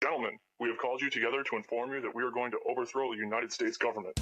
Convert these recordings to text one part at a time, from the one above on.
Gentlemen, we have called you together to inform you that we are going to overthrow the United States government.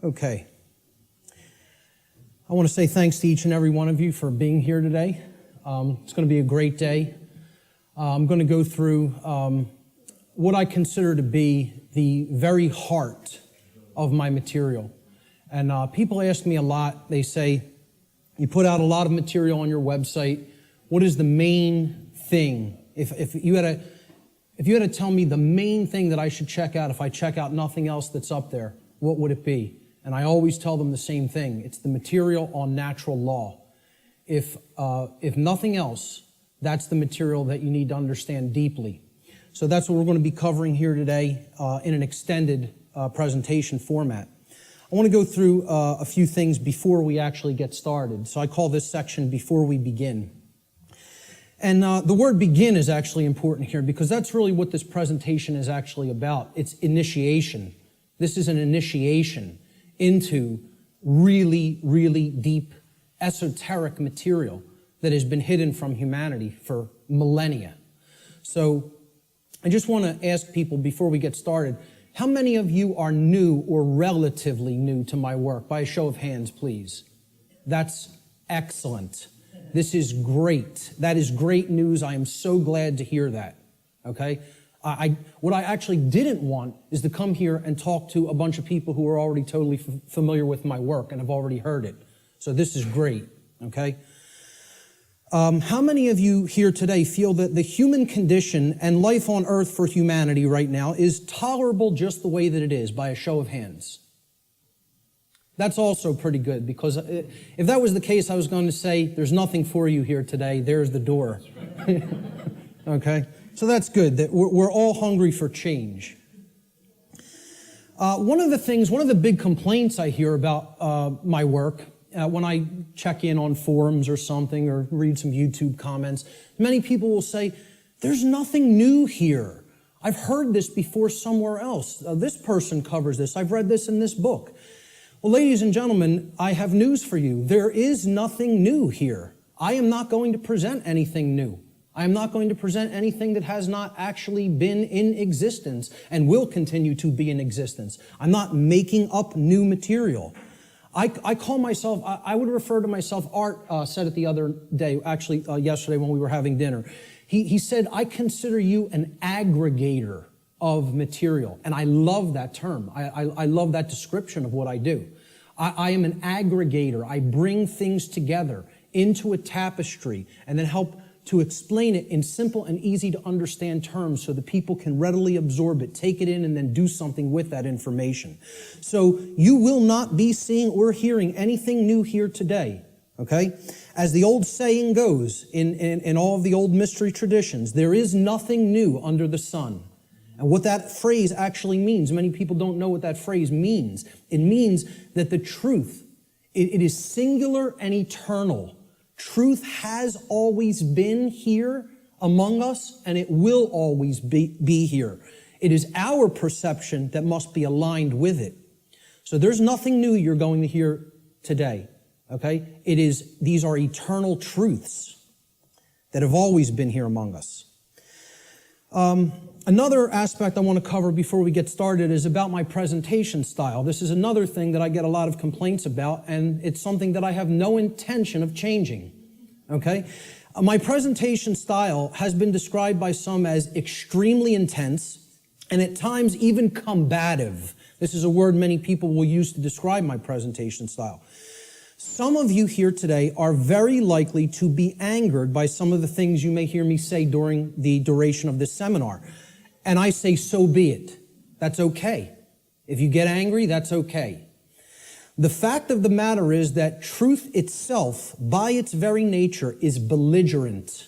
Okay. I want to say thanks to each and every one of you for being here today. It's going to be a great day. I'm going to go through what I consider to be the very heart of my material. And people ask me a lot. They say, you put out a lot of material on your website. What is the main thing? If you had to tell me the main thing that I should check out if I check out nothing else that's up there, what would it be? And I always tell them the same thing. It's the material on natural law. If nothing else, that's the material that you need to understand deeply. So that's what we're going to be covering here today in an extended presentation format. I want to go through a few things before we actually get started. So I call this section Before We Begin. And the word begin is actually important here because that's really what this presentation is actually about. It's initiation. This is an initiation into really, really deep, esoteric material that has been hidden from humanity for millennia. So I just want to ask people before we get started, how many of you are new or relatively new to my work? By a show of hands, please. That's excellent. This is great. That is great news. I am so glad to hear that. Okay? What I actually didn't want is to come here and talk to a bunch of people who are already totally familiar with my work and have already heard it. So this is great, okay? How many of you here today feel that the human condition and life on earth for humanity right now is tolerable just the way that it is, by a show of hands? That's also pretty good, because if that was the case, I was going to say, there's nothing for you here today. There's the door. Okay? So that's good, that we're all hungry for change. One of the big complaints I hear about my work, when I check in on forums or something, or read some YouTube comments, many people will say, there's nothing new here. I've heard this before somewhere else. This person covers this. I've read this in this book. Well, ladies and gentlemen, I have news for you. There is nothing new here. I am not going to present anything new. I am not going to present anything that has not actually been in existence and will continue to be in existence. I'm not making up new material. I call myself, I would refer to myself, Art said it the other day, actually yesterday when we were having dinner. He said, I consider you an aggregator of material. And I love that term. I love that description of what I do. I am an aggregator. I bring things together into a tapestry and then help to explain it in simple and easy to understand terms so that people can readily absorb it, take it in, and then do something with that information. So you will not be seeing or hearing anything new here today, okay? As the old saying goes in all of the old mystery traditions, there is nothing new under the sun. And what that phrase actually means, many people don't know what that phrase means. It means that the truth, it is singular and eternal. Truth has always been here among us, and it will always be here. It is our perception that must be aligned with it. So there's nothing new you're going to hear today, okay? These are eternal truths that have always been here among us. Another aspect I want to cover before we get started is about my presentation style. This is another thing that I get a lot of complaints about, and it's something that I have no intention of changing, okay? My presentation style has been described by some as extremely intense, and at times even combative. This is a word many people will use to describe my presentation style. Some of you here today are very likely to be angered by some of the things you may hear me say during the duration of this seminar. And I say, so be it. That's okay. If you get angry, that's okay. The fact of the matter is that truth itself, by its very nature, is belligerent.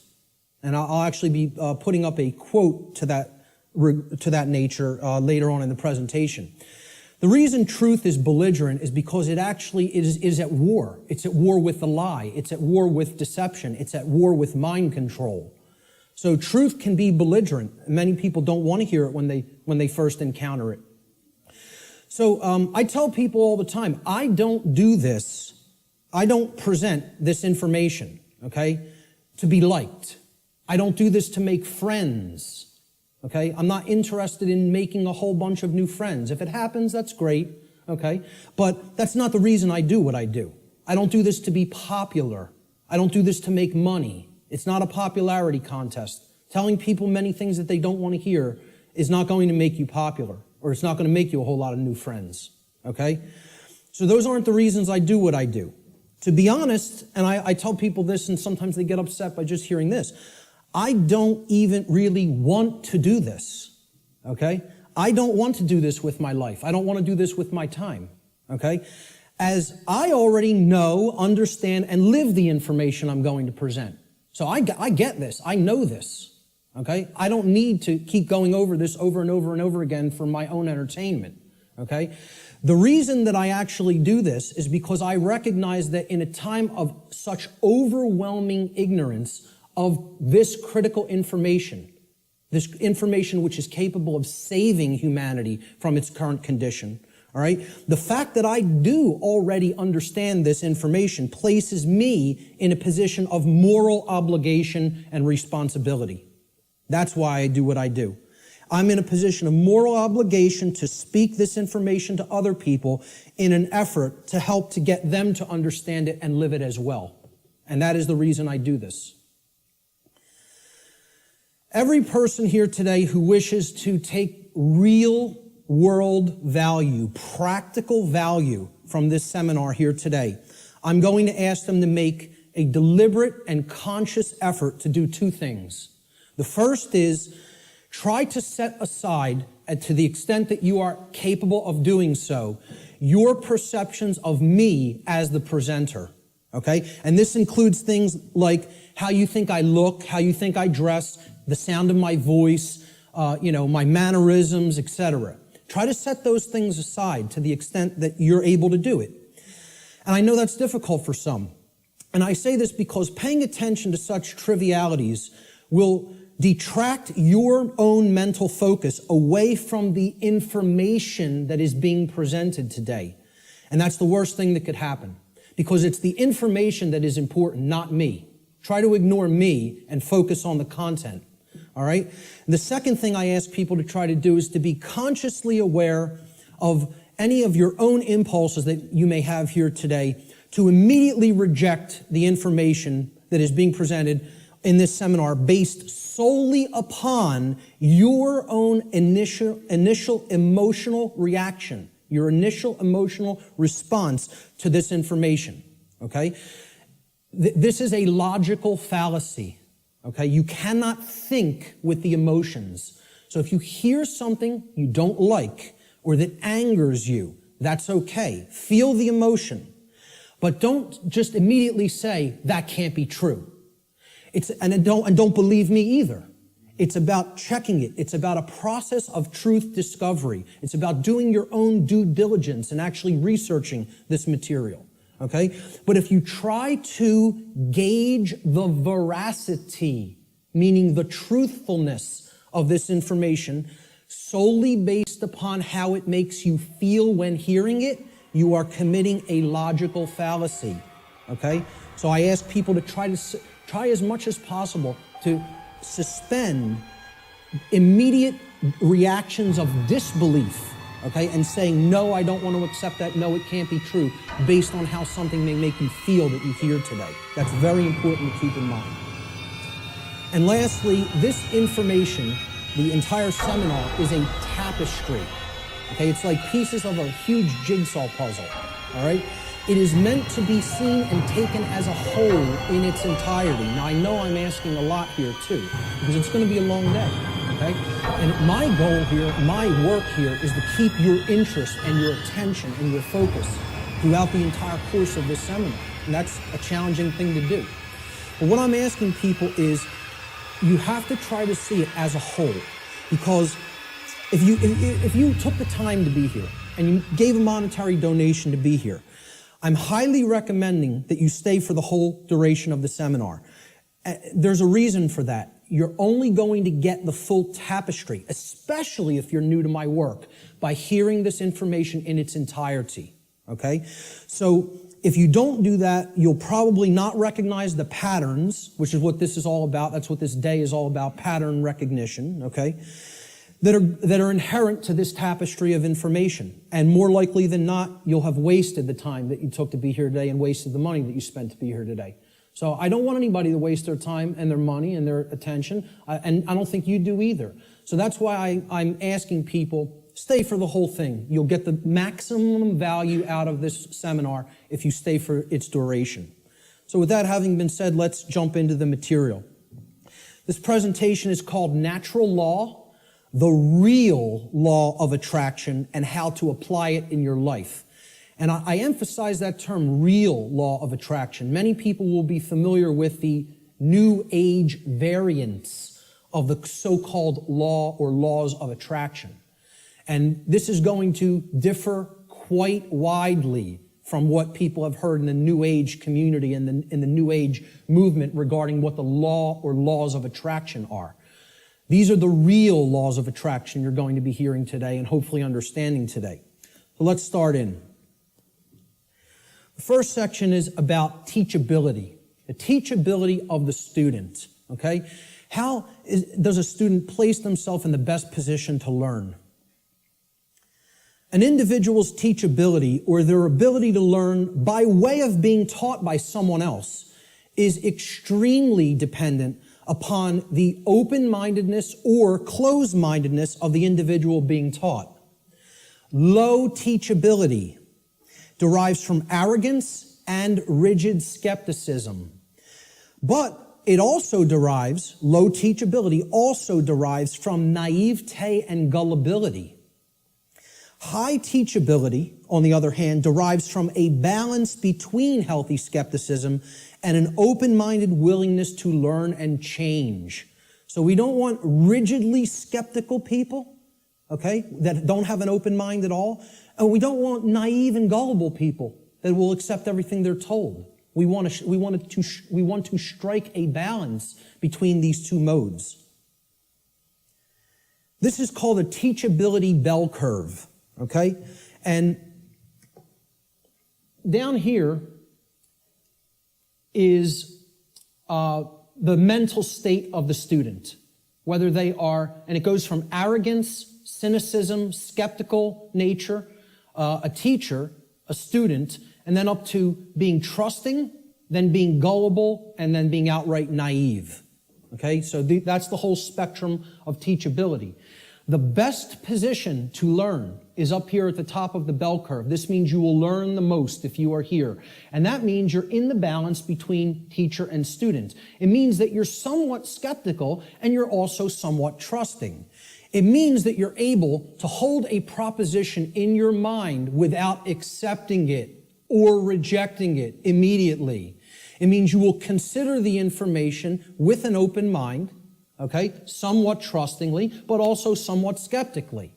And I'll actually be putting up a quote to that nature later on in the presentation. The reason truth is belligerent is because it actually is at war. It's at war with the lie. It's at war with deception. It's at war with mind control. So truth can be belligerent. Many people don't want to hear it when they first encounter it. So I tell people all the time, I don't do this. I don't present this information, okay, to be liked. I don't do this to make friends. Okay, I'm not interested in making a whole bunch of new friends. If it happens, that's great, okay? But that's not the reason I do what I do. I don't do this to be popular. I don't do this to make money. It's not a popularity contest. Telling people many things that they don't want to hear is not going to make you popular, or it's not going to make you a whole lot of new friends, okay? So those aren't the reasons I do what I do. To be honest, and I tell people this, and sometimes they get upset by just hearing this, I don't even really want to do this, okay? I don't want to do this with my life. I don't want to do this with my time, okay? As I already know, understand, and live the information I'm going to present. So I get this. I know this, okay? I don't need to keep going over this over and over and over again for my own entertainment, okay? The reason that I actually do this is because I recognize that in a time of such overwhelming ignorance of this critical information, this information which is capable of saving humanity from its current condition, all right? The fact that I do already understand this information places me in a position of moral obligation and responsibility. That's why I do what I do. I'm in a position of moral obligation to speak this information to other people in an effort to help to get them to understand it and live it as well. And that is the reason I do this. Every person here today who wishes to take real world value, practical value from this seminar here today, I'm going to ask them to make a deliberate and conscious effort to do two things. The first is try to set aside, and to the extent that you are capable of doing so, your perceptions of me as the presenter, okay? And this includes things like how you think I look, how you think I dress, the sound of my voice, my mannerisms, etc. Try to set those things aside to the extent that you're able to do it. And I know that's difficult for some. And I say this because paying attention to such trivialities will detract your own mental focus away from the information that is being presented today. And that's the worst thing that could happen, because it's the information that is important, not me. Try to ignore me and focus on the content. All right? The second thing I ask people to try to do is to be consciously aware of any of your own impulses that you may have here today, to immediately reject the information that is being presented in this seminar based solely upon your own initial emotional reaction, your initial emotional response to this information, okay? This is a logical fallacy. Okay, you cannot think with the emotions. So if you hear something you don't like or that angers you, that's okay. Feel the emotion. But don't just immediately say, that can't be true. And don't believe me either. It's about checking it. It's about a process of truth discovery. It's about doing your own due diligence and actually researching this material. Okay? But if you try to gauge the veracity, meaning the truthfulness of this information, solely based upon how it makes you feel when hearing it, you are committing a logical fallacy. Okay? So I ask people to try as much as possible to suspend immediate reactions of disbelief. Okay, and saying, no, I don't want to accept that, no, it can't be true, based on how something may make you feel that you hear today. That's very important to keep in mind. And lastly, this information the entire seminar is a tapestry. Okay, it's like pieces of a huge jigsaw puzzle. All right? It is meant to be seen and taken as a whole in its entirety. Now, I know I'm asking a lot here too, because it's going to be a long day. Okay? And my goal here, my work here, is to keep your interest and your attention and your focus throughout the entire course of this seminar. And that's a challenging thing to do. But what I'm asking people is, you have to try to see it as a whole. Because if you took the time to be here and you gave a monetary donation to be here, I'm highly recommending that you stay for the whole duration of the seminar. There's a reason for that. You're only going to get the full tapestry, especially if you're new to my work, by hearing this information in its entirety. Okay? So if you don't do that, you'll probably not recognize the patterns, which is what this is all about. That's what this day is all about, pattern recognition, okay? That are inherent to this tapestry of information. And more likely than not, you'll have wasted the time that you took to be here today and wasted the money that you spent to be here today. So I don't want anybody to waste their time and their money and their attention, and I don't think you do either. So that's why I'm asking people, stay for the whole thing. You'll get the maximum value out of this seminar if you stay for its duration. So with that having been said, let's jump into the material. This presentation is called Natural Law, the Real Law of Attraction, and How to Apply It in Your Life. And I emphasize that term, real law of attraction. Many people will be familiar with the New Age variants of the so-called law or laws of attraction. And this is going to differ quite widely from what people have heard in the New Age community and in the New Age movement regarding what the law or laws of attraction are. These are the real laws of attraction you're going to be hearing today and hopefully understanding today. So let's start in. The first section is about teachability, the teachability of the student, okay? How does a student place themselves in the best position to learn? An individual's teachability, or their ability to learn by way of being taught by someone else, is extremely dependent upon the open-mindedness or closed-mindedness of the individual being taught. Low teachability derives from arrogance and rigid skepticism. But it also derives, low teachability also derives from naivete and gullibility. High teachability, on the other hand, derives from a balance between healthy skepticism and an open-minded willingness to learn and change. So we don't want rigidly skeptical people, okay, that don't have an open mind at all. And we don't want naive and gullible people that will accept everything they're told. We want to strike a balance between these two modes. This is called a teachability bell curve, okay? And down here is the mental state of the student, whether they are, and it goes from arrogance, cynicism, skeptical nature, a teacher, a student, and then up to being trusting, then being gullible, and then being outright naive. Okay, so that's the whole spectrum of teachability. The best position to learn is up here at the top of the bell curve. This means you will learn the most if you are here. And that means you're in the balance between teacher and student. It means that you're somewhat skeptical and you're also somewhat trusting. It means that you're able to hold a proposition in your mind without accepting it or rejecting it immediately. It means you will consider the information with an open mind, okay, somewhat trustingly, but also somewhat skeptically.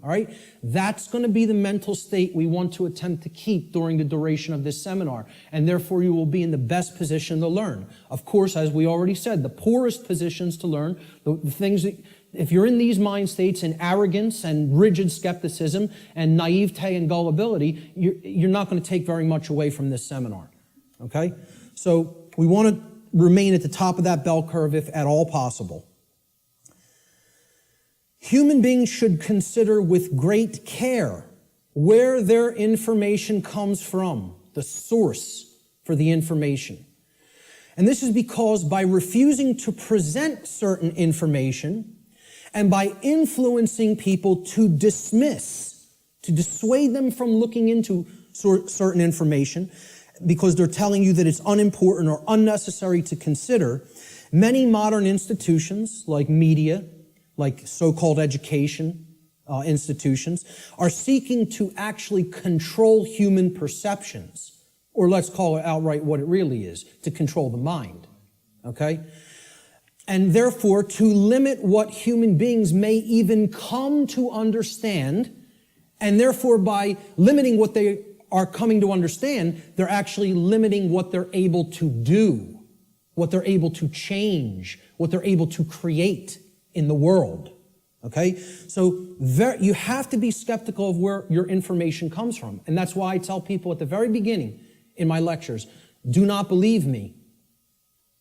All right? That's going to be the mental state we want to attempt to keep during the duration of this seminar, and therefore you will be in the best position to learn. Of course, as we already said, the poorest positions to learn, the things that, if you're in these mind states in arrogance and rigid skepticism and naivete and gullibility, you're not going to take very much away from this seminar. Okay? So we want to remain at the top of that bell curve if at all possible. Human beings should consider with great care where their information comes from, the source for the information. And this is because by refusing to present certain information and by influencing people to dissuade them from looking into certain information because they're telling you that it's unimportant or unnecessary to consider, many modern institutions like media, like so-called education institutions, are seeking to actually control human perceptions, or let's call it outright what it really is, to control the mind, okay? And therefore, to limit what human beings may even come to understand, and therefore by limiting what they are coming to understand, they're actually limiting what they're able to do, what they're able to change, what they're able to create in the world. Okay? So you have to be skeptical of where your information comes from. And that's why I tell people at the very beginning in my lectures, do not believe me.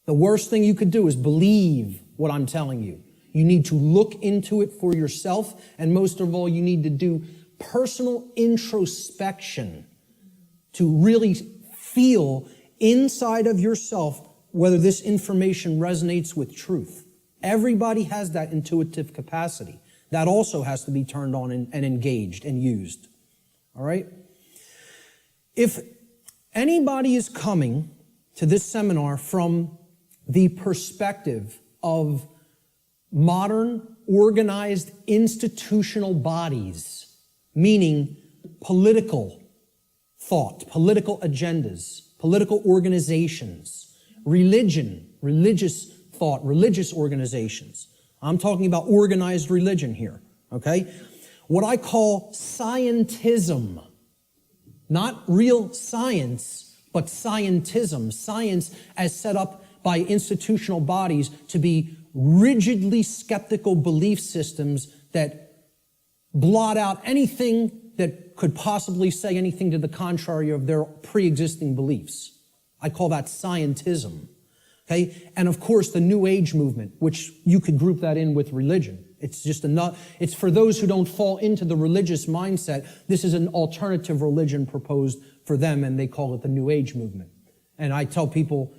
The worst thing you could do is believe what I'm telling you. You need to look into it for yourself, and most of all, you need to do personal introspection to really feel inside of yourself whether this information resonates with truth. Everybody has that intuitive capacity. That also has to be turned on and engaged and used. All right? If anybody is coming to this seminar from the perspective of modern, organized, institutional bodies, meaning political thought, political agendas, political organizations, religion, religious thought, religious organizations. I'm talking about organized religion here, okay? What I call scientism, not real science, but scientism, science as set up by institutional bodies to be rigidly skeptical belief systems that blot out anything that could possibly say anything to the contrary of their pre-existing beliefs. I call that scientism. Okay? And of course, the New Age movement, which you could group that in with religion. It's just it's for those who don't fall into the religious mindset. This is an alternative religion proposed for them, and they call it the New Age movement. And I tell people,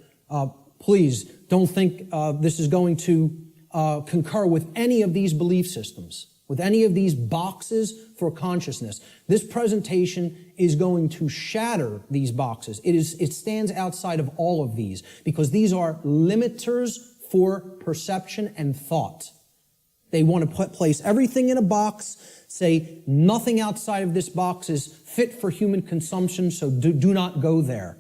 please don't think this is going to concur with any of these belief systems, with any of these boxes for consciousness. This presentation is going to shatter these boxes. It stands outside of all of these because these are limiters for perception and thought. They want to place everything in a box, say nothing outside of this box is fit for human consumption, so do not go there.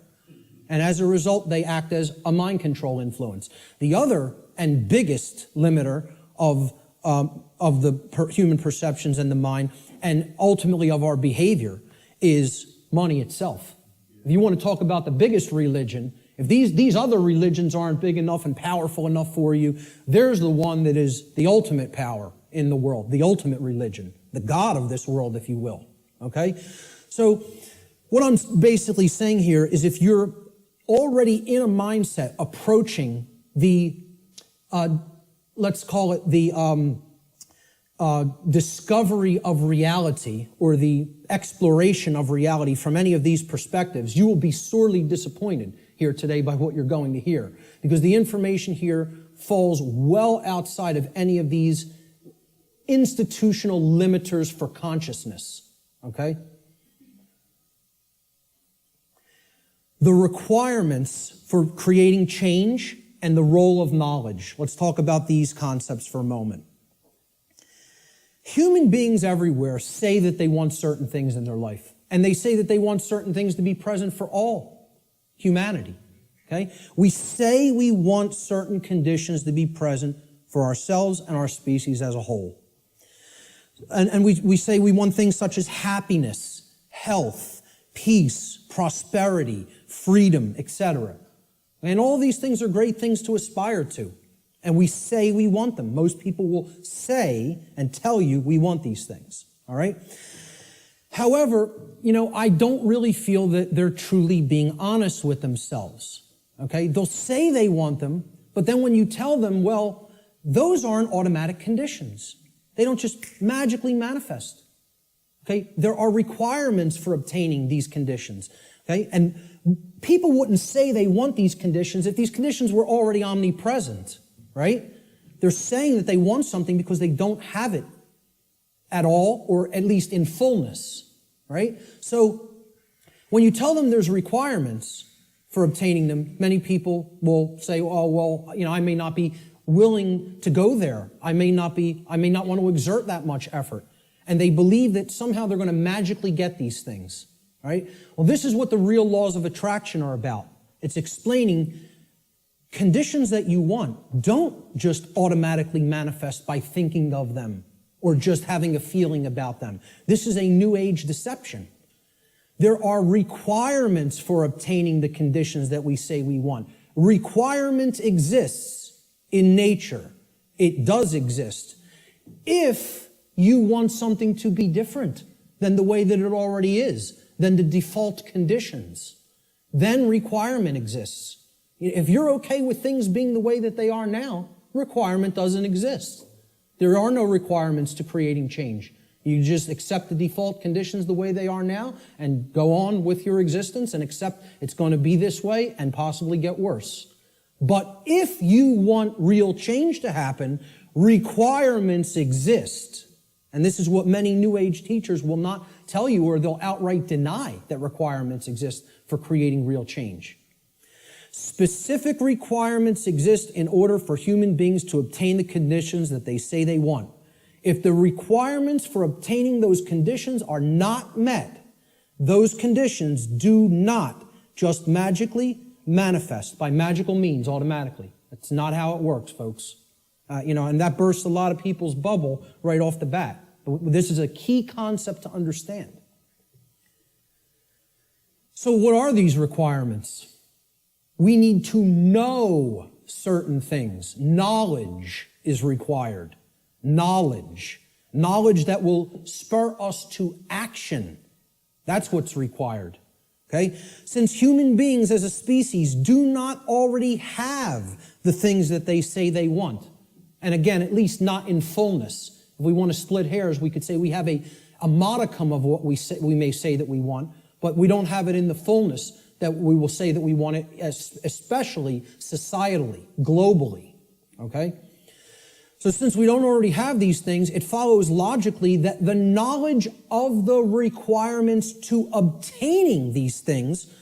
And as a result, they act as a mind control influence. The other and biggest limiter of the human perceptions and the mind, and ultimately of our behavior, is money itself. If you want to talk about the biggest religion, if these other religions aren't big enough and powerful enough for you, there's the one that is the ultimate power in the world, the ultimate religion, the God of this world, if you will. Okay? So what I'm basically saying here is if you're already in a mindset approaching the, let's call it the discovery of reality or the exploration of reality from any of these perspectives, you will be sorely disappointed here today by what you're going to hear, because the information here falls well outside of any of these institutional limiters for consciousness, okay? The requirements for creating change and the role of knowledge. Let's talk about these concepts for a moment. Human beings everywhere say that they want certain things in their life, and they say that they want certain things to be present for all humanity, okay? We say we want certain conditions to be present for ourselves and our species as a whole. And we say we want things such as happiness, health, peace, prosperity, freedom, etc. And all these things are great things to aspire to. And we say we want them. Most people will say and tell you we want these things, all right? However, I don't really feel that they're truly being honest with themselves, okay? They'll say they want them, but then when you tell them, well, those aren't automatic conditions. They don't just magically manifest, okay? There are requirements for obtaining these conditions, okay? And people wouldn't say they want these conditions if these conditions were already omnipresent, right? They're saying that they want something because they don't have it at all, or at least in fullness, right? So when you tell them there's requirements for obtaining them, many people will say, oh, well, I may not be willing to go there. I may not want to exert that much effort. And they believe that somehow they're going to magically get these things, right? Well, this is what the real laws of attraction are about. It's explaining conditions that you want don't just automatically manifest by thinking of them or just having a feeling about them. This is a New Age deception. There are requirements for obtaining the conditions that we say we want. Requirement exists in nature. It does exist. If you want something to be different than the way that it already is, than the default conditions, then requirement exists. If you're okay with things being the way that they are now, requirement doesn't exist. There are no requirements to creating change. You just accept the default conditions the way they are now and go on with your existence and accept it's going to be this way and possibly get worse. But if you want real change to happen, requirements exist. And this is what many New Age teachers will not tell you, or they'll outright deny that requirements exist for creating real change. Specific requirements exist in order for human beings to obtain the conditions that they say they want. If the requirements for obtaining those conditions are not met, those conditions do not just magically manifest by magical means automatically. That's not how it works, folks. And that bursts a lot of people's bubble right off the bat. This is a key concept to understand. So what are these requirements? We need to know certain things. Knowledge is required. Knowledge. Knowledge that will spur us to action. That's what's required. Okay? Since human beings as a species do not already have the things that they say they want, and again, at least not in fullness. If we want to split hairs, we could say we have a modicum of what we may say that we want, but we don't have it in the fullness that we will say that we want it, especially societally, globally, okay? So since we don't already have these things, it follows logically that the knowledge of the requirements to obtaining these things,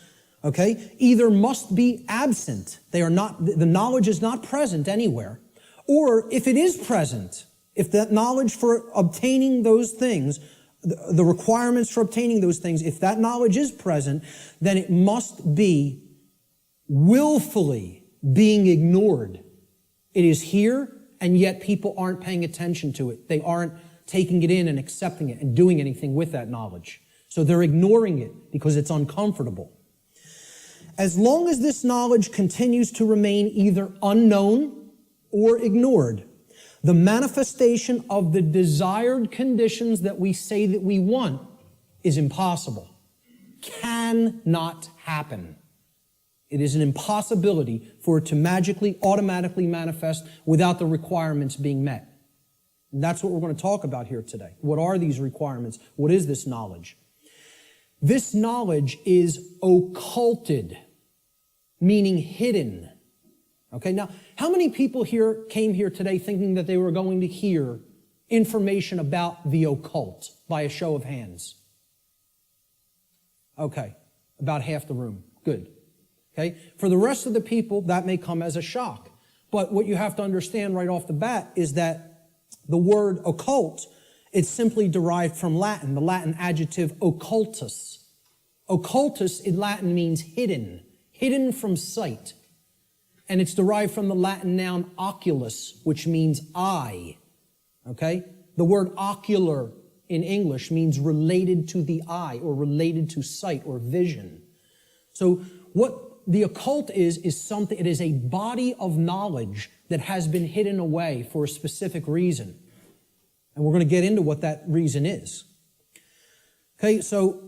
okay, either must be absent. The knowledge is not present anywhere. Or if it is present, if that knowledge for obtaining those things, the requirements for obtaining those things, if that knowledge is present, then it must be willfully being ignored. It is here, and yet people aren't paying attention to it. They aren't taking it in and accepting it and doing anything with that knowledge. So they're ignoring it because it's uncomfortable. As long as this knowledge continues to remain either unknown or ignored, the manifestation of the desired conditions that we say that we want is impossible. Cannot happen. It is an impossibility for it to magically, automatically manifest without the requirements being met. And that's what we're going to talk about here today. What are these requirements? What is this knowledge? This knowledge is occulted, meaning hidden. Okay, now, how many people here came here today thinking that they were going to hear information about the occult by a show of hands? Okay, about half the room. Good. Okay, for the rest of the people, that may come as a shock. But what you have to understand right off the bat is that the word occult, it's simply derived from Latin, the Latin adjective occultus. Occultus in Latin means hidden, hidden from sight. And it's derived from the Latin noun oculus, which means eye. Okay? The word ocular in English means related to the eye or related to sight or vision. So what the occult is something, it is a body of knowledge that has been hidden away for a specific reason. And we're going to get into what that reason is. Okay, so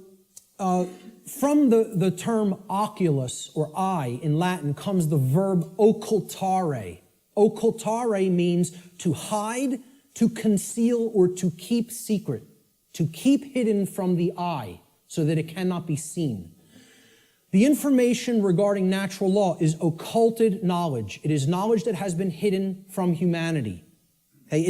from the term oculus or eye in Latin comes the verb occultare. Occultare means to hide, to conceal, or to keep secret, to keep hidden from the eye so that it cannot be seen. The information regarding natural law is occulted knowledge. It is knowledge that has been hidden from humanity. Okay?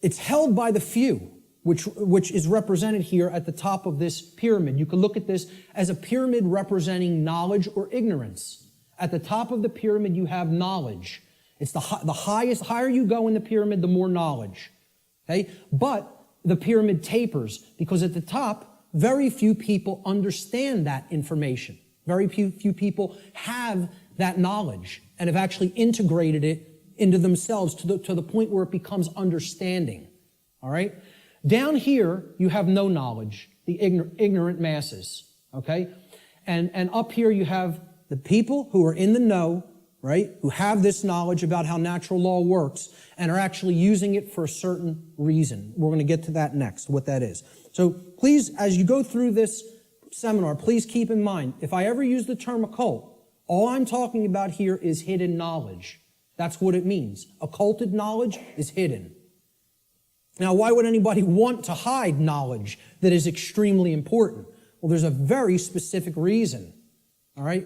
It's held by the few, which is represented here at the top of this pyramid. You can look at this as a pyramid representing knowledge or ignorance. At the top of the pyramid, you have knowledge. It's the higher you go in the pyramid, the more knowledge. Okay? But the pyramid tapers because at the top, very few people understand that information. Very few people have that knowledge and have actually integrated it into themselves to the point where it becomes understanding. All right? Down here, you have no knowledge, the ignorant masses. Okay? And up here, you have the people who are in the know, right, who have this knowledge about how natural law works and are actually using it for a certain reason. We're going to get to that next, what that is. So please, as you go through this seminar, please keep in mind, if I ever use the term occult, all I'm talking about here is hidden knowledge. That's what it means. Occulted knowledge is hidden. Now, why would anybody want to hide knowledge that is extremely important? Well, there's a very specific reason, all right?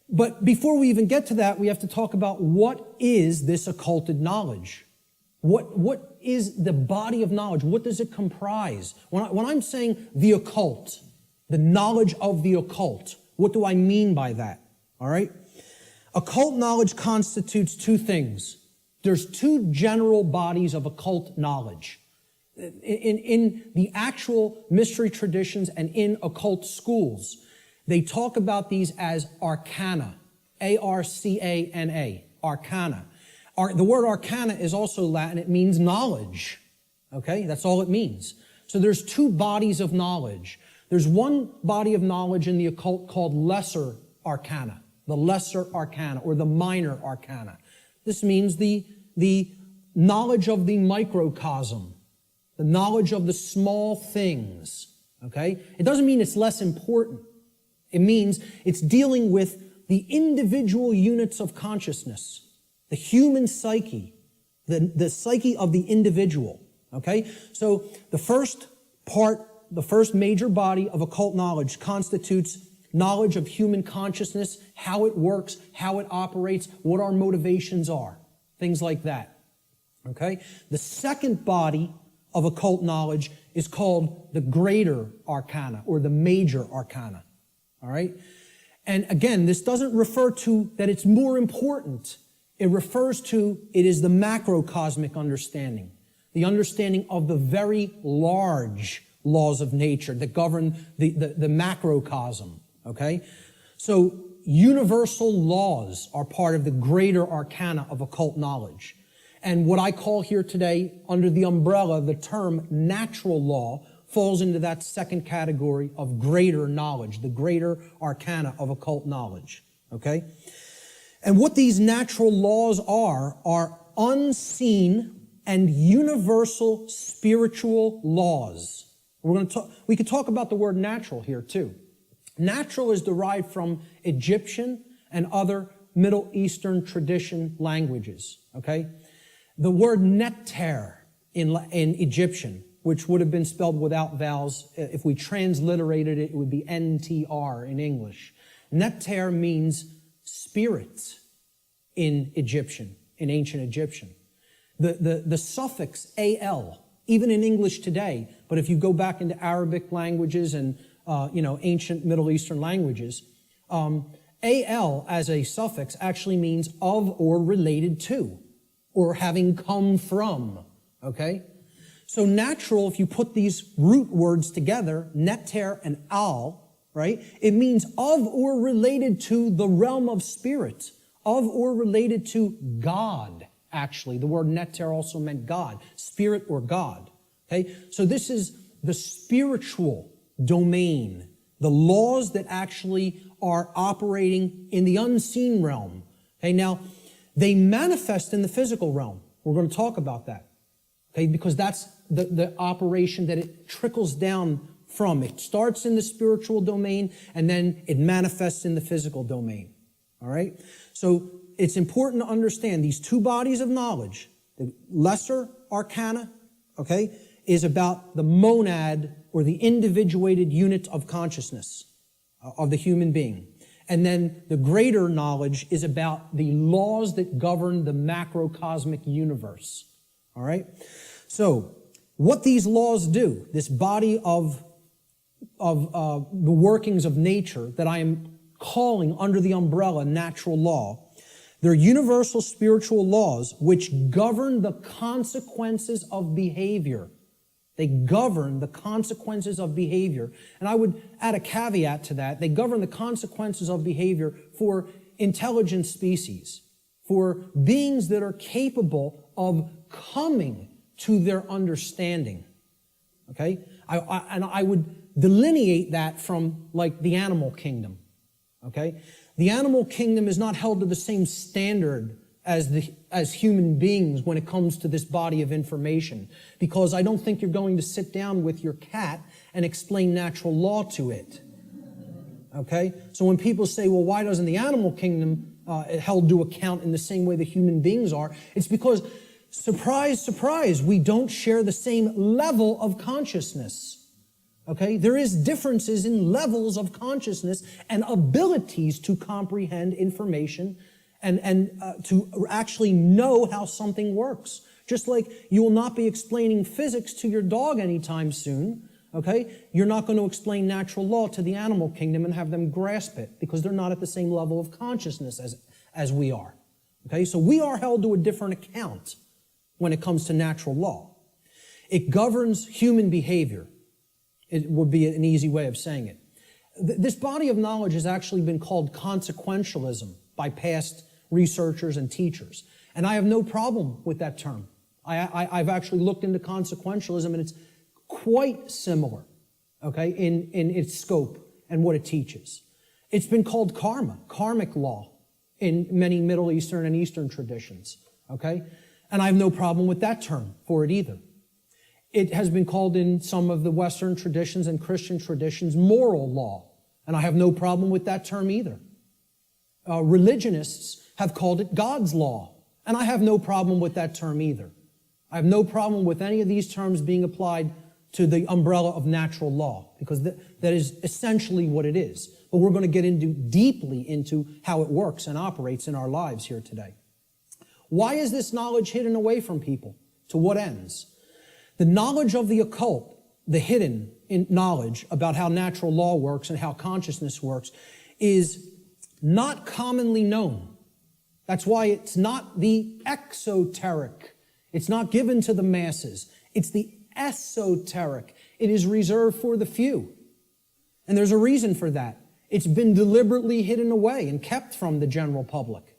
But before we even get to that, we have to talk about what is this occulted knowledge? What is the body of knowledge? What does it comprise? When I'm saying the occult, the knowledge of the occult, what do I mean by that? All right? Occult knowledge constitutes two things. There's two general bodies of occult knowledge. In the actual mystery traditions and in occult schools, they talk about these as arcana, A-R-C-A-N-A, arcana. The word arcana is also Latin. It means knowledge, okay? That's all it means. So there's two bodies of knowledge. There's one body of knowledge in the occult called lesser arcana, the lesser arcana or the minor arcana. This means the knowledge of the microcosm, the knowledge of the small things, okay? It doesn't mean it's less important. It means it's dealing with the individual units of consciousness, the human psyche, the psyche of the individual, okay? So the first major body of occult knowledge constitutes knowledge of human consciousness, how it works, how it operates, what our motivations are, things like that, okay? The second body of occult knowledge is called the greater arcana or the major arcana. All right? And again, this doesn't refer to that it's more important. It refers to it is the macrocosmic understanding, the understanding of the very large laws of nature that govern the macrocosm, okay? So universal laws are part of the greater arcana of occult knowledge. And what I call here today, under the umbrella, the term natural law, falls into that second category of greater knowledge, the greater arcana of occult knowledge, okay? And what these natural laws are unseen and universal spiritual laws. We could talk about the word natural here too. Natural is derived from Egyptian and other Middle Eastern tradition languages, okay? The word neter in Egyptian, which would have been spelled without vowels. If we transliterated it, it would be NTR in English. Neter means spirit in Egyptian, in ancient Egyptian. The suffix al, even in English today, but if you go back into Arabic languages and ancient Middle Eastern languages, al as a suffix actually means of or related to, or having come from, okay? So natural, if you put these root words together, neter and al, right? It means of or related to the realm of spirit, of or related to God, actually. The word neter also meant God, spirit or God, okay? So this is the spiritual domain, the laws that actually are operating in the unseen realm. Okay, now, they manifest in the physical realm. We're going to talk about that. Okay, because that's the operation that it trickles down from. It starts in the spiritual domain and then it manifests in the physical domain. All right? So it's important to understand these two bodies of knowledge. The lesser arcana, okay, is about the monad or the individuated unit of consciousness. of the human being. And then the greater knowledge is about the laws that govern the macrocosmic universe. All right? So, what these laws do, this body of the workings of nature that I am calling under the umbrella natural law, they're universal spiritual laws which govern the consequences of behavior. They govern the consequences of behavior. And I would add a caveat to that. They govern the consequences of behavior for intelligent species, for beings that are capable of coming to their understanding. Okay? And I would delineate that from, like, the animal kingdom. Okay? The animal kingdom is not held to the same standard as human beings when it comes to this body of information, because I don't think you're going to sit down with your cat and explain natural law to it. Okay? So when people say, well, why doesn't the animal kingdom held to account in the same way that human beings are? It's because, surprise, surprise, we don't share the same level of consciousness. Okay? There is differences in levels of consciousness and abilities to comprehend information and to actually know how something works. Just like you will not be explaining physics to your dog anytime soon, okay? You're not going to explain natural law to the animal kingdom and have them grasp it, because they're not at the same level of consciousness as we are. Okay? So we are held to a different account when it comes to natural law. It governs human behavior. It would be an easy way of saying it. This body of knowledge has actually been called consequentialism by past researchers and teachers. And I have no problem with that term. I've actually looked into consequentialism, and it's quite similar, okay, in its scope and what it teaches. It's been called karma, karmic law, in many Middle Eastern and Eastern traditions, okay? And I have no problem with that term for it either. It has been called in some of the Western traditions and Christian traditions moral law, and I have no problem with that term either. Religionists have called it God's law, and I have no problem with that term either. I have no problem with any of these terms being applied to the umbrella of natural law, because that is essentially what it is. But we're going to get deeply into how it works and operates in our lives here today. Why is this knowledge hidden away from people? To what ends? The knowledge of the occult, the hidden knowledge about how natural law works and how consciousness works, is not commonly known. That's why it's not the exoteric. It's not given to the masses. It's the esoteric. It is reserved for the few. And there's a reason for that. It's been deliberately hidden away and kept from the general public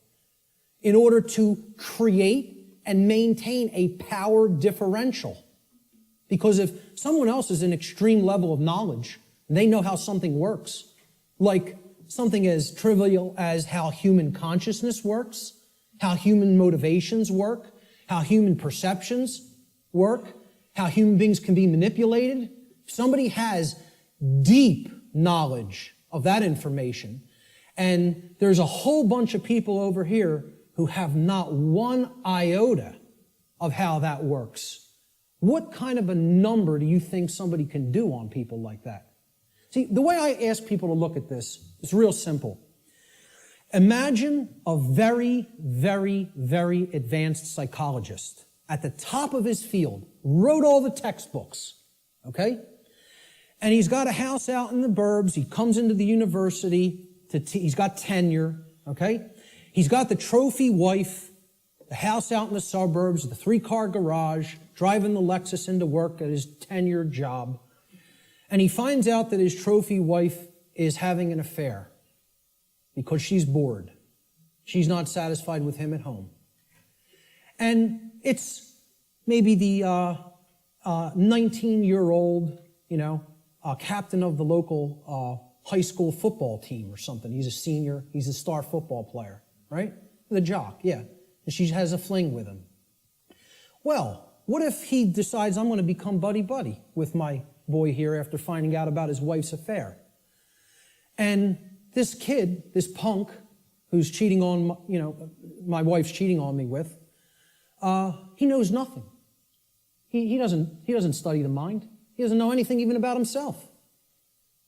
in order to create and maintain a power differential. Because if someone else is an extreme level of knowledge, they know how something works, like something as trivial as how human consciousness works, how human motivations work, how human perceptions work, how human beings can be manipulated. If somebody has deep knowledge of that information, and there's a whole bunch of people over here who have not one iota of how that works, what kind of a number do you think somebody can do on people like that? See, the way I ask people to look at this is real simple. Imagine a very, very, very advanced psychologist at the top of his field, wrote all the textbooks, okay? And he's got a house out in the burbs. He comes into the university. He's got tenure, okay? He's got the trophy wife, the house out in the suburbs, the 3-car garage, driving the Lexus into work at his tenured job. And he finds out that his trophy wife is having an affair because she's bored. She's not satisfied with him at home. And it's maybe the 19-year-old, captain of the local high school football team or something. He's a senior. He's a star football player, right? The jock, yeah. And she has a fling with him. Well, what if he decides, I'm going to become buddy-buddy with my boy here after finding out about his wife's affair? And this kid, this punk, who's cheating on, my wife's cheating on me with, he knows nothing. He doesn't study the mind. He doesn't know anything even about himself.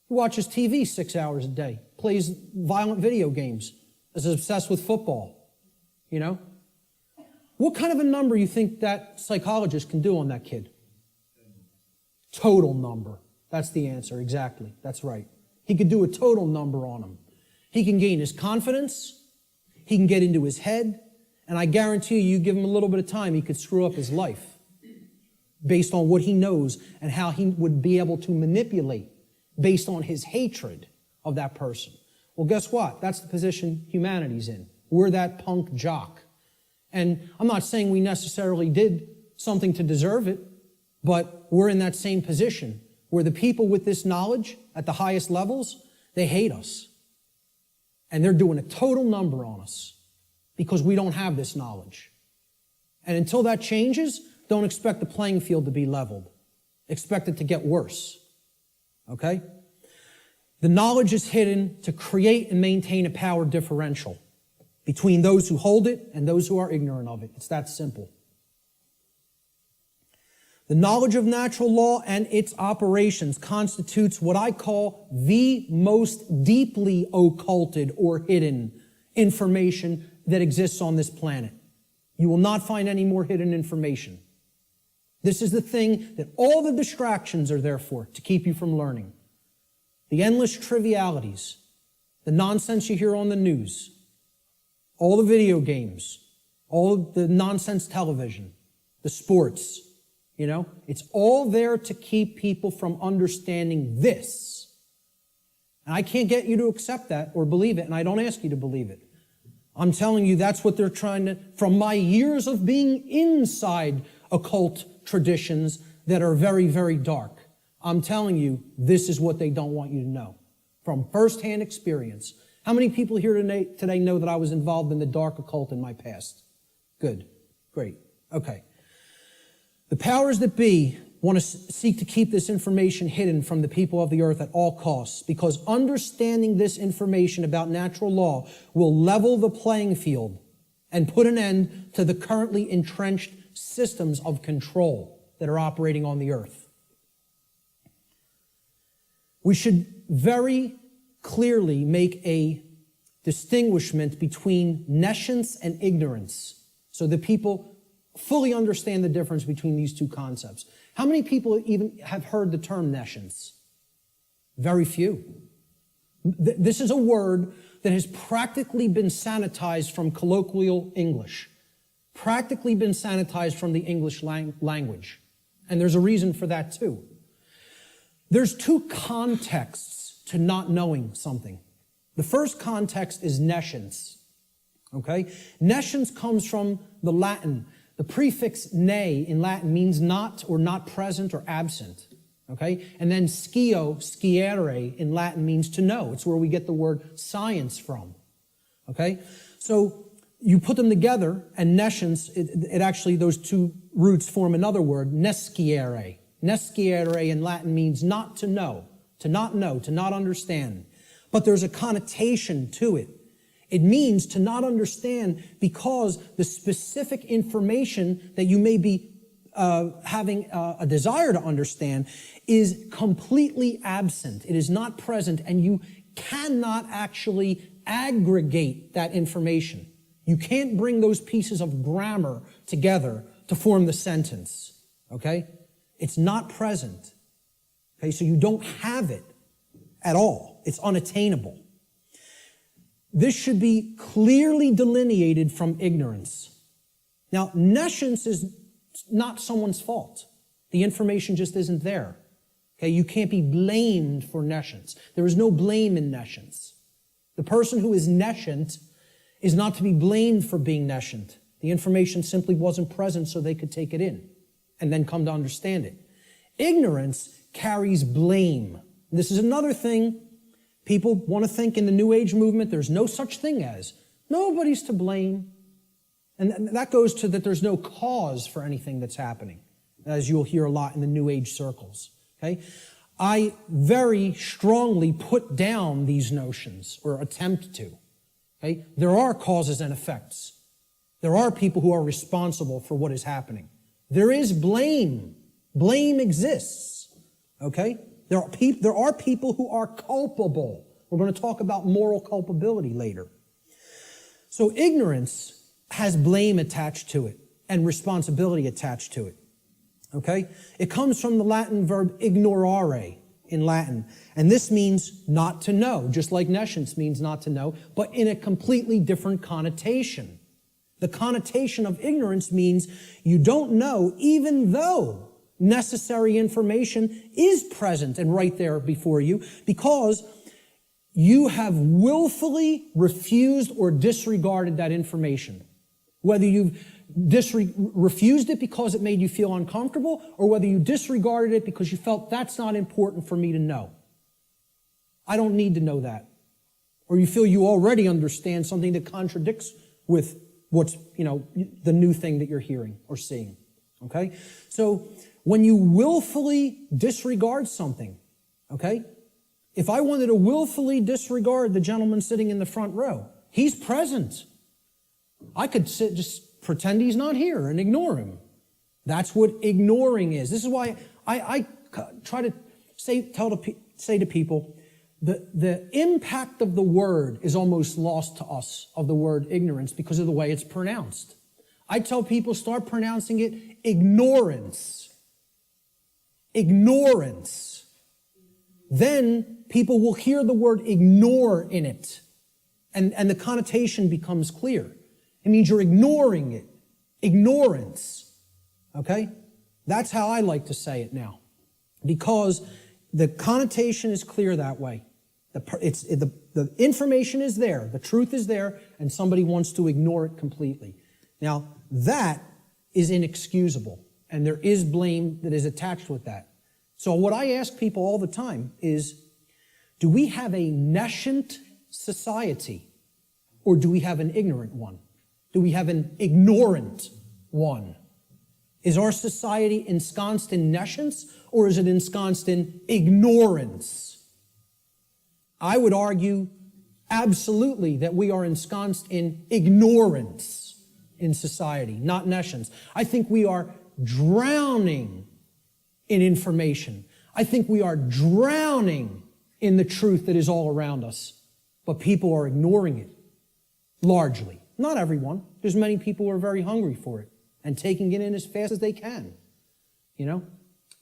He watches TV 6 hours a day, plays violent video games, is obsessed with football, you know? What kind of a number you think that psychologist can do on that kid? Total number. That's the answer, exactly. That's right. He could do a total number on him. He can gain his confidence, he can get into his head, and I guarantee you give him a little bit of time, he could screw up his life based on what he knows and how he would be able to manipulate based on his hatred of that person. Well, guess what? That's the position humanity's in. We're that punk jock. And I'm not saying we necessarily did something to deserve it, but we're in that same position where the people with this knowledge at the highest levels, they hate us. And they're doing a total number on us because we don't have this knowledge. And until that changes, don't expect the playing field to be leveled. Expect it to get worse. Okay? The knowledge is hidden to create and maintain a power differential between those who hold it and those who are ignorant of it. It's that simple. The knowledge of natural law and its operations constitutes what I call the most deeply occulted or hidden information that exists on this planet. You will not find any more hidden information. This is the thing that all the distractions are there for, to keep you from learning. The endless trivialities, the nonsense you hear on the news, all the video games, all of the nonsense television, the sports, you know, it's all there to keep people from understanding this. And I can't get you to accept that or believe it, and I don't ask you to believe it. I'm telling you that's what they're trying to, from my years of being inside occult traditions that are very, very dark. I'm telling you, this is what they don't want you to know from firsthand experience. How many people here today know that I was involved in the dark occult in my past? Good. Great. Okay. The powers that be want to seek to keep this information hidden from the people of the earth at all costs, because understanding this information about natural law will level the playing field and put an end to the currently entrenched systems of control that are operating on the earth. We should very clearly make a distinguishment between nescience and ignorance so that people fully understand the difference between these two concepts. How many people even have heard the term nescience? Very few. This is a word that has practically been sanitized from colloquial English, practically been sanitized from the English language. And there's a reason for that too. There's two contexts to not knowing something. The first context is nescience. Okay? Nescience comes from the Latin. The prefix ne in Latin means not or not present or absent. Okay? And then sciere in Latin means to know. It's where we get the word science from. Okay? So you put them together, and nescience, it actually, those two roots form another word, nesciere. Nesciere in Latin means not to know, to not understand. But there's a connotation to it. It means to not understand because the specific information that you may be having a desire to understand is completely absent. It is not present, and you cannot actually aggregate that information. You can't bring those pieces of grammar together to form the sentence, okay? It's not present, okay? So you don't have it at all. It's unattainable. This should be clearly delineated from ignorance. Now, nescience is not someone's fault. The information just isn't there. Okay, you can't be blamed for nescience. There is no blame in nescience. The person who is nescient is not to be blamed for being nescient. The information simply wasn't present so they could take it in and then come to understand it. Ignorance carries blame. This is another thing. People want to think in the New Age movement there's no such thing as. Nobody's to blame. And that goes to that there's no cause for anything that's happening, as you'll hear a lot in the New Age circles. Okay? I very strongly put down these notions, or attempt to. Okay? There are causes and effects. There are people who are responsible for what is happening. There is blame. Blame exists. Okay? There are people who are culpable. We're going to talk about moral culpability later. So ignorance has blame attached to it and responsibility attached to it. Okay? It comes from the Latin verb ignorare in Latin. And this means not to know, just like nescience means not to know, but in a completely different connotation. The connotation of ignorance means you don't know even though necessary information is present and right there before you, because you have willfully refused or disregarded that information. Whether you've refused it because it made you feel uncomfortable, or whether you disregarded it because you felt that's not important for me to know. I don't need to know that. Or you feel you already understand something that contradicts with what's, the new thing that you're hearing or seeing. Okay? So when you willfully disregard something, okay? If I wanted to willfully disregard the gentleman sitting in the front row, he's present. I could just pretend he's not here and ignore him. That's what ignoring is. This is why I try to say to people, the impact of the word is almost lost to us, of the word ignorance, because of the way it's pronounced. I tell people, start pronouncing it ignorance. Ignorance. Then people will hear the word ignore in it, and the connotation becomes clear. It means you're ignoring it. Ignorance. Okay? That's how I like to say it now. Because the connotation is clear that way. The information is there, the truth is there, and somebody wants to ignore it completely. Now, that is inexcusable, and there is blame that is attached with that. So what I ask people all the time is, do we have a nescient society, or do we have an ignorant one? Do we have an ignorant one? Is our society ensconced in nescience, or is it ensconced in ignorance? I would argue absolutely that we are ensconced in ignorance in society, not nescience. I think we are drowning in information. I think we are drowning in the truth that is all around us, but people are ignoring it, largely. Not everyone. There's many people who are very hungry for it and taking it in as fast as they can,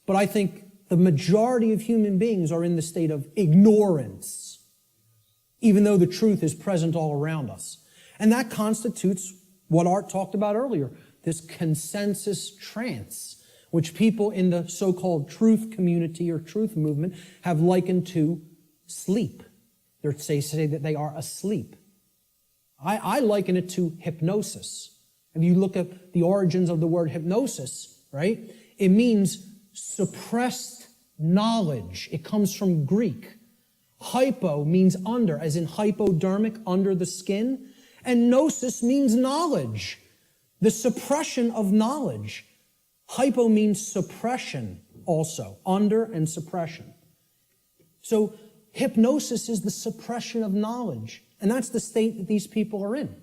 But I think the majority of human beings are in the state of ignorance, even though the truth is present all around us. And that constitutes what Art talked about earlier, this consensus trance, which people in the so-called truth community or truth movement have likened to sleep. They say that they are asleep. I liken it to hypnosis. If you look at the origins of the word hypnosis, right, it means suppressed knowledge. It comes from Greek. Hypo means under, as in hypodermic, under the skin. And gnosis means knowledge, the suppression of knowledge. Hypo means suppression also, under and suppression. So hypnosis is the suppression of knowledge. And that's the state that these people are in.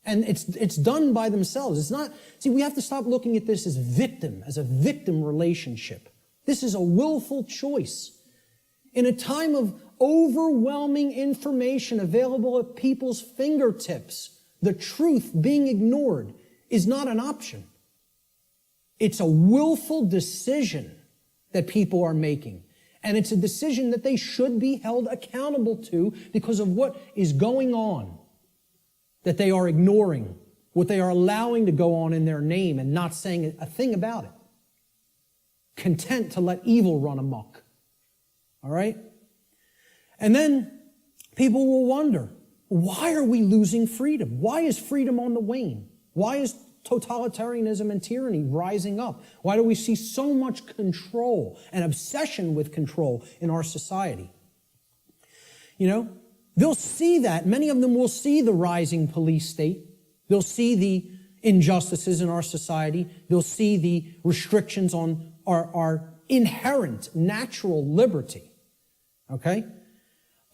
And it's done by themselves. It's not, we have to stop looking at this as a victim relationship. This is a willful choice. In a time of overwhelming information available at people's fingertips, the truth being ignored is not an option. It's a willful decision that people are making. And it's a decision that they should be held accountable to because of what is going on, that they are ignoring, what they are allowing to go on in their name and not saying a thing about it. Content to let evil run amok. All right? And then people will wonder, why are we losing freedom? Why is freedom on the wane? Why is totalitarianism and tyranny rising up? Why do we see so much control and obsession with control in our society? They'll see that. Many of them will see the rising police state. They'll see the injustices in our society. They'll see the restrictions on our inherent natural liberty. Okay?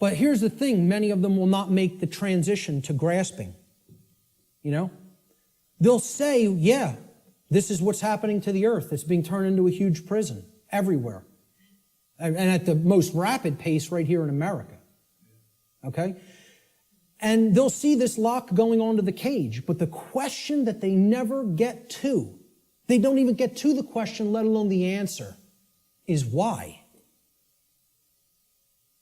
But here's the thing. Many of them will not make the transition to grasping. They'll say, yeah, this is what's happening to the earth. It's being turned into a huge prison everywhere. and at the most rapid pace right here in America. Okay? And they'll see this lock going onto the cage, but the question that they never get to, they don't even get to the question, let alone the answer, is why.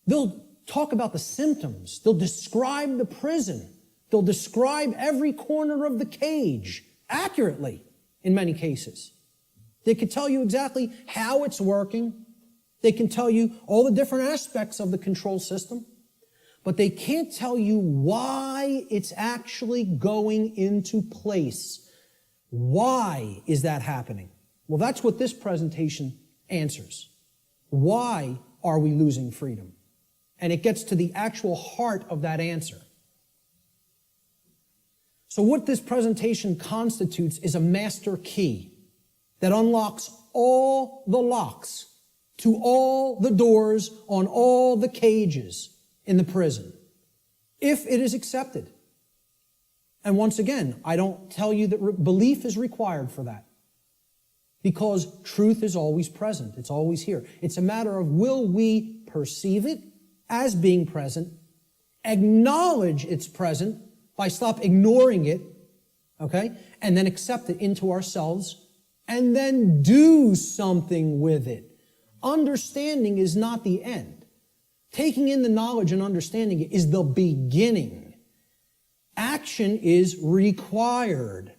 They'll talk about the symptoms. They'll describe the prison. They'll describe every corner of the cage accurately in many cases. They can tell you exactly how it's working. They can tell you all the different aspects of the control system, but they can't tell you why it's actually going into place. Why is that happening? Well, that's what this presentation answers. Why are we losing freedom? And it gets to the actual heart of that answer. So what this presentation constitutes is a master key that unlocks all the locks to all the doors on all the cages in the prison, if it is accepted. And once again, I don't tell you that belief is required for that, because truth is always present. It's always here. It's a matter of, will we perceive it as being present, acknowledge it's present by stop ignoring it, okay, and then accept it into ourselves, and then do something with it. Understanding is not the end. Taking in the knowledge and understanding it is the beginning. Action is required.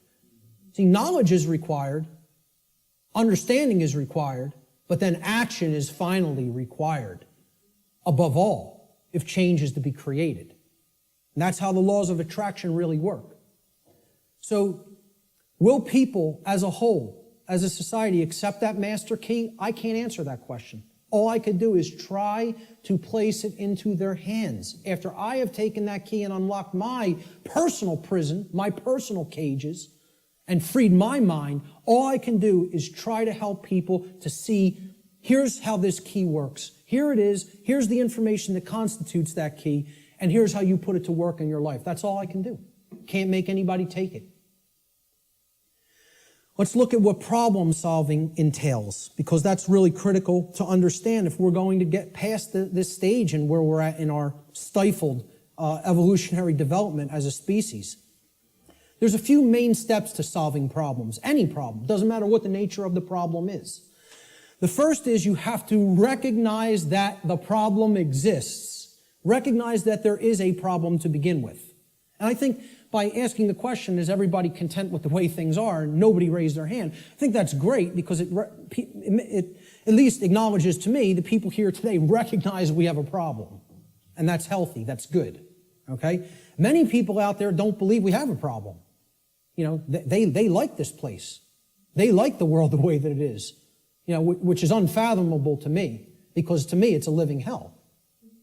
See, knowledge is required, understanding is required, but then action is finally required. Above all, if change is to be created. And that's how the laws of attraction really work. So, will people as a whole, as a society, accept that master key? I can't answer that question. All I could do is try to place it into their hands. After I have taken that key and unlocked my personal prison, my personal cages, and freed my mind, all I can do is try to help people to see, here's how this key works. Here it is. Here's the information that constitutes that key. And here's how you put it to work in your life. That's all I can do. Can't make anybody take it. Let's look at what problem solving entails, because that's really critical to understand if we're going to get past this stage and where we're at in our stifled evolutionary development as a species. There's a few main steps to solving problems, any problem. Doesn't matter what the nature of the problem is. The first is you have to recognize that the problem exists. Recognize that there is a problem to begin with. And I think by asking the question, is everybody content with the way things are, and nobody raised their hand, I think that's great, because it at least acknowledges to me the people here today recognize we have a problem. And that's healthy, that's good, okay? Many people out there don't believe we have a problem. You know, they like this place. They like the world the way that it is, you know, which is unfathomable to me, because to me it's a living hell.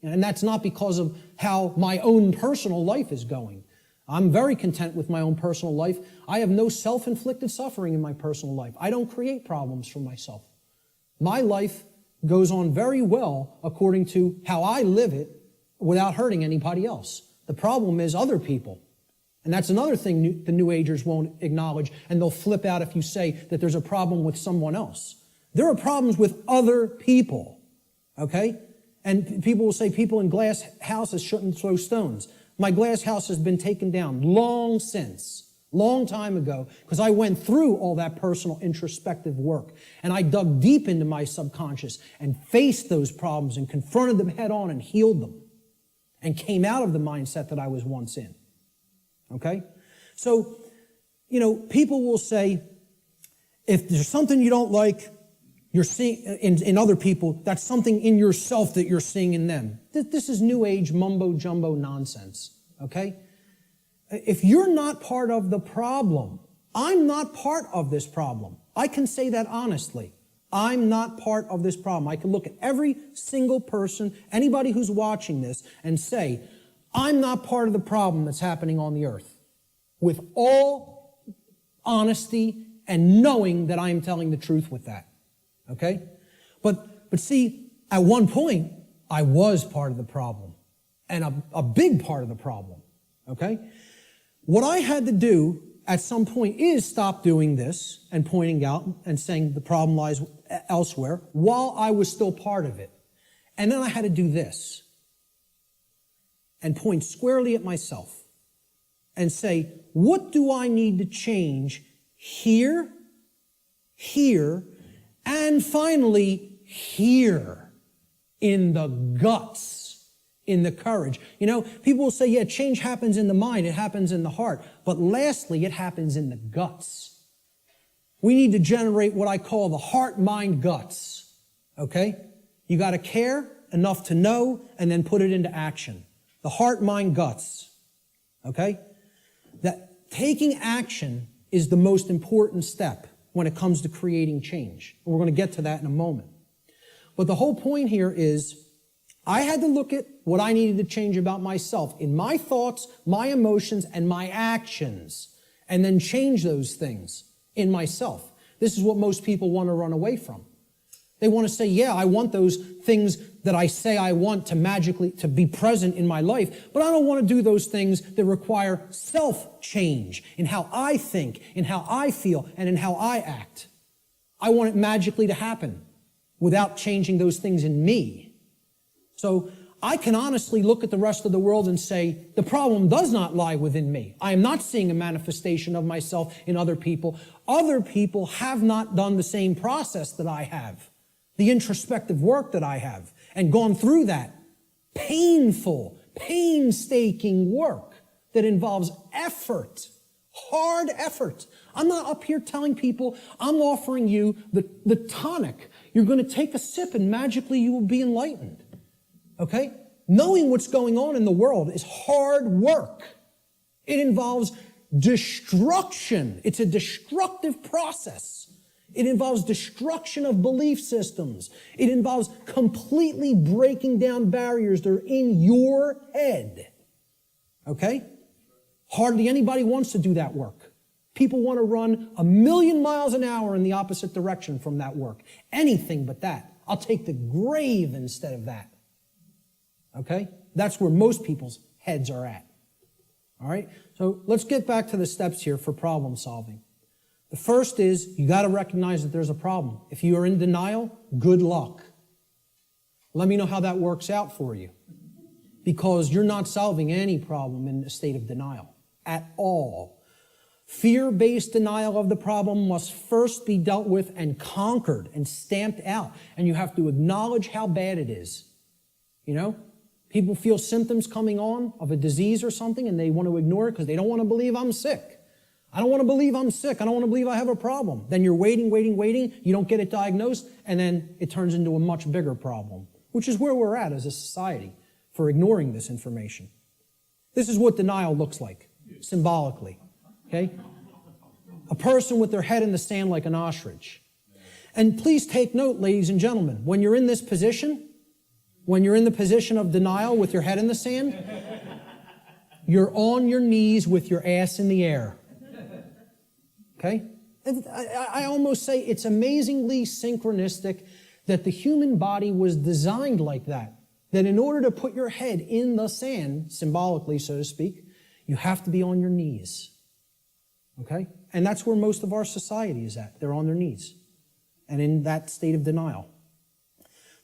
And that's not because of how my own personal life is going. I'm very content with my own personal life. I have no self-inflicted suffering in my personal life. I don't create problems for myself. My life goes on very well according to how I live it without hurting anybody else. The problem is other people. And that's another thing the New Agers won't acknowledge, and they'll flip out if you say that there's a problem with someone else. There are problems with other people, okay? And people will say people in glass houses shouldn't throw stones. My glass house has been taken down long since, long time ago, because I went through all that personal introspective work. And I dug deep into my subconscious and faced those problems and confronted them head on and healed them and came out of the mindset that I was once in. Okay? So, you know, people will say, if there's something you don't like, you're seeing in other people, that's something in yourself that you're seeing in them. This is New Age mumbo-jumbo nonsense, okay? If you're not part of the problem, I'm not part of this problem. I can say that honestly. I'm not part of this problem. I can look at every single person, anybody who's watching this, and say, I'm not part of the problem that's happening on the earth, with all honesty and knowing that I am telling the truth with that. Okay? But see, at one point, I was part of the problem, and a big part of the problem. Okay? What I had to do at some point is stop doing this and pointing out and saying the problem lies elsewhere while I was still part of it. And then I had to do this and point squarely at myself and say, what do I need to change here, here, and finally here in the guts, in the courage? You know, people will say, yeah, change happens in the mind, it happens in the heart. But lastly, it happens in the guts. We need to generate what I call the heart, mind, guts. Okay? You got to care enough to know and then put it into action. The heart, mind, guts. Okay? That taking action is the most important step when it comes to creating change. And we're going to get to that in a moment. But the whole point here is I had to look at what I needed to change about myself in my thoughts, my emotions, and my actions, and then change those things in myself. This is what most people want to run away from. They want to say, yeah, I want those things that I say I want to magically to be present in my life, but I don't want to do those things that require self-change in how I think, in how I feel, and in how I act. I want it magically to happen without changing those things in me. So I can honestly look at the rest of the world and say, the problem does not lie within me. I am not seeing a manifestation of myself in other people. Other people have not done the same process that I have, the introspective work that I have, and gone through that painful, painstaking work that involves effort, hard effort. I'm not up here telling people I'm offering you the tonic. You're going to take a sip and magically you will be enlightened. Okay? Knowing what's going on in the world is hard work. It involves destruction. It's a destructive process. It involves destruction of belief systems. It involves completely breaking down barriers that are in your head. Okay? Hardly anybody wants to do that work. People want to run 1,000,000 miles an hour in the opposite direction from that work. Anything but that. I'll take the grave instead of that. Okay? That's where most people's heads are at. All right? So let's get back to the steps here for problem solving. The first is you got to recognize that there's a problem. If you are in denial, good luck. Let me know how that works out for you. Because you're not solving any problem in a state of denial at all. Fear-based denial of the problem must first be dealt with and conquered and stamped out. And you have to acknowledge how bad it is. You know? People feel symptoms coming on of a disease or something and they want to ignore it because they don't want to believe I'm sick. I don't want to believe I'm sick. I don't want to believe I have a problem. Then you're waiting. You don't get it diagnosed, and then it turns into a much bigger problem, which is where we're at as a society for ignoring this information. This is what denial looks like, symbolically. Okay? A person with their head in the sand like an ostrich. And please take note, ladies and gentlemen, when you're in this position, when you're in the position of denial with your head in the sand, you're on your knees with your ass in the air. Okay? I almost say it's amazingly synchronistic that the human body was designed like that. That in order to put your head in the sand, symbolically, so to speak, you have to be on your knees. Okay? And that's where most of our society is at. They're on their knees. And in that state of denial.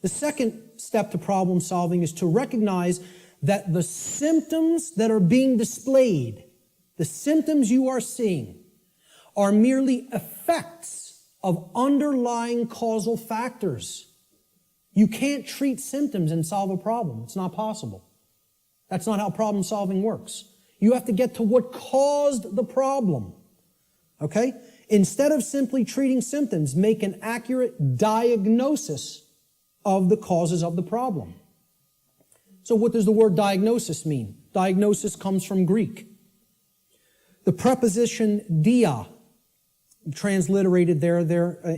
The second step to problem solving is to recognize that the symptoms that are being displayed, the symptoms you are seeing, are merely effects of underlying causal factors. You can't treat symptoms and solve a problem. It's not possible. That's not how problem solving works. You have to get to what caused the problem. Okay? Instead of simply treating symptoms, make an accurate diagnosis of the causes of the problem. So what does the word diagnosis mean? Diagnosis comes from Greek. The preposition dia, transliterated there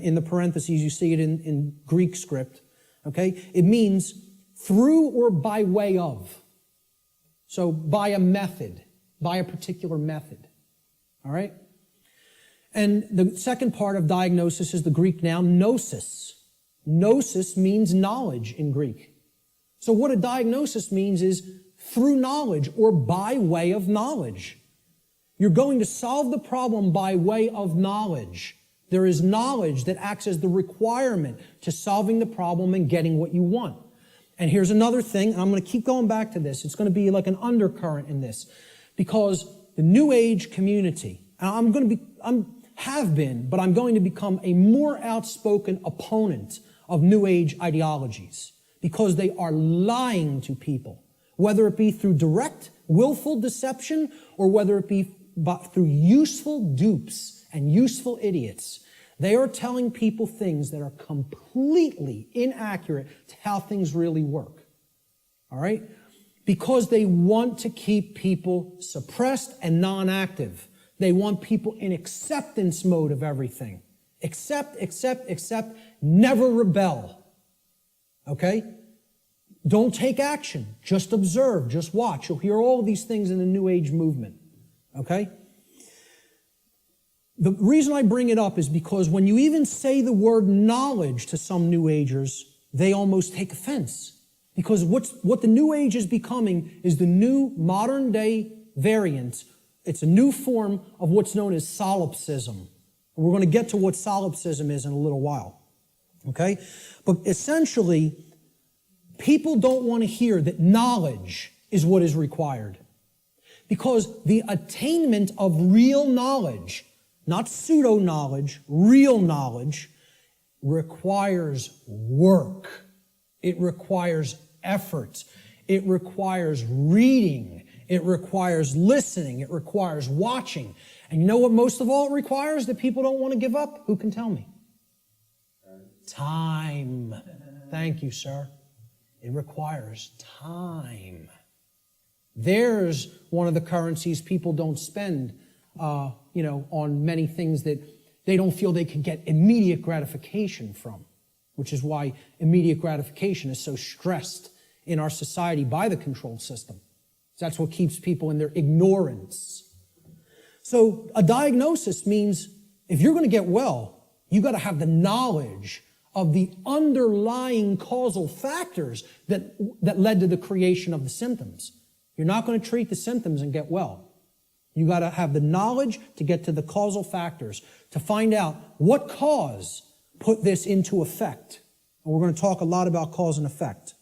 in the parentheses, you see it in Greek script, okay? It means through or by way of. So by a method, by a particular method, all right? And the second part of diagnosis is the Greek noun gnosis. Gnosis means knowledge in Greek. So what a diagnosis means is through knowledge or by way of knowledge. You're going to solve the problem by way of knowledge. There is knowledge that acts as the requirement to solving the problem and getting what you want. And here's another thing, and I'm going to keep going back to this. It's going to be like an undercurrent in this, because the New Age community, and I'm going to become a more outspoken opponent of New Age ideologies, because they are lying to people, whether it be through direct, willful deception, or whether it be through useful dupes and useful idiots. They are telling people things that are completely inaccurate to how things really work. All right? Because they want to keep people suppressed and non-active. They want people in acceptance mode of everything. Accept, never rebel. Okay? Don't take action. Just observe. Just watch. You'll hear all of these things in the New Age movement. Okay? The reason I bring it up is because when you even say the word knowledge to some New Agers, they almost take offense. Because what the New Age is becoming is the new modern day variant. It's a new form of what's known as solipsism. We're going to get to what solipsism is in a little while. Okay? But essentially, people don't want to hear that knowledge is what is required. Because the attainment of real knowledge, not pseudo-knowledge, real knowledge, requires work. It requires effort. It requires reading. It requires listening. It requires watching. And you know what most of all it requires that people don't want to give up? Who can tell me? Time. Thank you, sir. It requires time. There's one of the currencies people don't spend, on many things that they don't feel they can get immediate gratification from, which is why immediate gratification is so stressed in our society by the control system. That's what keeps people in their ignorance. So a diagnosis means if you're going to get well, you got to have the knowledge of the underlying causal factors that led to the creation of the symptoms. You're not going to treat the symptoms and get well. You got to have the knowledge to get to the causal factors, to find out what cause put this into effect. And we're going to talk a lot about cause and effect.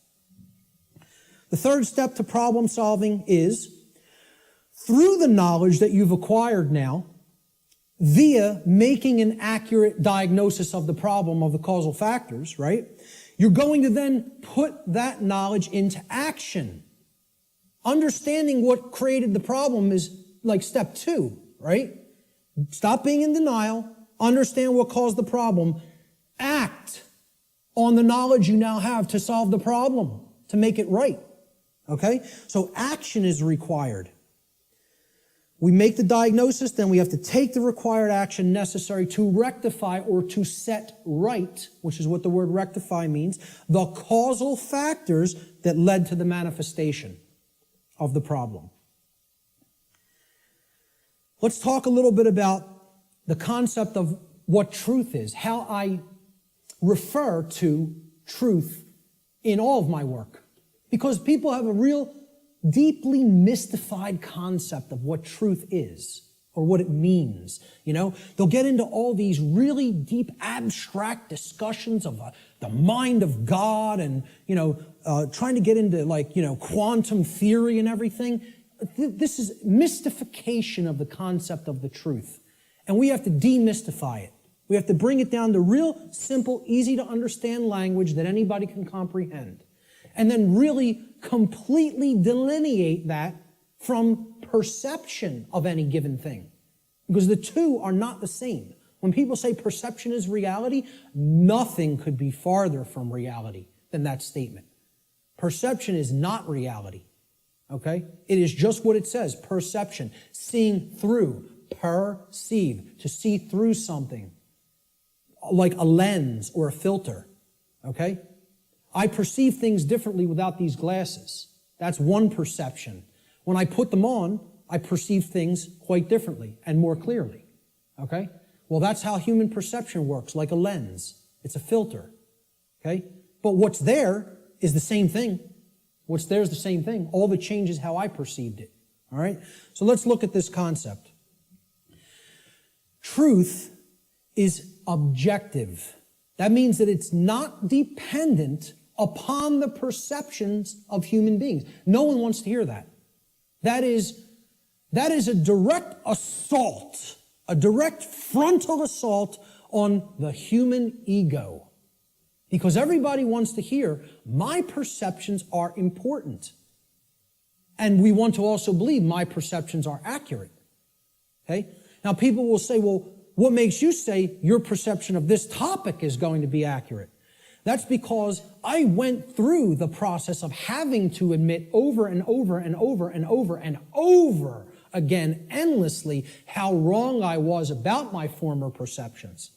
The third step to problem solving is, through the knowledge that you've acquired now, via making an accurate diagnosis of the problem of the causal factors, right? You're going to then put that knowledge into action. Understanding what created the problem is like step 2, right? Stop being in denial. Understand what caused the problem. Act on the knowledge you now have to solve the problem, to make it right. Okay? So action is required. We make the diagnosis, then we have to take the required action necessary to rectify or to set right, which is what the word rectify means, the causal factors that led to the manifestation of the problem. Let's talk a little bit about the concept of what truth is, how I refer to truth in all of my work. Because people have a real deeply mystified concept of what truth is or what it means. They'll get into all these really deep abstract discussions of the mind of God and, trying to get into quantum theory and everything. This is mystification of the concept of the truth. And we have to demystify it. We have to bring it down to real simple, easy to understand language that anybody can comprehend. And then really completely delineate that from perception of any given thing. Because the two are not the same. When people say perception is reality, nothing could be farther from reality than that statement. Perception is not reality. Okay? It is just what it says, perception. Seeing through, perceive, to see through something. Like a lens or a filter. Okay? I perceive things differently without these glasses. That's one perception. When I put them on, I perceive things quite differently and more clearly. Okay? Well, that's how human perception works, like a lens. It's a filter. Okay? But what's there is the same thing. What's there is the same thing. All that changes how I perceived it. All right? So let's look at this concept. Truth is objective. That means that it's not dependent upon the perceptions of human beings. No one wants to hear that. That is a direct assault, a direct frontal assault on the human ego. Because everybody wants to hear, my perceptions are important. And we want to also believe my perceptions are accurate. Okay? Now people will say, well, what makes you say your perception of this topic is going to be accurate? That's because I went through the process of having to admit over and over and over and over and over again, endlessly, how wrong I was about my former perceptions.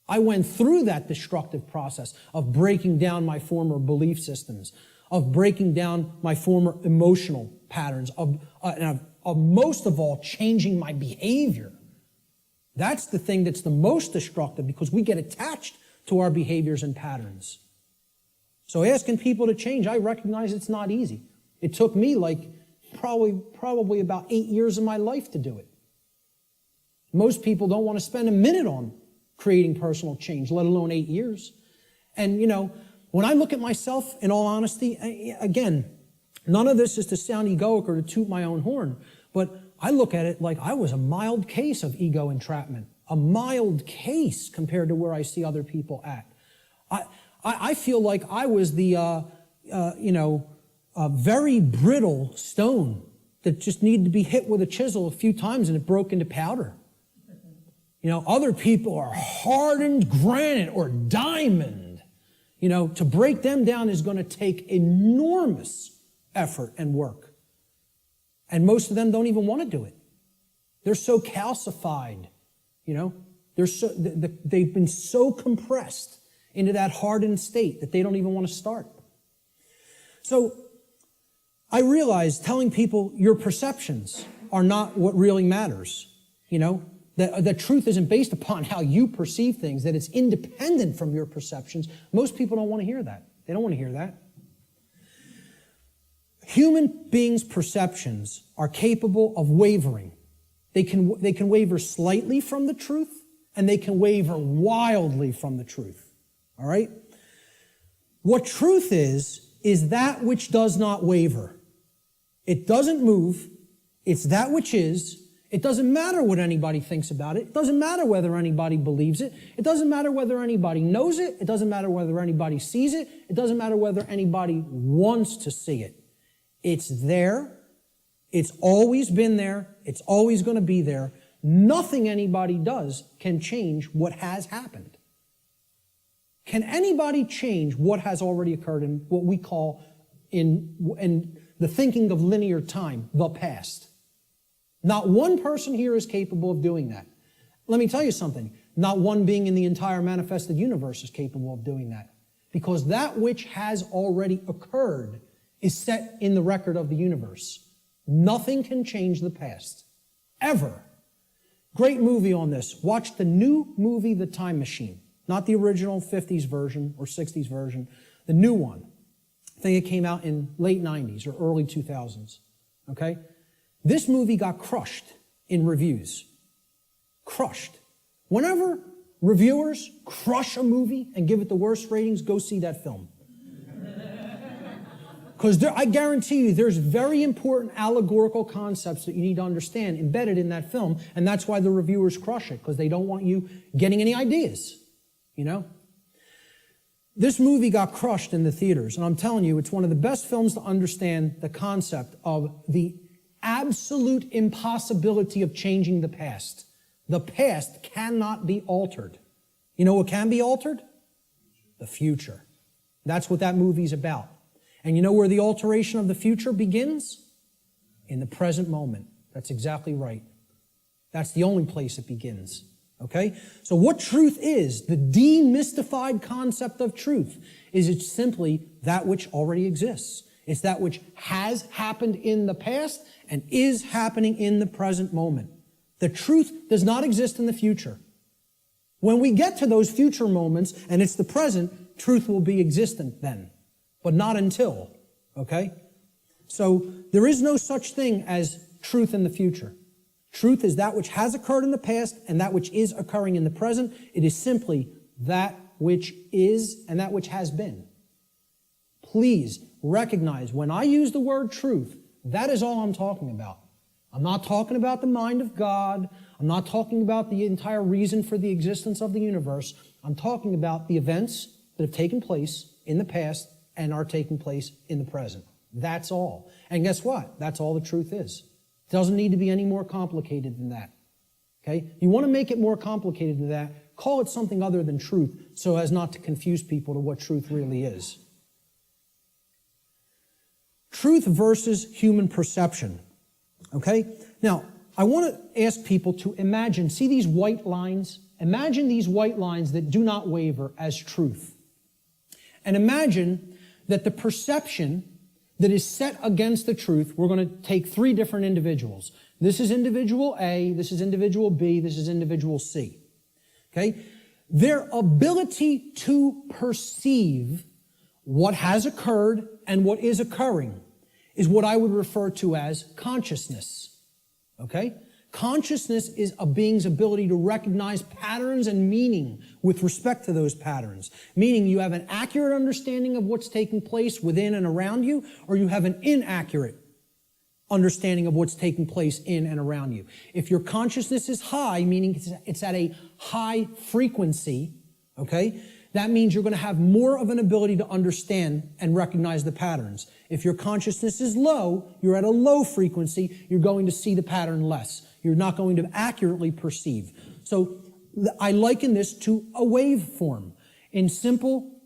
I went through that destructive process of breaking down my former belief systems, of breaking down my former emotional patterns, of most of all, changing my behavior. That's the thing that's the most destructive, because we get attached to our behaviors and patterns. So asking people to change, I recognize it's not easy. It took me probably about 8 years of my life to do it. Most people don't want to spend a minute on creating personal change, let alone 8 years. And, when I look at myself, in all honesty, again, none of this is to sound egoic or to toot my own horn, but I look at it like I was a mild case of ego entrapment, a mild case compared to where I see other people at. I feel like I was the, very brittle stone that just needed to be hit with a chisel a few times and it broke into powder. Other people are hardened granite or diamond. To break them down is going to take enormous effort and work. And most of them don't even want to do it. They're so calcified, they've been so compressed into that hardened state that they don't even want to start. So I realize telling people your perceptions are not what really matters, that truth isn't based upon how you perceive things, that it's independent from your perceptions. Most people don't want to hear that. They don't want to hear that. Human beings' perceptions are capable of wavering. They can waver slightly from the truth, and they can waver wildly from the truth. All right? What truth is that which does not waver. It doesn't move. It's that which is. It doesn't matter what anybody thinks about it. It doesn't matter whether anybody believes it. It doesn't matter whether anybody knows it. It doesn't matter whether anybody sees it. It doesn't matter whether anybody wants to see it. It's there. It's always been there. It's always going to be there. Nothing anybody does can change what has happened. Can anybody change what has already occurred in what we call, in the thinking of linear time, the past? Not one person here is capable of doing that. Let me tell you something. Not one being in the entire manifested universe is capable of doing that. Because that which has already occurred is set in the record of the universe. Nothing can change the past. Ever. Great movie on this. Watch the new movie, The Time Machine. Not the original 50s version or 60s version. The new one. I think it came out in late 90s or early 2000s. Okay? This movie got crushed in reviews. Crushed. Whenever reviewers crush a movie and give it the worst ratings, go see that film. Because I guarantee you there's very important allegorical concepts that you need to understand embedded in that film, and that's why the reviewers crush it, because they don't want you getting any ideas, This movie got crushed in the theaters, and I'm telling you, it's one of the best films to understand the concept of the absolute impossibility of changing the past. The past cannot be altered. You know what can be altered? The future. That's what that movie's about. And you know where the alteration of the future begins? In the present moment. That's exactly right. That's the only place it begins. Okay? So what truth is, the demystified concept of truth, is it's simply that which already exists. It's that which has happened in the past and is happening in the present moment. The truth does not exist in the future. When we get to those future moments and it's the present, truth will be existent then, but not until, okay? So there is no such thing as truth in the future. Truth is that which has occurred in the past and that which is occurring in the present. It is simply that which is and that which has been. please recognize when I use the word truth, that is all I'm talking about. I'm not talking about the mind of God. I'm not talking about the entire reason for the existence of the universe. I'm talking about the events that have taken place in the past and are taking place in the present. That's all. And guess what? That's all the truth is. It doesn't need to be any more complicated than that. Okay? You want to make it more complicated than that, call it something other than truth so as not to confuse people to what truth really is. Truth versus human perception. Okay? Now, I want to ask people to imagine, see these white lines? Imagine these white lines that do not waver as truth. And imagine that the perception that is set against the truth, we're going to take three different individuals. This is individual A, this is individual B, this is individual C. Okay? Their ability to perceive what has occurred and what is occurring is what I would refer to as consciousness. Okay? Consciousness is a being's ability to recognize patterns and meaning with respect to those patterns. Meaning you have an accurate understanding of what's taking place within and around you, or you have an inaccurate understanding of what's taking place in and around you. If your consciousness is high, meaning it's at a high frequency, okay, that means you're going to have more of an ability to understand and recognize the patterns. If your consciousnness is low, you're at a low frequency, you're going to see the pattern less. You're not going to accurately perceive. So I liken this to a waveform. In simple,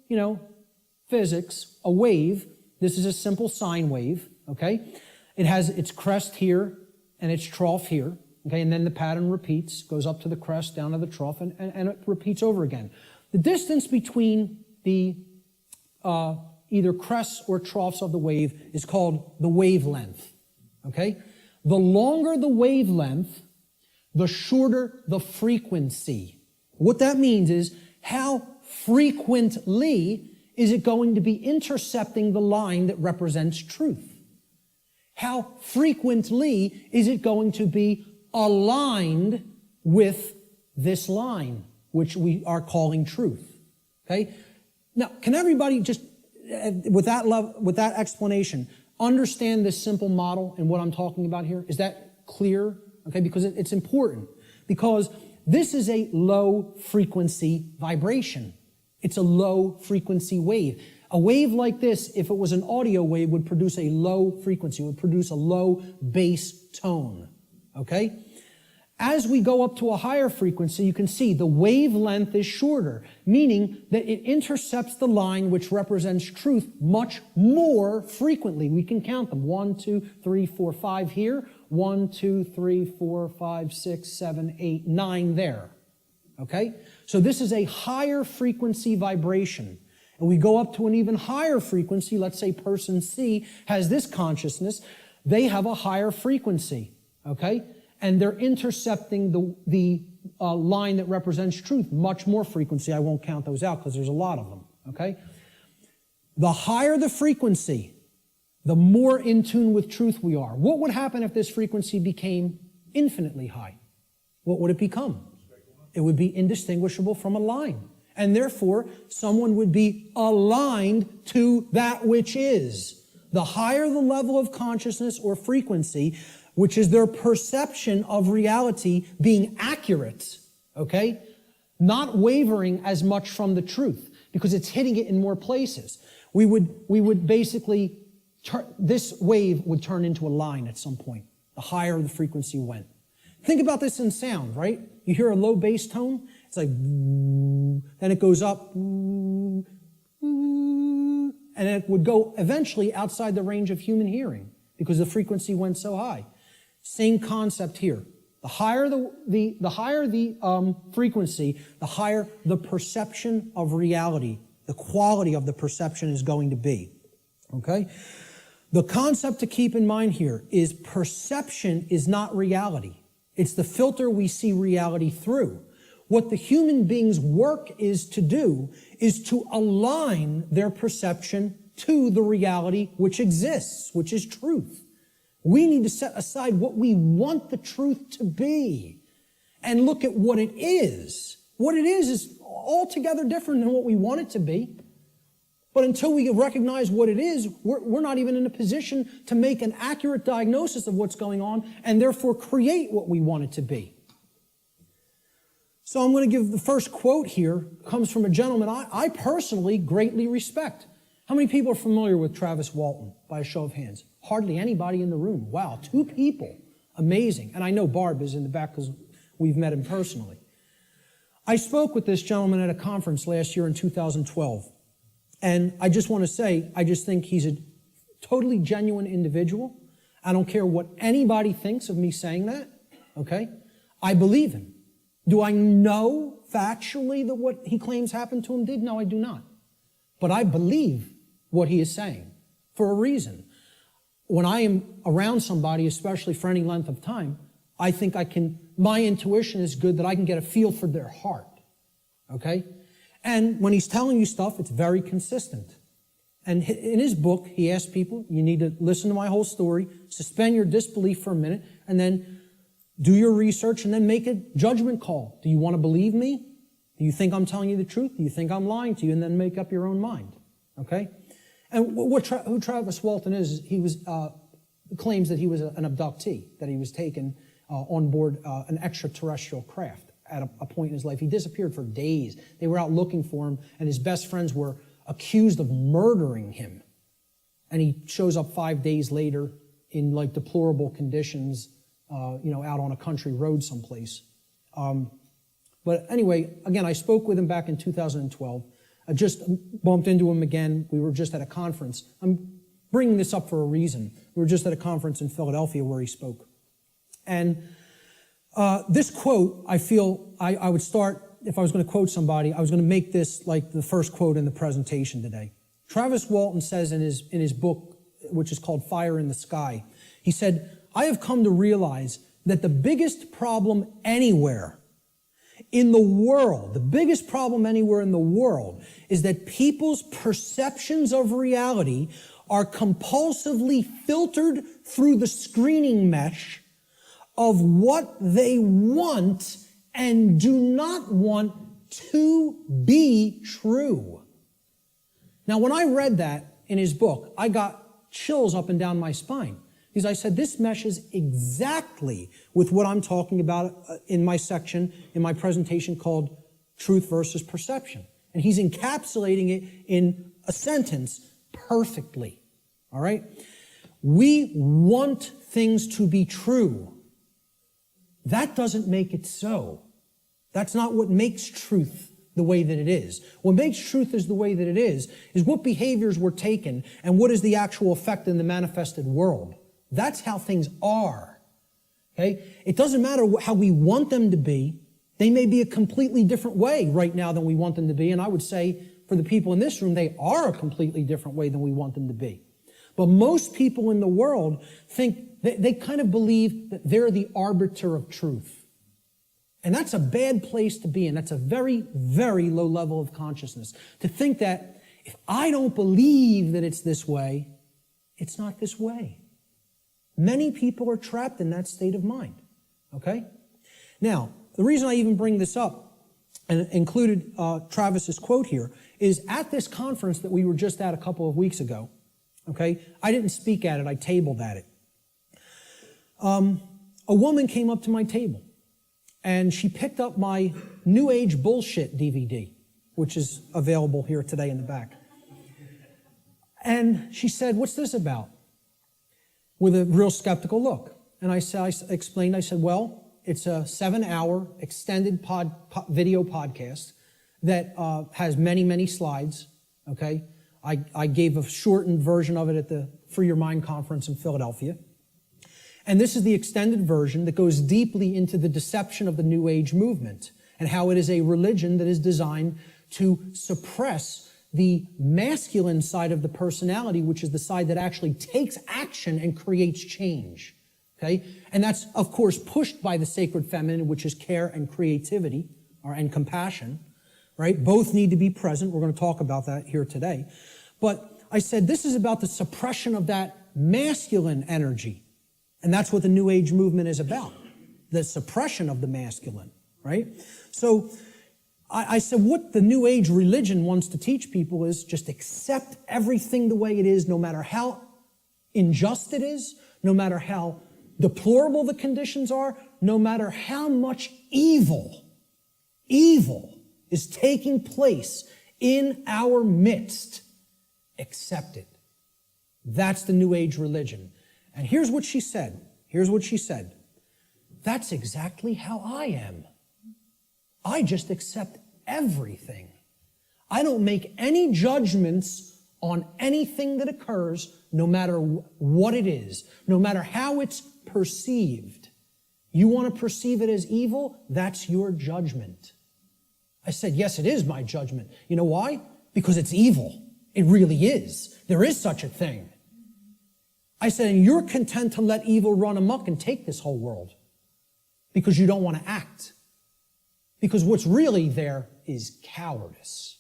physics, a wave, this is a simple sine wave, okay? It has its crest here and its trough here, okay? And then the pattern repeats, goes up to the crest, down to the trough, and it repeats over again. The distance between the either crests or troughs of the wave is called the wavelength, okay? The longer the wavelength, the shorter the frequency. What that means is how frequently is it going to be intercepting the line that represents truth? How frequently is it going to be aligned with this line, which we are calling truth? Okay? Now, can everybody just, with that explanation, understand this simple model and what I'm talking about here? Is that clear? Okay, because it's important. Because this is a low frequency vibration. It's a low frequency wave. A wave like this, if it was an audio wave, would produce a low frequency, would produce a low bass tone. Okay? As we go up to a higher frequency, you can see the wavelength is shorter, meaning that it intercepts the line which represents truth much more frequently. We can count them. 1, 2, 3, 4, 5 here. 1, 2, 3, 4, 5, 6, 7, 8, 9 there. Okay? So this is a higher frequency vibration. And we go up to an even higher frequency. Let's say person C has this consciousness. They have a higher frequency. Okay? And they're intercepting the line that represents truth, much more frequency. I won't count those out because there's a lot of them, okay? The higher the frequency, the more in tune with truth we are. What would happen if this frequency became infinitely high? What would it become? It would be indistinguishable from a line. And therefore, someone would be aligned to that which is. The higher the level of consciousness or frequency, which is their perception of reality being accurate, okay? Not wavering as much from the truth, because it's hitting it in more places. We would basically, this wave would turn into a line at some point, the higher the frequency went. Think about this in sound, right? You hear a low bass tone, it's like, then it goes up, and it would go eventually outside the range of human hearing, because the frequency went so high. Same concept here. The higher the frequency, the higher the perception of reality, the quality of the perception is going to be. Okay? The concept to keep in mind here is perception is not reality. It's the filter we see reality through. What the human being's work is to do is to align their perception to the reality which exists, which is truth. We need to set aside what we want the truth to be and look at what it is. What it is altogether different than what we want it to be. But until we recognize what it is, we're not even in a position to make an accurate diagnosis of what's going on and therefore create what we want it to be. So I'm going to give the first quote here, comes from a gentleman I personally greatly respect. How many people are familiar with Travis Walton, by a show of hands? Hardly anybody in the room. Wow, 2 people. Amazing. And I know Barb is in the back because we've met him personally. I spoke with this gentleman at a conference last year in 2012. And I just want to say, I just think he's a totally genuine individual. I don't care what anybody thinks of me saying that, okay? I believe him. Do I know factually that what he claims happened to him did? No, I do not. But I believe what he is saying for a reason. When I am around somebody, especially for any length of time, I think my intuition is good that I can get a feel for their heart, okay? And when he's telling you stuff, it's very consistent. And in his book, he asks people, you need to listen to my whole story, suspend your disbelief for a minute, and then do your research, and then make a judgment call. Do you want to believe me? Do you think I'm telling you the truth? Do you think I'm lying to you? And then make up your own mind, okay? And who Travis Walton is, he claims that he was an abductee, that he was taken on board an extraterrestrial craft at a point in his life. He disappeared for days. They were out looking for him, and his best friends were accused of murdering him. And he shows up 5 days later in like deplorable conditions, out on a country road someplace. But anyway, again, I spoke with him back in 2012. I just bumped into him again. We were just at a conference. I'm bringing this up for a reason. We were just at a conference in Philadelphia where he spoke. And this quote, I feel I would start, if I was going to quote somebody, I was going to make this like the first quote in the presentation today. Travis Walton says in his book, which is called Fire in the Sky, he said, I have come to realize that the biggest problem anywhere in the world, the biggest problem anywhere in the world is that people's perceptions of reality are compulsively filtered through the screening mesh of what they want and do not want to be true. Now, when I read that in his book, I got chills up and down my spine. Because I said, this meshes exactly with what I'm talking about in my section, in my presentation called Truth versus Perception. And he's encapsulating it in a sentence perfectly. All right? We want things to be true. That doesn't make it so. That's not what makes truth the way that it is. What makes truth is the way that it is what behaviors were taken and what is the actual effect in the manifested world. That's how things are. Okay? It doesn't matter how we want them to be. They may be a completely different way right now than we want them to be. And I would say for the people in this room, they are a completely different way than we want them to be. But most people in the world think, they kind of believe that they're the arbiter of truth. And that's a bad place to be in. That's a very, very low level of consciousness. To think that if I don't believe that it's this way, it's not this way. Many people are trapped in that state of mind. Okay? Now, the reason I even bring this up and included Travis's quote here is at this conference that we were just at a couple of weeks ago. Okay? I didn't speak at it. I tabled at it. A woman came up to my table and she picked up my New Age Bullshit DVD, which is available here today in the back. And she said, "What's this about?" With a real skeptical look. And I explained, well, it's a 7-hour extended video podcast that has many, many slides, okay? I gave a shortened version of it at the Free Your Mind conference in Philadelphia. And this is the extended version that goes deeply into the deception of the New Age movement and how it is a religion that is designed to suppress the masculine side of the personality, which is the side that actually takes action and creates change. Okay? And that's, of course, pushed by the sacred feminine, which is care and creativity, and compassion. Right? Both need to be present. We're going to talk about that here today. But I said this is about the suppression of that masculine energy. And that's what the New Age movement is about. The suppression of the masculine. Right? So I said, what the New Age religion wants to teach people is just accept everything the way it is, no matter how unjust it is, no matter how deplorable the conditions are, no matter how much evil is taking place in our midst. Accept it. That's the New Age religion. And here's what she said. That's exactly how I am. I just accept everything. I don't make any judgments on anything that occurs, no matter what it is, no matter how it's perceived. You want to perceive it as evil? That's your judgment. I said, yes, it is my judgment. You know why? Because it's evil. It really is. There is such a thing. I said, and you're content to let evil run amok and take this whole world because you don't want to act. Because what's really there is cowardice.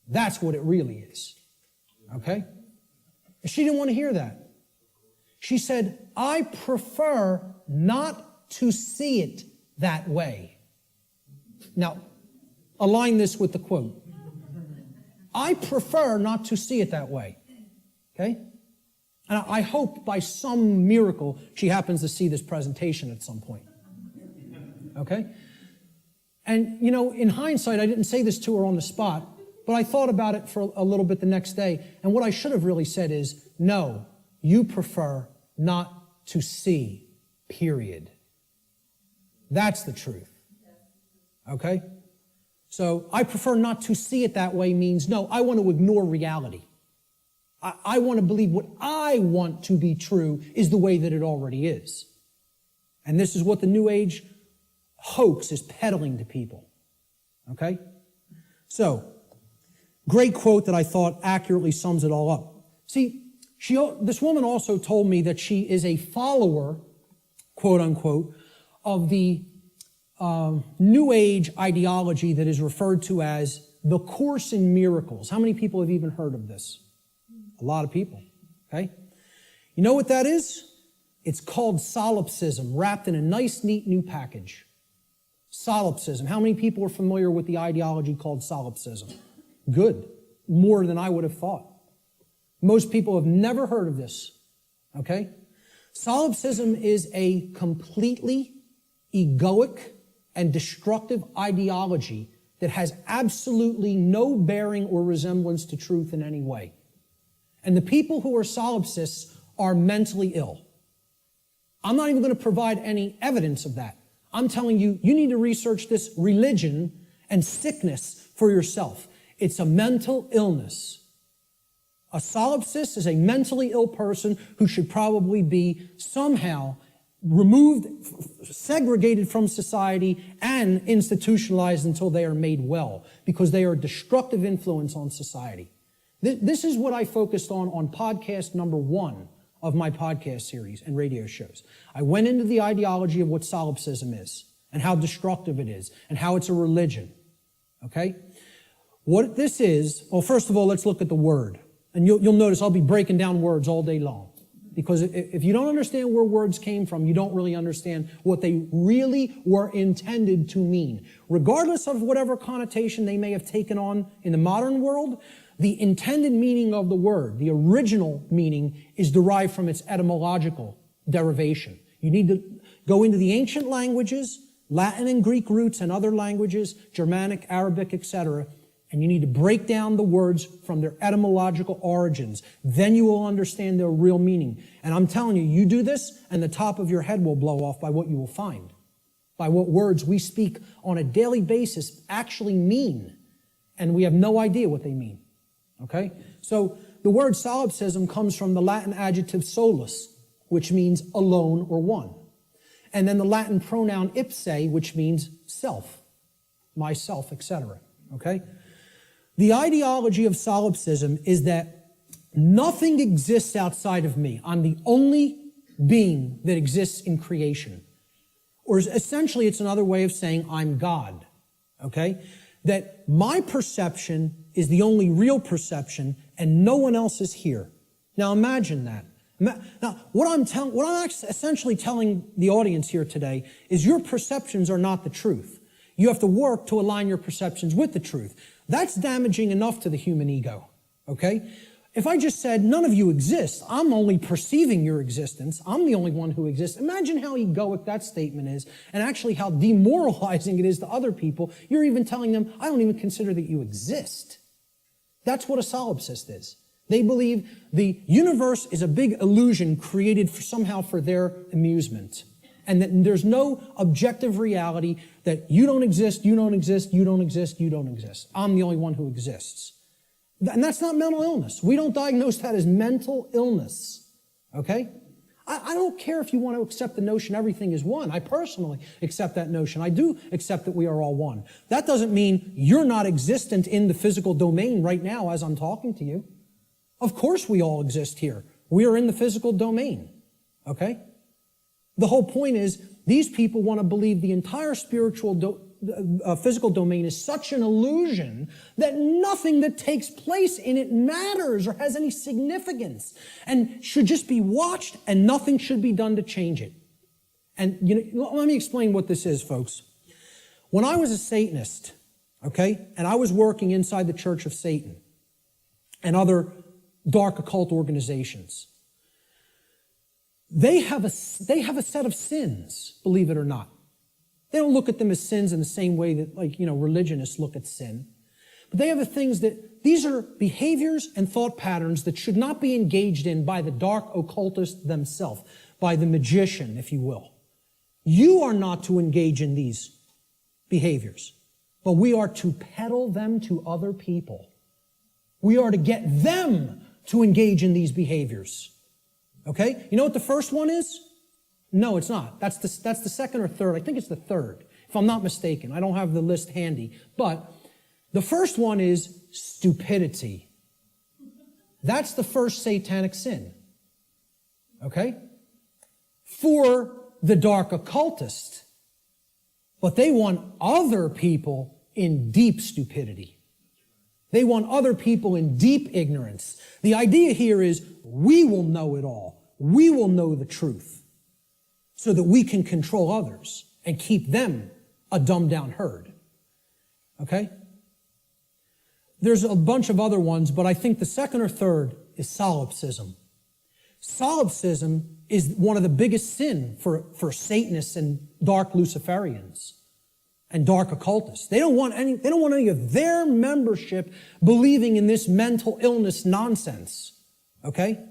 That's what it really is. Okay? And she didn't want to hear that. She said, I prefer not to see it that way. Now, align this with the quote. I prefer not to see it that way. Okay? And I hope by some miracle she happens to see this presentation at some point. Okay? And, you know, in hindsight, I didn't say this to her on the spot, but I thought about it for a little bit the next day. And what I should have really said is, no, you prefer not to see, period. That's the truth. Okay? So I prefer not to see it that way means, no, I want to ignore reality. I want to believe what I want to be true is the way that it already is. And this is what the New Age hoax is peddling to people. Okay? So, great quote that I thought accurately sums it all up. See, this woman also told me that she is a follower, quote unquote, of the New Age ideology that is referred to as the Course in Miracles. How many people have even heard of this? A lot of people. Okay? You know what that is? It's called solipsism, wrapped in a nice, neat new package. Solipsism. How many people are familiar with the ideology called solipsism? Good. More than I would have thought. Most people have never heard of this. Okay? Solipsism is a completely egoic and destructive ideology that has absolutely no bearing or resemblance to truth in any way. And the people who are solipsists are mentally ill. I'm not even going to provide any evidence of that. I'm telling you, you need to research this religion and sickness for yourself. It's a mental illness. A solipsist is a mentally ill person who should probably be somehow removed, segregated from society, and institutionalized until they are made well, because they are a destructive influence on society. This is what I focused on podcast number 1 of my podcast series and radio shows. I went into the ideology of what solipsism is and how destructive it is and how it's a religion. Okay? What this is, well, first of all, let's look at the word. And you'll notice I'll be breaking down words all day long. Because if you don't understand where words came from, you don't really understand what they really were intended to mean. Regardless of whatever connotation they may have taken on in the modern world, the intended meaning of the word, the original meaning, is derived from its etymological derivation. You need to go into the ancient languages, Latin and Greek roots and other languages, Germanic, Arabic, etc., and you need to break down the words from their etymological origins. Then you will understand their real meaning. And I'm telling you, you do this, and the top of your head will blow off by what you will find, by what words we speak on a daily basis actually mean, and we have no idea what they mean. Okay? So the word solipsism comes from the Latin adjective solus, which means alone or one. And then the Latin pronoun ipse, which means self, myself, etc. Okay? The ideology of solipsism is that nothing exists outside of me. I'm the only being that exists in creation. Or essentially, it's another way of saying I'm God. Okay? That my perception is the only real perception and no one else is here. Now imagine that. Now, what I'm essentially telling the audience here today is your perceptions are not the truth. You have to work to align your perceptions with the truth. That's damaging enough to the human ego, okay? If I just said, none of you exist, I'm only perceiving your existence, I'm the only one who exists, imagine how egoic that statement is, and actually how demoralizing it is to other people. You're even telling them, I don't even consider that you exist. That's what a solipsist is. They believe the universe is a big illusion created somehow for their amusement, and that there's no objective reality, that you don't exist, you don't exist, you don't exist, you don't exist. I'm the only one who exists. And that's not mental illness. We don't diagnose that as mental illness, okay? I don't care if you want to accept the notion everything is one. I personally accept that notion. I do accept that we are all one. That doesn't mean you're not existent in the physical domain right now as I'm talking to you. Of course we all exist here. We are in the physical domain, okay? The whole point is these people want to believe the entire physical domain is such an illusion that nothing that takes place in it matters or has any significance and should just be watched, and nothing should be done to change it. And let me explain what this is, folks. When I was a Satanist, okay, and I was working inside the Church of Satan and other dark occult organizations, they have a set of sins, believe it or not. They don't look at them as sins in the same way that, religionists look at sin. But they have the things that, these are behaviors and thought patterns that should not be engaged in by the dark occultist themselves, by the magician, if you will. You are not to engage in these behaviors, but we are to peddle them to other people. We are to get them to engage in these behaviors. Okay? You know what the first one is? No, it's not. That's the second or third. I think it's the third, if I'm not mistaken. I don't have the list handy. But the first one is stupidity. That's the first satanic sin. Okay? For the dark occultist. But they want other people in deep stupidity. They want other people in deep ignorance. The idea here is we will know it all. We will know the truth so that we can control others and keep them a dumbed down herd. Okay? There's a bunch of other ones, but I think the second or third is solipsism. Solipsism is one of the biggest sin for Satanists and dark Luciferians and dark occultists. They don't want any of their membership believing in this mental illness nonsense. Okay?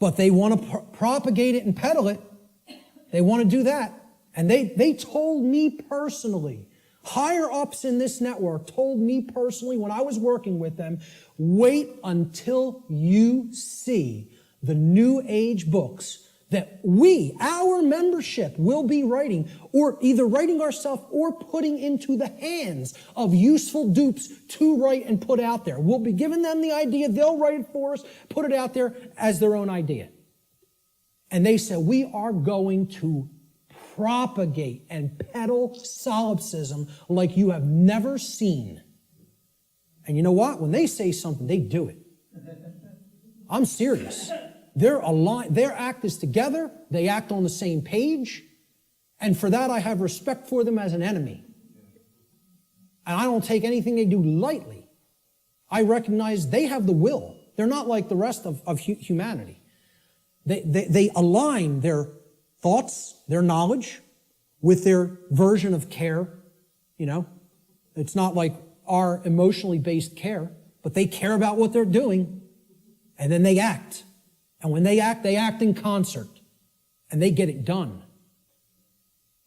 But they want to propagate it and peddle it. They want to do that. And they told me personally, higher ups in this network told me personally when I was working with them, wait until you see the New Age books that our membership, will be writing, or either writing ourselves or putting into the hands of useful dupes to write and put out there. We'll be giving them the idea, they'll write it for us, put it out there as their own idea. And they said, we are going to propagate and peddle solipsism like you have never seen. And you know what? When they say something, they do it. I'm serious. They're aligned. Their act is together. They act on the same page. And for that, I have respect for them as an enemy. And I don't take anything they do lightly. I recognize they have the will. They're not like the rest of humanity. They align their thoughts, their knowledge, with their version of care. It's not like our emotionally based care, but they care about what they're doing, and then they act. And when they act in concert, and they get it done.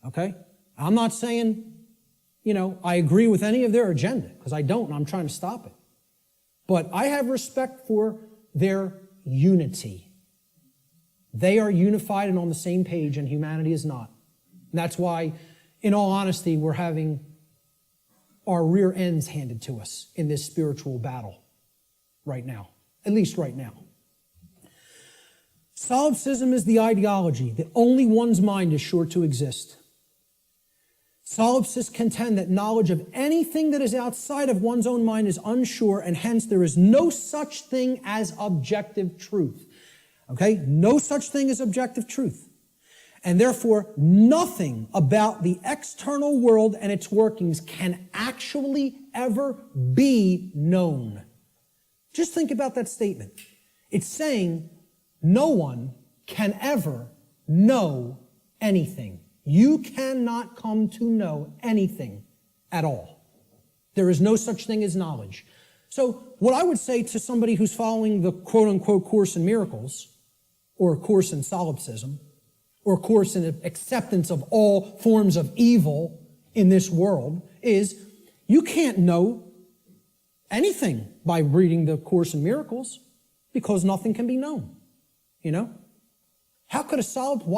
Okay? I'm not saying, I agree with any of their agenda, because I don't, and I'm trying to stop it. But I have respect for their unity. They are unified and on the same page, and humanity is not. And that's why, in all honesty, we're having our rear ends handed to us in this spiritual battle right now. At least right now. Solipsism is the ideology that only one's mind is sure to exist. Solipsists contend that knowledge of anything that is outside of one's own mind is unsure, and hence there is no such thing as objective truth. Okay? No such thing as objective truth. And therefore, nothing about the external world and its workings can actually ever be known. Just think about that statement. It's saying no one can ever know anything. You cannot come to know anything at all. There is no such thing as knowledge. So what I would say to somebody who's following the quote-unquote Course in Miracles, or a course in solipsism, or a course in acceptance of all forms of evil in this world, is you can't know anything by reading the Course in Miracles, because nothing can be known. You know? Why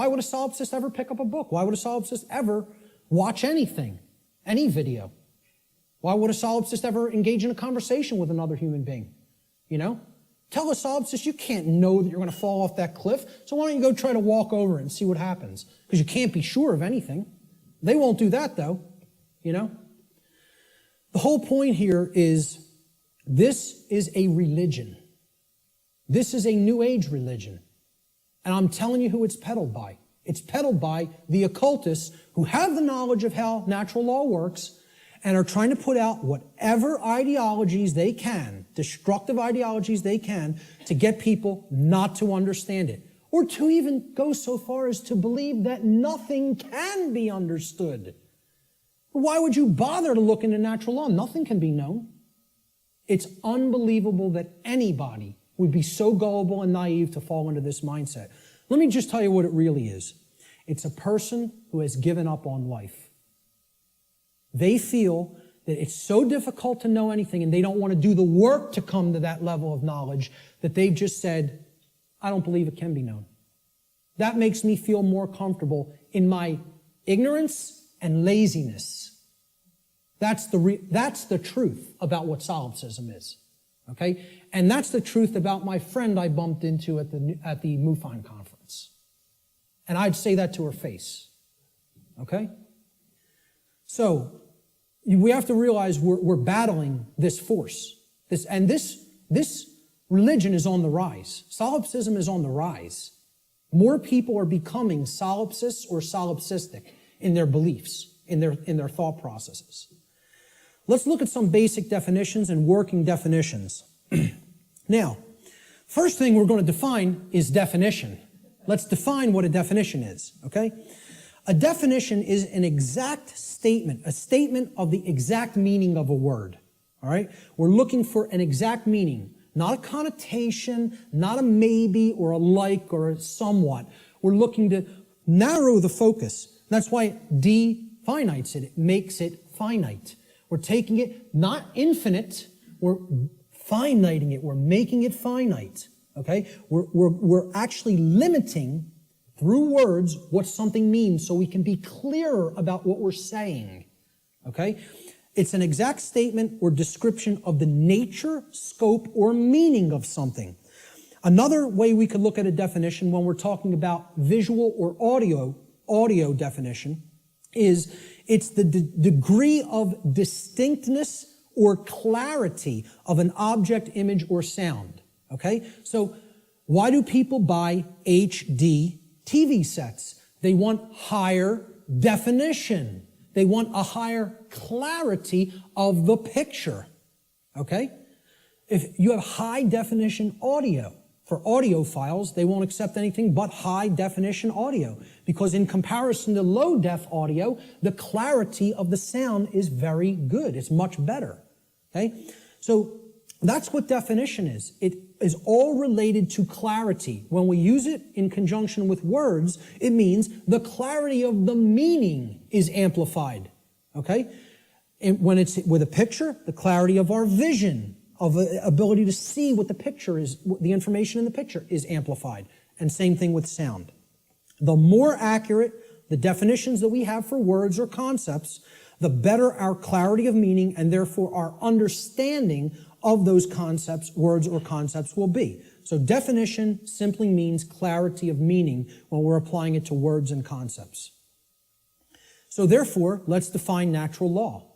would a solipsist ever pick up a book? Why would a solipsist ever watch anything, any video? Why would a solipsist ever engage in a conversation with another human being? You know? Tell a solipsist you can't know that you're going to fall off that cliff, so why don't you go try to walk over it and see what happens? Because you can't be sure of anything. They won't do that, though. You know? The whole point here is this is a religion. This is a New Age religion. And I'm telling you who it's peddled by. It's peddled by the occultists who have the knowledge of how natural law works and are trying to put out whatever ideologies they can, destructive ideologies they can, to get people not to understand it, or to even go so far as to believe that nothing can be understood. Why would you bother to look into natural law? Nothing can be known. It's unbelievable that anybody would be so gullible and naive to fall into this mindset. Let me just tell you what it really is. It's a person who has given up on life. They feel that it's so difficult to know anything and they don't want to do the work to come to that level of knowledge that they've just said, I don't believe it can be known. That makes me feel more comfortable in my ignorance and laziness. That's the truth about what solipsism is. Okay? And that's the truth about my friend I bumped into at the MUFON conference. And I'd say that to her face. Okay? So, we have to realize we're battling this force. This religion is on the rise. Solipsism is on the rise. More people are becoming solipsists or solipsistic in their beliefs, in their thought processes. Let's look at some basic definitions and working definitions. Now, first thing we're going to define is definition. Let's define what a definition is, okay? A definition is an exact statement, a statement of the exact meaning of a word, all right? We're looking for an exact meaning, not a connotation, not a maybe or a like or a somewhat. We're looking to narrow the focus. That's why it definites it. It makes it finite. We're taking it not infinite, we're finiting it. We're making it finite, okay? We're actually limiting through words what something means so we can be clearer about what we're saying, okay? It's an exact statement or description of the nature, scope, or meaning of something. Another way we could look at a definition when we're talking about visual or audio definition is it's the degree of distinctness or clarity of an object, image, or sound, okay? So why do people buy HD TV sets? They want higher definition. They want a higher clarity of the picture, okay? If you have high definition audio, for audiophiles, they won't accept anything but high definition audio because in comparison to low def audio, the clarity of the sound is very good. It's much better, okay? So that's what definition is. It is all related to clarity. When we use it in conjunction with words, it means the clarity of the meaning is amplified, okay? And when it's with a picture, the clarity of our vision, of the ability to see what the picture is, the information in the picture is amplified. And same thing with sound. The more accurate the definitions that we have for words or concepts, the better our clarity of meaning and therefore our understanding of those concepts, words or concepts will be. So definition simply means clarity of meaning when we're applying it to words and concepts. So therefore, let's define natural law.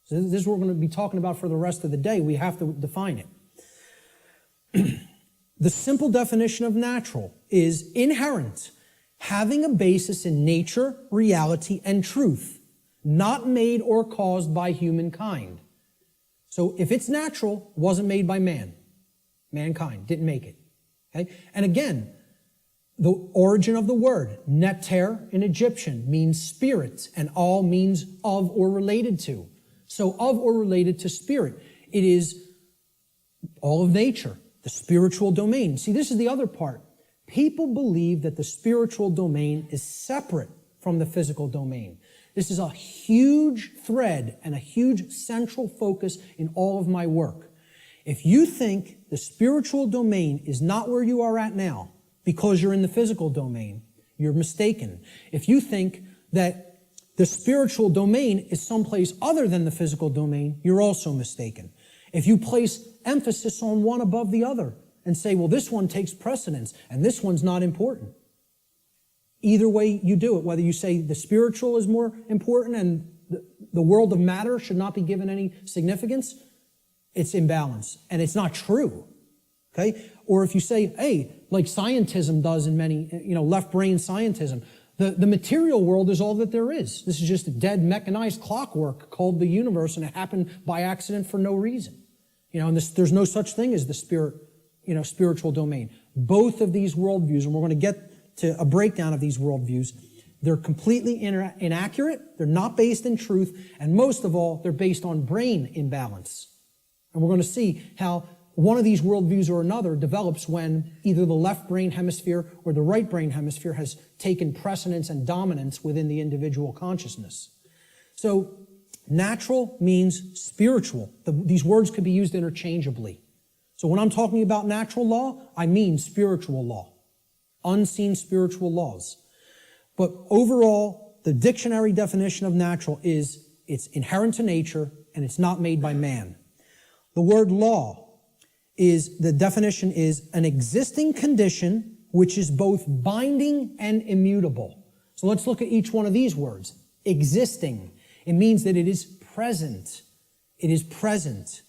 So this is what we're going to be talking about for the rest of the day. We have to define it. The simple definition of natural is inherent having a basis in nature, reality, and truth, not made or caused by humankind. So if it's natural, it wasn't made by man. Mankind didn't make it. Okay? And again, the origin of the word, neter in Egyptian, means spirit, and all means of or related to. So of or related to spirit. It is all of nature, the spiritual domain. See, this is the other part. People believe that the spiritual domain is separate from the physical domain. This is a huge thread and a huge central focus in all of my work. If you think the spiritual domain is not where you are at now because you're in the physical domain, you're mistaken. If you think that the spiritual domain is someplace other than the physical domain, you're also mistaken. If you place emphasis on one above the other and say, well, this one takes precedence and this one's not important. Either way you do it, whether you say the spiritual is more important and the world of matter should not be given any significance, it's imbalance and it's not true. Okay? Or if you say, hey, like scientism does in many, left brain scientism, the material world is all that there is. This is just a dead mechanized clockwork called the universe, and it happened by accident for no reason. And there's no such thing as the spiritual domain. Both of these worldviews, and we're going to get to a breakdown of these worldviews, they're completely inaccurate, they're not based in truth, and most of all, they're based on brain imbalance. And we're going to see how one of these worldviews or another develops when either the left brain hemisphere or the right brain hemisphere has taken precedence and dominance within the individual consciousness. So, natural means spiritual. These words could be used interchangeably. So when I'm talking about natural law, I mean spiritual law. Unseen spiritual laws. But overall, the dictionary definition of natural is it's inherent to nature and it's not made by man. The word law the definition is an existing condition which is both binding and immutable. So let's look at each one of these words. Existing. It means that it is present. It is present.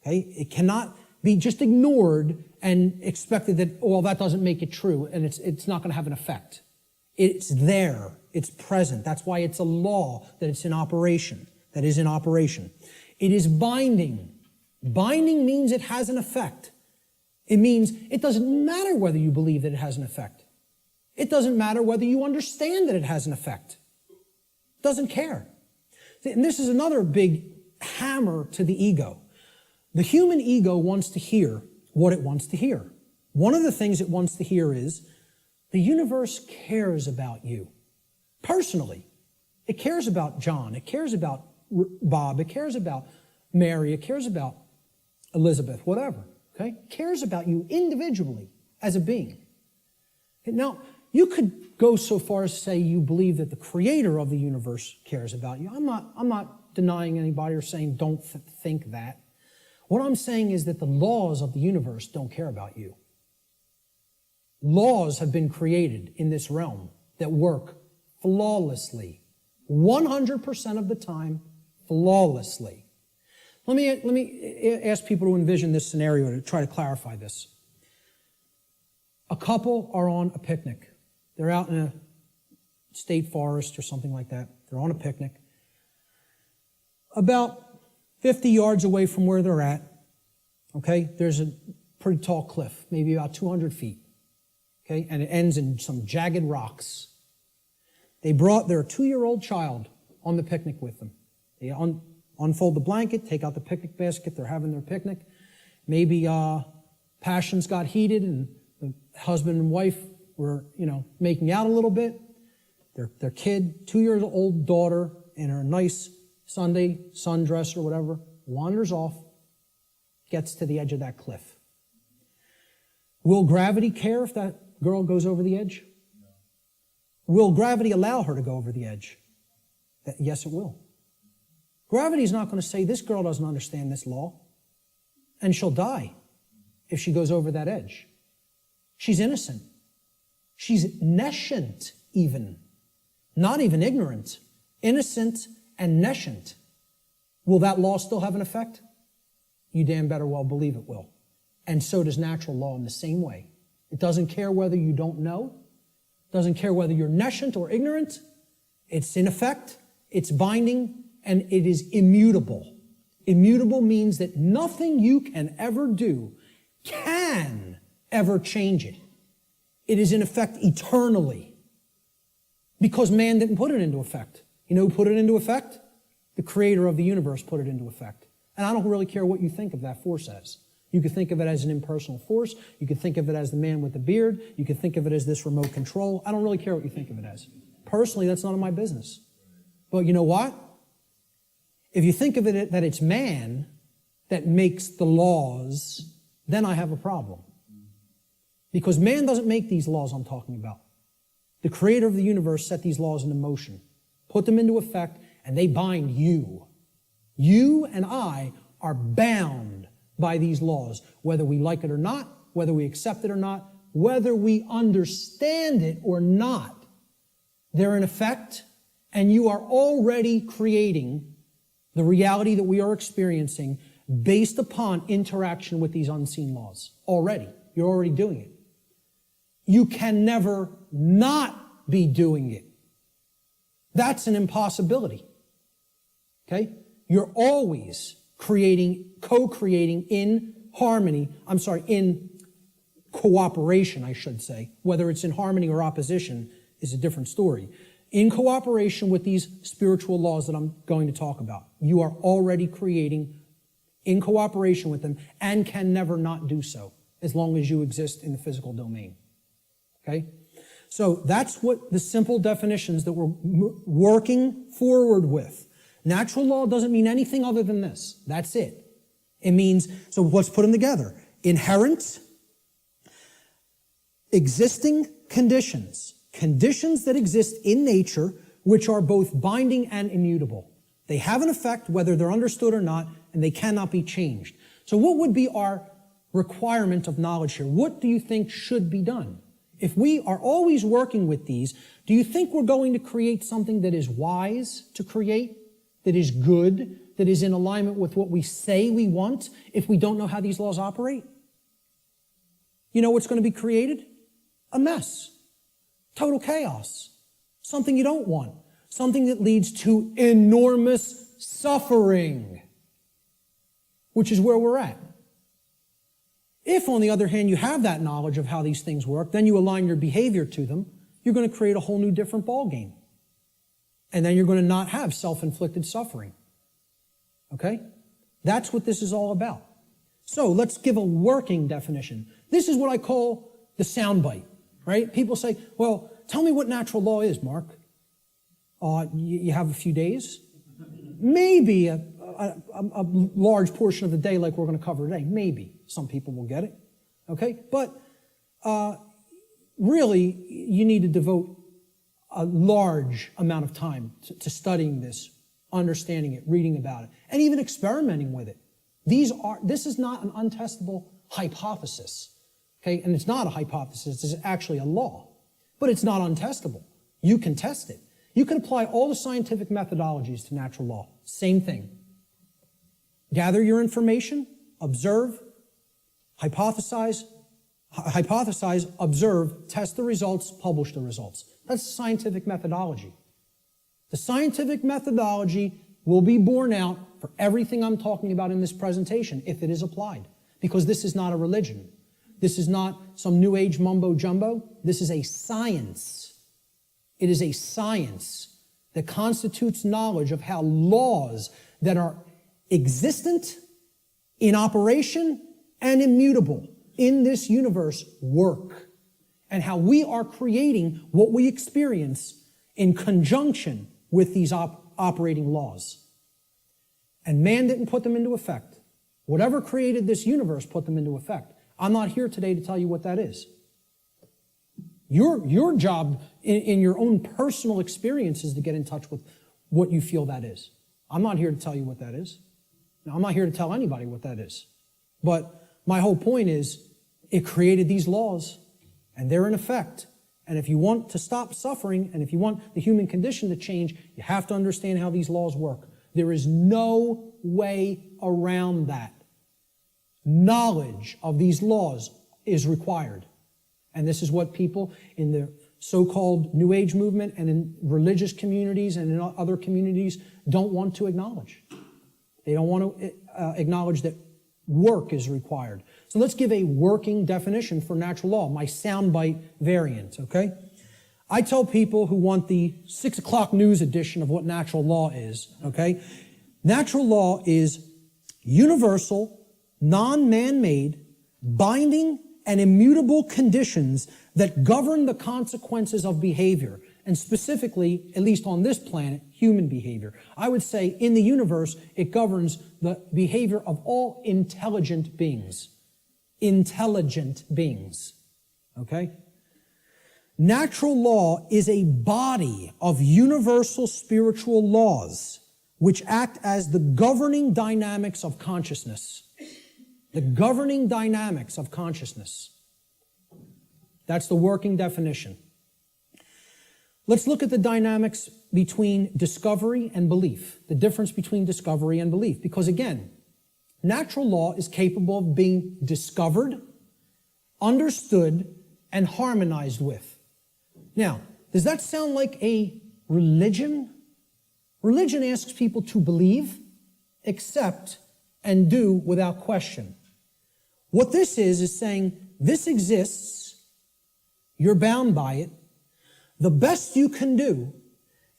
Okay? It cannot be just ignored and expected that, well, that doesn't make it true and it's not going to have an effect. It's there. It's present. That's why it's a law that it's in operation. That is in operation. It is binding. Binding means it has an effect. It means it doesn't matter whether you believe that it has an effect. It doesn't matter whether you understand that it has an effect. It doesn't care. And this is another big hammer to the ego. The human ego wants to hear what it wants to hear. One of the things it wants to hear is the universe cares about you personally. It cares about John. It cares about Bob. It cares about Mary. It cares about Elizabeth, whatever. Okay? It cares about you individually as a being. Now, you could go so far as to say you believe that the creator of the universe cares about you. I'm not denying anybody or saying don't think that. What I'm saying is that the laws of the universe don't care about you. Laws have been created in this realm that work flawlessly, 100% of the time, flawlessly. Let me ask people to envision this scenario to try to clarify this. A couple are on a picnic. They're out in a state forest or something like that. They're on a picnic. About 50 yards away from where they're at, okay, there's a pretty tall cliff, maybe about 200 feet, okay, and it ends in some jagged rocks. They brought their 2-year-old child on the picnic with them. They unfold the blanket, take out the picnic basket, they're having their picnic. Maybe passions got heated and the husband and wife were, making out a little bit. Their kid, 2-year-old daughter, in her nice Sunday sundress or whatever, wanders off, gets to the edge of that cliff. Will gravity care if that girl goes over the edge? No. Will gravity allow her to go over the edge? Yes, it will. Gravity is not going to say, this girl doesn't understand this law, and she'll die if she goes over that edge. She's innocent. She's nescient even. Not even ignorant. Innocent and nescient. Will that law still have an effect? You damn better well believe it will. And so does natural law in the same way. It doesn't care whether you don't know. Doesn't care whether you're nescient or ignorant. It's in effect, it's binding, and it is immutable. Immutable means that nothing you can ever do can ever change it. It is in effect eternally. Because man didn't put it into effect. You know who put it into effect? The creator of the universe put it into effect. And I don't really care what you think of that force as. You could think of it as an impersonal force. You could think of it as the man with the beard. You could think of it as this remote control. I don't really care what you think of it as. Personally, that's none of my business. But you know what? If you think of it that it's man that makes the laws, then I have a problem. Because man doesn't make these laws I'm talking about. The creator of the universe set these laws into motion, put them into effect, and they bind you. You and I are bound by these laws, whether we like it or not, whether we accept it or not, whether we understand it or not. They're in effect, and you are already creating the reality that we are experiencing based upon interaction with these unseen laws. Already. You're already doing it. You can never not be doing it. That's an impossibility. Okay? You're always creating, co-creating in harmony, in cooperation, I should say. Whether it's in harmony or opposition is a different story. In cooperation with these spiritual laws that I'm going to talk about. You are already creating in cooperation with them and can never not do so as long as you exist in the physical domain. Okay? So that's what the simple definitions that we're working forward with. Natural law doesn't mean anything other than this. That's it. It means, so let's put them together. Inherent, existing conditions. Conditions that exist in nature, which are both binding and immutable. They have an effect whether they're understood or not, and they cannot be changed. So what would be our requirement of knowledge here? What do you think should be done? If we are always working with these, do you think we're going to create something that is wise to create, that is good, that is in alignment with what we say we want, if we don't know how these laws operate? You know what's going to be created? A mess. Total chaos. Something you don't want. Something that leads to enormous suffering, which is where we're at. If, on the other hand, you have that knowledge of how these things work, then you align your behavior to them, you're going to create a whole new different ballgame. And then you're going to not have self-inflicted suffering. Okay? That's what this is all about. So let's give a working definition. This is what I call the soundbite, right? People say, well, tell me what natural law is, Mark. You have a few days? Maybe a large portion of the day like we're going to cover today. Maybe. Some people will get it. Okay? But really, you need to devote a large amount of time to studying this, understanding it, reading about it, and even experimenting with it. This is not an untestable hypothesis. Okay? And it's not a hypothesis. It's actually a law. But it's not untestable. You can test it. You can apply all the scientific methodologies to natural law. Same thing. Gather your information, observe, hypothesize, observe, test the results, publish the results. That's scientific methodology. The scientific methodology will be borne out for everything I'm talking about in this presentation if it is applied. Because this is not a religion. This is not some new age mumbo jumbo. This is a science. It is a science that constitutes knowledge of how laws that are existent, in operation, and immutable in this universe work, and how we are creating what we experience in conjunction with these operating laws. And man didn't put them into effect. Whatever created this universe put them into effect. I'm not here today to tell you what that is. Your job in your own personal experience is to get in touch with what you feel that is. I'm not here to tell you what that is. Now, I'm not here to tell anybody what that is. But my whole point is, it created these laws, and they're in effect. And if you want to stop suffering, and if you want the human condition to change, you have to understand how these laws work. There is no way around that. Knowledge of these laws is required. And this is what people in the so-called New Age movement and in religious communities and in other communities don't want to acknowledge. They don't want to acknowledge that work is required. So let's give a working definition for natural law, my soundbite variant, okay? I tell people who want the 6 o'clock news edition of what natural law is, okay? Natural law is universal, non-man-made, binding, and immutable conditions that govern the consequences of behavior, and specifically, at least on this planet, human behavior. I would say in the universe, it governs the behavior of all intelligent beings. Intelligent beings, okay? Natural law is a body of universal spiritual laws which act as the governing dynamics of consciousness. The governing dynamics of consciousness. That's the working definition. Let's look at the dynamics between discovery and belief, the difference between discovery and belief, because again, natural law is capable of being discovered, understood, and harmonized with. Now, does that sound like a religion? Religion asks people to believe, accept, and do without question. What this is saying, this exists, you're bound by it. The best you can do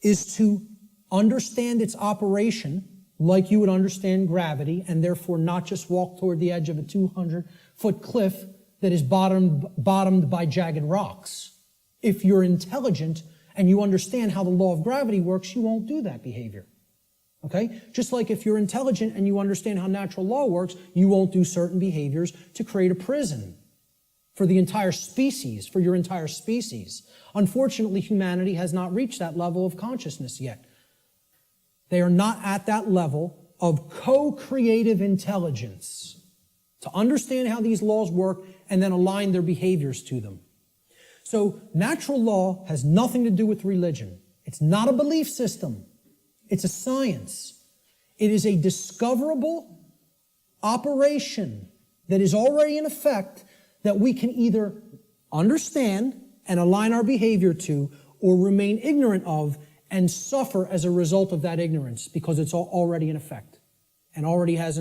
is to understand its operation like you would understand gravity, and therefore not just walk toward the edge of a 200-foot cliff that is bottomed by jagged rocks. If you're intelligent and you understand how the law of gravity works, you won't do that behavior. Okay? Just like if you're intelligent and you understand how natural law works, you won't do certain behaviors to create a prison for the entire species, for your entire species. Unfortunately, humanity has not reached that level of consciousness yet. They are not at that level of co-creative intelligence to understand how these laws work and then align their behaviors to them. So natural law has nothing to do with religion. It's not a belief system. It's a science. It is a discoverable operation that is already in effect that we can either understand and align our behavior to or remain ignorant of and suffer as a result of that ignorance because it's already in effect and already has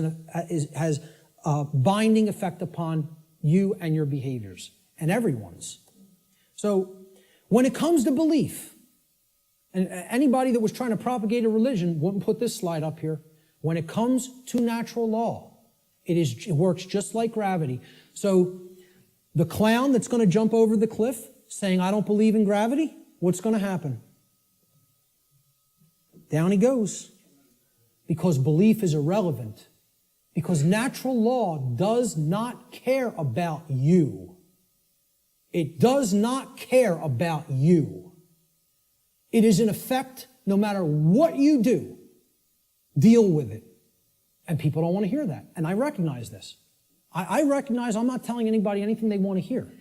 a binding effect upon you and your behaviors and everyone's. So when it comes to belief, and anybody that was trying to propagate a religion wouldn't put this slide up here. When it comes to natural law, it works just like gravity. So the clown that's going to jump over the cliff saying, I don't believe in gravity, what's going to happen? Down he goes. Because belief is irrelevant. Because natural law does not care about you. It does not care about you. It is in effect, no matter what you do, deal with it. And people don't want to hear that. And I recognize this. I recognize I'm not telling anybody anything they want to hear.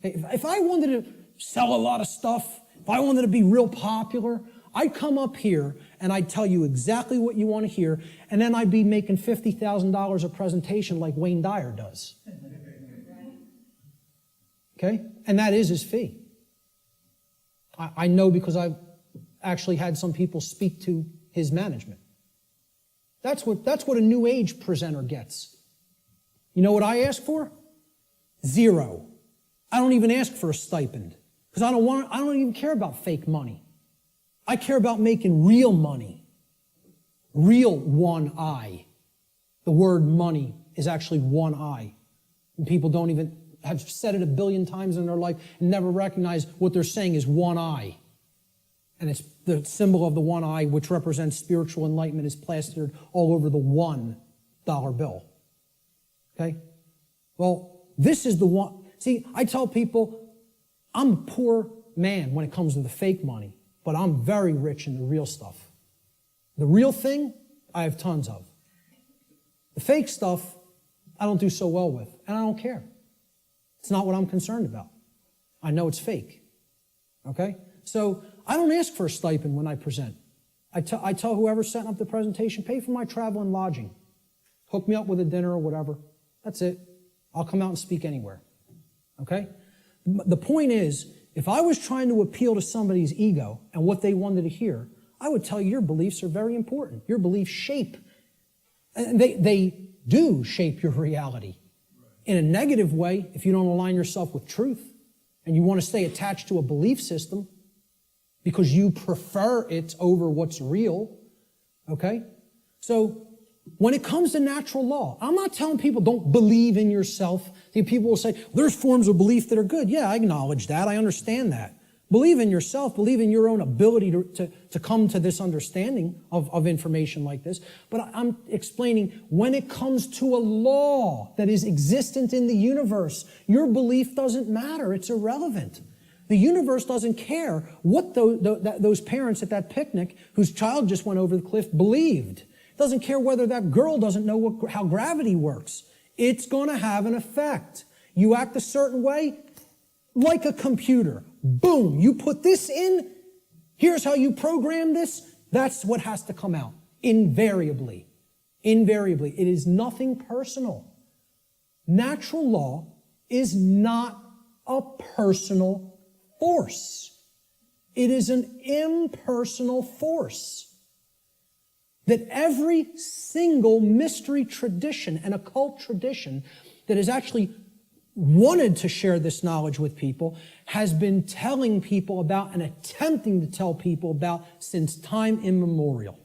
If I wanted to sell a lot of stuff, if I wanted to be real popular, I'd come up here and I'd tell you exactly what you want to hear, and then I'd be making $50,000 a presentation like Wayne Dyer does. Okay? And that is his fee. I know because I've actually had some people speak to his management. That's what a New Age presenter gets. You know what I ask for? 0. I don't even ask for a stipend because I don't even care about fake money. I care about making real money. Real one I. The word money is actually one I. And people don't even have said it 1 billion times in their life and never recognize what they're saying is one I. And it's the symbol of the one eye, which represents spiritual enlightenment, is plastered all over the $1 bill. Okay? Well, this is the one. See, I tell people, I'm a poor man when it comes to the fake money, but I'm very rich in the real stuff. The real thing, I have tons of. The fake stuff, I don't do so well with, and I don't care. It's not what I'm concerned about. I know it's fake. Okay? So I don't ask for a stipend when I present. I tell whoever's setting up the presentation, pay for my travel and lodging. Hook me up with a dinner or whatever. That's it. I'll come out and speak anywhere. Okay? The point is if I was trying to appeal to somebody's ego and what they wanted to hear, I would tell you your beliefs are very important. Your beliefs shape, and they do shape your reality. In a negative way, if you don't align yourself with truth and you want to stay attached to a belief system because you prefer it over what's real, okay? So when it comes to natural law, I'm not telling people don't believe in yourself. People will say, there's forms of belief that are good. Yeah, I acknowledge that. I understand that. Believe in yourself. Believe in your own ability to come to this understanding of information like this. But I'm explaining when it comes to a law that is existent in the universe, your belief doesn't matter. It's irrelevant. The universe doesn't care what those parents at that picnic whose child just went over the cliff believed. It doesn't care whether that girl doesn't know how gravity works. It's going to have an effect. You act a certain way, like a computer. Boom, you put this in, here's how you program this, that's what has to come out. Invariably. Invariably. It is nothing personal. Natural law is not a personal force. It is an impersonal force. That every single mystery tradition and occult tradition that is actually wanted to share this knowledge with people has been telling people about and attempting to tell people about since time immemorial.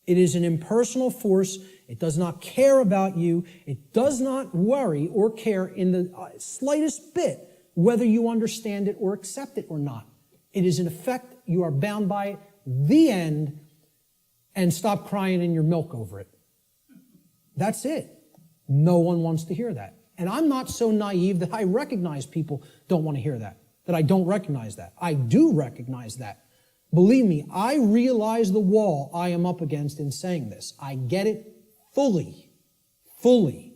It is an impersonal force. It does not care about you. It does not worry or care in the slightest bit whether you understand it or accept it or not. It is in effect, you are bound by it, the end, and stop crying in your milk over it. That's it. No one wants to hear that. And I'm not so naive that I recognize people don't want to hear that I don't recognize that. I do recognize that. Believe me, I realize the wall I am up against in saying this. I get it fully. Fully.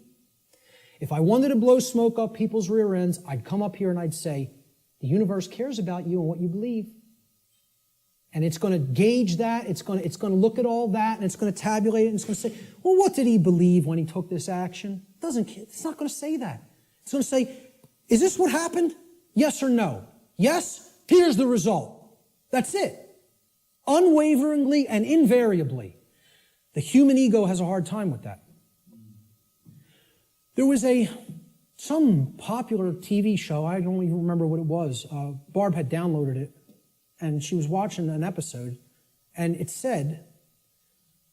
If I wanted to blow smoke up people's rear ends, I'd come up here and I'd say, the universe cares about you and what you believe. And it's going to gauge that, it's going to look at all that, and it's going to tabulate it, and it's going to say, well, what did he believe when he took this action? It's not going to say that. It's going to say, is this what happened? Yes or no? Yes? Here's the result. That's it. Unwaveringly and invariably. The human ego has a hard time with that. There was some popular TV show, I don't even remember what it was. Barb had downloaded it, and she was watching an episode, and it said,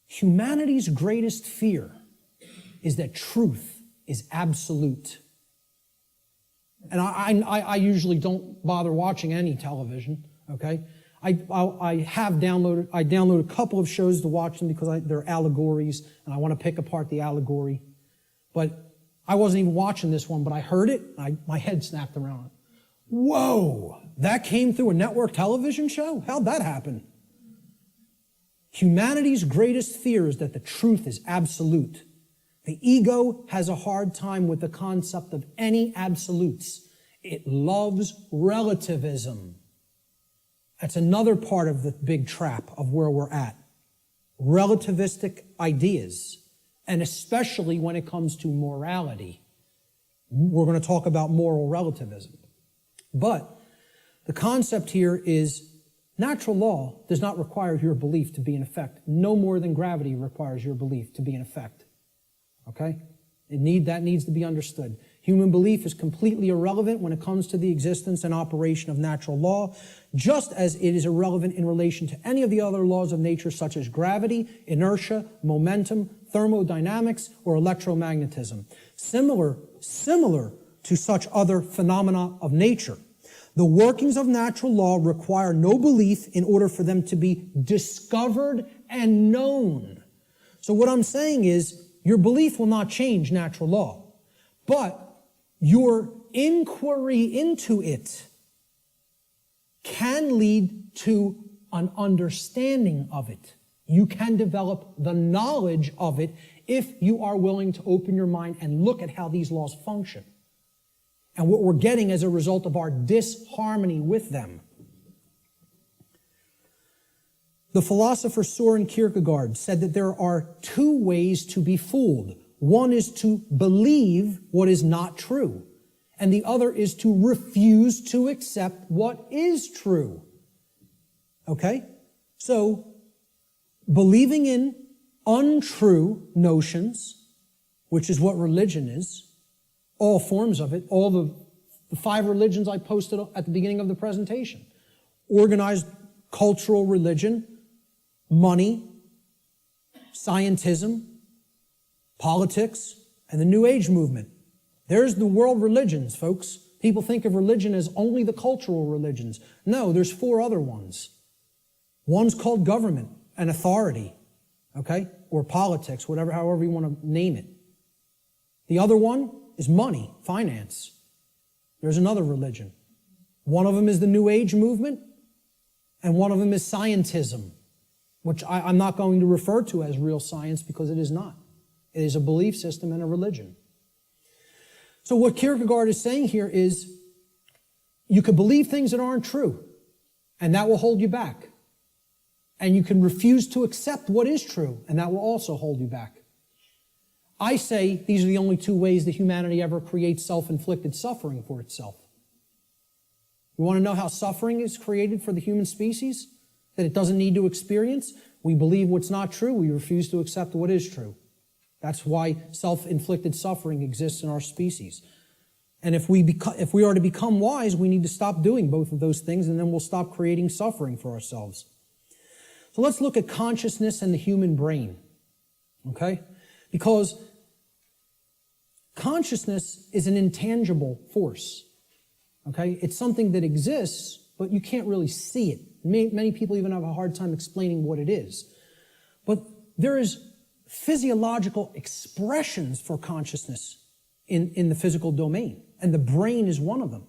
humanity's greatest fear is that truth is absolute. And I usually don't bother watching any television, okay? I downloaded a couple of shows to watch them because they're allegories, and I want to pick apart the allegory. But I wasn't even watching this one, but I heard it, and my head snapped around. Whoa, that came through a network television show? How'd that happen? Humanity's greatest fear is that the truth is absolute. The ego has a hard time with the concept of any absolutes. It loves relativism. That's another part of the big trap of where we're at. Relativistic ideas, and especially when it comes to morality. We're going to talk about moral relativism. But the concept here is natural law does not require your belief to be in effect, no more than gravity requires your belief to be in effect. Okay? That needs to be understood. Human belief is completely irrelevant when it comes to the existence and operation of natural law, just as it is irrelevant in relation to any of the other laws of nature such as gravity, inertia, momentum, thermodynamics, or electromagnetism. Similar to such other phenomena of nature. The workings of natural law require no belief in order for them to be discovered and known. So what I'm saying is, your belief will not change natural law, but your inquiry into it can lead to an understanding of it. You can develop the knowledge of it if you are willing to open your mind and look at how these laws function and what we're getting as a result of our disharmony with them. The philosopher Søren Kierkegaard said that there are two ways to be fooled. One is to believe what is not true, and the other is to refuse to accept what is true. Okay? So, believing in untrue notions, which is what religion is, all forms of it, all the 5 religions I posted at the beginning of the presentation. Organized cultural religion, money, scientism, politics, and the New Age movement. There's the world religions, folks. People think of religion as only the cultural religions. No, there's 4 other ones. One's called government and authority, okay? Or politics, however you want to name it. The other one is money, finance. There's another religion. One of them is the New Age movement, and one of them is scientism, which I'm not going to refer to as real science because it is not. It is a belief system and a religion. So what Kierkegaard is saying here is you could believe things that aren't true, and that will hold you back. And you can refuse to accept what is true, and that will also hold you back. I say these are the only 2 ways that humanity ever creates self-inflicted suffering for itself. You want to know how suffering is created for the human species? That it doesn't need to experience? We believe what's not true. We refuse to accept what is true. That's why self-inflicted suffering exists in our species. And if we are to become wise, we need to stop doing both of those things, and then we'll stop creating suffering for ourselves. So let's look at consciousness and the human brain, okay? Because consciousness is an intangible force, okay? It's something that exists, but you can't really see it. Many people even have a hard time explaining what it is. But there is physiological expressions for consciousness in the physical domain, and the brain is one of them.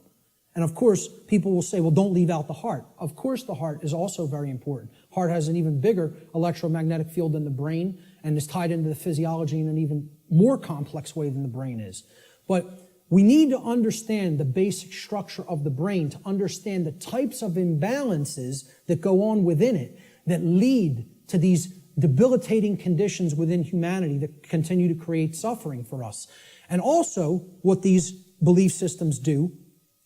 And of course, people will say, well, don't leave out the heart. Of course, the heart is also very important. Heart has an even bigger electromagnetic field than the brain and is tied into the physiology in an even more complex way than the brain is. But we need to understand the basic structure of the brain to understand the types of imbalances that go on within it that lead to these debilitating conditions within humanity that continue to create suffering for us. And also, what these belief systems do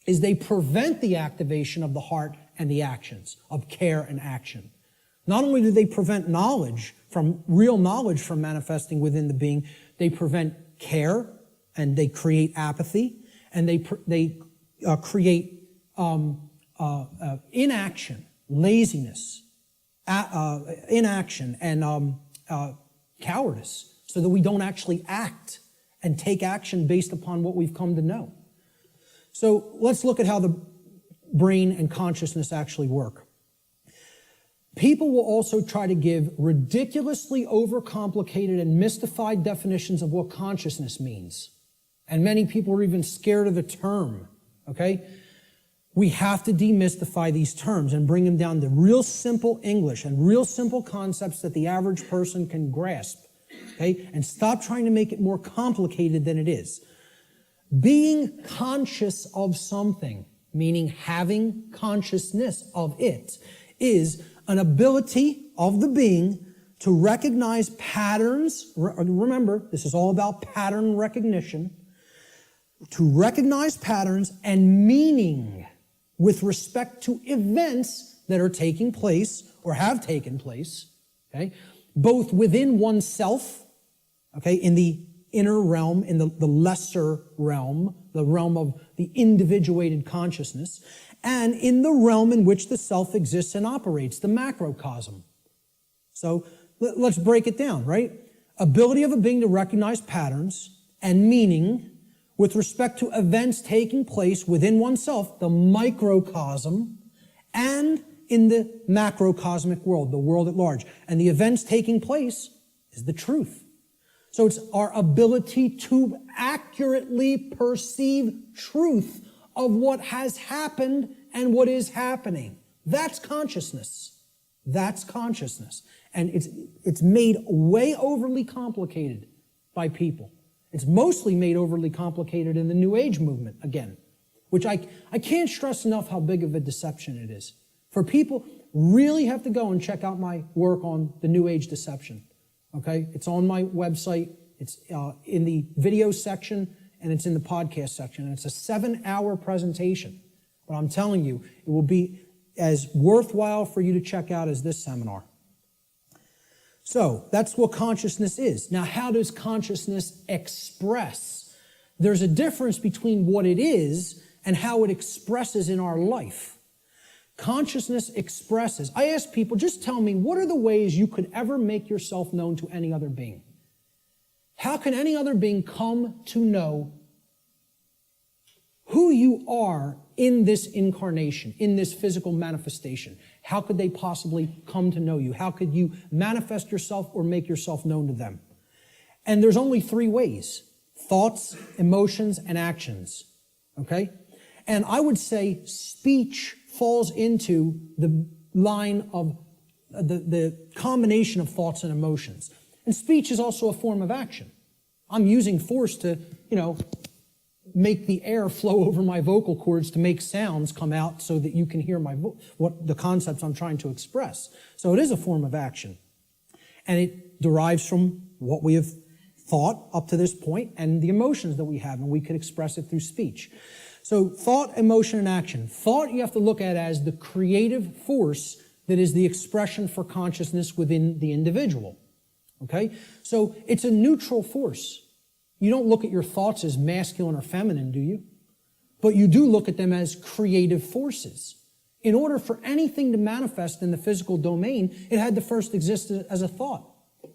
is they prevent the activation of the heart and the actions, of care and action. Not only do they prevent real knowledge from manifesting within the being, they prevent care, and they create apathy, and they create inaction, laziness, inaction, and cowardice, so that we don't actually act and take action based upon what we've come to know. So let's look at how the brain and consciousness actually work. People will also try to give ridiculously overcomplicated and mystified definitions of what consciousness means. And many people are even scared of the term, okay? We have to demystify these terms and bring them down to real simple English and real simple concepts that the average person can grasp, okay? And stop trying to make it more complicated than it is. Being conscious of something, meaning having consciousness of it, is an ability of the being to recognize patterns. Remember, this is all about pattern recognition. To recognize patterns and meaning with respect to events that are taking place or have taken place, okay, both within oneself, okay, in the inner realm, in the lesser realm, the realm of the individuated consciousness, and in the realm in which the self exists and operates, the macrocosm. So let's break it down, right? Ability of a being to recognize patterns and meaning with respect to events taking place within oneself, the microcosm, and in the macrocosmic world, the world at large. And the events taking place is the truth. So it's our ability to accurately perceive truth of what has happened and what is happening. That's consciousness. That's consciousness. And it's made way overly complicated by people. It's mostly made overly complicated in the New Age movement, again, which I can't stress enough how big of a deception it is. For people, really have to go and check out my work on the New Age deception. Okay? It's on my website. It's in the video section and it's in the podcast section. And it's a 7-hour presentation. But I'm telling you, it will be as worthwhile for you to check out as this seminar. So that's what consciousness is. Now, how does consciousness express? There's a difference between what it is and how it expresses in our life. Consciousness expresses. I ask people, just tell me, what are the ways you could ever make yourself known to any other being? How can any other being come to know who you are in this incarnation, in this physical manifestation? How could they possibly come to know you? How could you manifest yourself or make yourself known to them? And there's only 3 ways: thoughts, emotions, and actions. Okay? And I would say speech falls into the line of the combination of thoughts and emotions. And speech is also a form of action. I'm using force to, make the air flow over my vocal cords to make sounds come out so that you can hear what the concepts I'm trying to express. So it is a form of action. And it derives from what we have thought up to this point and the emotions that we have, and we could express it through speech. So thought, emotion, and action. Thought you have to look at as the creative force that is the expression for consciousness within the individual. Okay? So it's a neutral force. You don't look at your thoughts as masculine or feminine, do you? But you do look at them as creative forces. In order for anything to manifest in the physical domain, it had to first exist as a thought.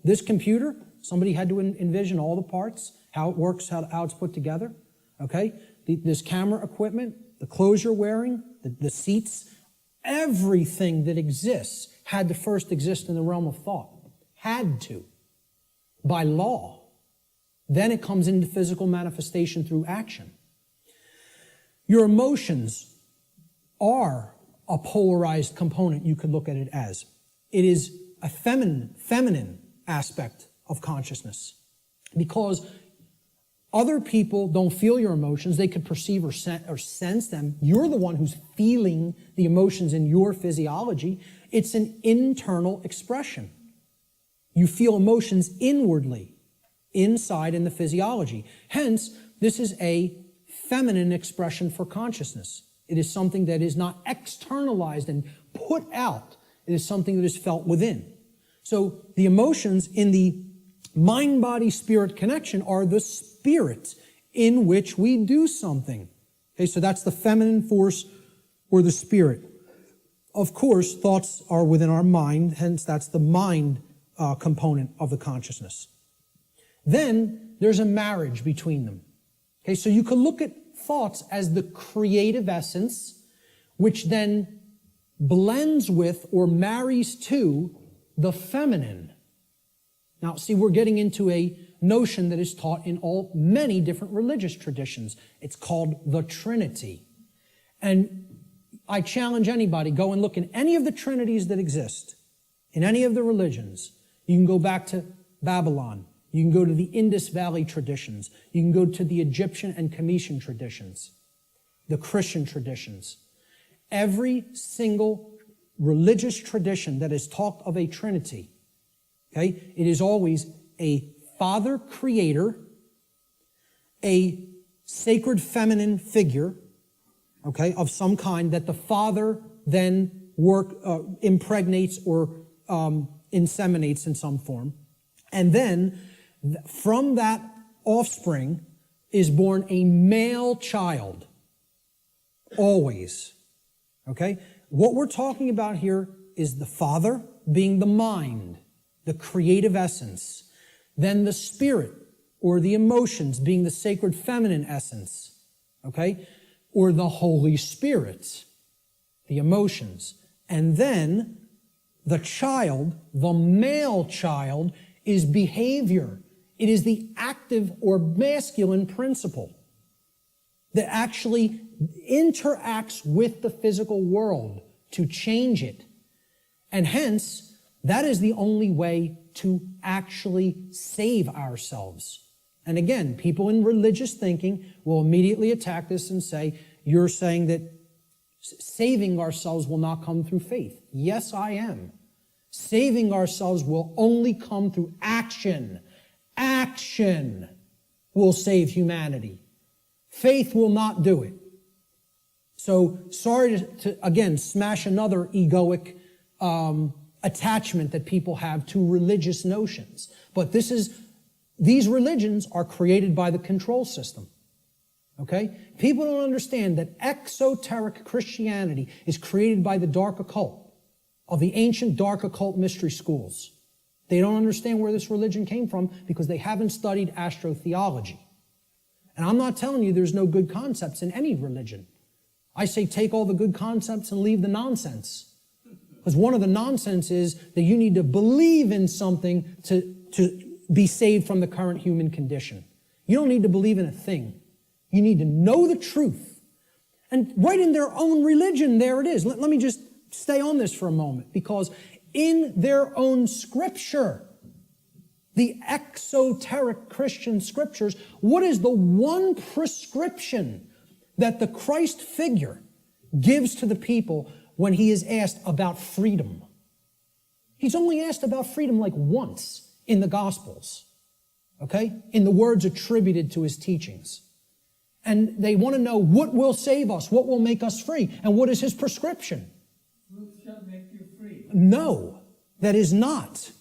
This computer, somebody had to envision all the parts, how it works, how it's put together. Okay? This camera equipment, the clothes you're wearing, the seats, everything that exists had to first exist in the realm of thought. Had to. By law. Then it comes into physical manifestation through action. Your emotions are a polarized component, you could look at it as. It is a feminine aspect of consciousness. Because other people don't feel your emotions. They could perceive or sense them. You're the one who's feeling the emotions in your physiology. It's an internal expression. You feel emotions inwardly, inside in the physiology. Hence, this is a feminine expression for consciousness. It is something that is not externalized and put out. It is something that is felt within. So the emotions in the mind-body-spirit connection are the spirit in which we do something. Okay, so that's the feminine force or the spirit. Of course, thoughts are within our mind, hence that's the mind component of the consciousness. Then there's a marriage between them. Okay, so you could look at thoughts as the creative essence, which then blends with or marries to the feminine. Now, see, we're getting into a notion that is taught in many different religious traditions. It's called the Trinity. And I challenge anybody, go and look in any of the trinities that exist, in any of the religions. You can go back to Babylon. You can go to the Indus Valley traditions. You can go to the Egyptian and Cometian traditions, the Christian traditions. Every single religious tradition that has talked of a Trinity, okay, it is always a Father Creator, a sacred feminine figure, okay, of some kind that the Father then impregnates or inseminates in some form. And then from that offspring is born a male child. Always. Okay? What we're talking about here is the Father being the mind, the creative essence. Then the Spirit, or the emotions, being the sacred feminine essence. Okay? Or the Holy Spirit, the emotions. And then the child, the male child, is behavior. It is the active or masculine principle that actually interacts with the physical world to change it. And hence, that is the only way to actually save ourselves. And again, people in religious thinking will immediately attack this and say, you're saying that saving ourselves will not come through faith. Yes, I am. Saving ourselves will only come through action. Action will save humanity. Faith will not do it. So sorry to again, smash another egoic attachment that people have to religious notions. But these religions are created by the control system. Okay? People don't understand that exoteric Christianity is created by the dark occult, of the ancient dark occult mystery schools. They don't understand where this religion came from because they haven't studied astrotheology. And I'm not telling you there's no good concepts in any religion. I say take all the good concepts and leave the nonsense. Because one of the nonsense is that you need to believe in something to be saved from the current human condition. You don't need to believe in a thing. You need to know the truth. And right in their own religion, there it is. Let me just stay on this for a moment, because in their own scripture, the exoteric Christian scriptures, what is the one prescription that the Christ figure gives to the people when he is asked about freedom? He's only asked about freedom like once in the Gospels, okay? In the words attributed to his teachings. And they want to know what will save us, what will make us free, and what is his prescription? Truth shall make you free. No, that is not.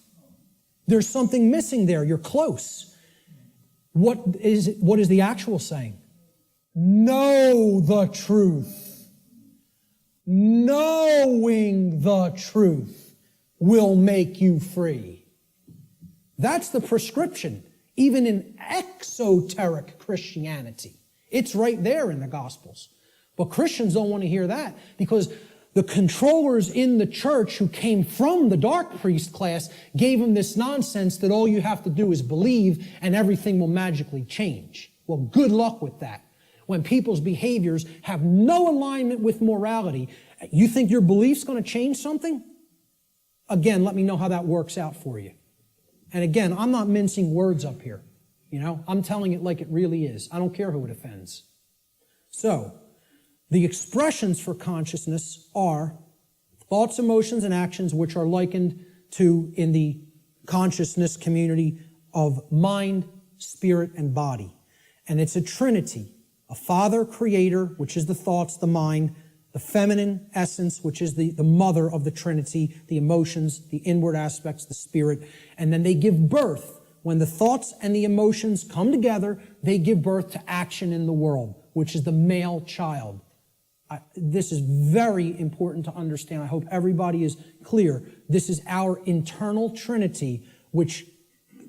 There's something missing there. You're close. What is the actual saying? Know the truth. Knowing the truth will make you free. That's the prescription, even in exoteric Christianity. It's right there in the Gospels. But Christians don't want to hear that, because the controllers in the church who came from the dark priest class gave them this nonsense that all you have to do is believe and everything will magically change. Well, good luck with that. When people's behaviors have no alignment with morality, you think your belief's going to change something? Again, let me know how that works out for you. And again, I'm not mincing words up here. You know, I'm telling it like it really is. I don't care who it offends. So, the expressions for consciousness are thoughts, emotions, and actions which are likened to, in the consciousness community, of mind, spirit, and body. And it's a trinity. A father creator, which is the thoughts, the mind, the feminine essence, which is the mother of the trinity, the emotions, the inward aspects, the spirit. And then they give birth. When the thoughts and the emotions come together, they give birth to action in the world, which is the male child. This is very important to understand. I hope everybody is clear. This is our internal trinity, which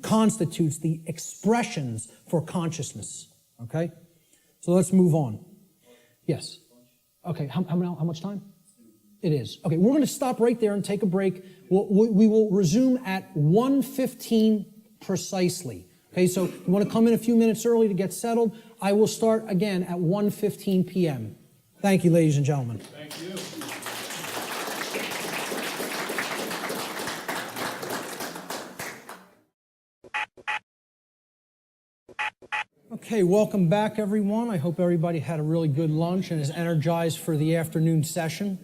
constitutes the expressions for consciousness. Okay? So let's move on. Yes? Okay, how much time? It is. Okay, we're going to stop right there and take a break. We will resume at 1:15 precisely. Okay, so you want to come in a few minutes early to get settled. I will start again at 1:15 p.m. Thank you, ladies and gentlemen. Thank you. Okay, welcome back, everyone. I hope everybody had a really good lunch and is energized for the afternoon session.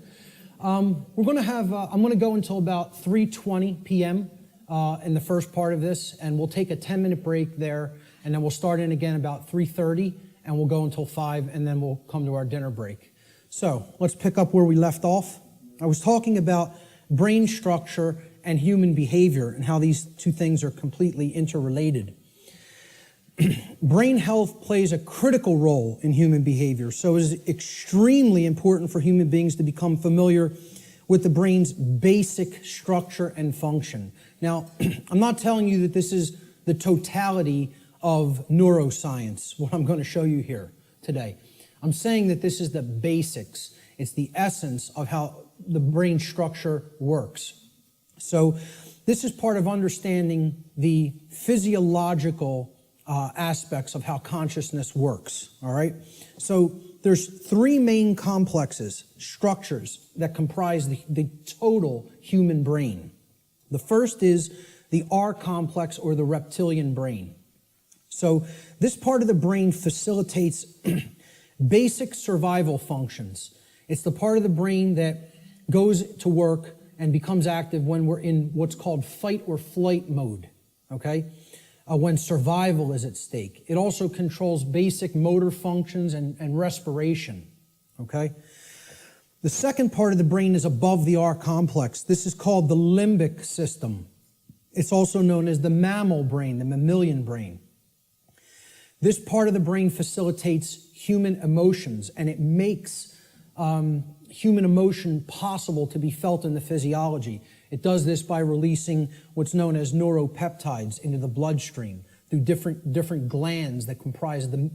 We're going to have, I'm going to go until about 3:20 p.m. In the first part of this, and we'll take a 10-minute break there, and then we'll start in again about 3:30, and we'll go until 5, and then we'll come to our dinner break. So let's pick up where we left off. I was talking about brain structure and human behavior and how these two things are completely interrelated. Brain health plays a critical role in human behavior, so it is extremely important for human beings to become familiar with the brain's basic structure and function. Now, I'm not telling you that this is the totality of neuroscience, what I'm going to show you here today. I'm saying that this is the basics. It's the essence of how the brain structure works. So this is part of understanding the physiological aspects of how consciousness works, all right? So there's three main complexes, structures, that comprise the total human brain. The first is the R complex, or the reptilian brain. So this part of the brain facilitates basic survival functions. It's the part of the brain that goes to work and becomes active when we're in what's called fight or flight mode, okay? when survival is at stake. It also controls basic motor functions and respiration, okay? The second part of the brain is above the R complex. This is called the limbic system. It's also known as the mammal brain, the mammalian brain. This part of the brain facilitates human emotions, and it makes human emotion possible to be felt in the physiology. It does this by releasing what's known as neuropeptides into the bloodstream through different glands that comprise the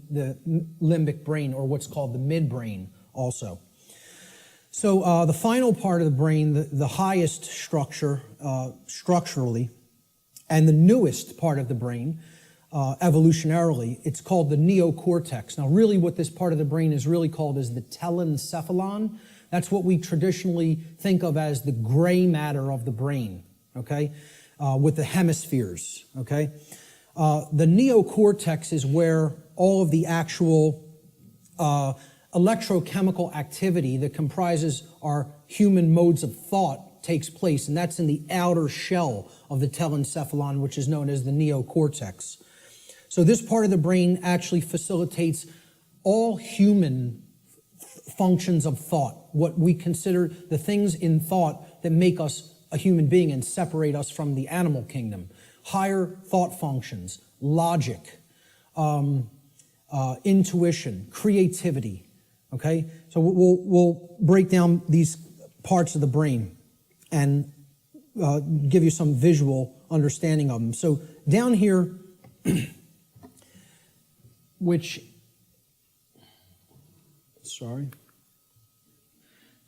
limbic brain, or what's called the midbrain also. So the final part of the brain, the highest structure structurally, and the newest part of the brain, evolutionarily, it's called the neocortex. Now, really what this part of the brain is really called is the telencephalon. That's what we traditionally think of as the gray matter of the brain, okay, with the hemispheres, okay? The neocortex is where all of the actual electrochemical activity that comprises our human modes of thought takes place, and that's in the outer shell of the telencephalon, which is known as the neocortex. So this part of the brain actually facilitates all human functions of thought, what we consider the things in thought that make us a human being and separate us from the animal kingdom. Higher thought functions, logic, intuition, creativity, okay? So we'll break down these parts of the brain and give you some visual understanding of them. So down here,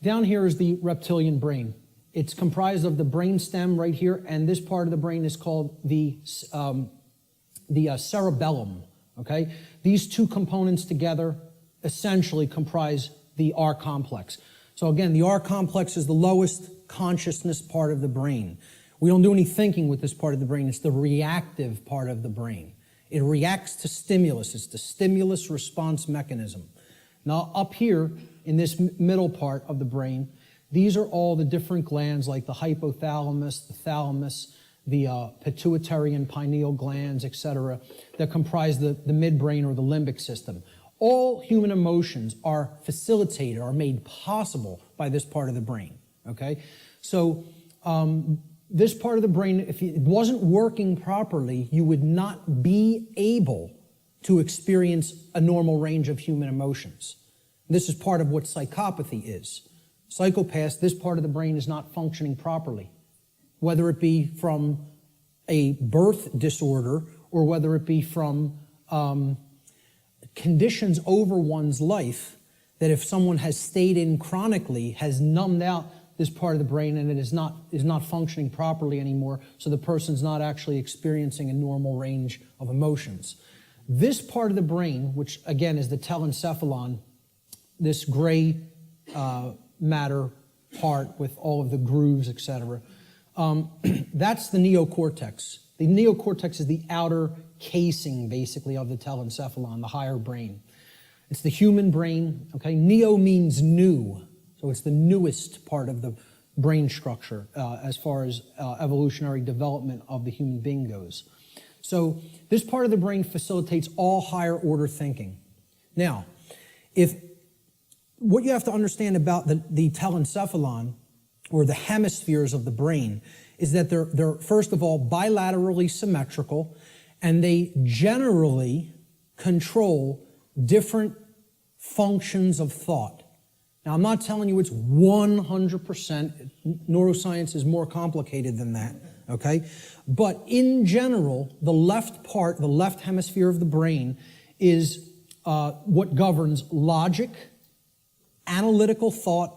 down here is the reptilian brain. It's comprised of the brain stem right here, and this part of the brain is called the cerebellum, okay? These two components together essentially comprise the R complex. So again, the R complex is the lowest consciousness part of the brain. We don't do any thinking with this part of the brain. It's the reactive part of the brain. It reacts to stimulus. It's the stimulus response mechanism. Now, up here in this middle part of the brain, these are all the different glands like the hypothalamus, the thalamus, the pituitary and pineal glands, etc., that comprise the midbrain or the limbic system. All human emotions are facilitated, are made possible by this part of the brain, okay? So this part of the brain, if it wasn't working properly, you would not be able to experience a normal range of human emotions. This is part of what psychopathy is. Psychopaths, this part of the brain is not functioning properly, whether it be from a birth disorder or whether it be from conditions over one's life that if someone has stayed in chronically has numbed out this part of the brain and it is not functioning properly anymore, so the person's not actually experiencing a normal range of emotions. This part of the brain, which again is the telencephalon, this gray matter part with all of the grooves, etc., that's the neocortex. The neocortex is the outer casing, basically, of the telencephalon, the higher brain. It's the human brain, okay? Neo means new, so it's the newest part of the brain structure as far as evolutionary development of the human being goes. So this part of the brain facilitates all higher order thinking. Now, what you have to understand about the telencephalon, or the hemispheres of the brain, is that they're first of all bilaterally symmetrical, and they generally control different functions of thought. Now, I'm not telling you it's 100%. Neuroscience is more complicated than that, okay? But in general, the left hemisphere of the brain is what governs logic, analytical thought,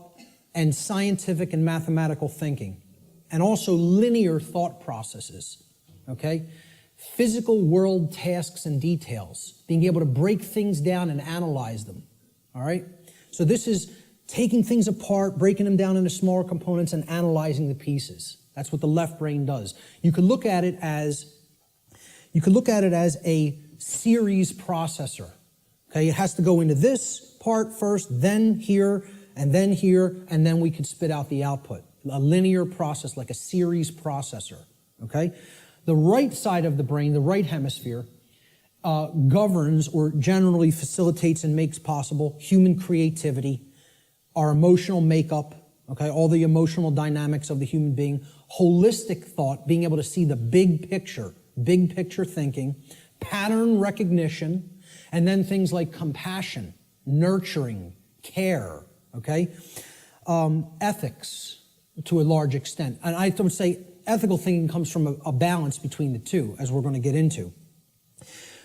and scientific and mathematical thinking, and also linear thought processes, okay? Physical world tasks and details, being able to break things down and analyze them, all right? So this is taking things apart, breaking them down into smaller components and analyzing the pieces. That's what the left brain does. You could look at it as a series processor, okay? It has to go into this part first, then here, and then we could spit out the output. A linear process, like a series processor, okay? The right side of the brain, the right hemisphere, governs or generally facilitates and makes possible human creativity, our emotional makeup, okay, all the emotional dynamics of the human being, holistic thought, being able to see the big picture thinking, pattern recognition, and then things like compassion, nurturing, care, okay, ethics to a large extent. And I would say ethical thinking comes from a balance between the two, as we're going to get into.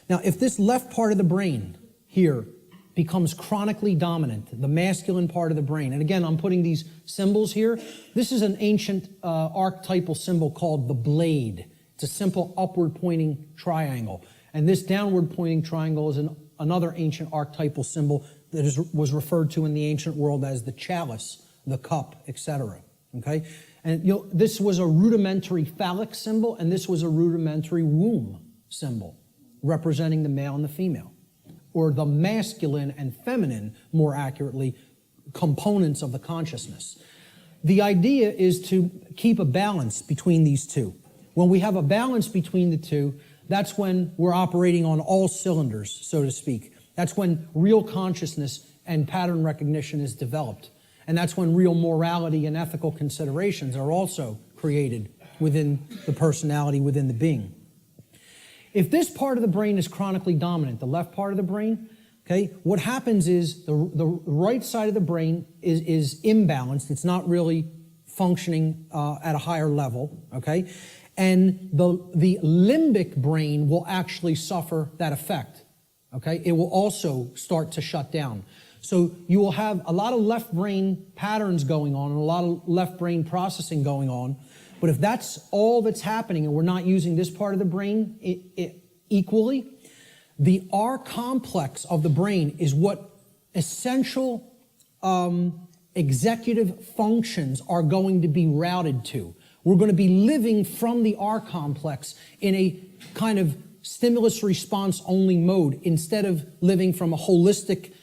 Now, if this left part of the brain here becomes chronically dominant, the masculine part of the brain, and again, I'm putting these symbols here. This is an ancient archetypal symbol called the blade. It's a simple upward pointing triangle. And this downward pointing triangle is another ancient archetypal symbol that was referred to in the ancient world as the chalice, the cup, etc. Okay? And this was a rudimentary phallic symbol, and this was a rudimentary womb symbol, representing the male and the female, or the masculine and feminine, more accurately, components of the consciousness. The idea is to keep a balance between these two. When we have a balance between the two, that's when we're operating on all cylinders, so to speak. That's when real consciousness and pattern recognition is developed. And that's when real morality and ethical considerations are also created within the personality, within the being. If this part of the brain is chronically dominant, the left part of the brain, okay, what happens is the right side of the brain is imbalanced. It's not really functioning at a higher level, okay? And the limbic brain will actually suffer that effect, okay? It will also start to shut down. So you will have a lot of left brain patterns going on and a lot of left brain processing going on. But if that's all that's happening and we're not using this part of the brain equally, the R complex of the brain is what essential executive functions are going to be routed to. We're going to be living from the R complex in a kind of stimulus response only mode instead of living from a holistic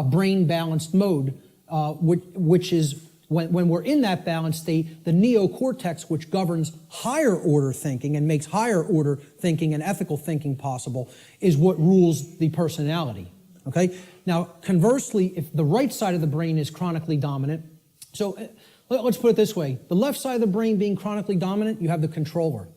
brain balanced mode, which is when we're in that balanced state, the neocortex, which governs higher order thinking and makes higher order thinking and ethical thinking possible, is what rules the personality. Okay? Now, conversely, if the right side of the brain is chronically dominant, so let's put it this way. The left side of the brain being chronically dominant, you have the controller.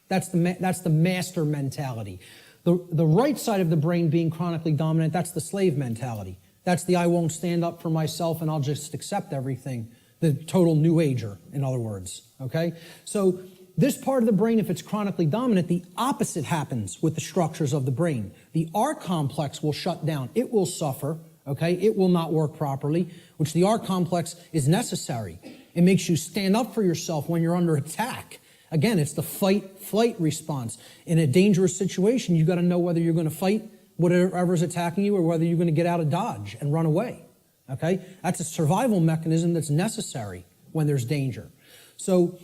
That's the master mentality. The right side of the brain being chronically dominant, that's the slave mentality. That's the I won't stand up for myself and I'll just accept everything. The total new ager, in other words. Okay? So this part of the brain, if it's chronically dominant, the opposite happens with the structures of the brain. The R complex will shut down. It will suffer. Okay? It will not work properly, which the R complex is necessary. It makes you stand up for yourself when you're under attack. Again, it's the fight-flight response. In a dangerous situation, you've got to know whether you're going to fight whatever's attacking you or whether you're going to get out of dodge and run away. Okay? That's a survival mechanism that's necessary when there's danger. So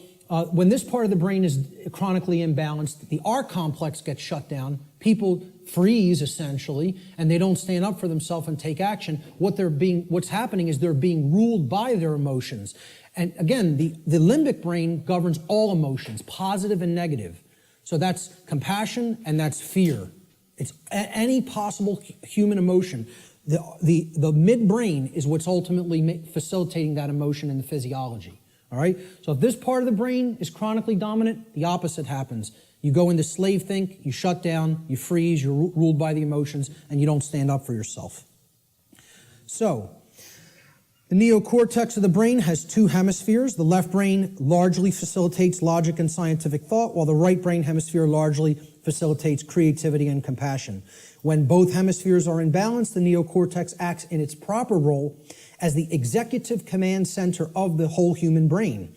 when this part of the brain is chronically imbalanced, the R complex gets shut down. People freeze, essentially, and they don't stand up for themselves and take action. What's happening is they're being ruled by their emotions. And again, the limbic brain governs all emotions, positive and negative. So that's compassion and that's fear. It's any possible human emotion. The midbrain is what's ultimately facilitating that emotion in the physiology. All right? So if this part of the brain is chronically dominant, the opposite happens. You go into slave think, you shut down, you freeze, you're ruled by the emotions, and you don't stand up for yourself. So, the neocortex of the brain has two hemispheres. The left brain largely facilitates logic and scientific thought, while the right brain hemisphere largely facilitates creativity and compassion. When both hemispheres are in balance, the neocortex acts in its proper role as the executive command center of the whole human brain.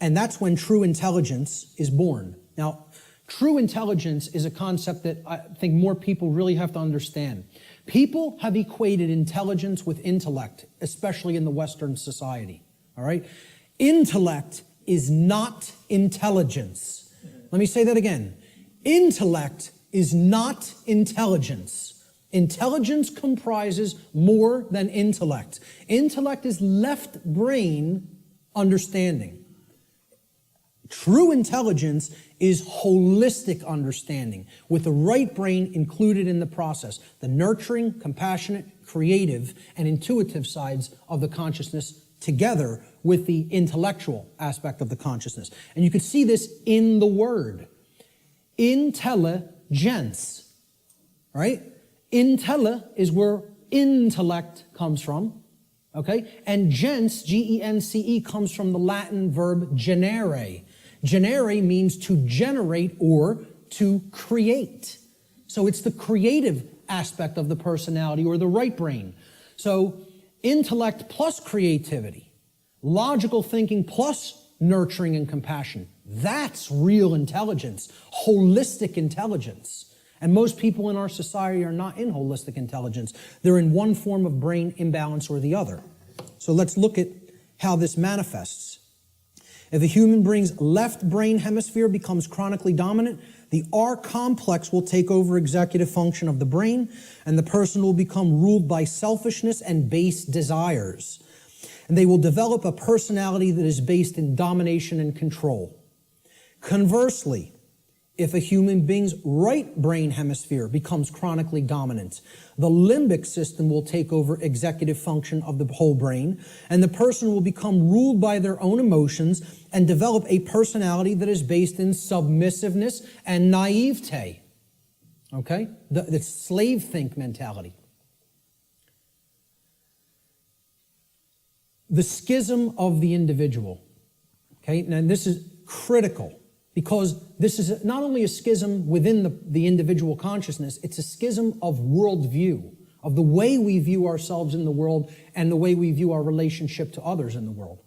And that's when true intelligence is born. Now, true intelligence is a concept that I think more people really have to understand. People have equated intelligence with intellect, especially in the Western society. All right? Intellect is not intelligence. Let me say that again. Intellect is not intelligence. Intelligence comprises more than intellect. Intellect is left brain understanding. True intelligence is holistic understanding with the right brain included in the process, the nurturing, compassionate, creative, and intuitive sides of the consciousness together with the intellectual aspect of the consciousness. And you can see this in the word. Intelligence, right? Intella is where intellect comes from, okay? And gens, G-E-N-C-E, comes from the Latin verb generare. Generare means to generate or to create. So it's the creative aspect of the personality or the right brain. So intellect plus creativity, logical thinking plus nurturing and compassion. That's real intelligence, holistic intelligence. And most people in our society are not in holistic intelligence. They're in one form of brain imbalance or the other. So let's look at how this manifests. If a human being's left brain hemisphere becomes chronically dominant, the R complex will take over executive function of the brain, and the person will become ruled by selfishness and base desires. And they will develop a personality that is based in domination and control. Conversely, if a human being's right brain hemisphere becomes chronically dominant, the limbic system will take over executive function of the whole brain, and the person will become ruled by their own emotions and develop a personality that is based in submissiveness and naivete. Okay? The slave think mentality. The schism of the individual. Okay? Now this is critical, because this is not only a schism within the individual consciousness, it's a schism of worldview, of the way we view ourselves in the world and the way we view our relationship to others in the world.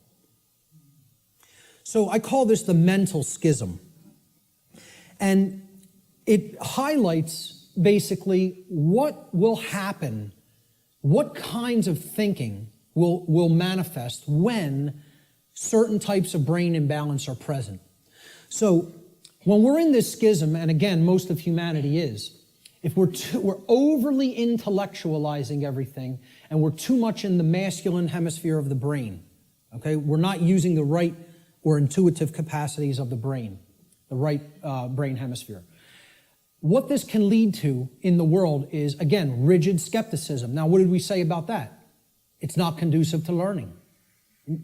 So I call this the mental schism. And it highlights basically what will happen, what kinds of thinking will manifest when certain types of brain imbalance are present. So when we're in this schism, and again, most of humanity is, if we're overly intellectualizing everything and we're too much in the masculine hemisphere of the brain, okay, we're not using the right or intuitive capacities of the brain, the right brain hemisphere. What this can lead to in the world is, again, rigid skepticism. Now, what did we say about that? It's not conducive to learning.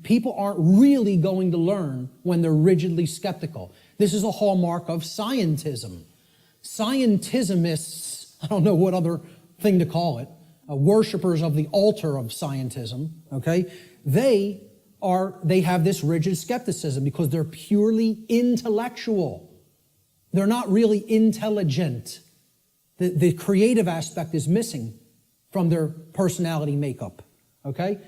People aren't really going to learn when they're rigidly skeptical. This is a hallmark of scientism. Scientismists, I don't know what other thing to call it, worshipers of the altar of scientism, okay, they have this rigid skepticism because they're purely intellectual. They're not really intelligent. The creative aspect is missing from their personality makeup, okay?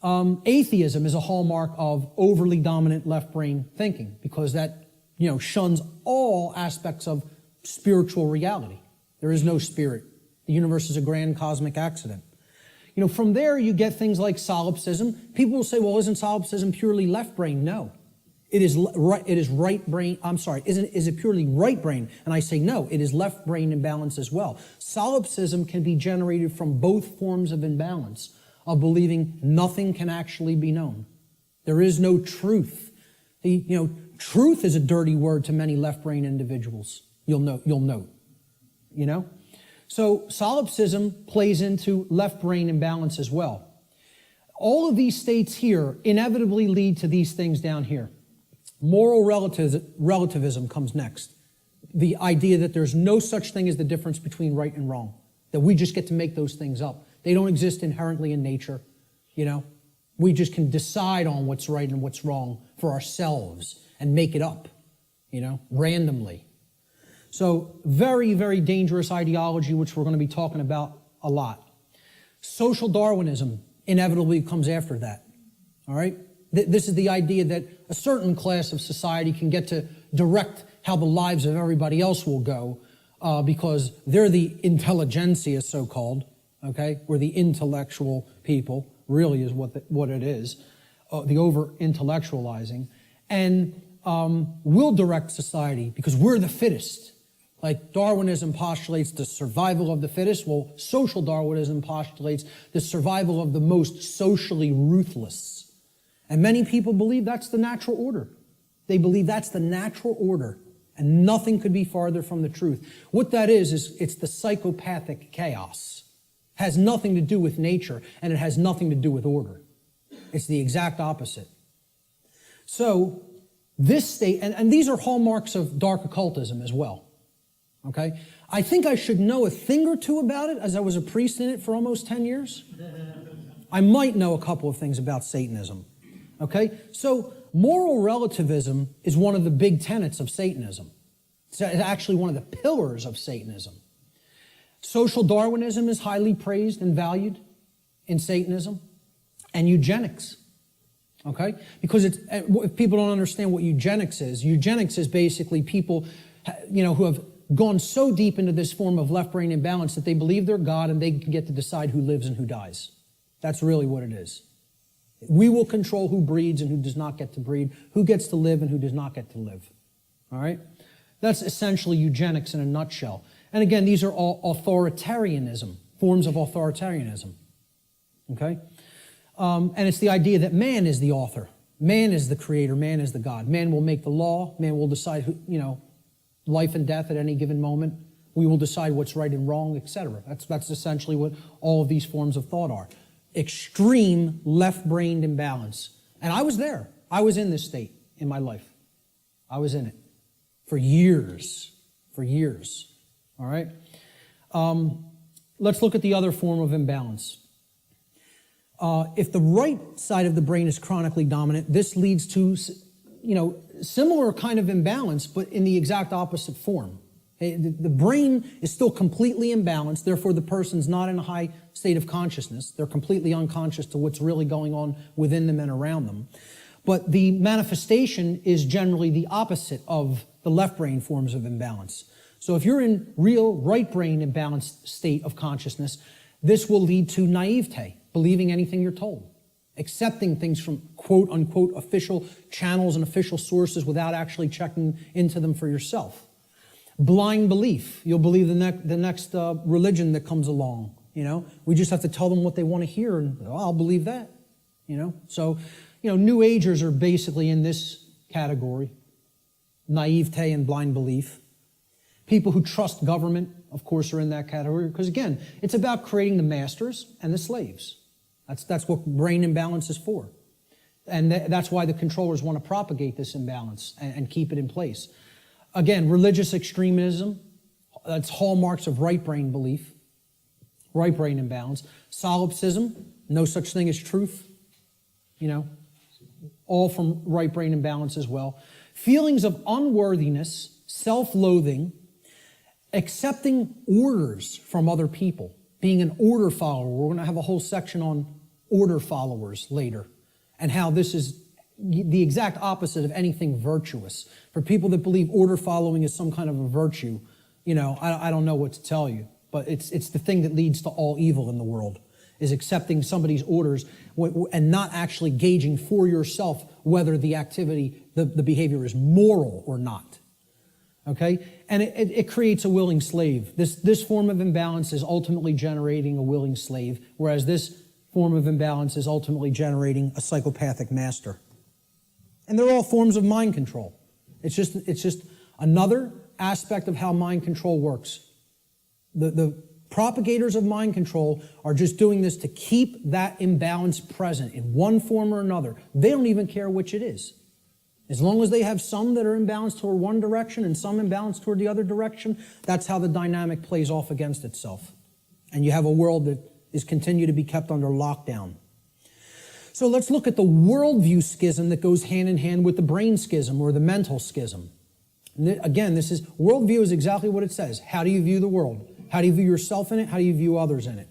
Atheism is a hallmark of overly dominant left brain thinking because that, shuns all aspects of spiritual reality. There is no spirit. The universe is a grand cosmic accident. From there you get things like solipsism. People will say, well, isn't solipsism purely left brain? No. It is right brain. I'm sorry. Is it purely right brain? And I say no, it is left brain imbalance as well. Solipsism can be generated from both forms of imbalance, of believing nothing can actually be known. There is no truth. Truth is a dirty word to many left brain individuals. You'll note. So solipsism plays into left brain imbalance as well. All of these states here inevitably lead to these things down here. Moral relativism comes next. The idea that there's no such thing as the difference between right and wrong, that we just get to make those things up. They don't exist inherently in nature, We just can decide on what's right and what's wrong for ourselves and make it up, randomly. So very, very dangerous ideology, which we're going to be talking about a lot. Social Darwinism inevitably comes after that, all right? This is the idea that a certain class of society can get to direct how the lives of everybody else will go because they're the intelligentsia, so-called, okay? We're the intellectual people, really is what it is, the over-intellectualizing. And we'll direct society because we're the fittest. Like Darwinism postulates the survival of the fittest, well, social Darwinism postulates the survival of the most socially ruthless. And many people believe that's the natural order. They believe that's the natural order, and nothing could be farther from the truth. What that is it's the psychopathic chaos. It has nothing to do with nature, and it has nothing to do with order. It's the exact opposite. So, this state, and these are hallmarks of dark occultism as well. Okay? I think I should know a thing or two about it, as I was a priest in it for almost 10 years. I might know a couple of things about Satanism. Okay? So, moral relativism is one of the big tenets of Satanism. It's actually one of the pillars of Satanism. Social Darwinism is highly praised and valued in Satanism. And eugenics. Okay? Because if people don't understand what eugenics is basically people, who have gone so deep into this form of left-brain imbalance that they believe they're God and they can get to decide who lives and who dies. That's really what it is. We will control who breeds and who does not get to breed, who gets to live and who does not get to live. All right? That's essentially eugenics in a nutshell. And again, these are all authoritarianism, forms of authoritarianism. Okay? And it's the idea that man is the author. Man is the creator. Man is the God. Man will make the law. Man will decide who, life and death at any given moment. We will decide what's right and wrong, etc. That's essentially what all of these forms of thought are. Extreme left-brained imbalance. And I was there. I was in this state in my life. I was in it for years. For years. All right? Let's look at the other form of imbalance. If the right side of the brain is chronically dominant, this leads to, similar kind of imbalance, but in the exact opposite form. The brain is still completely imbalanced, therefore the person's not in a high state of consciousness. They're completely unconscious to what's really going on within them and around them. But the manifestation is generally the opposite of the left brain forms of imbalance. So if you're in real right brain imbalanced state of consciousness, this will lead to naivete, believing anything you're told, accepting things from quote-unquote official channels and official sources without actually checking into them for yourself. Blind belief. You'll believe the next religion that comes along. We just have to tell them what they want to hear, and I'll believe that. So, New Agers are basically in this category: naivete and blind belief. People who trust government, of course, are in that category because, again, it's about creating the masters and the slaves. That's what brain imbalance is for. And that's why the controllers want to propagate this imbalance and keep it in place. Again, religious extremism, that's hallmarks of right brain belief, right brain imbalance. Solipsism, no such thing as truth, all from right brain imbalance as well. Feelings of unworthiness, self-loathing, accepting orders from other people, being an order follower. We're going to have a whole section on order followers later, and how this is the exact opposite of anything virtuous. For people that believe order following is some kind of a virtue, I don't know what to tell you, but it's the thing that leads to all evil in the world, is accepting somebody's orders and not actually gauging for yourself whether the activity, the behavior is moral or not. Okay? And it creates a willing slave. This form of imbalance is ultimately generating a willing slave, whereas this form of imbalance is ultimately generating a psychopathic master. And they're all forms of mind control. It's just another aspect of how mind control works. The propagators of mind control are just doing this to keep that imbalance present in one form or another. They don't even care which it is. As long as they have some that are imbalanced toward one direction and some imbalanced toward the other direction, that's how the dynamic plays off against itself. And you have a world that is continue to be kept under lockdown. So let's look at the worldview schism that goes hand in hand with the brain schism or the mental schism. Again, worldview is exactly what it says. How do you view the world? How do you view yourself in it? How do you view others in it?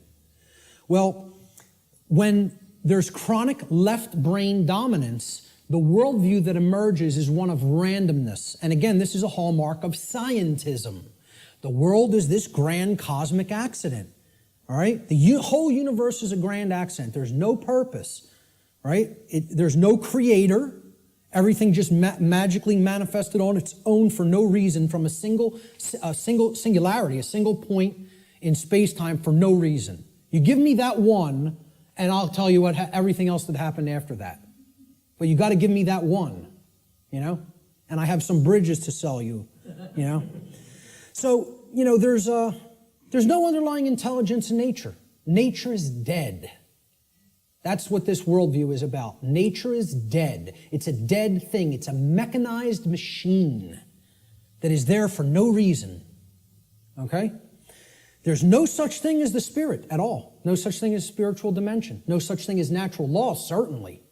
Well, when there's chronic left brain dominance, the worldview that emerges is one of randomness. And again, this is a hallmark of scientism. The world is this grand cosmic accident. All right? The whole universe is a grand accident. There's no purpose. Right? There's no creator. Everything just magically manifested on its own for no reason from a single singularity, a single point in space-time for no reason. You give me that one, and I'll tell you everything else that happened after that. But you got to give me that one, and I have some bridges to sell you, you know. So, you know, there's no underlying intelligence in nature. Nature is dead. That's what this worldview is about. Nature is dead. It's a dead thing. It's a mechanized machine that is there for no reason. Okay? There's no such thing as the spirit at all. No such thing as spiritual dimension. No such thing as natural law, certainly.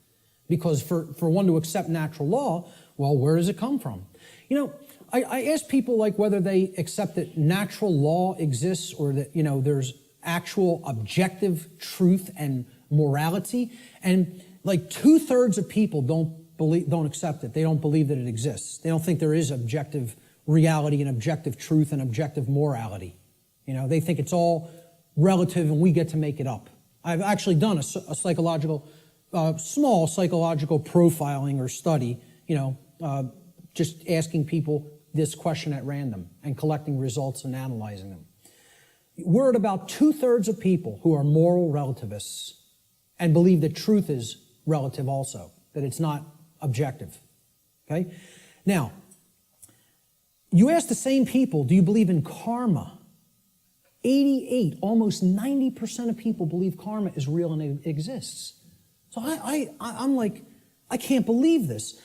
Because for one to accept natural law, well, where does it come from? You know, I ask people like whether they accept that natural law exists or that, you know, there's actual objective truth and morality. And like 2/3 of people don't accept it. They don't believe that it exists. They don't think there is objective reality and objective truth and objective morality. You know, they think it's all relative and we get to make it up. I've actually done a psychological, small psychological profiling or study, you know, just asking people this question at random and collecting results and analyzing them. We're at about 2/3 of people who are moral relativists and believe that truth is relative also, that it's not objective. Okay? Now, you ask the same people, do you believe in karma? 88, almost 90% of people believe karma is real and it exists. So I'm like, I can't believe this.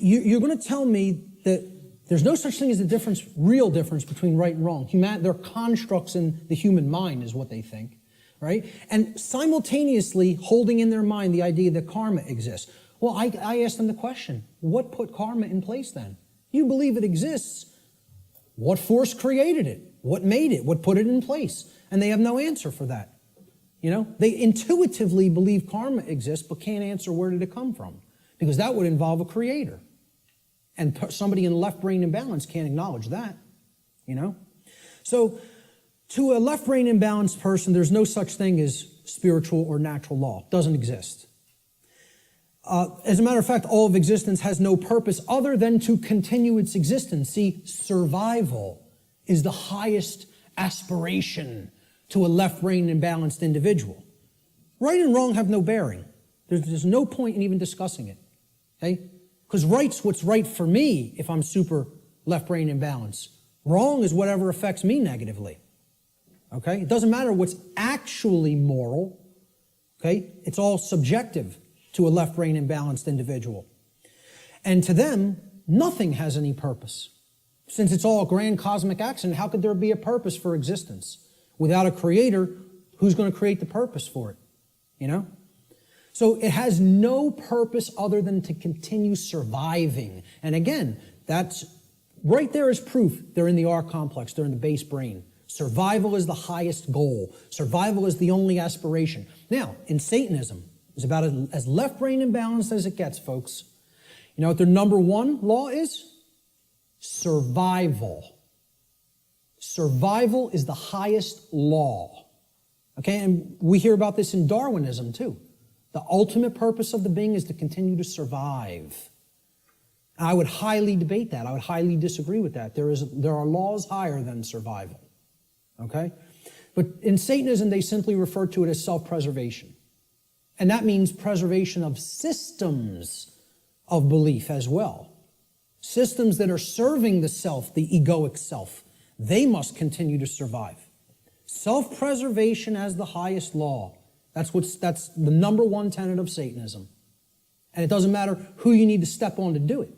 You're going to tell me that there's no such thing as a real difference between right and wrong. They're constructs in the human mind is what they think, right? And simultaneously holding in their mind the idea that karma exists. Well, I asked them the question, what put karma in place then? You believe it exists. What force created it? What made it? What put it in place? And they have no answer for that. You know, they intuitively believe karma exists, but can't answer where did it come from, because that would involve a creator. And somebody in left brain imbalance can't acknowledge that, you know? So to a left brain imbalanced person, there's no such thing as spiritual or natural law. It doesn't exist. As a matter of fact, all of existence has no purpose other than to continue its existence. See, survival is the highest aspiration to a left brain imbalanced individual. Right and wrong have no bearing. There's no point in even discussing it, okay? Because right's what's right for me if I'm super left brain imbalanced. Wrong is whatever affects me negatively, okay? It doesn't matter what's actually moral, okay? It's all subjective to a left brain imbalanced individual. And to them, nothing has any purpose. Since it's all a grand cosmic accident, how could there be a purpose for existence? Without a creator, who's going to create the purpose for it? You know? So it has no purpose other than to continue surviving. And again, that's right there is proof they're in the R complex, they're in the base brain. Survival is the highest goal. Survival is the only aspiration. Now, in Satanism, it's about as left brain imbalanced as it gets, folks. You know what their number one law is? Survival. Survival is the highest law. Okay, and we hear about this in Darwinism too. The ultimate purpose of the being is to continue to survive. And I would highly debate that. I would highly disagree with that. There are laws higher than survival. Okay? But in Satanism, they simply refer to it as self-preservation. And that means preservation of systems of belief as well. Systems that are serving the self, the egoic self. They must continue to survive. Self-preservation as the highest law. That's the number one tenet of Satanism. And it doesn't matter who you need to step on to do it.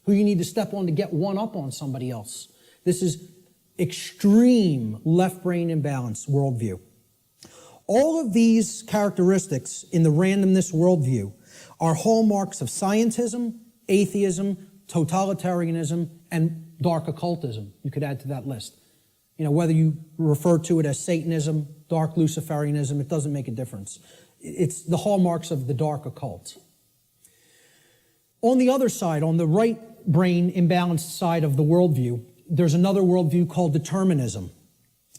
Who you need to step on to get one up on somebody else. This is extreme left brain imbalance worldview. All of these characteristics in the randomness worldview are hallmarks of scientism, atheism, totalitarianism, and dark occultism. You could add to that list. You know, whether you refer to it as Satanism, dark Luciferianism, it doesn't make a difference. It's the hallmarks of the dark occult. On the other side, on the right brain imbalanced side of the worldview, there's another worldview called determinism.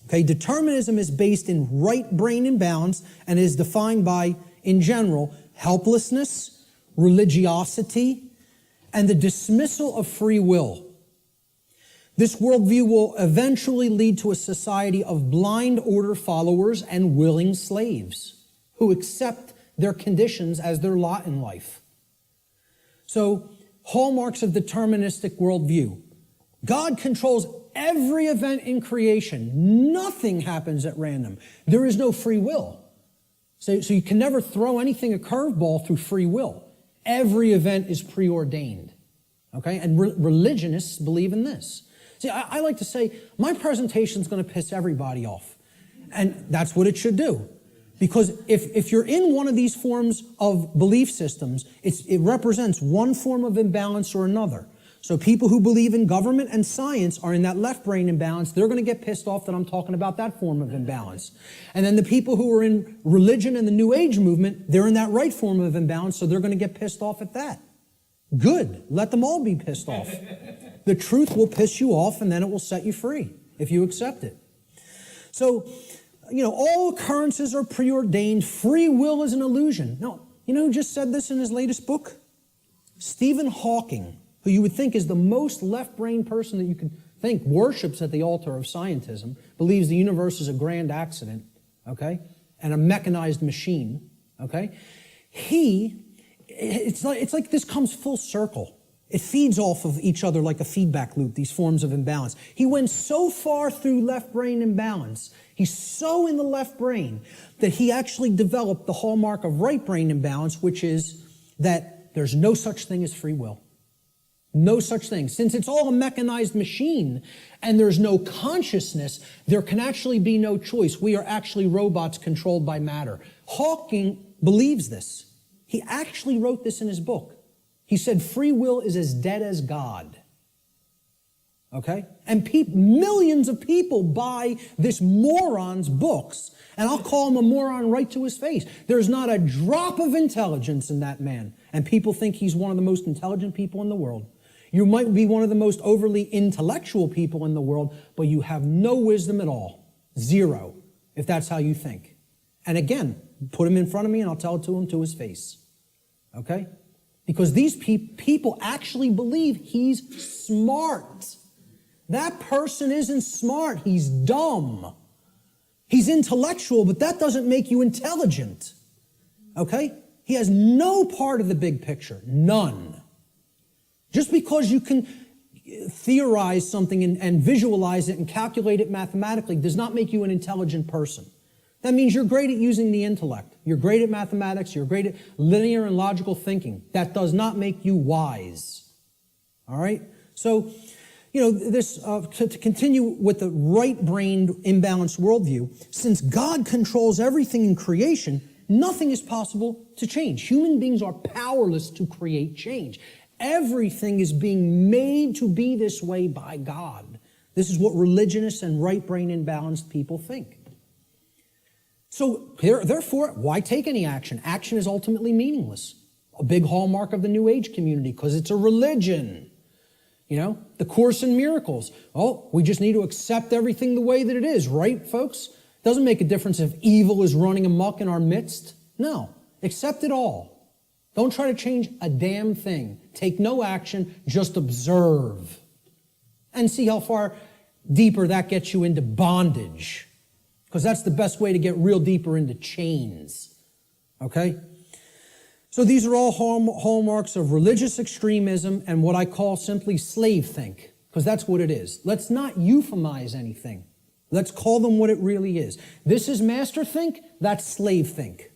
Okay, determinism is based in right brain imbalance and is defined by, in general, helplessness, religiosity, and the dismissal of free will. This worldview will eventually lead to a society of blind order followers and willing slaves who accept their conditions as their lot in life. So hallmarks of deterministic worldview. God controls every event in creation. Nothing happens at random. There is no free will. So you can never throw anything a curveball through free will. Every event is preordained. Okay? And religionists believe in this. See, I like to say, my presentation is going to piss everybody off. And that's what it should do. Because if you're in one of these forms of belief systems, it represents one form of imbalance or another. So people who believe in government and science are in that left brain imbalance. They're going to get pissed off that I'm talking about that form of imbalance. And then the people who are in religion and the New Age movement, they're in that right form of imbalance, so they're going to get pissed off at that. Good. Let them all be pissed off. The truth will piss you off, and then it will set you free if you accept it. So, all occurrences are preordained. Free will is an illusion. No, you know who just said this in his latest book? Stephen Hawking, who you would think is the most left-brain person that you could think, worships at the altar of scientism, believes the universe is a grand accident, okay, and a mechanized machine, okay? It's like this comes full circle. It feeds off of each other like a feedback loop, these forms of imbalance. He went so far through left brain imbalance, he's so in the left brain, that he actually developed the hallmark of right brain imbalance, which is that there's no such thing as free will. No such thing. Since it's all a mechanized machine and there's no consciousness, there can actually be no choice. We are actually robots controlled by matter. Hawking believes this. He actually wrote this in his book. He said free will is as dead as God. Okay? And millions of people buy this moron's books, and I'll call him a moron right to his face. There's not a drop of intelligence in that man, and people think he's one of the most intelligent people in the world. You might be one of the most overly intellectual people in the world, but you have no wisdom at all. Zero, if that's how you think. And again, put him in front of me and I'll tell it to him to his face. Okay? Because these people actually believe he's smart. That person isn't smart. He's dumb. He's intellectual, but that doesn't make you intelligent. Okay? He has no part of the big picture. None. Just because you can theorize something and visualize it and calculate it mathematically does not make you an intelligent person. That means you're great at using the intellect. You're great at mathematics. You're great at linear and logical thinking. That does not make you wise. All right? So, to continue with the right-brained imbalanced worldview, since God controls everything in creation, nothing is possible to change. Human beings are powerless to create change. Everything is being made to be this way by God. This is what religionists and right-brain imbalanced people think. So, therefore, why take any action? Action is ultimately meaningless. A big hallmark of the New Age community, because it's a religion. The Course in Miracles. Oh, we just need to accept everything the way that it is, right, folks? Doesn't make a difference if evil is running amok in our midst. No, accept it all. Don't try to change a damn thing. Take no action, just observe. And see how far deeper that gets you into bondage. Because that's the best way to get real deeper into chains. Okay? So these are all hallmarks of religious extremism and what I call simply slave think. Because that's what it is. Let's not euphemize anything. Let's call them what it really is. This is master think, that's slave think.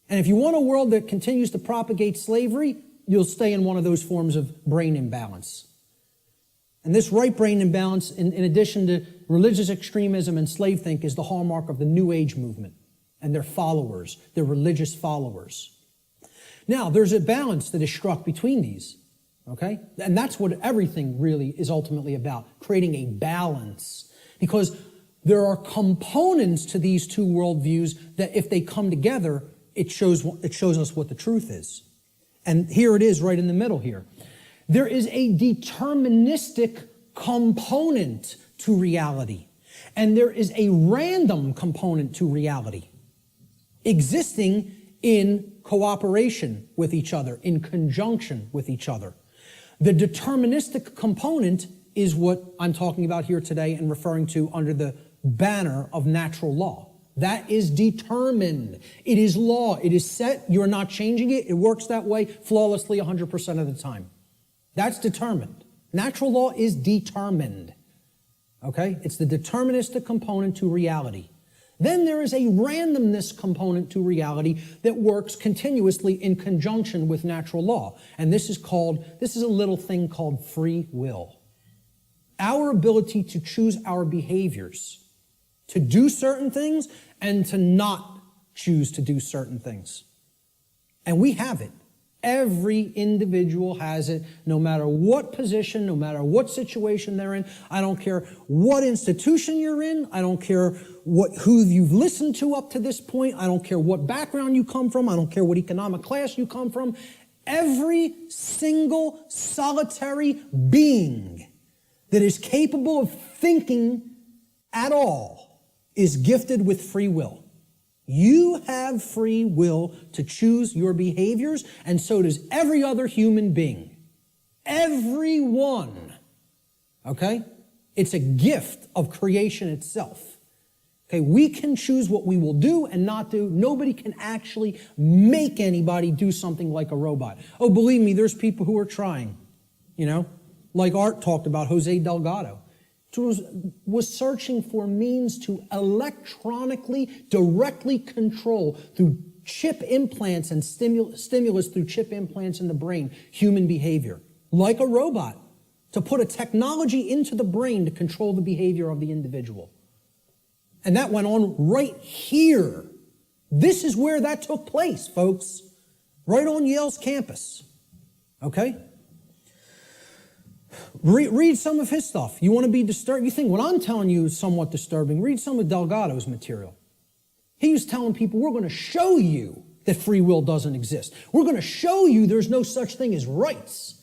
And if you want a world that continues to propagate slavery, you'll stay in one of those forms of brain imbalance. And this right brain imbalance, in addition to religious extremism and slave think, is the hallmark of the New Age movement and their followers, their religious followers. Now, there's a balance that is struck between these, okay? And that's what everything really is ultimately about, creating a balance. Because there are components to these two worldviews that if they come together, it shows us what the truth is. And here it is right in the middle here. There is a deterministic component to reality, and there is a random component to reality, existing in cooperation with each other, in conjunction with each other. The deterministic component is what I'm talking about here today and referring to under the banner of natural law. That is determined. It is law. It is set. You're not changing it. It works that way flawlessly 100% of the time. That's determined. Natural law is determined. Okay? It's the deterministic component to reality. Then there is a randomness component to reality that works continuously in conjunction with natural law. And this is a little thing called free will. Our ability to choose our behaviors, to do certain things and to not choose to do certain things. And we have it. Every individual has it, no matter what position, no matter what situation they're in. I don't care what institution you're in. I don't care who you've listened to up to this point. I don't care what background you come from. I don't care what economic class you come from. Every single solitary being that is capable of thinking at all is gifted with free will. You have free will to choose your behaviors, and so does every other human being. Everyone. Okay? It's a gift of creation itself. Okay, we can choose what we will do and not do. Nobody can actually make anybody do something like a robot. Oh, believe me, there's people who are trying. Like Art talked about, Jose Delgado. Was searching for means to electronically, directly control through chip implants and stimulus through chip implants in the brain, human behavior, like a robot, to put a technology into the brain to control the behavior of the individual. And that went on right here. This is where that took place, folks, right on Yale's campus. Okay? Read some of his stuff. You want to be disturbed? You think what I'm telling you is somewhat disturbing. Read some of Delgado's material. He was telling people, we're going to show you that free will doesn't exist. We're going to show you there's no such thing as rights,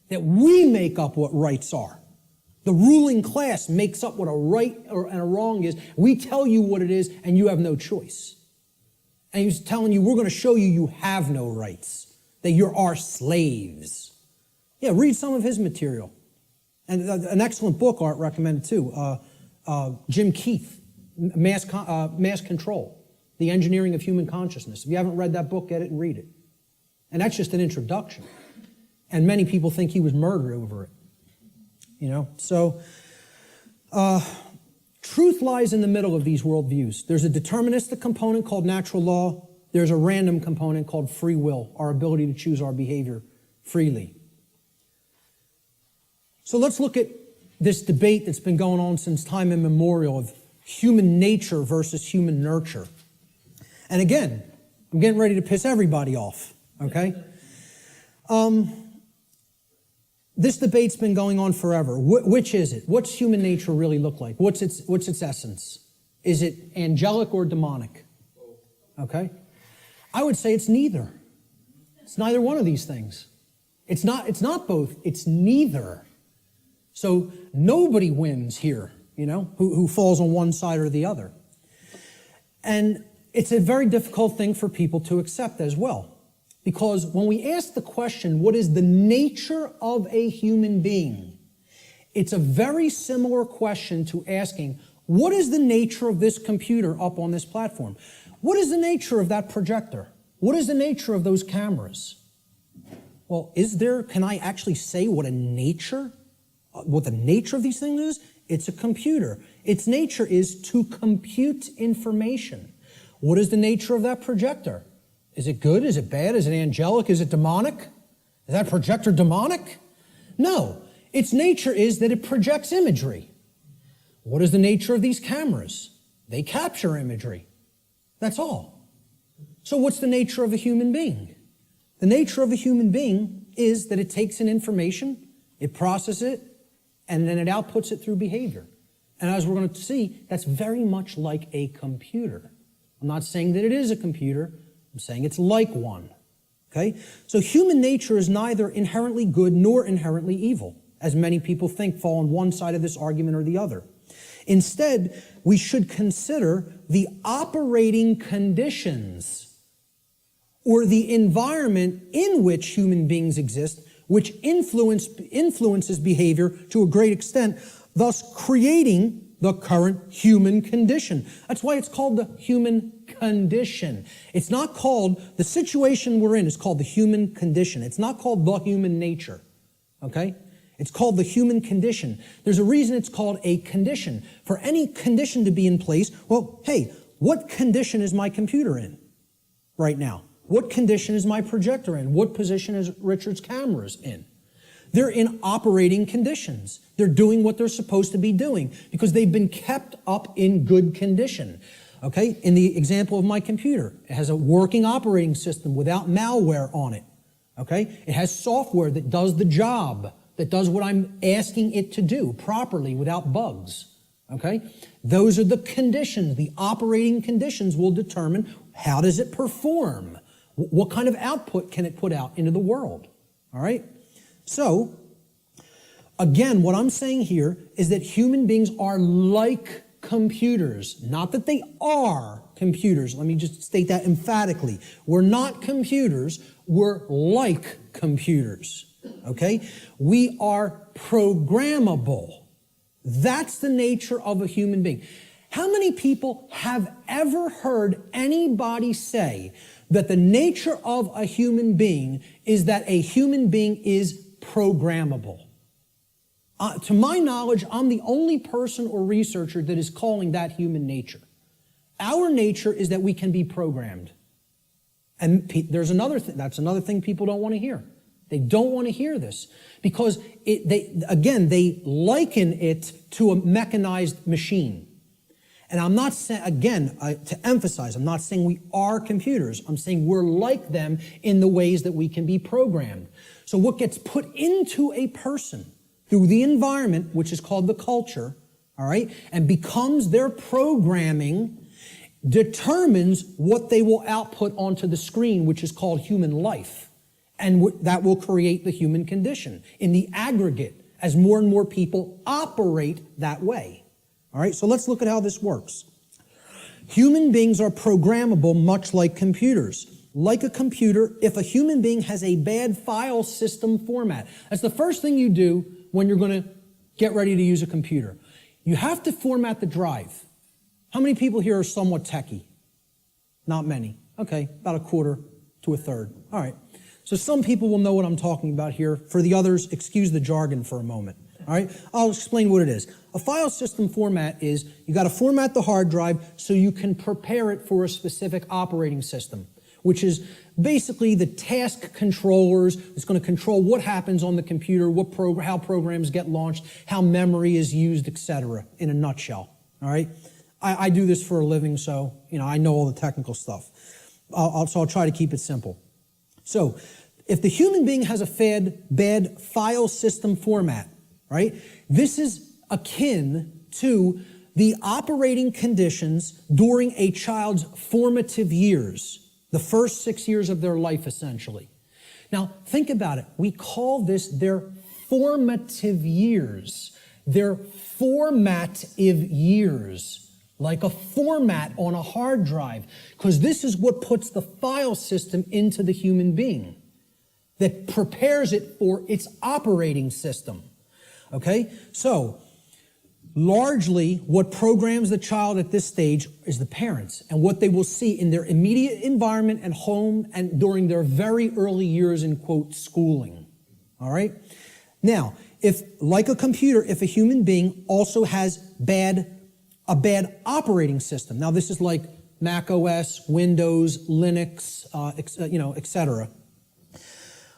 that we make up what rights are. The ruling class makes up what a right and a wrong is. We tell you what it is, and you have no choice. And he was telling you, we're going to show you you have no rights, that you're our slaves. Yeah, read some of his material. And an excellent book, Art recommended too, Jim Keith, Mass Control, The Engineering of Human Consciousness. If you haven't read that book, get it and read it. And that's just an introduction. And many people think he was murdered over it. So truth lies in the middle of these worldviews. There's a deterministic component called natural law. There's a random component called free will, our ability to choose our behavior freely. So let's look at this debate that's been going on since time immemorial of human nature versus human nurture. And again, I'm getting ready to piss everybody off, okay? This debate's been going on forever. Which is it? What's human nature really look like? What's its essence? Is it angelic or demonic? Okay? I would say it's neither. It's neither one of these things. It's not both. It's neither. So nobody wins here, who falls on one side or the other. And it's a very difficult thing for people to accept as well. Because when we ask the question, what is the nature of a human being? It's a very similar question to asking, what is the nature of this computer up on this platform? What is the nature of that projector? What is the nature of those cameras? Well, can I actually say what the nature of these things is? It's a computer. Its nature is to compute information. What is the nature of that projector? Is it good? Is it bad? Is it angelic? Is it demonic? Is that projector demonic? No. Its nature is that it projects imagery. What is the nature of these cameras? They capture imagery. That's all. So what's the nature of a human being? The nature of a human being is that it takes in information, it processes it, and then it outputs it through behavior. And as we're going to see, that's very much like a computer. I'm not saying that it is a computer. I'm saying it's like one. Okay? So human nature is neither inherently good nor inherently evil, as many people think fall on one side of this argument or the other. Instead, we should consider the operating conditions or the environment in which human beings exist, which influences behavior to a great extent, thus creating the current human condition. That's why it's called the human condition. It's not called, the situation we're in is called the human condition. It's not called the human nature. okay? It's called the human condition. There's a reason it's called a condition. For any condition to be in place, well, hey, what condition is my computer in right now? What condition is my projector in? What position is Richard's cameras in? They're in operating conditions. They're doing what they're supposed to be doing because they've been kept up in good condition. Okay, in the example of my computer, it has a working operating system without malware on it. Okay, it has software that does the job, that does what I'm asking it to do properly without bugs. Okay, those are the conditions. The operating conditions will determine how does it perform, what kind of output can it put out into the world. All right, so again, what I'm saying here is that human beings are like computers. Not that they are computers. Let me just state that emphatically. We're not computers. We're like computers. Okay? We are programmable. That's the nature of a human being. How many people have ever heard anybody say that the nature of a human being is that a human being is programmable? To my knowledge, I'm the only person or researcher that is calling that human nature. Our nature is that we can be programmed. And there's another thing, that's another thing people don't want to hear. They don't want to hear this because they liken it to a mechanized machine. And I'm not saying, again, to emphasize, I'm not saying we are computers. I'm saying we're like them in the ways that we can be programmed. So what gets put into a person through the environment, which is called the culture, all right, and becomes their programming, determines what they will output onto the screen, which is called human life. And that will create the human condition in the aggregate as more and more people operate that way. All right, so let's look at how this works. Human beings are programmable much like computers. Like a computer, if a human being has a bad file system format, that's the first thing you do when you're going to get ready to use a computer. You have to format the drive. How many people here are somewhat techie? Not many. Okay, about a quarter to a third. All right. So some people will know what I'm talking about here. For the others, excuse the jargon for a moment. All right, I'll explain what it is. A file system format is you got to format the hard drive so you can prepare it for a specific operating system, which is basically the task controllers. It's going to control what happens on the computer, how programs get launched, how memory is used, etc. in a nutshell. All right, I do this for a living, so I know all the technical stuff. So I'll try to keep it simple. So if the human being has a bad file system format, right, this is akin to the operating conditions during a child's formative years, the first 6 years of their life, essentially. Now, think about it. We call this their formative years. Their formative years, like a format on a hard drive, because this is what puts the file system into the human being, that prepares it for its operating system. Okay? So, largely, what programs the child at this stage is the parents and what they will see in their immediate environment and home and during their very early years in, quote, schooling. All right? Now, if, like a computer, if a human being also has a bad operating system, now this is like Mac OS, Windows, Linux, etc.,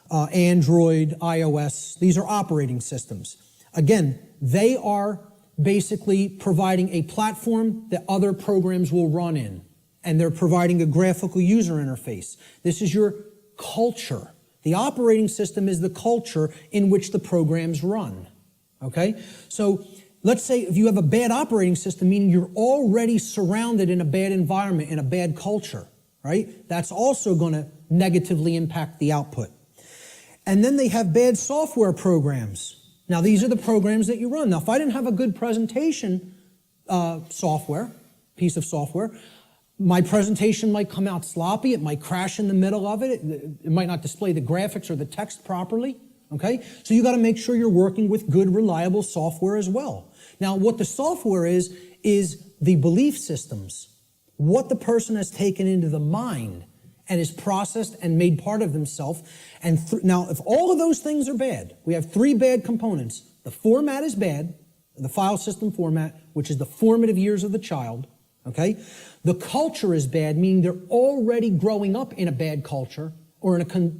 Android, iOS, these are operating systems. Again, they are basically providing a platform that other programs will run in, and they're providing a graphical user interface. This is your culture. The operating system is the culture in which the programs run, okay? So let's say if you have a bad operating system, meaning you're already surrounded in a bad environment, in a bad culture, right? That's also going to negatively impact the output. And then they have bad software programs. Now, these are the programs that you run. Now, if I didn't have a good presentation piece of software, my presentation might come out sloppy. It might crash in the middle of it. It might not display the graphics or the text properly. Okay? So you got to make sure you're working with good, reliable software as well. Now, what the software is the belief systems, what the person has taken into the mind, and is processed and made part of himself. And now, if all of those things are bad, we have three bad components. The format is bad, the file system format, which is the formative years of the child, okay? The culture is bad, meaning they're already growing up in a bad culture or in a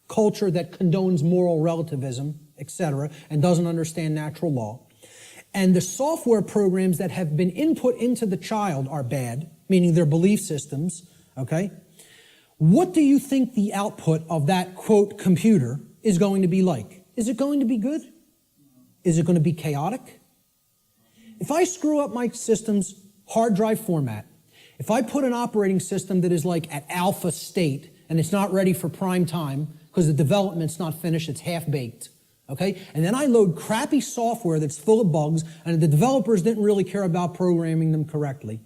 culture that condones moral relativism, etc., and doesn't understand natural law. And the software programs that have been input into the child are bad, meaning their belief systems, okay? What do you think the output of that, quote, computer is going to be like? Is it going to be good? Is it going to be chaotic? If I screw up my system's hard drive format, if I put an operating system that is like at alpha state and it's not ready for prime time because the development's not finished, it's half-baked, okay? And then I load crappy software that's full of bugs and the developers didn't really care about programming them correctly.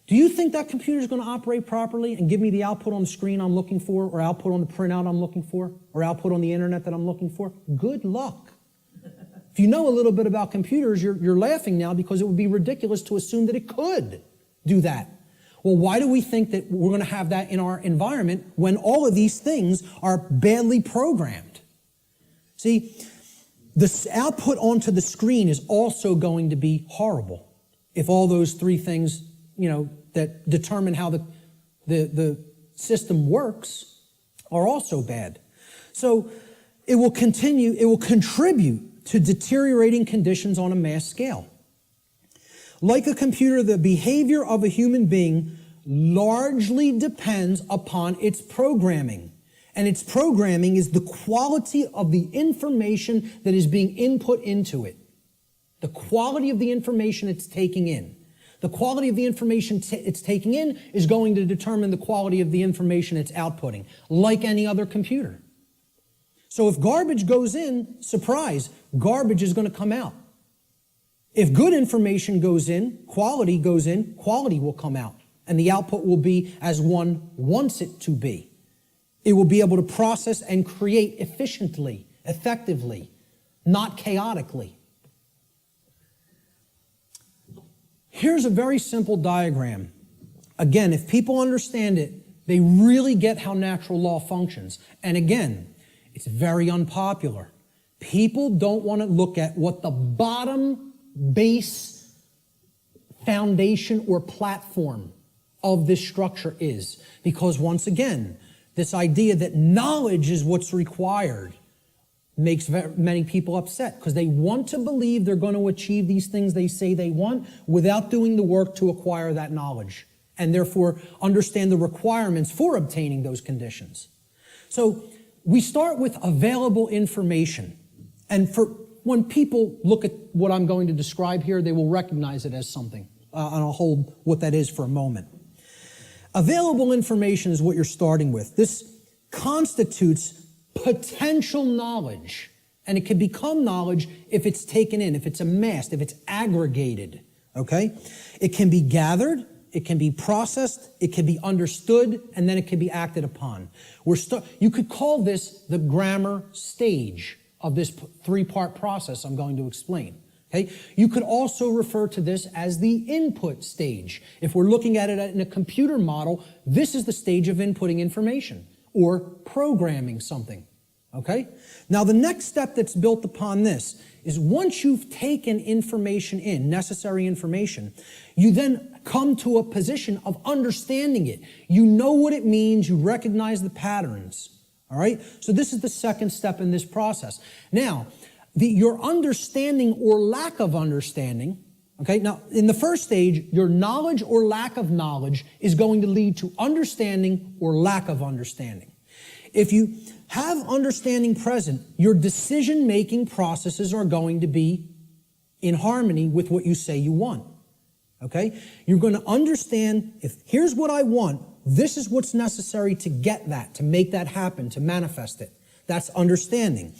Do you think that computer is going to operate properly and give me the output on the screen I'm looking for, or output on the printout I'm looking for, or output on the internet that I'm looking for? Good luck. If you know a little bit about computers, you're laughing now because it would be ridiculous to assume that it could do that. Well, why do we think that we're going to have that in our environment when all of these things are badly programmed? See, the output onto the screen is also going to be horrible if all those three things, that determine how the system works are also bad. So it will contribute to deteriorating conditions on a mass scale. Like a computer, the behavior of a human being largely depends upon its programming. And its programming is the quality of the information that is being input into it. The quality of the information it's taking in. The quality of the information it's taking in is going to determine the quality of the information it's outputting, like any other computer. So if garbage goes in, surprise, garbage is going to come out. If good information goes in, quality will come out. And the output will be as one wants it to be. It will be able to process and create efficiently, effectively, not chaotically. Here's a very simple diagram. Again, if people understand it, they really get how natural law functions. And again, it's very unpopular. People don't want to look at what the bottom base foundation or platform of this structure is. Because once again, this idea that knowledge is what's required makes many people upset because they want to believe they're going to achieve these things they say they want without doing the work to acquire that knowledge and therefore understand the requirements for obtaining those conditions. So we start with available information. And when people look at what I'm going to describe here, they will recognize it as something. And I'll hold what that is for a moment. Available information is what you're starting with. This constitutes potential knowledge, and it can become knowledge if it's taken in, if it's amassed, if it's aggregated, okay? It can be gathered, it can be processed, it can be understood, and then it can be acted upon. You could call this the grammar stage of this three-part process I'm going to explain. Okay? You could also refer to this as the input stage. If we're looking at it in a computer model, this is the stage of inputting information or programming something. Okay? Now the next step that's built upon this is once you've taken information in, necessary information, you then come to a position of understanding it. You know what it means, you recognize the patterns. All right? So this is the second step in this process. Now, your understanding or lack of understanding, okay? Now, in the first stage, your knowledge or lack of knowledge is going to lead to understanding or lack of understanding. If you have understanding present, your decision-making processes are going to be in harmony with what you say you want, okay? You're going to understand, here's what I want, this is what's necessary to get that, to make that happen, to manifest it. That's understanding.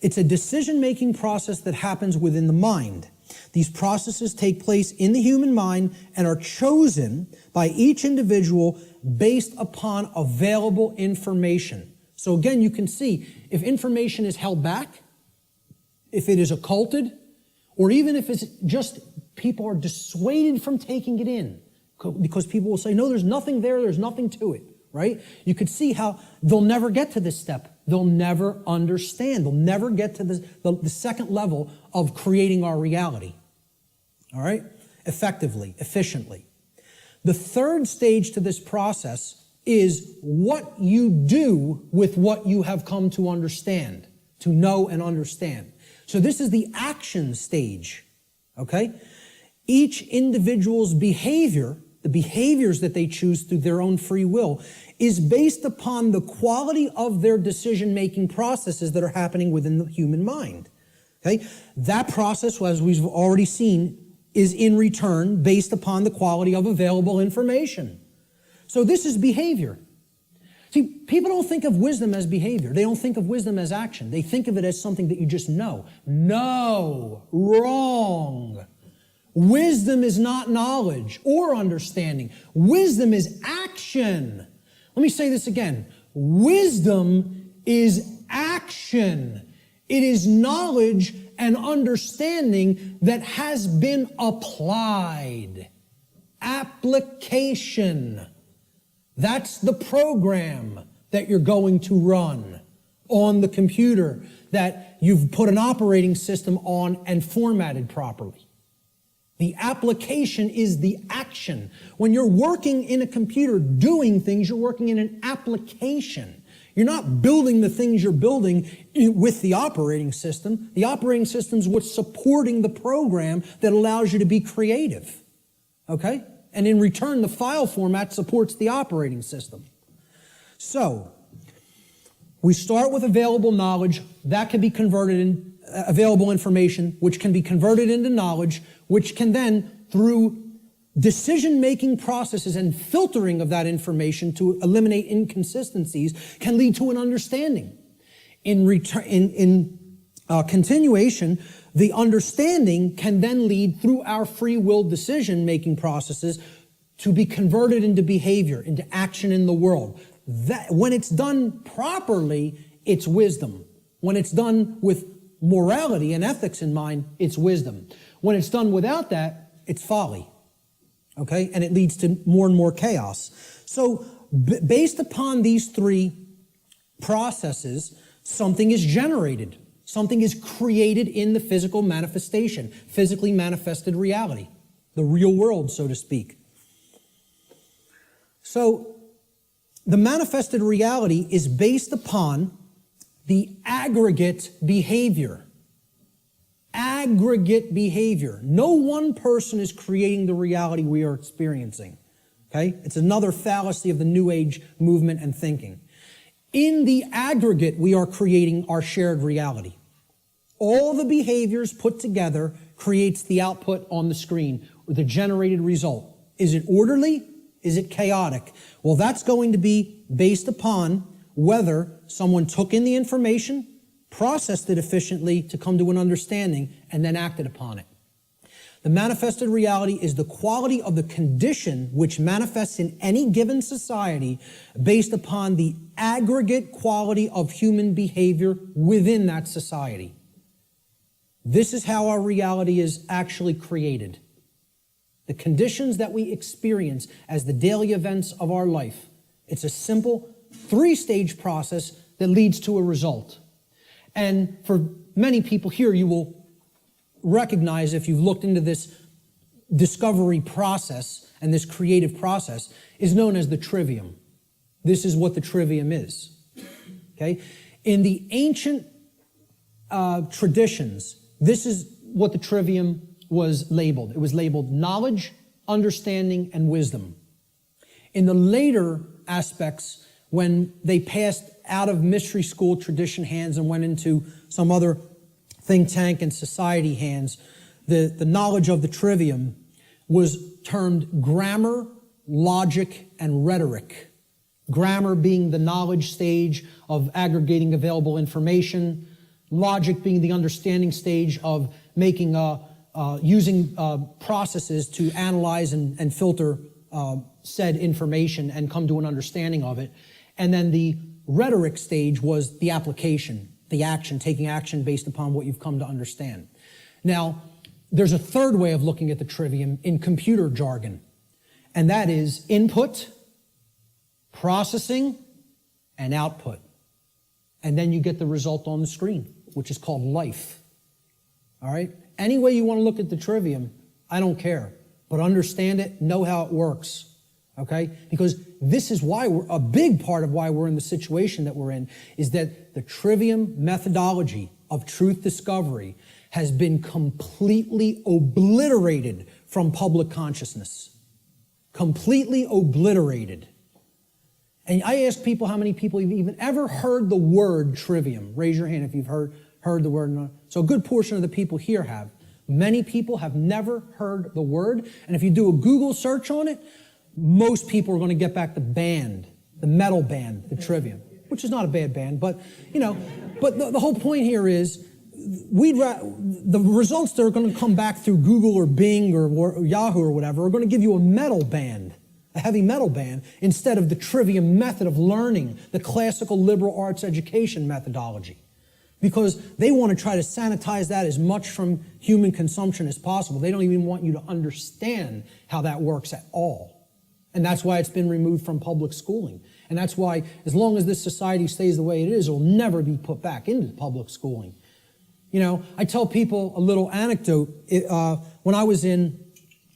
It's a decision-making process that happens within the mind. These processes take place in the human mind and are chosen by each individual based upon available information. So again, you can see if information is held back, if it is occulted, or even if it's just people are dissuaded from taking it in because people will say, no, there's nothing there, there's nothing to it, right? You could see how they'll never get to this step. They'll never understand. They'll never get to the second level of creating our reality, all right? Effectively, efficiently. The third stage to this process is what you do with what you have come to understand, to know and understand. So this is the action stage, okay? Each individual's behavior, the behaviors that they choose through their own free will, is based upon the quality of their decision-making processes that are happening within the human mind, okay? That process, as we've already seen, is in return based upon the quality of available information. So this is behavior. See, people don't think of wisdom as behavior. They don't think of wisdom as action. They think of it as something that you just know. No, wrong. Wisdom is not knowledge or understanding. Wisdom is action. Let me say this again. Wisdom is action. It is knowledge and understanding that has been applied. Application. That's the program that you're going to run on the computer that you've put an operating system on and formatted properly. The application is the action. When you're working in a computer doing things, you're working in an application. You're not building the things you're building with the operating system. The operating system is what's supporting the program that allows you to be creative. Okay? And in return, the file format supports the operating system. So, we start with available knowledge. That can be converted in available information, which can be converted into knowledge, which can then, through decision-making processes and filtering of that information to eliminate inconsistencies, can lead to an understanding. In continuation, the understanding can then lead through our free will decision-making processes to be converted into behavior, into action in the world. That, when it's done properly, it's wisdom. When it's done with morality and ethics in mind, it's wisdom. When it's done without that, it's folly. Okay? And it leads to more and more chaos. So, based upon these three processes, something is generated. Something is created in the physical manifestation, physically manifested reality, the real world, so to speak. So, the manifested reality is based upon the aggregate behavior. Aggregate behavior. No one person is creating the reality we are experiencing. Okay? It's another fallacy of the New Age movement and thinking. In the aggregate, we are creating our shared reality. All the behaviors put together creates the output on the screen, or the generated result. Is it orderly? Is it chaotic? Well, that's going to be based upon whether someone took in the information, processed it efficiently to come to an understanding, and then acted upon it. The manifested reality is the quality of the condition which manifests in any given society based upon the aggregate quality of human behavior within that society. This is how our reality is actually created. The conditions that we experience as the daily events of our life. It's a simple three-stage process that leads to a result. And for many people here, you will recognize, if you've looked into this discovery process and this creative process, is known as the trivium. This is what the trivium is. Okay? In the ancient traditions, this is what the trivium was labeled. It was labeled knowledge, understanding, and wisdom. In the later aspects, when they passed out of mystery school tradition hands and went into some other think tank and society hands, the knowledge of the trivium was termed grammar, logic, and rhetoric. Grammar being the knowledge stage of aggregating available information, logic being the understanding stage of making using processes to analyze and filter said information and come to an understanding of it. And then the rhetoric stage was the application, the action, taking action based upon what you've come to understand. Now, there's a third way of looking at the trivium in computer jargon, and that is input, processing, and output. And then you get the result on the screen, which is called life. All right? Any way you want to look at the trivium, I don't care. But understand it, know how it works. Okay? Because this is why a big part of why we're in the situation that we're in is that the trivium methodology of truth discovery has been completely obliterated from public consciousness. Completely obliterated. And I ask people how many people have even ever heard the word trivium. Raise your hand if you've heard the word. So a good portion of the people here have. Many people have never heard the word. And if you do a Google search on it, most people are going to get back the band, the metal band, the trivium, which is not a bad band. But, but the whole point here is the results that are going to come back through Google or Bing or Yahoo or whatever are going to give you a metal band, a heavy metal band, instead of the trivium method of learning, the classical liberal arts education methodology. Because they want to try to sanitize that as much from human consumption as possible. They don't even want you to understand how that works at all. And that's why it's been removed from public schooling. And that's why, as long as this society stays the way it is, it will never be put back into public schooling. I tell people a little anecdote. When I was in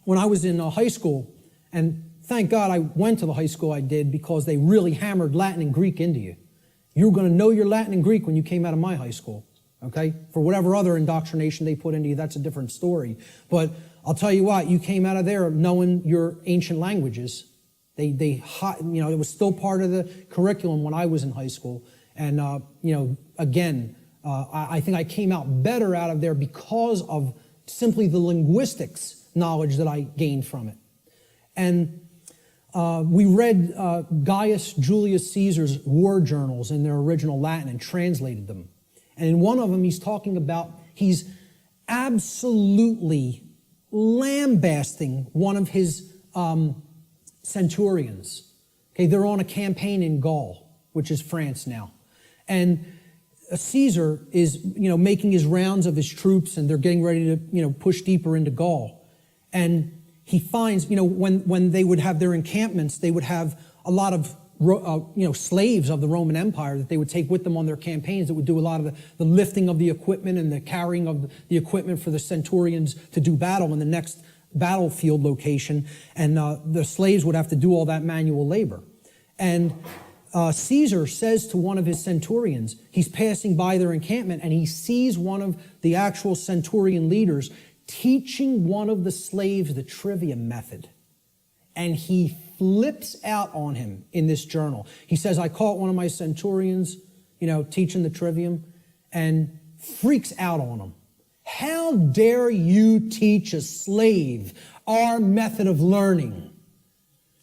high school, and thank God I went to the high school I did because they really hammered Latin and Greek into you. You were going to know your Latin and Greek when you came out of my high school, okay? For whatever other indoctrination they put into you, that's a different story. But I'll tell you what, you came out of there knowing your ancient languages. It was still part of the curriculum when I was in high school. And, again, I think I came out better out of there because of simply the linguistics knowledge that I gained from it. And we read Gaius Julius Caesar's war journals in their original Latin and translated them. And in one of them, he's absolutely lambasting one of his centurions. Okay, they're on a campaign in Gaul, which is France now. And Caesar is, making his rounds of his troops, and they're getting ready to, push deeper into Gaul. And he finds, when they would have their encampments, they would have a lot of, slaves of the Roman Empire that they would take with them on their campaigns that would do a lot of the lifting of the equipment and the carrying of the equipment for the centurions to do battle in the next battlefield location. And the slaves would have to do all that manual labor. And Caesar says to one of his centurions, he's passing by their encampment, and he sees one of the actual centurion leaders teaching one of the slaves the trivium method. And he flips out on him in this journal. He says, I caught one of my centurions, teaching the trivium, and freaks out on him. How dare you teach a slave our method of learning?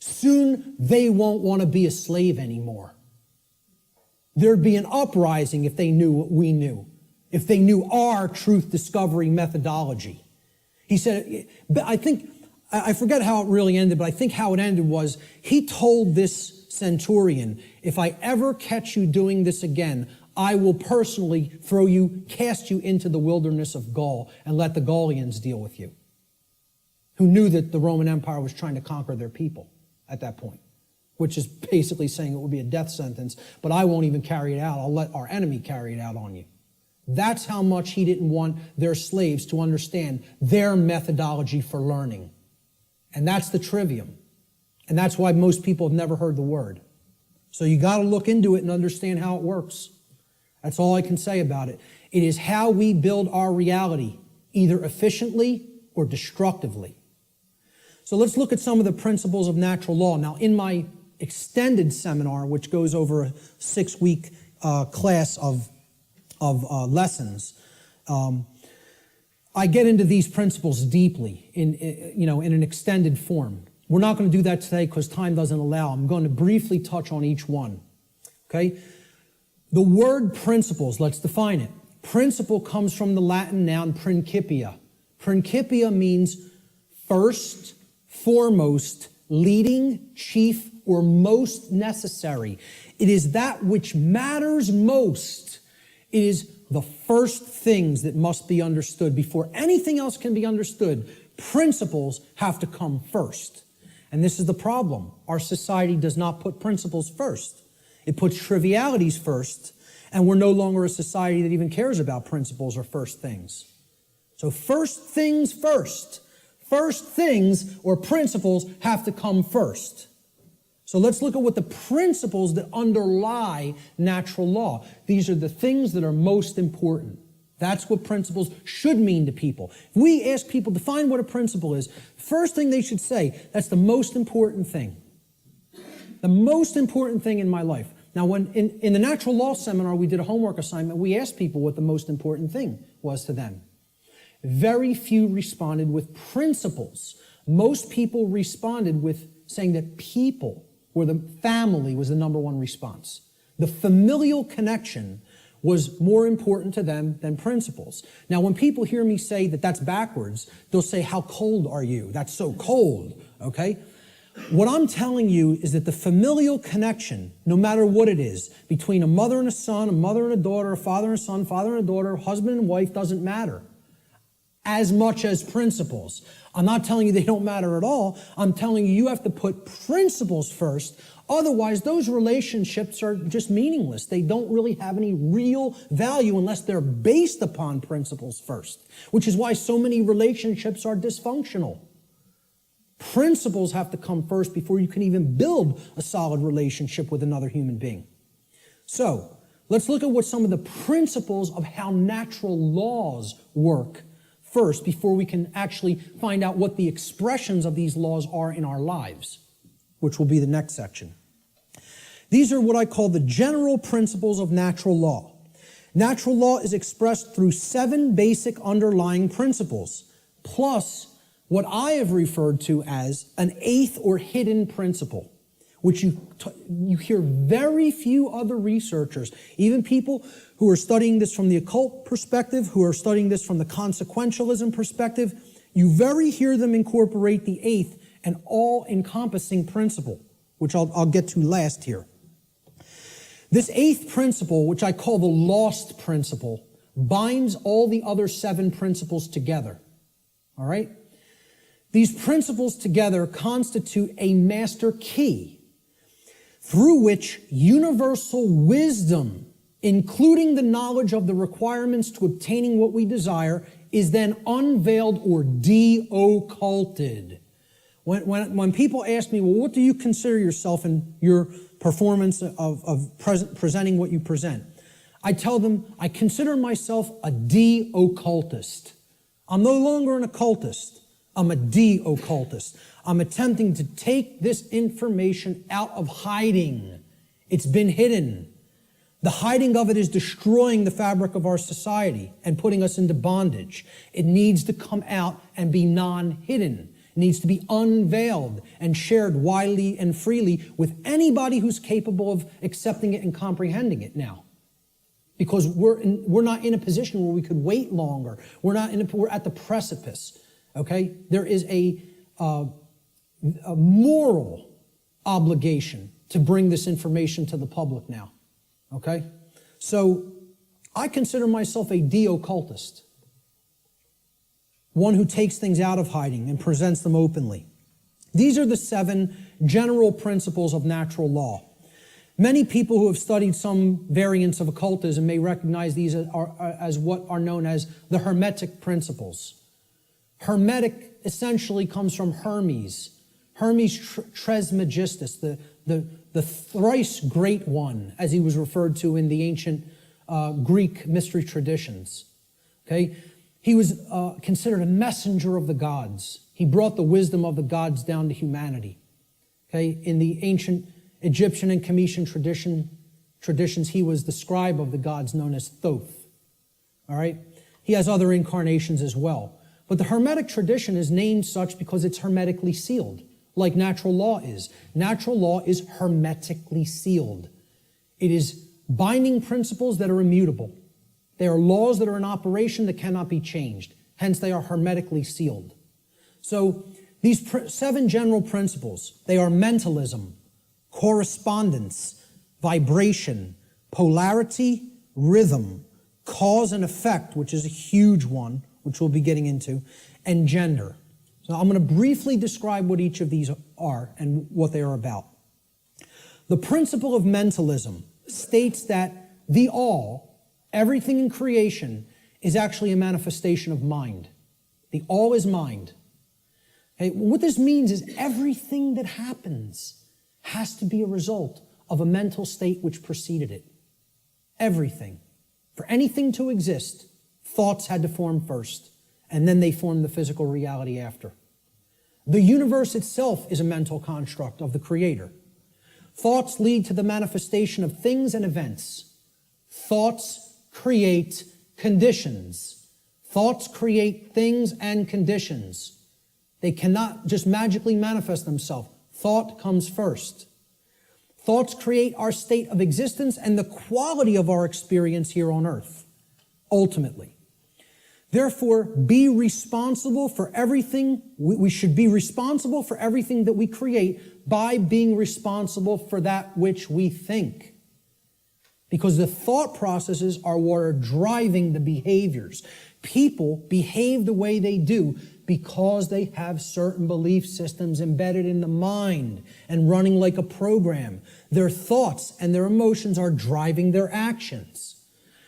Soon they won't want to be a slave anymore. There'd be an uprising if they knew what we knew, if they knew our truth discovery methodology. He said, I forget how it really ended, but I think how it ended was he told this centurion, if I ever catch you doing this again, I will personally cast you into the wilderness of Gaul and let the Gaulians deal with you, who knew that the Roman Empire was trying to conquer their people at that point, which is basically saying it would be a death sentence, but I won't even carry it out. I'll let our enemy carry it out on you. That's how much he didn't want their slaves to understand their methodology for learning. And that's the trivium. And that's why most people have never heard the word. So you got to look into it and understand how it works. That's all I can say about it. It is how we build our reality, either efficiently or destructively. So let's look at some of the principles of natural law. Now, in my extended seminar, which goes over a 6-week class of lessons, I get into these principles deeply in an extended form. We're not going to do that today because time doesn't allow. I'm going to briefly touch on each one. Okay? The word principles, let's define it. Principle comes from the Latin noun principia. Principia means first, foremost, leading, chief, or most necessary. It is that which matters most. It is the first things that must be understood before anything else can be understood. Principles have to come first. And this is the problem. Our society does not put principles first. It puts trivialities first, and we're no longer a society that even cares about principles or first things. So first things first. First things or principles have to come first. So let's look at what the principles that underlie natural law. These are the things that are most important. That's what principles should mean to people. If we ask people to define what a principle is, first thing they should say, that's the most important thing. The most important thing in my life. Now, when in the natural law seminar, we did a homework assignment, we asked people what the most important thing was to them. Very few responded with principles. Most people responded with saying that people or the family was the number one response. The familial connection was more important to them than principles. Now, when people hear me say that that's backwards, they'll say, how cold are you? That's so cold, okay? What I'm telling you is that the familial connection, no matter what it is, between a mother and a son, a mother and a daughter, a father and a son, father and a daughter, husband and wife, doesn't matter as much as principles. I'm not telling you they don't matter at all. I'm telling you you have to put principles first. Otherwise, those relationships are just meaningless. They don't really have any real value unless they're based upon principles first, which is why so many relationships are dysfunctional. Principles have to come first before you can even build a solid relationship with another human being. So, let's look at what some of the principles of how natural laws work first before we can actually find out what the expressions of these laws are in our lives, which will be the next section. These are what I call the general principles of natural law. Natural law is expressed through 7 basic underlying principles, plus what I have referred to as an 8th or hidden principle, which you hear very few other researchers, even people who are studying this from the occult perspective, who are studying this from the consequentialism perspective, you very hear them incorporate the 8th and all-encompassing principle, which I'll get to last here. This 8th principle, which I call the lost principle, binds all the other 7 principles together. All right? These principles together constitute a master key through which universal wisdom, including the knowledge of the requirements to obtaining what we desire, is then unveiled or de-occulted. When people ask me, well, what do you consider yourself in your performance of presenting what you present? I tell them, I consider myself a de-occultist. I'm no longer an occultist. I'm a de-occultist. I'm attempting to take this information out of hiding. It's been hidden. The hiding of it is destroying the fabric of our society and putting us into bondage. It needs to come out and be non-hidden. It needs to be unveiled and shared widely and freely with anybody who's capable of accepting it and comprehending it now. Because we're not in a position where we could wait longer. We're at the precipice. Okay? There is a moral obligation to bring this information to the public now. Okay? So, I consider myself a de-occultist. One who takes things out of hiding and presents them openly. These are the 7 general principles of natural law. Many people who have studied some variants of occultism may recognize these as what are known as the Hermetic principles. Hermetic essentially comes from Hermes. Hermes Trismegistus, the thrice great one, as he was referred to in the ancient Greek mystery traditions. Okay? He was considered a messenger of the gods. He brought the wisdom of the gods down to humanity. Okay? In the ancient Egyptian and Cometian traditions, he was the scribe of the gods known as Thoth. All right? He has other incarnations as well. But the Hermetic tradition is named such because it's hermetically sealed, like natural law is. Natural law is hermetically sealed. It is binding principles that are immutable. They are laws that are in operation that cannot be changed. Hence, they are hermetically sealed. So, these 7 general principles, they are mentalism, correspondence, vibration, polarity, rhythm, cause and effect, which is a huge one, which we'll be getting into, and gender. So I'm going to briefly describe what each of these are and what they are about. The principle of mentalism states that the all, everything in creation, is actually a manifestation of mind. The all is mind. Okay? What this means is everything that happens has to be a result of a mental state which preceded it. Everything. For anything to exist, thoughts had to form first, and then they formed the physical reality after. The universe itself is a mental construct of the Creator. Thoughts lead to the manifestation of things and events. Thoughts create conditions. Thoughts create things and conditions. They cannot just magically manifest themselves. Thought comes first. Thoughts create our state of existence and the quality of our experience here on earth, ultimately. Therefore, be responsible for everything. We should be responsible for everything that we create by being responsible for that which we think. Because the thought processes are what are driving the behaviors. People behave the way they do because they have certain belief systems embedded in the mind and running like a program. Their thoughts and their emotions are driving their actions.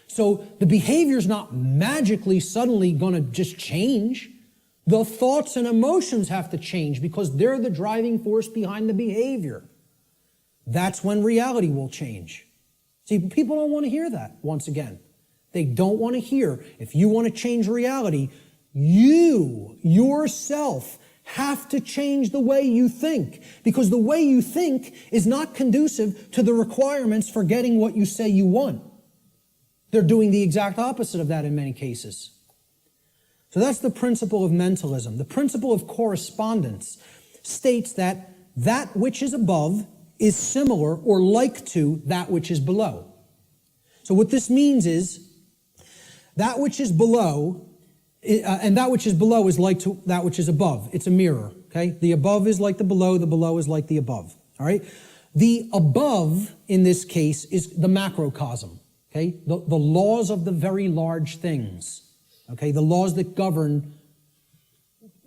So the behavior is not magically suddenly going to just change. The thoughts and emotions have to change because they're the driving force behind the behavior. That's when reality will change. See, people don't want to hear that, once again. They don't want to hear, if you want to change reality, you, yourself, have to change the way you think. Because the way you think is not conducive to the requirements for getting what you say you want. They're doing the exact opposite of that in many cases. So that's the principle of mentalism. The principle of correspondence states that that which is above is similar or like to that which is below. So what this means is that which is below, and that which is below is like to that which is above. It's a mirror, okay? The above is like the below is like the above, all right? The above, in this case, is the macrocosm, okay? The laws of the very large things, okay? The laws that govern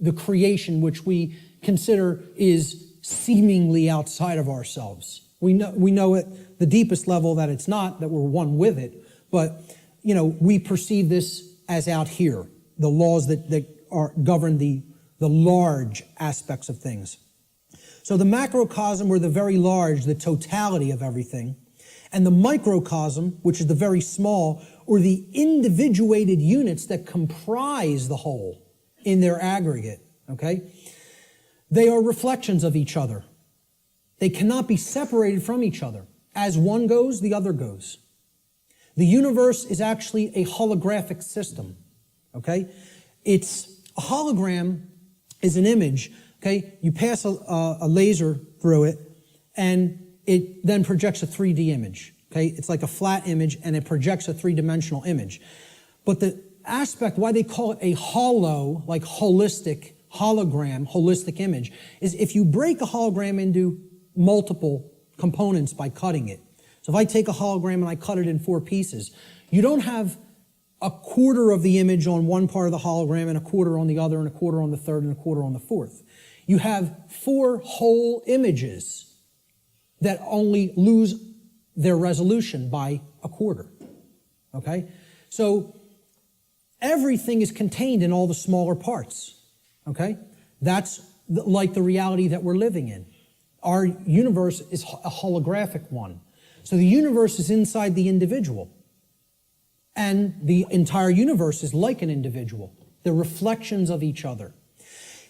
the creation which we consider is seemingly outside of ourselves. We know at the deepest level that it's not, that we're one with it, but, you know, we perceive this as out here, the laws that govern the large aspects of things. So the macrocosm, or the very large, the totality of everything, and the microcosm, which is the very small, or the individuated units that comprise the whole in their aggregate, okay? They are reflections of each other. They cannot be separated from each other. As one goes, the other goes. The universe is actually a holographic system, okay? It's a hologram is an image, okay? You pass a laser through it, and it then projects a 3D image, okay? It's like a flat image, and it projects a three-dimensional image. But the aspect, why they call it a holo, like holistic, hologram, holistic image, is if you break a hologram into multiple components by cutting it. So if I take a hologram and I cut it in 4 pieces, you don't have a quarter of the image on one part of the hologram and a quarter on the other and a quarter on the third and a quarter on the fourth. You have 4 whole images that only lose their resolution by a quarter, okay? So everything is contained in all the smaller parts. Okay? That's like the reality that we're living in. Our universe is a holographic one. So the universe is inside the individual. And the entire universe is like an individual. They're reflections of each other.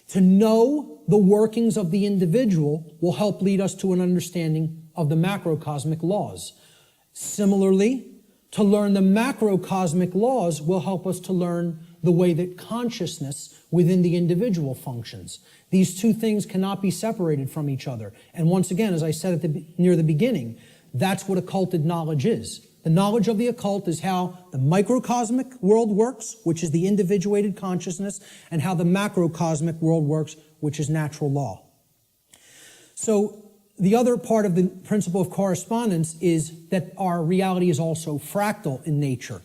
To know the workings of the individual will help lead us to an understanding of the macrocosmic laws. Similarly, to learn the macrocosmic laws will help us to learn the way that consciousness within the individual functions. These two things cannot be separated from each other. And once again, as I said near the beginning, that's what occulted knowledge is. The knowledge of the occult is how the microcosmic world works, which is the individuated consciousness, and how the macrocosmic world works, which is natural law. So the other part of the principle of correspondence is that our reality is also fractal in nature.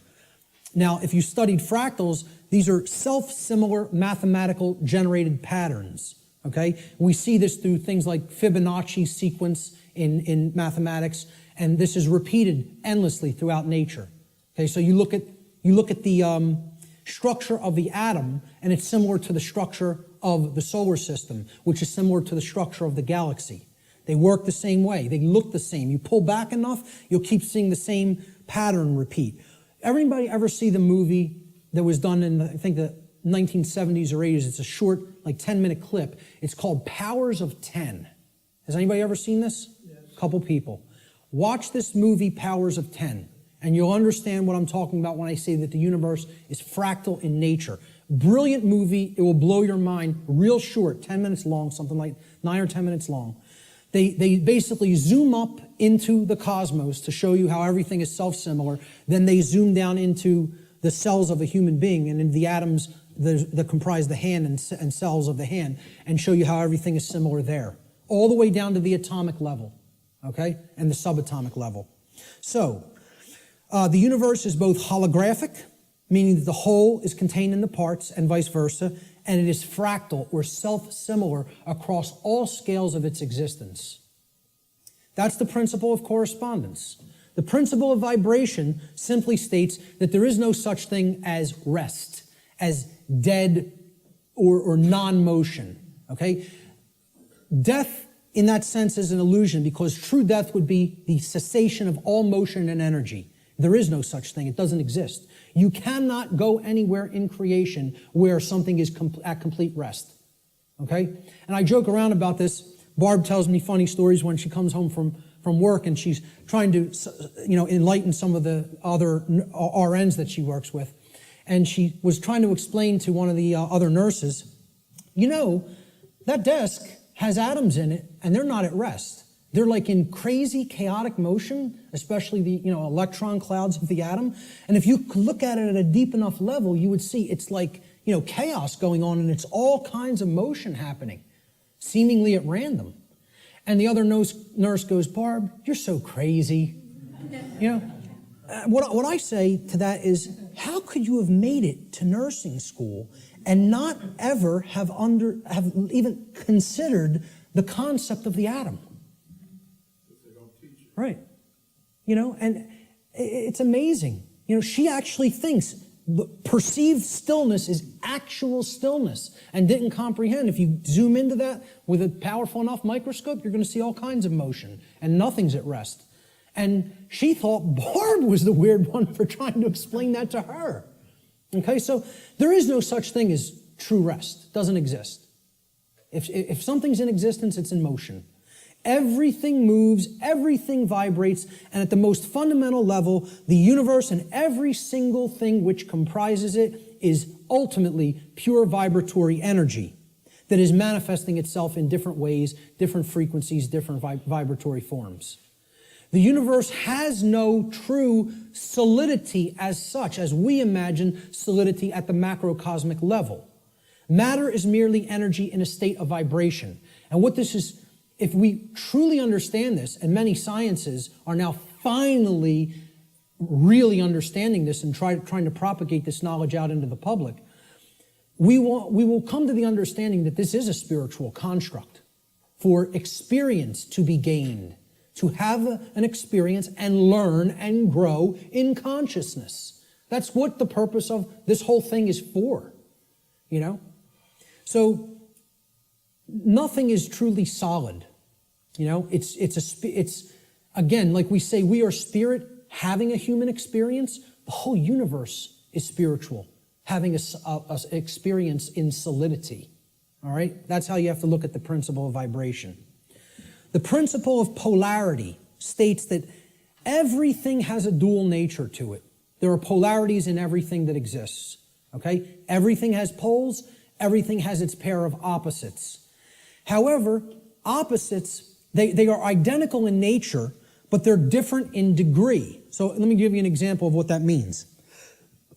Now, if you studied fractals, these are self-similar mathematical generated patterns, okay? We see this through things like Fibonacci sequence in mathematics, and this is repeated endlessly throughout nature. Okay, so you look at the structure of the atom, and it's similar to the structure of the solar system, which is similar to the structure of the galaxy. They work the same way. They look the same. You pull back enough, you'll keep seeing the same pattern repeat. Everybody ever see the movie that was done in, I think, the 1970s or 80s? It's a short, like 10-minute clip. It's called Powers of 10. Has anybody ever seen this? Yes. A couple people. Watch this movie, Powers of 10, and you'll understand what I'm talking about when I say that the universe is fractal in nature. Brilliant movie. It will blow your mind. Real short, 10 minutes long, something like 9 or 10 minutes long. They basically zoom up into the cosmos to show you how everything is self-similar. Then they zoom down into the cells of a human being and in the atoms that comprise the hand and cells of the hand, and show you how everything is similar there, all the way down to the atomic level, okay, and the subatomic level. So the universe is both holographic, meaning that the whole is contained in the parts, and vice versa, and it is fractal or self-similar across all scales of its existence. That's the principle of correspondence. The principle of vibration simply states that there is no such thing as rest, as dead or non-motion, okay? Death, in that sense, is an illusion, because true death would be the cessation of all motion and energy. There is no such thing. It doesn't exist. You cannot go anywhere in creation where something is at complete rest, okay? And I joke around about this. Barb tells me funny stories when she comes home from work, and she's trying to, enlighten some of the other RNs that she works with. And she was trying to explain to one of the other nurses, that desk has atoms in it, and they're not at rest. They're like in crazy, chaotic motion, especially the electron clouds of the atom. And if you could look at it at a deep enough level, you would see it's like chaos going on, and it's all kinds of motion happening, seemingly at random. And the other nurse goes, "Barb, you're so crazy." What I say to that is, how could you have made it to nursing school and not ever have even considered the concept of the atom? Right. And it's amazing. She actually thinks the perceived stillness is actual stillness, and didn't comprehend. If you zoom into that with a powerful enough microscope, you're going to see all kinds of motion, and nothing's at rest. And she thought Barb was the weird one for trying to explain that to her. Okay, so there is no such thing as true rest. It doesn't exist. If something's in existence, it's in motion. Everything moves, everything vibrates, and at the most fundamental level, the universe and every single thing which comprises it is ultimately pure vibratory energy that is manifesting itself in different ways, different frequencies, different vibratory forms. The universe has no true solidity as such, as we imagine solidity at the macrocosmic level. Matter is merely energy in a state of vibration. And what this is, if we truly understand this, and many sciences are now finally really understanding this and trying to propagate this knowledge out into the public, we will come to the understanding that this is a spiritual construct for experience to be gained, to have an experience and learn and grow in consciousness. That's what the purpose of this whole thing is for, So nothing is truly solid. It's again, like we say, we are spirit having a human experience. The whole universe is spiritual, having a experience in solidity. All right? That's how you have to look at the principle of vibration. The principle of polarity states that everything has a dual nature to it. There are polarities in everything that exists. Okay? Everything has poles. Everything has its pair of opposites. However, opposites, they are identical in nature, but they're different in degree. So let me give you an example of what that means.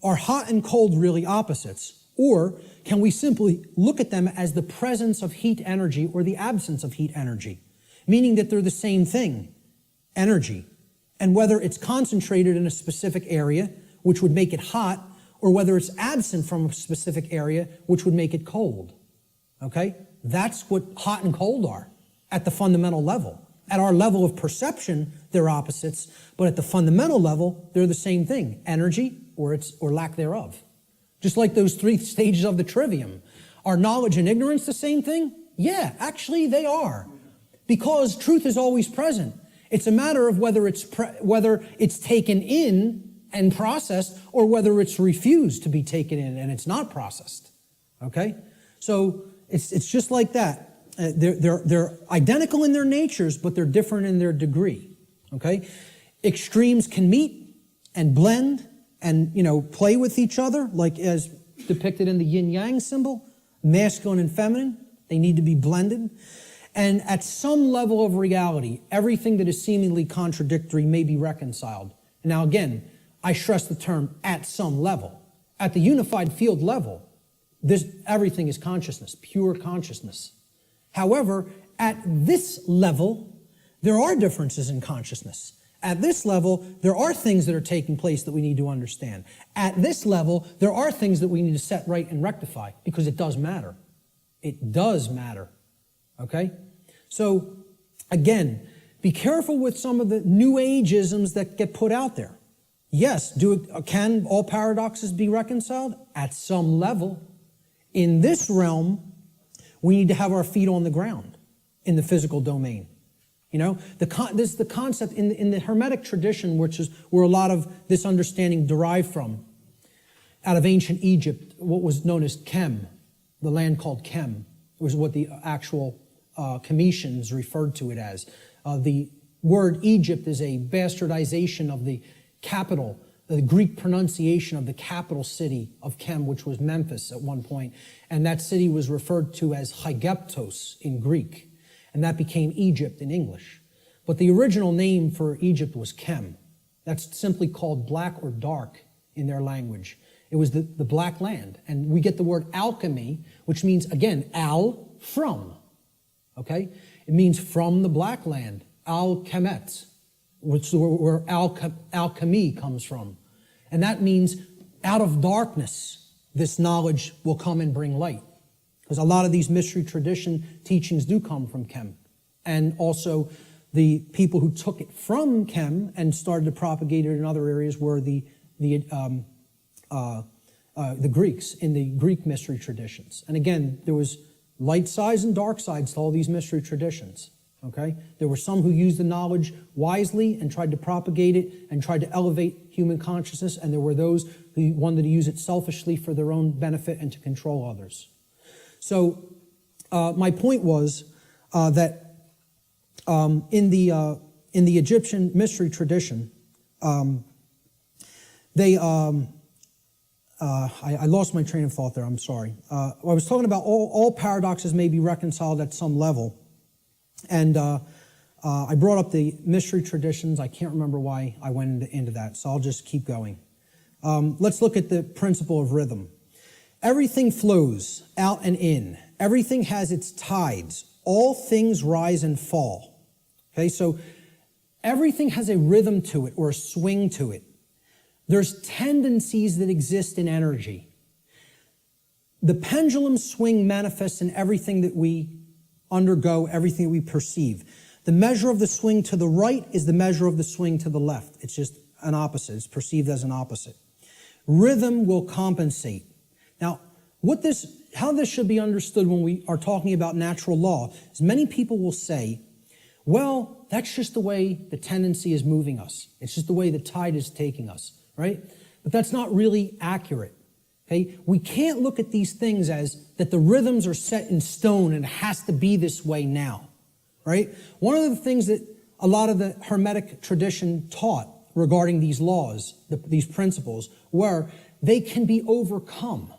Are hot and cold really opposites? Or can we simply look at them as the presence of heat energy or the absence of heat energy? Meaning that they're the same thing, energy. And whether it's concentrated in a specific area, which would make it hot, or whether it's absent from a specific area, which would make it cold. Okay? That's what hot and cold are at the fundamental level. At our level of perception, they're opposites, but at the fundamental level, they're the same thing, energy or lack thereof. Just like those 3 stages of the trivium. Are knowledge and ignorance the same thing? Yeah, actually they are. Because truth is always present. It's a matter of whether it's taken in and processed, or whether it's refused to be taken in and it's not processed. Okay? So it's just like that. They're identical in their natures, but they're different in their degree. Okay? Extremes can meet and blend and, play with each other, like as depicted in the yin-yang symbol, masculine and feminine. They need to be blended. And at some level of reality, everything that is seemingly contradictory may be reconciled. Now again, I stress the term at some level. At the unified field level, everything is consciousness, pure consciousness. However, at this level, there are differences in consciousness. At this level, there are things that are taking place that we need to understand. At this level, there are things that we need to set right and rectify, because it does matter. It does matter. Okay? So, again, be careful with some of the New Age-isms that get put out there. Yes, can all paradoxes be reconciled? At some level. In this realm, we need to have our feet on the ground in the physical domain. This is the concept in the Hermetic tradition, which is where a lot of this understanding derived from. Out of ancient Egypt, what was known as Kem, the land called Kem, was what the actual Cometians referred to it as. The word Egypt is a bastardization of the capital, the Greek pronunciation of the capital city of Kem, which was Memphis at one point. And that city was referred to as Hygeptos in Greek. And that became Egypt in English. But the original name for Egypt was Kem. That's simply called black or dark in their language. It was the black land. And we get the word alchemy, which means, again, al, from. Okay? It means from the black land, al-kemet, which is where alchemy comes from. And that means out of darkness, this knowledge will come and bring light. Because a lot of these mystery tradition teachings do come from Kem. And also the people who took it from Kem and started to propagate it in other areas were the Greeks in the Greek mystery traditions. And again, there was light sides and dark sides to all these mystery traditions. Okay? There were some who used the knowledge wisely and tried to propagate it and tried to elevate human consciousness, and there were those who wanted to use it selfishly for their own benefit and to control others. So my point was that in the Egyptian mystery tradition, I lost my train of thought there, I'm sorry. I was talking about all paradoxes may be reconciled at some level. And I brought up the mystery traditions. I can't remember why I went into that, so I'll just keep going. Let's look at the principle of rhythm. Everything flows out and in. Everything has its tides. All things rise and fall. Okay, so everything has a rhythm to it or a swing to it. There's tendencies that exist in energy. The pendulum swing manifests in everything that we undergo, everything that we perceive. The measure of the swing to the right is the measure of the swing to the left. It's just an opposite. It's perceived as an opposite. Rhythm will compensate. Now, how this should be understood when we are talking about natural law is many people will say, well, that's just the way the tendency is moving us. It's just the way the tide is taking us, right? But that's not really accurate. Okay? We can't look at these things as that the rhythms are set in stone and it has to be this way now, right? One of the things that a lot of the Hermetic tradition taught regarding these laws, these principles, were they can be overcome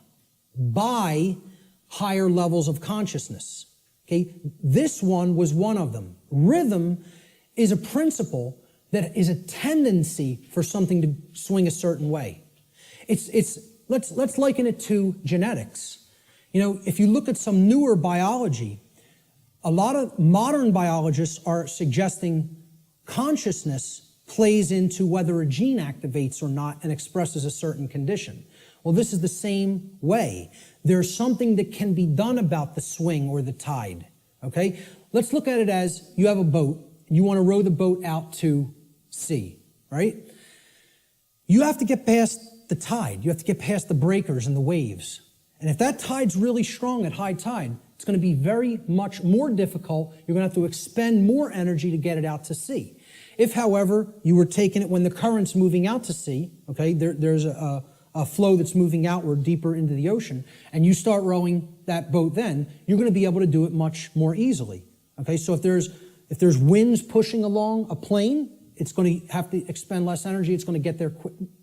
by higher levels of consciousness. Okay? This one was one of them. Rhythm is a principle that is a tendency for something to swing a certain way. Let's liken it to genetics. If you look at some newer biology, a lot of modern biologists are suggesting consciousness plays into whether a gene activates or not and expresses a certain condition. Well, this is the same way. There's something that can be done about the swing or the tide, okay? Let's look at it as you have a boat. You want to row the boat out to sea, right? You have to get past the tide. You have to get past the breakers and the waves. And if that tide's really strong at high tide, it's going to be very much more difficult. You're going to have to expend more energy to get it out to sea. If, however, you were taking it when the current's moving out to sea, okay, there's a flow that's moving outward deeper into the ocean, and you start rowing that boat then, you're going to be able to do it much more easily. Okay, so if there's winds pushing along a plane, it's going to have to expend less energy. It's going to get there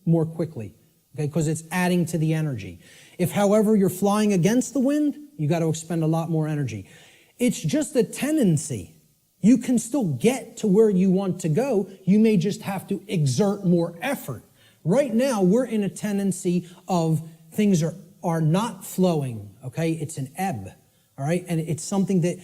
more quickly, okay, because it's adding to the energy. If, however, you're flying against the wind, you got to expend a lot more energy. It's just a tendency. You can still get to where you want to go. You may just have to exert more effort. Right now, we're in a tendency of things are not flowing, okay? It's an ebb, all right? And it's something that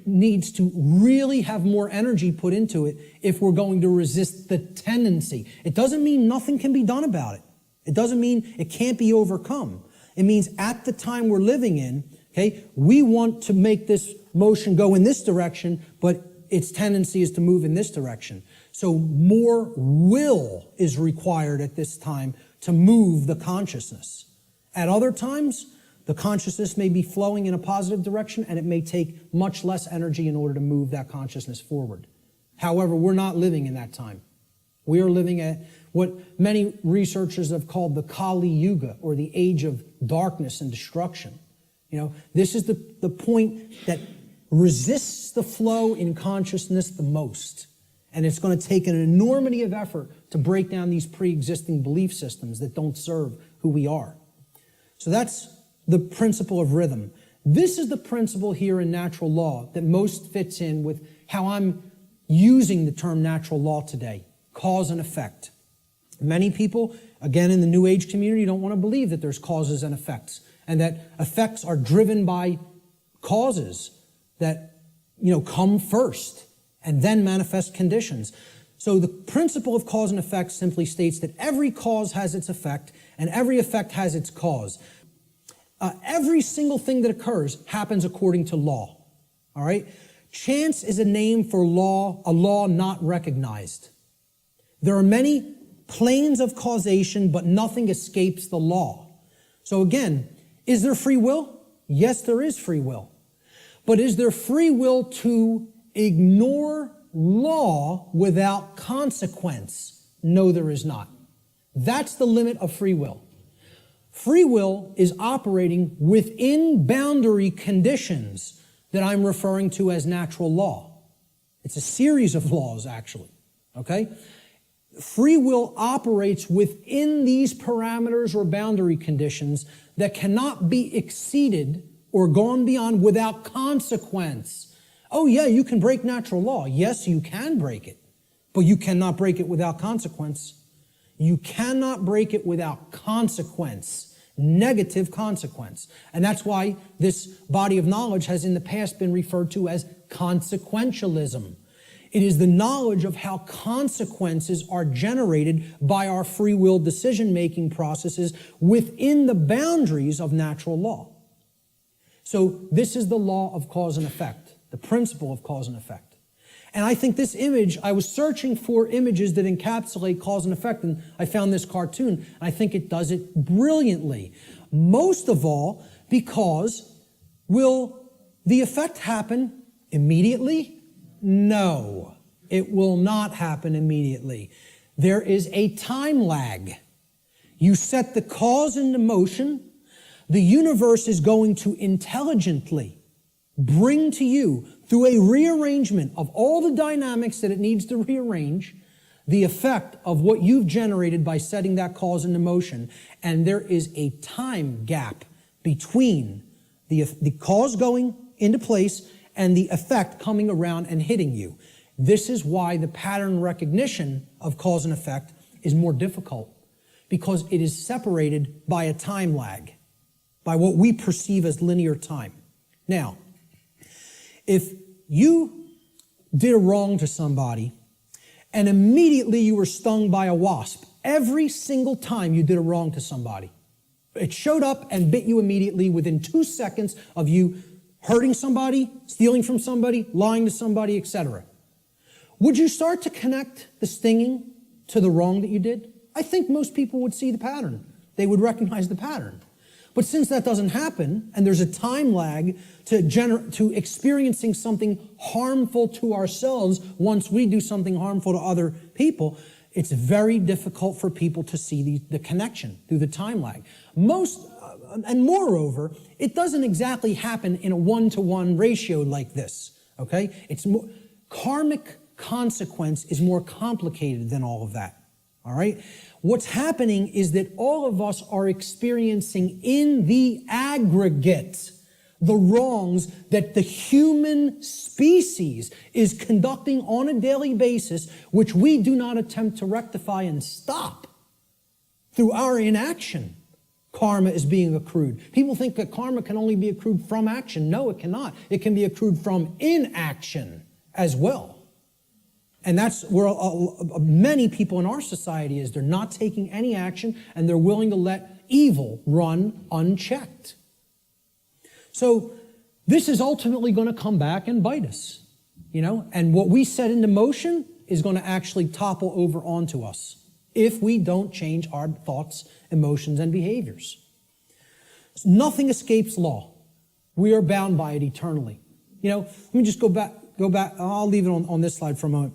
needs to really have more energy put into it if we're going to resist the tendency. It doesn't mean nothing can be done about it. It doesn't mean it can't be overcome. It means at the time we're living in, okay, we want to make this motion go in this direction, but its tendency is to move in this direction. So more will is required at this time to move the consciousness. At other times, the consciousness may be flowing in a positive direction, and it may take much less energy in order to move that consciousness forward. However, we're not living in that time. We are living at what many researchers have called the Kali Yuga, or the age of darkness and destruction. You know, this is the point that resists the flow in consciousness the most. And it's going to take an enormity of effort to break down these pre-existing belief systems that don't serve who we are. So that's the principle of rhythm. This is the principle here in natural law that most fits in with how I'm using the term natural law today, cause and effect. Many people, again in the New Age community, don't want to believe that there's causes and effects, and that effects are driven by causes that, come first and then manifest conditions. So the principle of cause and effect simply states that every cause has its effect and every effect has its cause. Every single thing that occurs happens according to law. All right? Chance is a name for law, a law not recognized. There are many planes of causation, but nothing escapes the law. So again, is there free will? Yes, there is free will. But is there free will to ignore law without consequence? No, there is not. That's the limit of free will. Free will is operating within boundary conditions that I'm referring to as natural law. It's a series of laws, actually, okay? Free will operates within these parameters or boundary conditions that cannot be exceeded or gone beyond without consequence. Oh yeah, you can break natural law. Yes, you can break it, but you cannot break it without consequence. You cannot break it without consequence, negative consequence. And that's why this body of knowledge has in the past been referred to as consequentialism. It is the knowledge of how consequences are generated by our free will decision-making processes within the boundaries of natural law. So this is the law of cause and effect, the principle of cause and effect. And I think this image, I was searching for images that encapsulate cause and effect, and I found this cartoon, and I think it does it brilliantly. Most of all, because will the effect happen immediately? No, it will not happen immediately. There is a time lag. You set the cause into motion. The universe is going to intelligently bring to you, through a rearrangement of all the dynamics that it needs to rearrange, the effect of what you've generated by setting that cause into motion. And there is a time gap between the cause going into place and the effect coming around and hitting you. This is why the pattern recognition of cause and effect is more difficult, because it is separated by a time lag, by what we perceive as linear time. Now, if you did a wrong to somebody and immediately you were stung by a wasp, every single time you did a wrong to somebody, It showed up and bit you immediately within 2 seconds of you hurting somebody, stealing from somebody, lying to somebody, etc. Would you start to connect the stinging to the wrong that you did? I think most people would see the pattern. They would recognize the pattern. But since that doesn't happen, and there's a time lag to experiencing something harmful to ourselves once we do something harmful to other people, it's very difficult for people to see the connection through the time lag. And moreover, it doesn't exactly happen in a one-to-one ratio like this, okay? Karmic consequence is more complicated than all of that, all right? What's happening is that all of us are experiencing in the aggregate the wrongs that the human species is conducting on a daily basis, which we do not attempt to rectify and stop through our inaction. Karma is being accrued. People think that karma can only be accrued from action. No, it cannot. It can be accrued from inaction as well. And that's where many people in our society is. They're not taking any action, and they're willing to let evil run unchecked. So this is ultimately going to come back and bite us, and what we set into motion is going to actually topple over onto us if we don't change our thoughts, emotions, and behaviors. Nothing escapes law. We are bound by it eternally. Let me just go back. I'll leave it on this slide for a moment.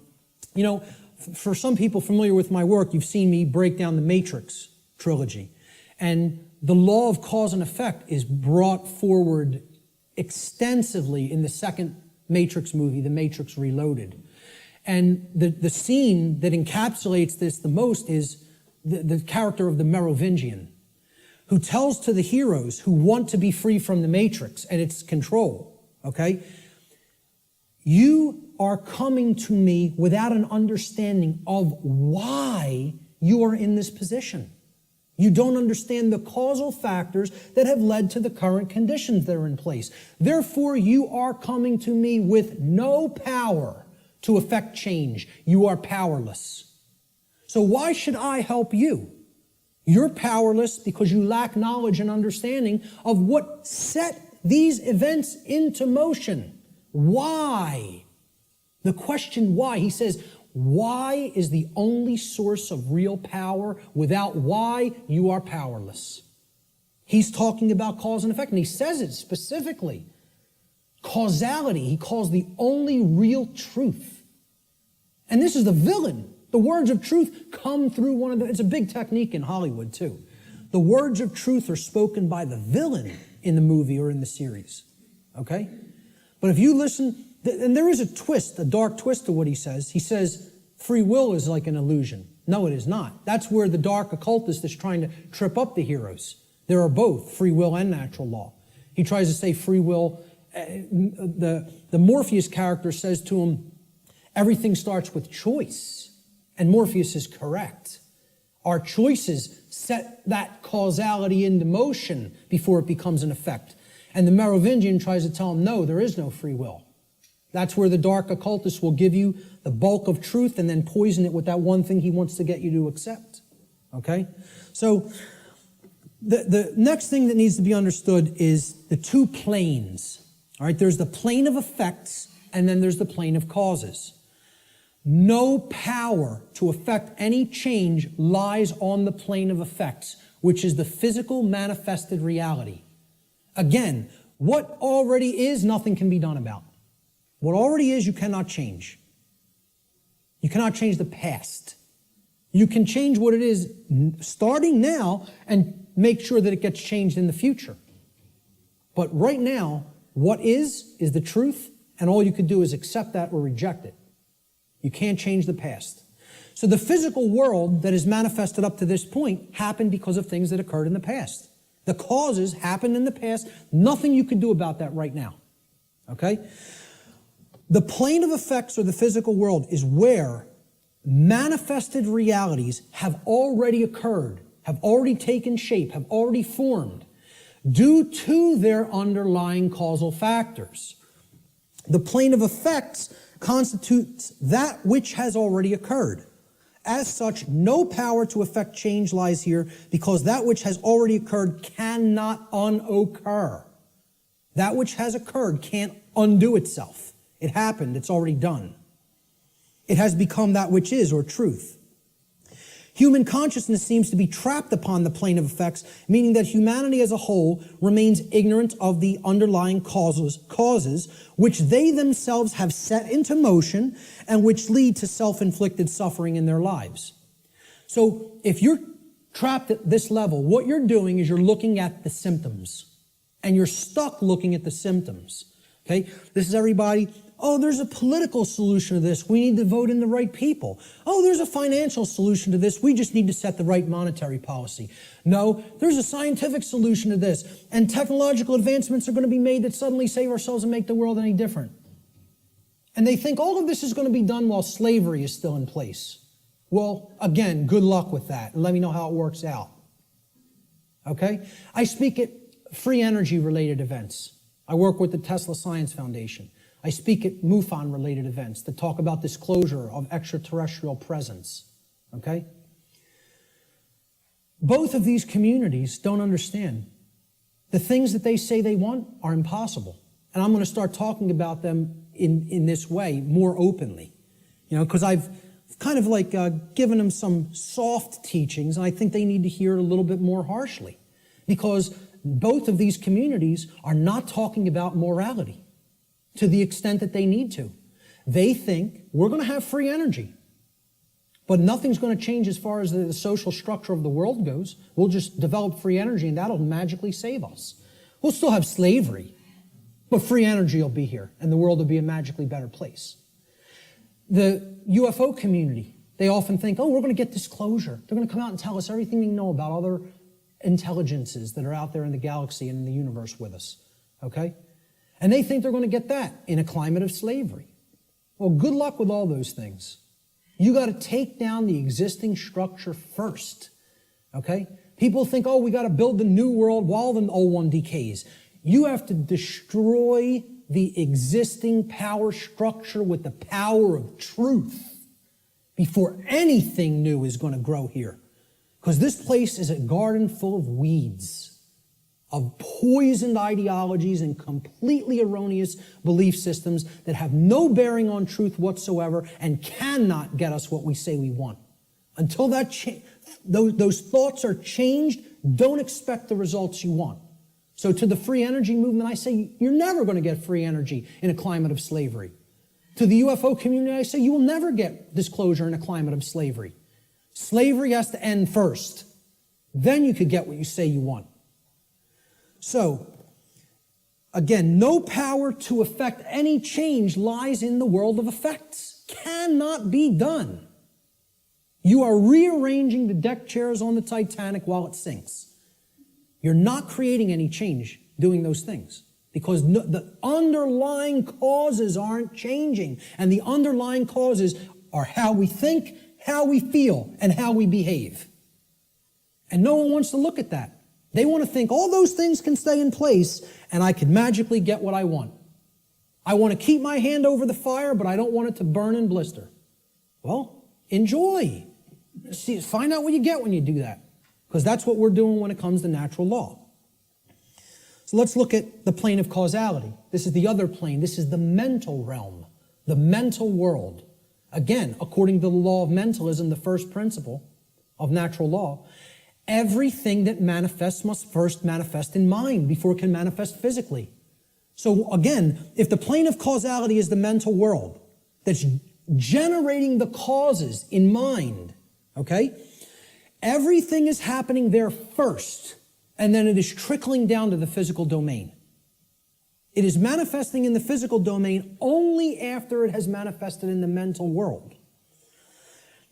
For some people familiar with my work, you've seen me break down the Matrix trilogy. And the law of cause and effect is brought forward extensively in the second Matrix movie, The Matrix Reloaded. And the scene that encapsulates this the most is the character of the Merovingian, who tells to the heroes who want to be free from the Matrix and its control, okay? You are coming to me without an understanding of why you are in this position. You don't understand the causal factors that have led to the current conditions that are in place. Therefore, you are coming to me with no power to effect change. You are powerless. So why should I help you? You're powerless because you lack knowledge and understanding of what set these events into motion. Why? The question why, he says, why is the only source of real power. Without why, you are powerless. He's talking about cause and effect, and he says it specifically. Causality, he calls the only real truth. And this is the villain. The words of truth come through it's a big technique in Hollywood too. The words of truth are spoken by the villain in the movie or in the series, okay? But if you listen, and there is a twist, a dark twist to what he says. He says free will is like an illusion. No, it is not. That's where the dark occultist is trying to trip up the heroes. There are both free will and natural law. He tries to say free will. The Morpheus character says to him, everything starts with choice. And Morpheus is correct. Our choices set that causality into motion before it becomes an effect. And the Merovingian tries to tell him, no, there is no free will. That's where the dark occultist will give you the bulk of truth and then poison it with that one thing he wants to get you to accept. Okay? So the next thing that needs to be understood is the two planes. All right? There's the plane of effects and then there's the plane of causes. No power to affect any change lies on the plane of effects, which is the physical manifested reality. Again, what already is, nothing can be done about. What already is, you cannot change. You cannot change the past. You can change what it is starting now and make sure that it gets changed in the future. But right now, what is the truth, and all you could do is accept that or reject it. You can't change the past. So the physical world that is manifested up to this point happened because of things that occurred in the past. The causes happened in the past. Nothing you can do about that right now. Okay? The plane of effects or the physical world is where manifested realities have already occurred, have already taken shape, have already formed due to their underlying causal factors. The plane of effects constitutes that which has already occurred. As such, no power to effect change lies here, because that which has already occurred cannot unoccur. That which has occurred can't undo itself. It happened. It's already done. It has become that which is, or truth. Human consciousness seems to be trapped upon the plane of effects, meaning that humanity as a whole remains ignorant of the underlying causes which they themselves have set into motion and which lead to self-inflicted suffering in their lives. So if you're trapped at this level, what you're doing is you're looking at the symptoms, and you're stuck looking at the symptoms. Okay? This is everybody. Oh, there's a political solution to this. We need to vote in the right people. Oh, there's a financial solution to this. We just need to set the right monetary policy. No, there's a scientific solution to this. And technological advancements are going to be made that suddenly save ourselves and make the world any different. And they think all of this is going to be done while slavery is still in place. Well, again, good luck with that. And let me know how it works out. Okay? I speak at free energy related events. I work with the Tesla Science Foundation. I speak at MUFON-related events that talk about disclosure of extraterrestrial presence, okay? Both of these communities don't understand. The things that they say they want are impossible. And I'm going to start talking about them in this way more openly, you know, because I've kind of like given them some soft teachings, and I think they need to hear it a little bit more harshly, because both of these communities are not talking about morality to the extent that they need to. They think we're going to have free energy, but nothing's going to change as far as the social structure of the world goes. We'll just develop free energy and that'll magically save us. We'll still have slavery, but free energy will be here and the world will be a magically better place. The UFO community, they often think, oh, we're going to get disclosure. They're going to come out and tell us everything they know about other intelligences that are out there in the galaxy and in the universe with us, okay? And they think they're going to get that in a climate of slavery. Well, good luck with all those things. You got to take down the existing structure first, okay? People think, oh, we got to build the new world while the old one decays. You have to destroy the existing power structure with the power of truth before anything new is going to grow here. Because this place is a garden full of weeds, of poisoned ideologies and completely erroneous belief systems that have no bearing on truth whatsoever and cannot get us what we say we want. Until those thoughts are changed, don't expect the results you want. So to the free energy movement, I say you're never going to get free energy in a climate of slavery. To the UFO community, I say you will never get disclosure in a climate of slavery. Slavery has to end first. Then you could get what you say you want. So, again, no power to effect any change lies in the world of effects. Cannot be done. You are rearranging the deck chairs on the Titanic while it sinks. You're not creating any change doing those things because the underlying causes aren't changing. And the underlying causes are how we think, how we feel, and how we behave. And no one wants to look at that. They want to think all those things can stay in place and I can magically get what I want. I want to keep my hand over the fire, but I don't want it to burn and blister. Well, enjoy. See, find out what you get when you do that, because that's what we're doing when it comes to natural law. So let's look at the plane of causality. This is the other plane. This is the mental realm, the mental world. Again, according to the law of mentalism, the first principle of natural law, everything that manifests must first manifest in mind before it can manifest physically. So again, if the plane of causality is the mental world that's generating the causes in mind, okay, everything is happening there first, and then it is trickling down to the physical domain. It is manifesting in the physical domain only after it has manifested in the mental world.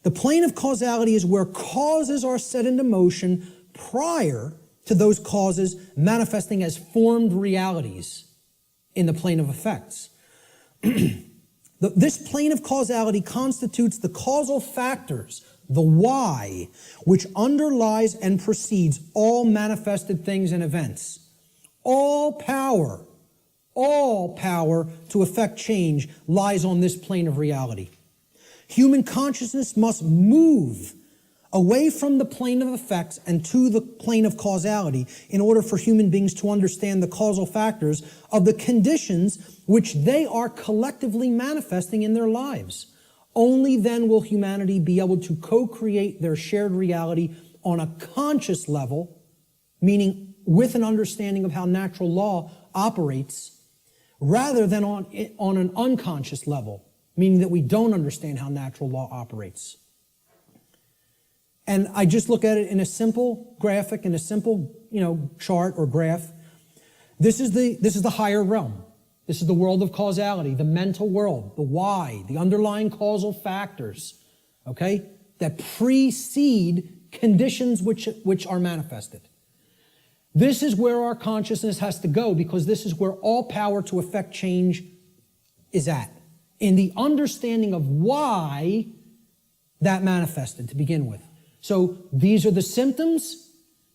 The plane of causality is where causes are set into motion prior to those causes manifesting as formed realities in the plane of effects. This plane of causality constitutes the causal factors, the why, which underlies and precedes all manifested things and events. All power to effect change lies on this plane of reality. Human consciousness must move away from the plane of effects and to the plane of causality in order for human beings to understand the causal factors of the conditions which they are collectively manifesting in their lives. Only then will humanity be able to co-create their shared reality on a conscious level, meaning with an understanding of how natural law operates, rather than on an unconscious level, meaning that we don't understand how natural law operates. And I just look at it in a simple graphic, in a simple, chart or graph. This is the higher realm. This is the world of causality, the mental world, the why, the underlying causal factors, okay, that precede conditions which are manifested. This is where our consciousness has to go, because this is where all power to affect change is at, in the understanding of why that manifested to begin with. So these are the symptoms.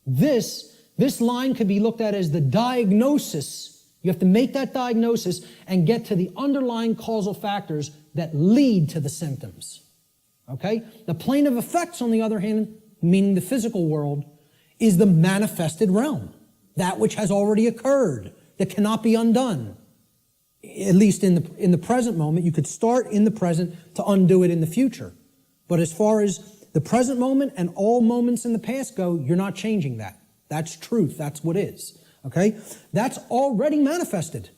This line could be looked at as the diagnosis. You have to make that diagnosis and get to the underlying causal factors that lead to the symptoms. Okay? The plane of effects, on the other hand, meaning the physical world, is the manifested realm. That which has already occurred, that cannot be undone. At least in the present moment. You could start in the present to undo it in the future. But as far as the present moment and all moments in the past go, you're not changing that. That's truth. That's what is. Okay? That's already manifested.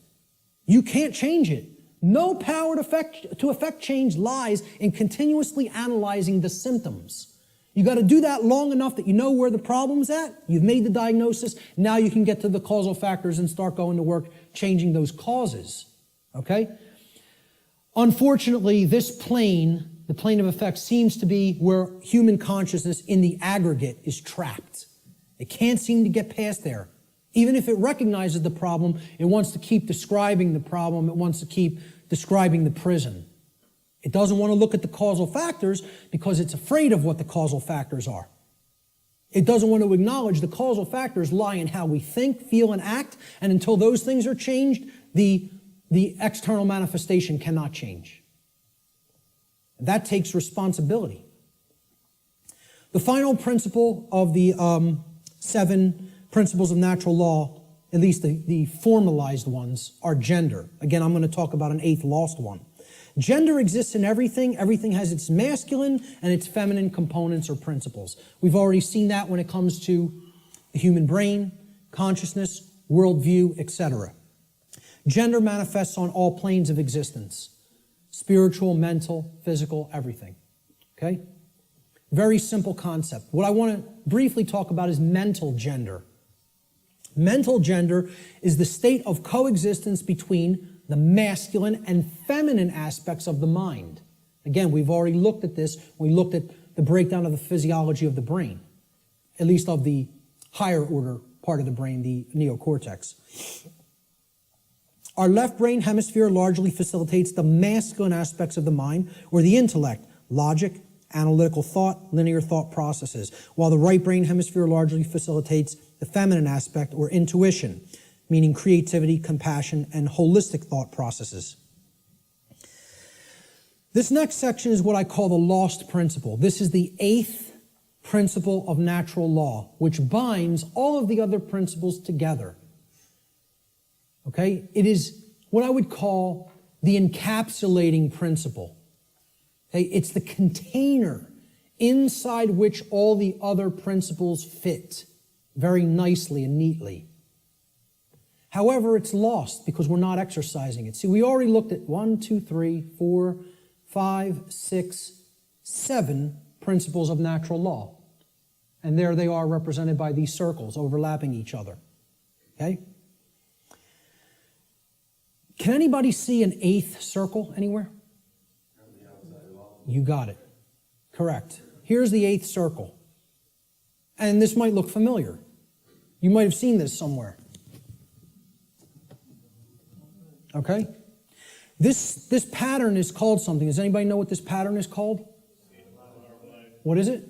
You can't change it. No power to affect change lies in continuously analyzing the symptoms. You got to do that long enough that you know where the problem's at. You've made the diagnosis. Now you can get to the causal factors and start going to work changing those causes. Okay? Unfortunately, this plane, the plane of effects, seems to be where human consciousness in the aggregate is trapped. It can't seem to get past there. Even if it recognizes the problem, it wants to keep describing the problem. It wants to keep describing the prison. It doesn't want to look at the causal factors because it's afraid of what the causal factors are. It doesn't want to acknowledge the causal factors lie in how we think, feel, and act, and until those things are changed, the external manifestation cannot change. That takes responsibility. The final principle of the 7 principles of natural law, at least the formalized ones, are gender. Again, I'm going to talk about an 8th lost one. Gender exists in everything. Everything has its masculine and its feminine components or principles. We've already seen that when it comes to the human brain, consciousness, worldview, etc. Gender manifests on all planes of existence. Spiritual, mental, physical, everything. Okay? Very simple concept. What I want to briefly talk about is mental gender. Mental gender is the state of coexistence between the masculine and feminine aspects of the mind. Again, we've already looked at this. We looked at the breakdown of the physiology of the brain, at least of the higher order part of the brain, the neocortex. Our left brain hemisphere largely facilitates the masculine aspects of the mind, or the intellect, logic, analytical thought, linear thought processes, while the right brain hemisphere largely facilitates the feminine aspect, or intuition, meaning creativity, compassion, and holistic thought processes. This next section is what I call the lost principle. This is the 8th principle of natural law, which binds all of the other principles together. Okay? It is what I would call the encapsulating principle. Okay? It's the container inside which all the other principles fit very nicely and neatly. However, it's lost because we're not exercising it. See, we already looked at 1, 2, 3, 4, 5, 6, 7 principles of natural law. And there they are represented by these circles overlapping each other. Okay? Can anybody see an 8th circle anywhere? You got it. Correct. Here's the 8th circle. And this might look familiar. You might have seen this somewhere. Okay? This pattern is called something. Does anybody know what this pattern is called? What is it?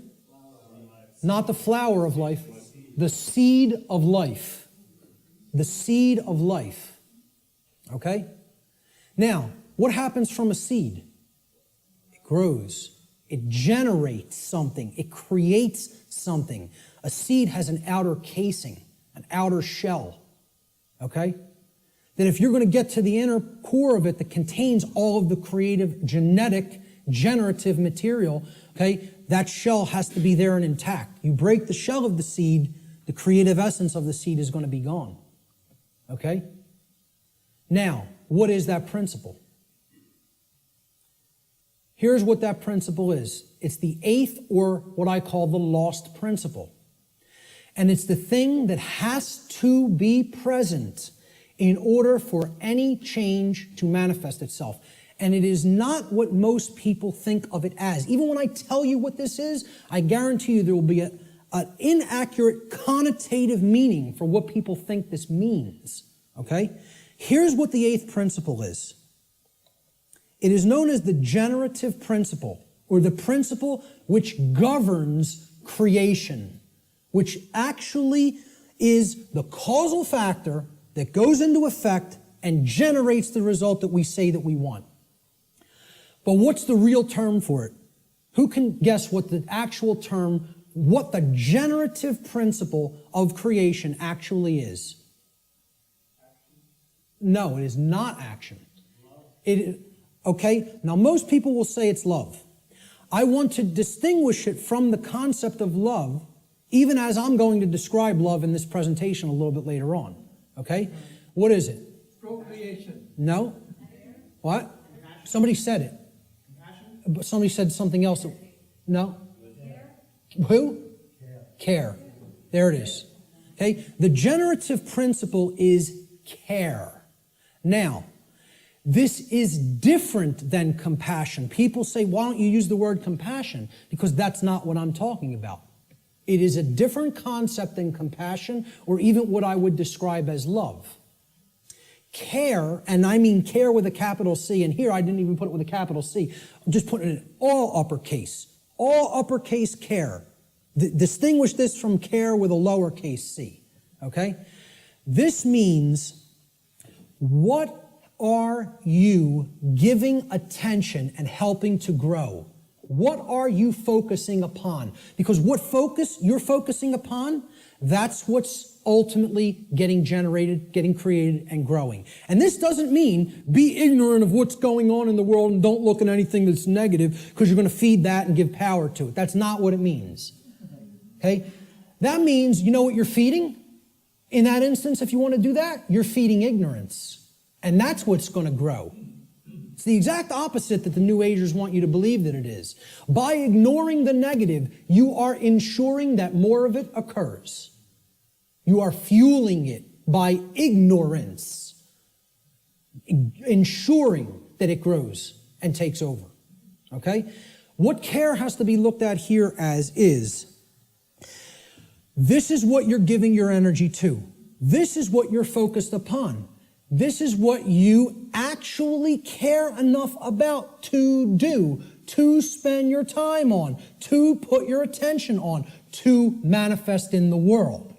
Not the flower of life. The seed of life. The seed of life. Okay? Now, what happens from a seed? It grows. It generates something. It creates something. A seed has an outer casing, an outer shell, okay? That if you're going to get to the inner core of it that contains all of the creative, genetic, generative material, okay, that shell has to be there and intact. You break the shell of the seed, the creative essence of the seed is going to be gone, okay? Now, what is that principle? Here's what that principle is. It's the eighth, or what I call the lost principle. And it's the thing that has to be present in order for any change to manifest itself. And it is not what most people think of it as. Even when I tell you what this is, I guarantee you there will be an inaccurate connotative meaning for what people think this means. Okay? Here's what the eighth principle is. It is known as the generative principle, or the principle which governs creation, which actually is the causal factor that goes into effect and generates the result that we say that we want. But what's the real term for it? Who can guess what the actual term, what the generative principle of creation actually is? No, it is not action. Okay, now most people will say it's love. I want to distinguish it from the concept of love, even as I'm going to describe love in this presentation a little bit later on. Okay? What is it? Procreation. No? What? Somebody said it. But somebody said something else. No? Who? Care. There it is. Okay? The generative principle is care. Now, this is different than compassion. People say, why don't you use the word compassion? Because that's not what I'm talking about. It is a different concept than compassion, or even what I would describe as love. Care, and I mean care with a capital C, and here I didn't even put it with a capital C. I'm just putting it in all uppercase care. Distinguish this from care with a lowercase c, okay? This means, what are you giving attention and helping to grow? What are you focusing upon? Because what focus you're focusing upon, that's what's ultimately getting generated, getting created, and growing. And this doesn't mean be ignorant of what's going on in the world and don't look at anything that's negative because you're going to feed that and give power to it. That's not what it means. Okay? That means, you know what you're feeding? In that instance, if you want to do that, you're feeding ignorance. And that's what's going to grow. It's the exact opposite that the New Agers want you to believe that it is. By ignoring the negative, you are ensuring that more of it occurs. You are fueling it by ignorance, ensuring that it grows and takes over. Okay? What care has to be looked at here as is, this is what you're giving your energy to. This is what you're focused upon. This is what you actually care enough about to do, to spend your time on, to put your attention on, to manifest in the world.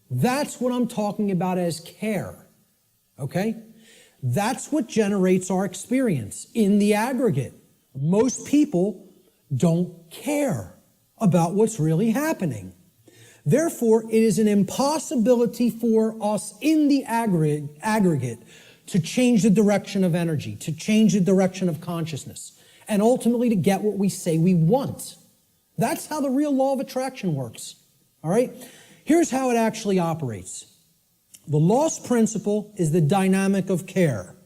That's what I'm talking about as care, okay? That's what generates our experience in the aggregate. Most people don't care about what's really happening. Therefore, it is an impossibility for us in the aggregate to change the direction of energy, to change the direction of consciousness, and ultimately to get what we say we want. That's how the real law of attraction works. All right? Here's how it actually operates. The lost principle is the dynamic of care.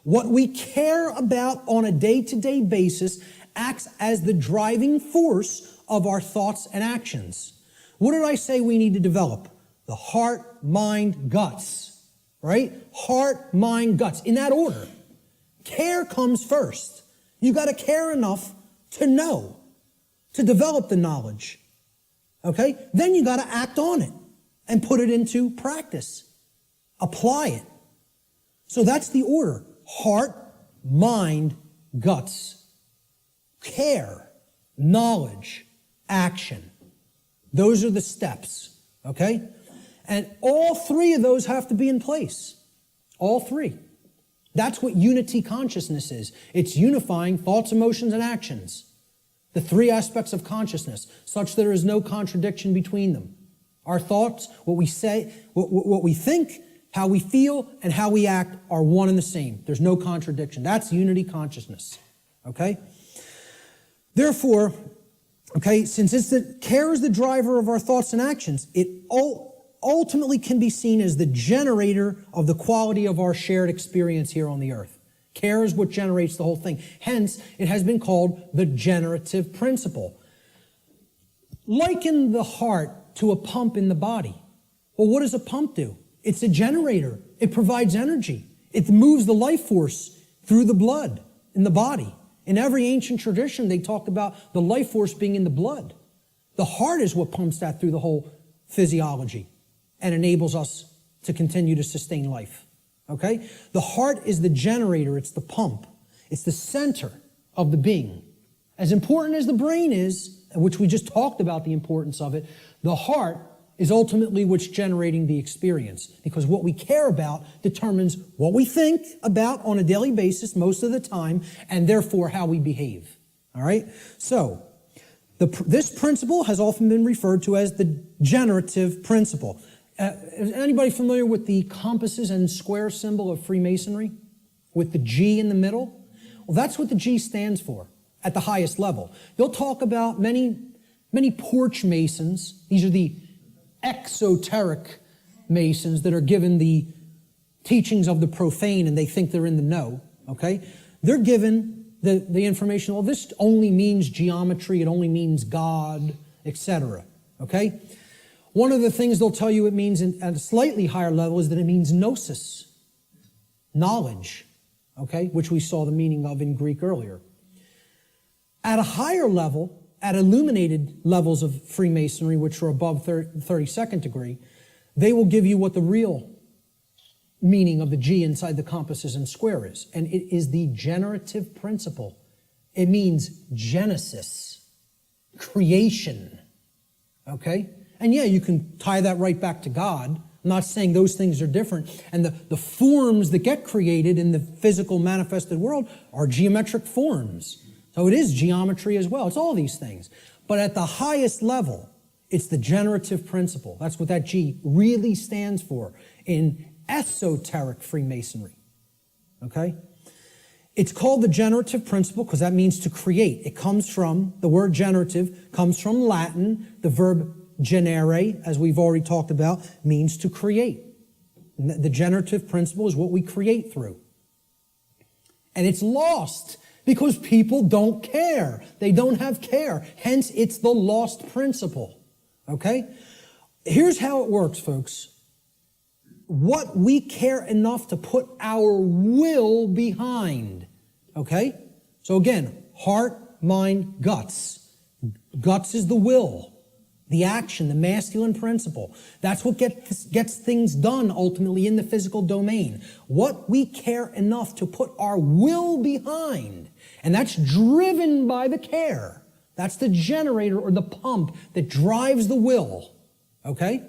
What we care about on a day-to-day basis acts as the driving force of our thoughts and actions. What did I say we need to develop? The heart, mind, guts, right? Heart, mind, guts, in that order. Care comes first. You got to care enough to know, to develop the knowledge, okay? Then you got to act on it and put it into practice. Apply it. So that's the order. Heart, mind, guts. Care, knowledge, action. Those are the steps, okay? And all three of those have to be in place. All three. That's what unity consciousness is. It's unifying thoughts, emotions, and actions. The three aspects of consciousness, such that there is no contradiction between them. Our thoughts, what we say, what we think, how we feel, and how we act are one and the same. There's no contradiction. That's unity consciousness. Okay? Therefore, since care is the driver of our thoughts and actions, it ultimately can be seen as the generator of the quality of our shared experience here on the earth. Care is what generates the whole thing. Hence, it has been called the generative principle. Liken the heart to a pump in the body. Well, what does a pump do? It's a generator. It provides energy. It moves the life force through the blood in the body. In every ancient tradition, they talked about the life force being in the blood. The heart is what pumps that through the whole physiology and enables us to continue to sustain life. Okay? The heart is the generator. It's the pump. It's the center of the being. As important as the brain is, which we just talked about the importance of it, the heart is ultimately what's generating the experience. Because what we care about determines what we think about on a daily basis most of the time, and therefore how we behave. All right? So, this principle has often been referred to as the generative principle. Is anybody familiar with the compasses and square symbol of Freemasonry? With the G in the middle? Well, that's what the G stands for at the highest level. They'll talk about many porch masons. These are the exoteric masons that are given the teachings of the profane and they think they're in the know. Okay? They're given the information, well, this only means geometry, it only means God, etc. Okay? One of the things they'll tell you it means at a slightly higher level is that it means gnosis, knowledge, okay, which we saw the meaning of in Greek earlier. At a higher level, at illuminated levels of Freemasonry, which are above 32nd degree, they will give you what the real meaning of the G inside the compasses and square is. And it is the generative principle. It means genesis, creation, okay? And yeah, you can tie that right back to God. I'm not saying those things are different. And the forms that get created in the physical manifested world are geometric forms. So it is geometry as well. It's all these things. But at the highest level, it's the generative principle. That's what that G really stands for in esoteric Freemasonry. Okay? It's called the generative principle because that means to create. It comes from, the word generative comes from Latin. The verb generare, as we've already talked about, means to create. The generative principle is what we create through. And it's lost because people don't care. They don't have care. Hence, it's the lost principle. Okay? Here's how it works, folks. What we care enough to put our will behind. Okay? So again, heart, mind, guts. Guts is the will. The action, the masculine principle. That's what gets things done ultimately in the physical domain. What we care enough to put our will behind. And that's driven by the care. That's the generator or the pump that drives the will. Okay?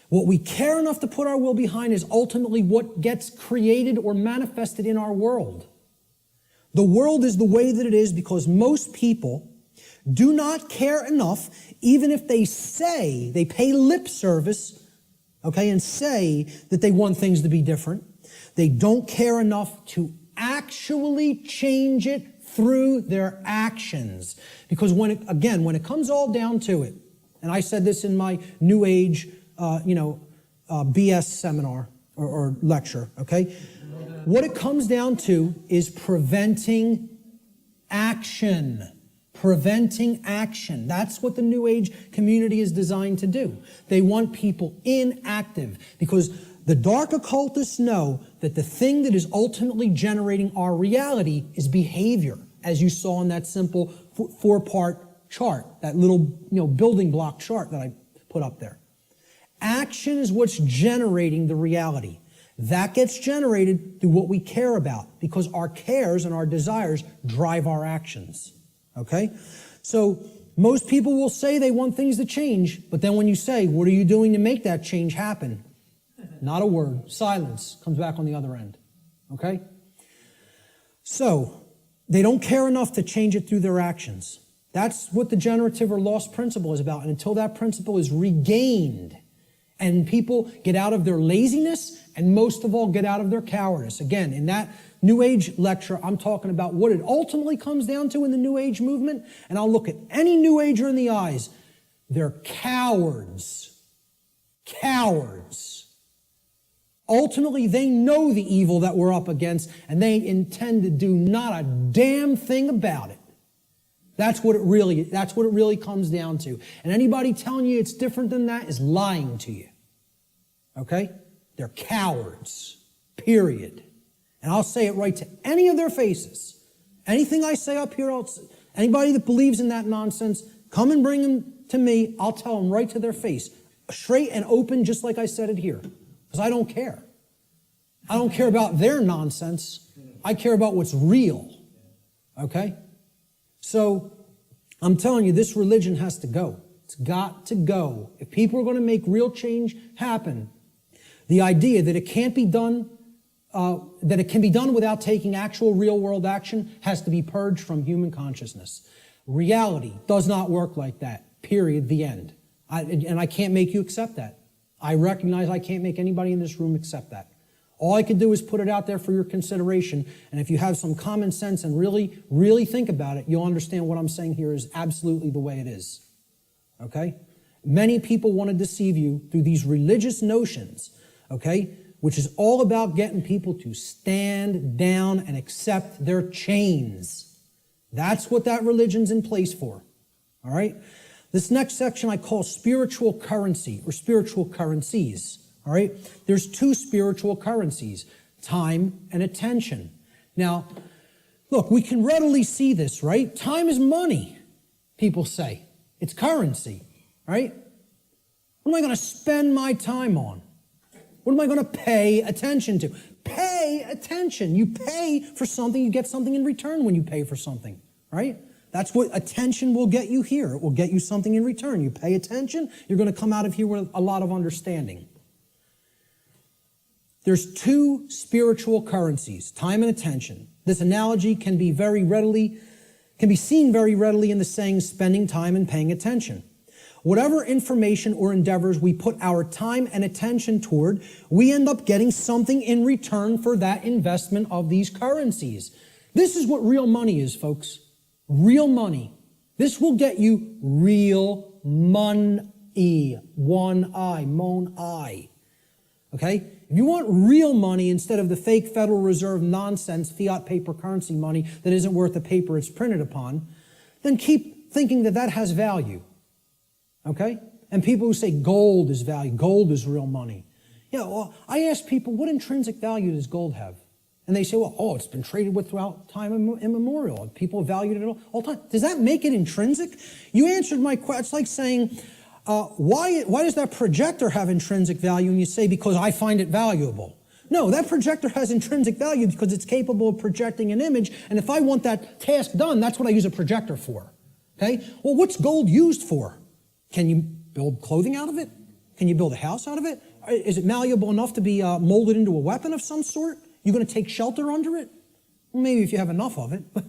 What we care enough to put our will behind is ultimately what gets created or manifested in our world. The world is the way that it is because most people do not care enough, even if they say, they pay lip service, okay, and say that they want things to be different. They don't care enough to actually change it through their actions. Because when it comes all down to it, and I said this in my New Age, BS seminar or lecture, okay? What it comes down to is preventing action. Preventing action. That's what the New Age community is designed to do. They want people inactive because the dark occultists know that the thing that is ultimately generating our reality is behavior, as you saw in that simple four-part chart, that little building block chart that I put up there. Action is what's generating the reality. That gets generated through what we care about because our cares and our desires drive our actions. Okay? So most people will say they want things to change, but then when you say, what are you doing to make that change happen? Not a word. Silence comes back on the other end. Okay? So, they don't care enough to change it through their actions. That's what the generative or lost principle is about. And until that principle is regained and people get out of their laziness and most of all get out of their cowardice. Again, in that New Age lecture, I'm talking about what it ultimately comes down to in the New Age movement. And I'll look at any New Ager in the eyes. They're cowards. Cowards. Ultimately, they know the evil that we're up against, and they intend to do not a damn thing about it. That's what it really comes down to. And anybody telling you it's different than that is lying to you. Okay? They're cowards. Period. And I'll say it right to any of their faces. Anything I say up here, anybody that believes in that nonsense, come and bring them to me. I'll tell them right to their face. Straight and open, just like I said it here. Because I don't care. I don't care about their nonsense. I care about what's real. Okay? So, I'm telling you, this religion has to go. It's got to go. If people are going to make real change happen, the idea that it can't be done, that it can be done without taking actual real-world action has to be purged from human consciousness. Reality does not work like that. Period. The end. And I can't make you accept that. I recognize I can't make anybody in this room accept that. All I can do is put it out there for your consideration. And if you have some common sense and really, really think about it, you'll understand what I'm saying here is absolutely the way it is. Okay? Many people want to deceive you through these religious notions, okay, which is all about getting people to stand down and accept their chains. That's what that religion's in place for. All right? This next section I call spiritual currency or spiritual currencies. All right? There's two spiritual currencies, time and attention. Now, look, we can readily see this, right? Time is money, people say. It's currency, right? What am I going to spend my time on? What am I going to pay attention to? Pay attention. You pay for something, you get something in return when you pay for something, right? That's what attention will get you here. It will get you something in return. You pay attention, you're going to come out of here with a lot of understanding. There's two spiritual currencies, time and attention. This analogy can be seen very readily in the saying, spending time and paying attention. Whatever information or endeavors we put our time and attention toward, we end up getting something in return for that investment of these currencies. This is what real money is, folks. Real money. This will get you real money. One I, mon I. Okay? If you want real money instead of the fake Federal Reserve nonsense, fiat paper currency money that isn't worth the paper it's printed upon, then keep thinking that that has value. Okay? And people who say gold is value, gold is real money. Yeah, well, I ask people, what intrinsic value does gold have? And they say, well, it's been traded with throughout time immemorial. People have valued it all the time. Does that make it intrinsic? You answered my question. It's like saying, why does that projector have intrinsic value? And you say, because I find it valuable. No, that projector has intrinsic value because it's capable of projecting an image. And if I want that task done, that's what I use a projector for. Okay? Well, what's gold used for? Can you build clothing out of it? Can you build a house out of it? Is it malleable enough to be molded into a weapon of some sort? You're going to take shelter under it? Well, maybe if you have enough of it. But,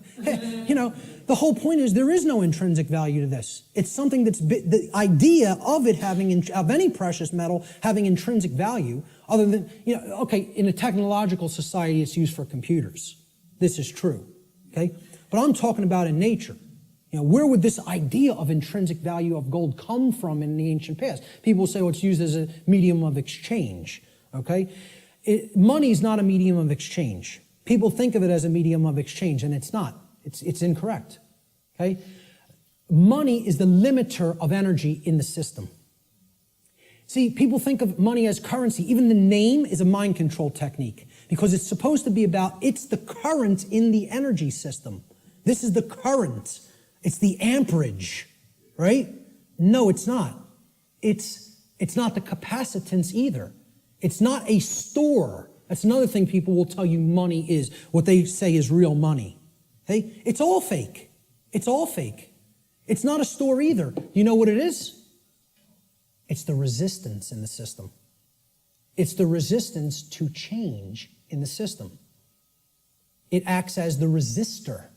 you know, the whole point is there is no intrinsic value to this. It's something that's, the idea of it having, of any precious metal having intrinsic value, other than, you know, okay, in a technological society, it's used for computers. This is true, okay? But I'm talking about in nature. You know, where would this idea of intrinsic value of gold come from in the ancient past? People say, well, it's used as a medium of exchange, okay? Money is not a medium of exchange. People think of it as a medium of exchange, and it's not. It's incorrect, okay? Money is the limiter of energy in the system. See, people think of money as currency. Even the name is a mind control technique because it's supposed to be about, it's the current in the energy system. This is the current. It's the amperage, right? No, it's not. It's not the capacitance either. It's not a store. That's another thing people will tell you money is, what they say is real money. Okay? It's all fake. It's all fake. It's not a store either. You know what it is? It's the resistance in the system. It's the resistance to change in the system. It acts as the resistor.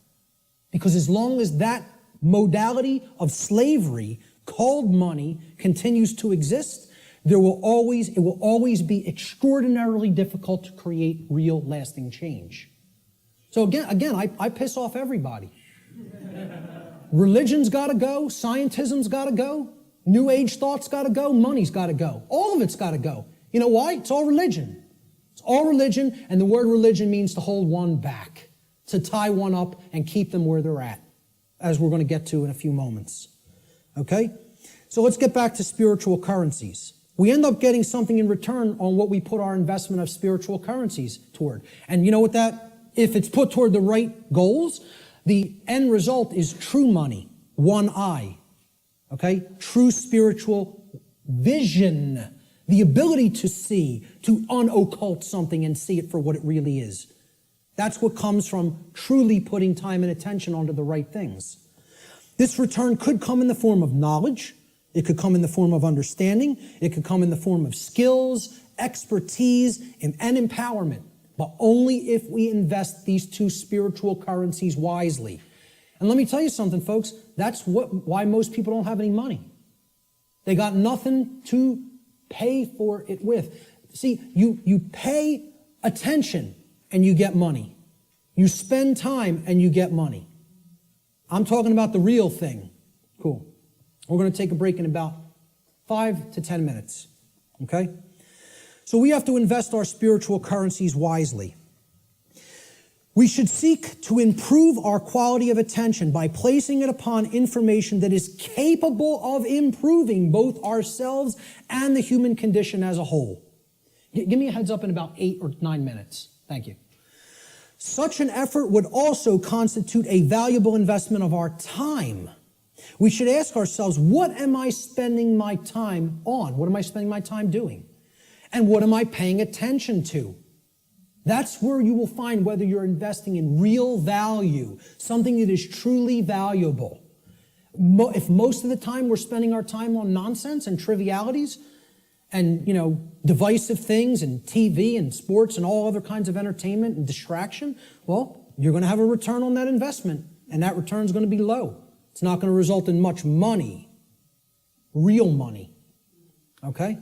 Because as long as that modality of slavery called money continues to exist, it will always be extraordinarily difficult to create real lasting change. So again, I piss off everybody. Religion's got to go, scientism's got to go, New Age thought's got to go, money's got to go. All of it's got to go. You know why? It's all religion. It's all religion, and the word religion means to hold one back, to tie one up and keep them where they're at, as we're going to get to in a few moments. Okay? So let's get back to spiritual currencies. We end up getting something in return on what we put our investment of spiritual currencies toward. And you know what if it's put toward the right goals, the end result is true money, one eye. Okay? True spiritual vision. The ability to see, to unoccult something and see it for what it really is. That's what comes from truly putting time and attention onto the right things. This return could come in the form of knowledge. It could come in the form of understanding. It could come in the form of skills, expertise, and empowerment. But only if we invest these two spiritual currencies wisely. And let me tell you something, folks. That's why most people don't have any money. They got nothing to pay for it with. See, you pay attention and you get money. You spend time and you get money. I'm talking about the real thing. Cool. We're going to take a break in about 5 to 10 minutes. Okay? So we have to invest our spiritual currencies wisely. We should seek to improve our quality of attention by placing it upon information that is capable of improving both ourselves and the human condition as a whole. Give me a heads up in about 8 or 9 minutes. Thank you. Such an effort would also constitute a valuable investment of our time. We should ask ourselves, what am I spending my time on? What am I spending my time doing? And what am I paying attention to? That's where you will find whether you're investing in real value, something that is truly valuable. If most of the time we're spending our time on nonsense and trivialities and, divisive things and TV and sports and all other kinds of entertainment and distraction, well, you're going to have a return on that investment, and that return is going to be low. It's not going to result in much money, real money. Okay?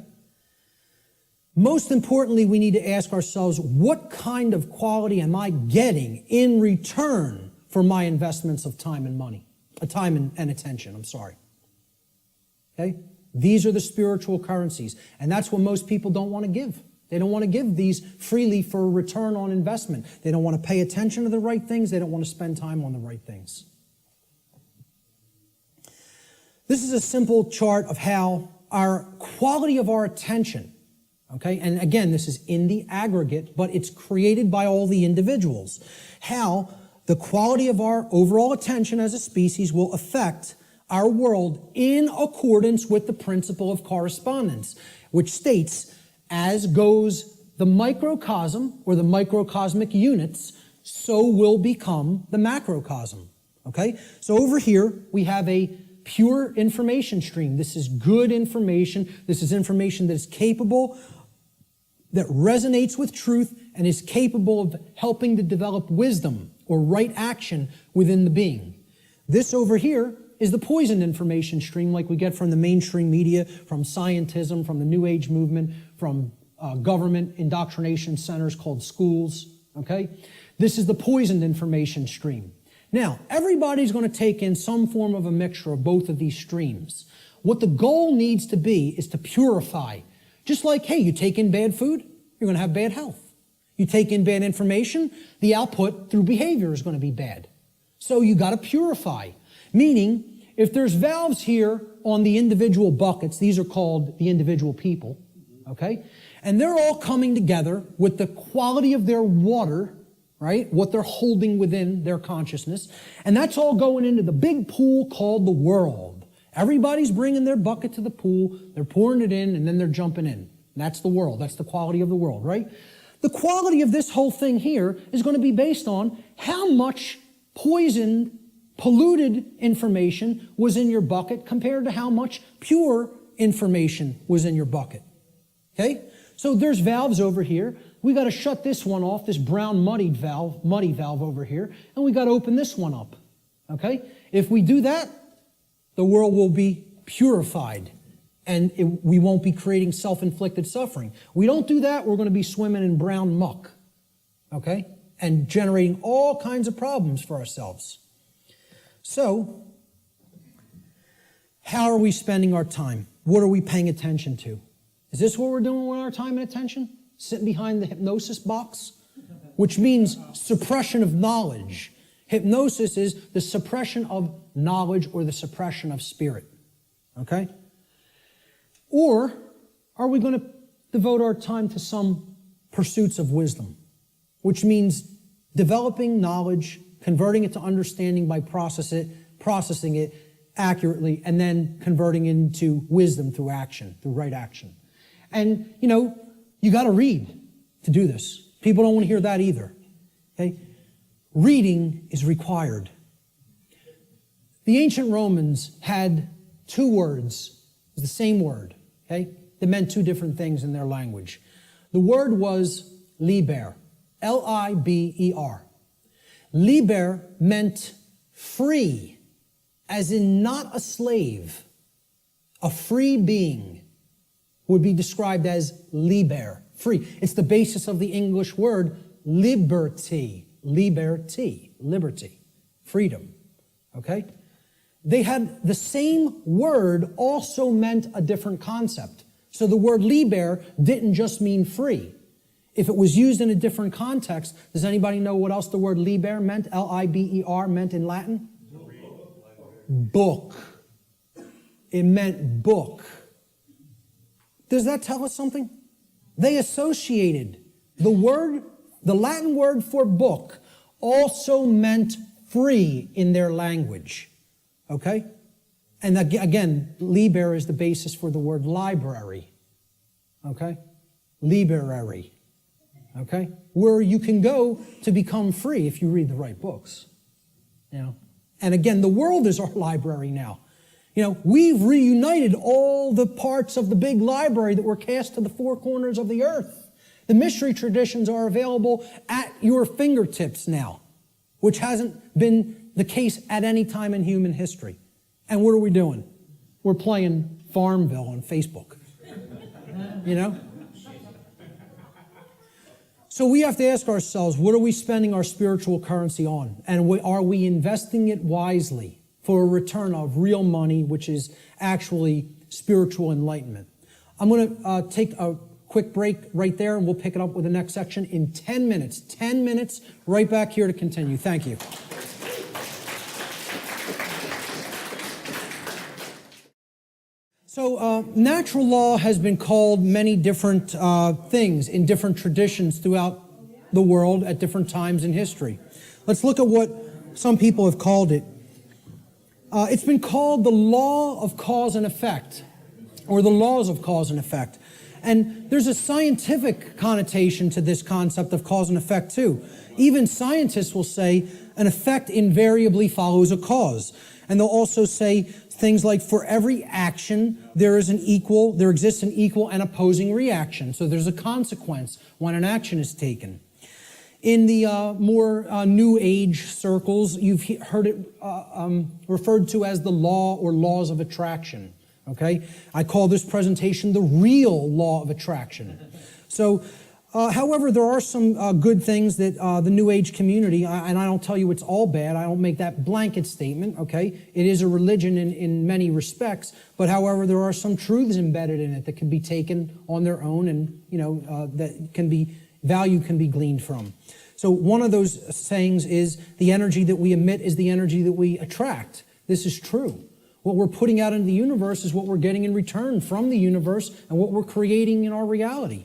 Most importantly, we need to ask ourselves, what kind of quality am I getting in return for my investments of time and money? Time and attention, I'm sorry. Okay? These are the spiritual currencies, and that's what most people don't want to give. They don't want to give these freely for a return on investment. They don't want to pay attention to the right things. They don't want to spend time on the right things. This is a simple chart of how our quality of our attention, okay, and again, this is in the aggregate, but it's created by all the individuals, how the quality of our overall attention as a species will affect our world in accordance with the principle of correspondence, which states, as goes the microcosm or the microcosmic units, so will become the macrocosm. Okay? So over here, we have a pure information stream. This is good information. This is information that is capable, that resonates with truth, and is capable of helping to develop wisdom or right action within the being. This over here is the poisoned information stream like we get from the mainstream media, from scientism, from the New Age movement, from government indoctrination centers called schools, okay? This is the poisoned information stream. Now, everybody's going to take in some form of a mixture of both of these streams. What the goal needs to be is to purify. Just like, hey, you take in bad food, you're going to have bad health. You take in bad information, the output through behavior is going to be bad. So you got to purify. Meaning, if there's valves here on the individual buckets, these are called the individual people, okay? And they're all coming together with the quality of their water, right? What they're holding within their consciousness. And that's all going into the big pool called the world. Everybody's bringing their bucket to the pool, they're pouring it in, and then they're jumping in. That's the world. That's the quality of the world, right? The quality of this whole thing here is going to be based on how much poisoned, polluted information was in your bucket compared to how much pure information was in your bucket. Okay? So there's valves over here we got to shut this one off, this brown muddy valve over here, and we got to open this one up. Okay? If we do that, the world will be purified, and we won't be creating self-inflicted suffering. We don't do that, we're going to be swimming in brown muck. Okay? And generating all kinds of problems for ourselves. So, how are we spending our time? What are we paying attention to? Is this what we're doing with our time and attention? Sitting behind the hypnosis box? Which means suppression of knowledge. Hypnosis is the suppression of knowledge or the suppression of spirit. Okay? Or are we going to devote our time to some pursuits of wisdom? Which means developing knowledge, converting it to understanding by processing it accurately, and then converting into wisdom through action, through right action. And, you got to read to do this. People don't want to hear that either. Okay? Reading is required. The ancient Romans had two words, it was the same word, okay? That meant two different things in their language. The word was liber, L-I-B-E-R. Liber meant free, as in not a slave. A free being would be described as liber, free. It's the basis of the English word liberty, liberty, freedom, okay? They had the same word also meant a different concept. So the word liber didn't just mean free. If it was used in a different context, does anybody know what else the word liber meant, L-I-B-E-R, meant in Latin? Book. It meant book. Does that tell us something? They associated the Latin word for book also meant free in their language. Okay? And again, liber is the basis for the word library. Okay? Library. Okay? Where you can go to become free if you read the right books. And again, the world is our library now. We've reunited all the parts of the big library that were cast to the four corners of the earth. The mystery traditions are available at your fingertips now, which hasn't been the case at any time in human history. And what are we doing? We're playing Farmville on Facebook. So we have to ask ourselves, what are we spending our spiritual currency on? And are we investing it wisely for a return of real money, which is actually spiritual enlightenment? I'm going to take a quick break right there, and we'll pick it up with the next section in 10 minutes. 10 minutes, right back here to continue. Thank you. So natural law has been called many different things in different traditions throughout the world at different times in history. Let's look at what some people have called it. It's been called the law of cause and effect, or the laws of cause and effect. And there's a scientific connotation to this concept of cause and effect too. Even scientists will say an effect invariably follows a cause. And they'll also say things like, for every action, there exists an equal and opposing reaction. So there's a consequence when an action is taken. In the more New Age circles, you've heard it referred to as the law or laws of attraction. Okay? I call this presentation the real law of attraction. So, however, there are some good things that the New Age community, and I don't tell you it's all bad, I don't make that blanket statement, okay? It is a religion in many respects, but however, there are some truths embedded in it that can be taken on their own and, value can be gleaned from. So one of those sayings is, the energy that we emit is the energy that we attract. This is true. What we're putting out into the universe is what we're getting in return from the universe and what we're creating in our reality.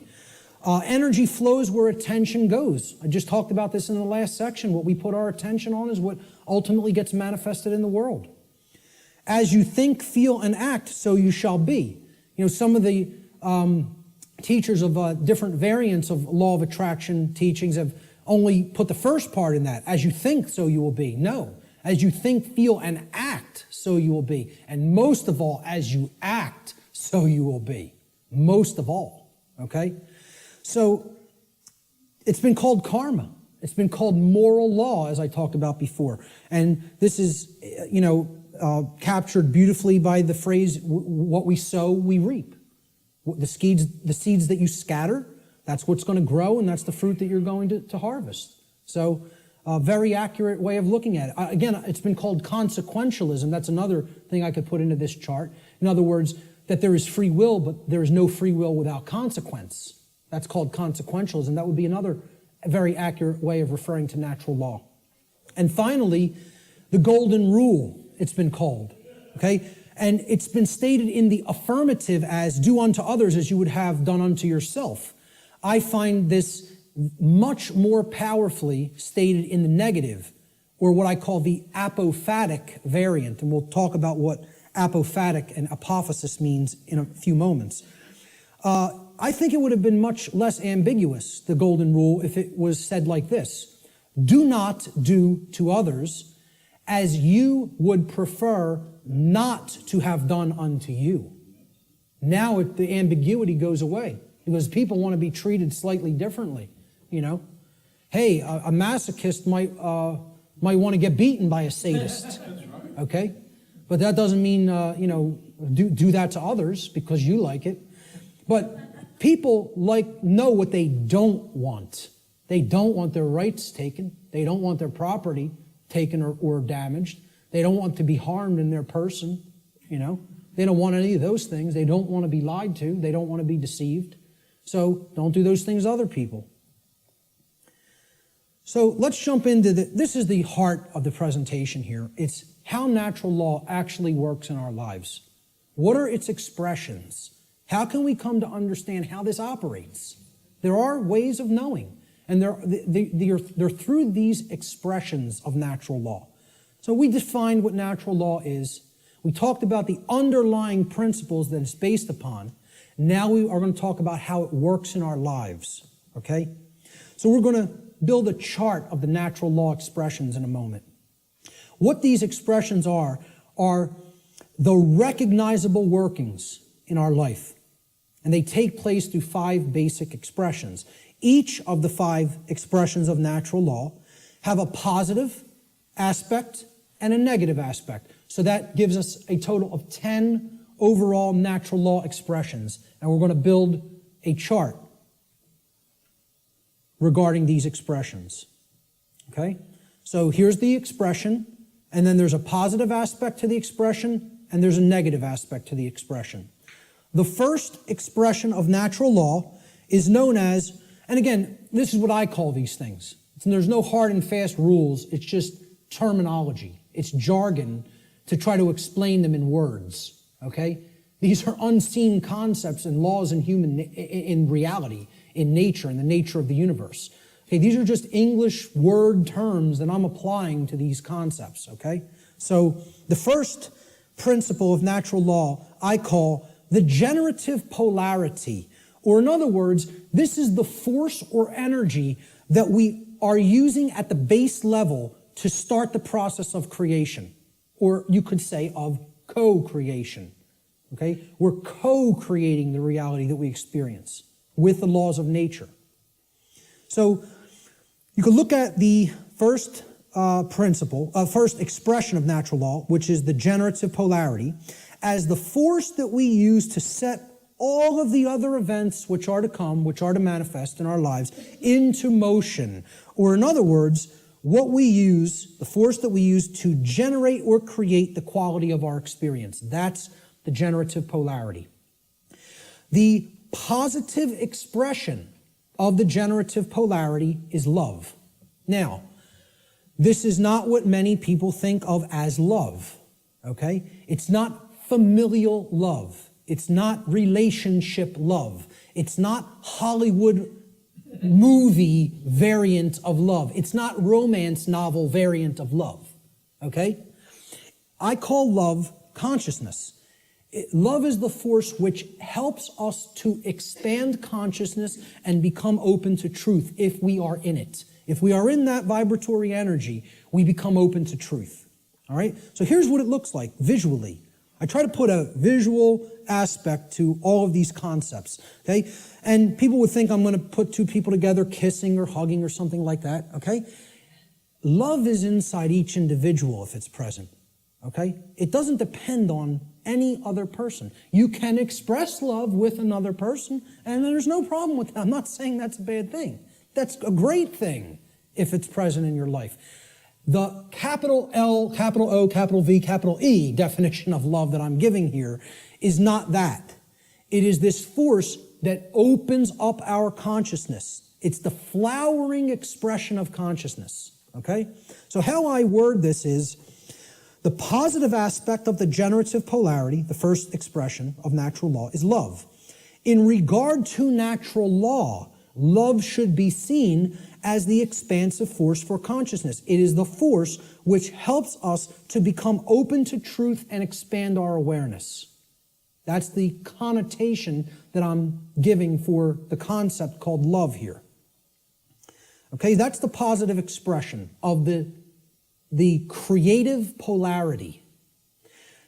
Energy flows where attention goes. I just talked about this in the last section. What we put our attention on is what ultimately gets manifested in the world. As you think, feel, and act, so you shall be. Some of the teachers of different variants of law of attraction teachings have only put the first part in that. As you think, so you will be. No. As you think, feel, and act, so you will be. And most of all, as you act, so you will be. Most of all. Okay? So, It's been called karma. It's been called moral law, as I talked about before. And this is, captured beautifully by the phrase, what we sow, we reap. The seeds that you scatter, that's what's going to grow, and that's the fruit that you're going to harvest. So, a very accurate way of looking at it. Again, it's been called consequentialism. That's another thing I could put into this chart. In other words, that there is free will, but there is no free will without consequence. That's called consequentialism. That would be another very accurate way of referring to natural law. And finally, the golden rule, it's been called. Okay? And it's been stated in the affirmative as, do unto others as you would have done unto yourself. I find this much more powerfully stated in the negative, or what I call the apophatic variant. And we'll talk about what apophatic and apophasis means in a few moments. I think it would have been much less ambiguous, the golden rule, if it was said like this: do not do to others as you would prefer not to have done unto you. Now the ambiguity goes away, because people want to be treated slightly differently, Hey, a masochist might want to get beaten by a sadist, okay? But that doesn't mean, do that to others because you like it. But people know what they don't want. They don't want their rights taken. They don't want their property taken or damaged. They don't want to be harmed in their person, They don't want any of those things. They don't want to be lied to. They don't want to be deceived. So don't do those things to other people. So let's jump into this is the heart of the presentation here. It's how natural law actually works in our lives. What are its expressions? How can we come to understand how this operates? There are ways of knowing, and they're through these expressions of natural law. So we defined what natural law is. We talked about the underlying principles that it's based upon. Now we are going to talk about how it works in our lives, okay? So we're going to build a chart of the natural law expressions in a moment. What these expressions are the recognizable workings in our life. And they take place through 5 basic expressions. Each of the 5 expressions of natural law have a positive aspect and a negative aspect. So that gives us a total of 10 overall natural law expressions. And we're going to build a chart regarding these expressions. Okay? So here's the expression, and then there's a positive aspect to the expression, and there's a negative aspect to the expression. The first expression of natural law is known as, and again, this is what I call these things. There's no hard and fast rules. It's just terminology. It's jargon to try to explain them in words. Okay? These are unseen concepts and laws in reality, in nature, in the nature of the universe. Okay, these are just English word terms that I'm applying to these concepts. Okay? So the first principle of natural law I call the generative polarity. Or in other words, this is the force or energy that we are using at the base level to start the process of creation. Or you could say of co-creation. Okay? We're co-creating the reality that we experience with the laws of nature. So you could look at the first first expression of natural law, which is the generative polarity, as the force that we use to set all of the other events which are to come, which are to manifest in our lives, into motion. Or in other words, what we use, the force that we use to generate or create the quality of our experience. That's the generative polarity. The positive expression of the generative polarity is love. Now, this is not what many people think of as love, okay? It's not familial love. It's not relationship love. It's not Hollywood movie variant of love. It's not romance novel variant of love, okay? I call love consciousness. Love is the force which helps us to expand consciousness and become open to truth if we are in it. If we are in that vibratory energy, we become open to truth. All right? So here's what it looks like visually. I try to put a visual aspect to all of these concepts, okay? And people would think I'm going to put two people together kissing or hugging or something like that, okay? Love is inside each individual if it's present, okay? It doesn't depend on any other person. You can express love with another person, and there's no problem with that. I'm not saying that's a bad thing. That's a great thing if it's present in your life. The capital L, capital O, capital V, capital E definition of love that I'm giving here is not that. It is this force that opens up our consciousness. It's the flowering expression of consciousness, okay? So how I word this is, the positive aspect of the generative polarity, the first expression of natural law, is love. In regard to natural law, love should be seen as the expansive force for consciousness. It is the force which helps us to become open to truth and expand our awareness. That's the connotation that I'm giving for the concept called love here. Okay, that's the positive expression of the creative polarity.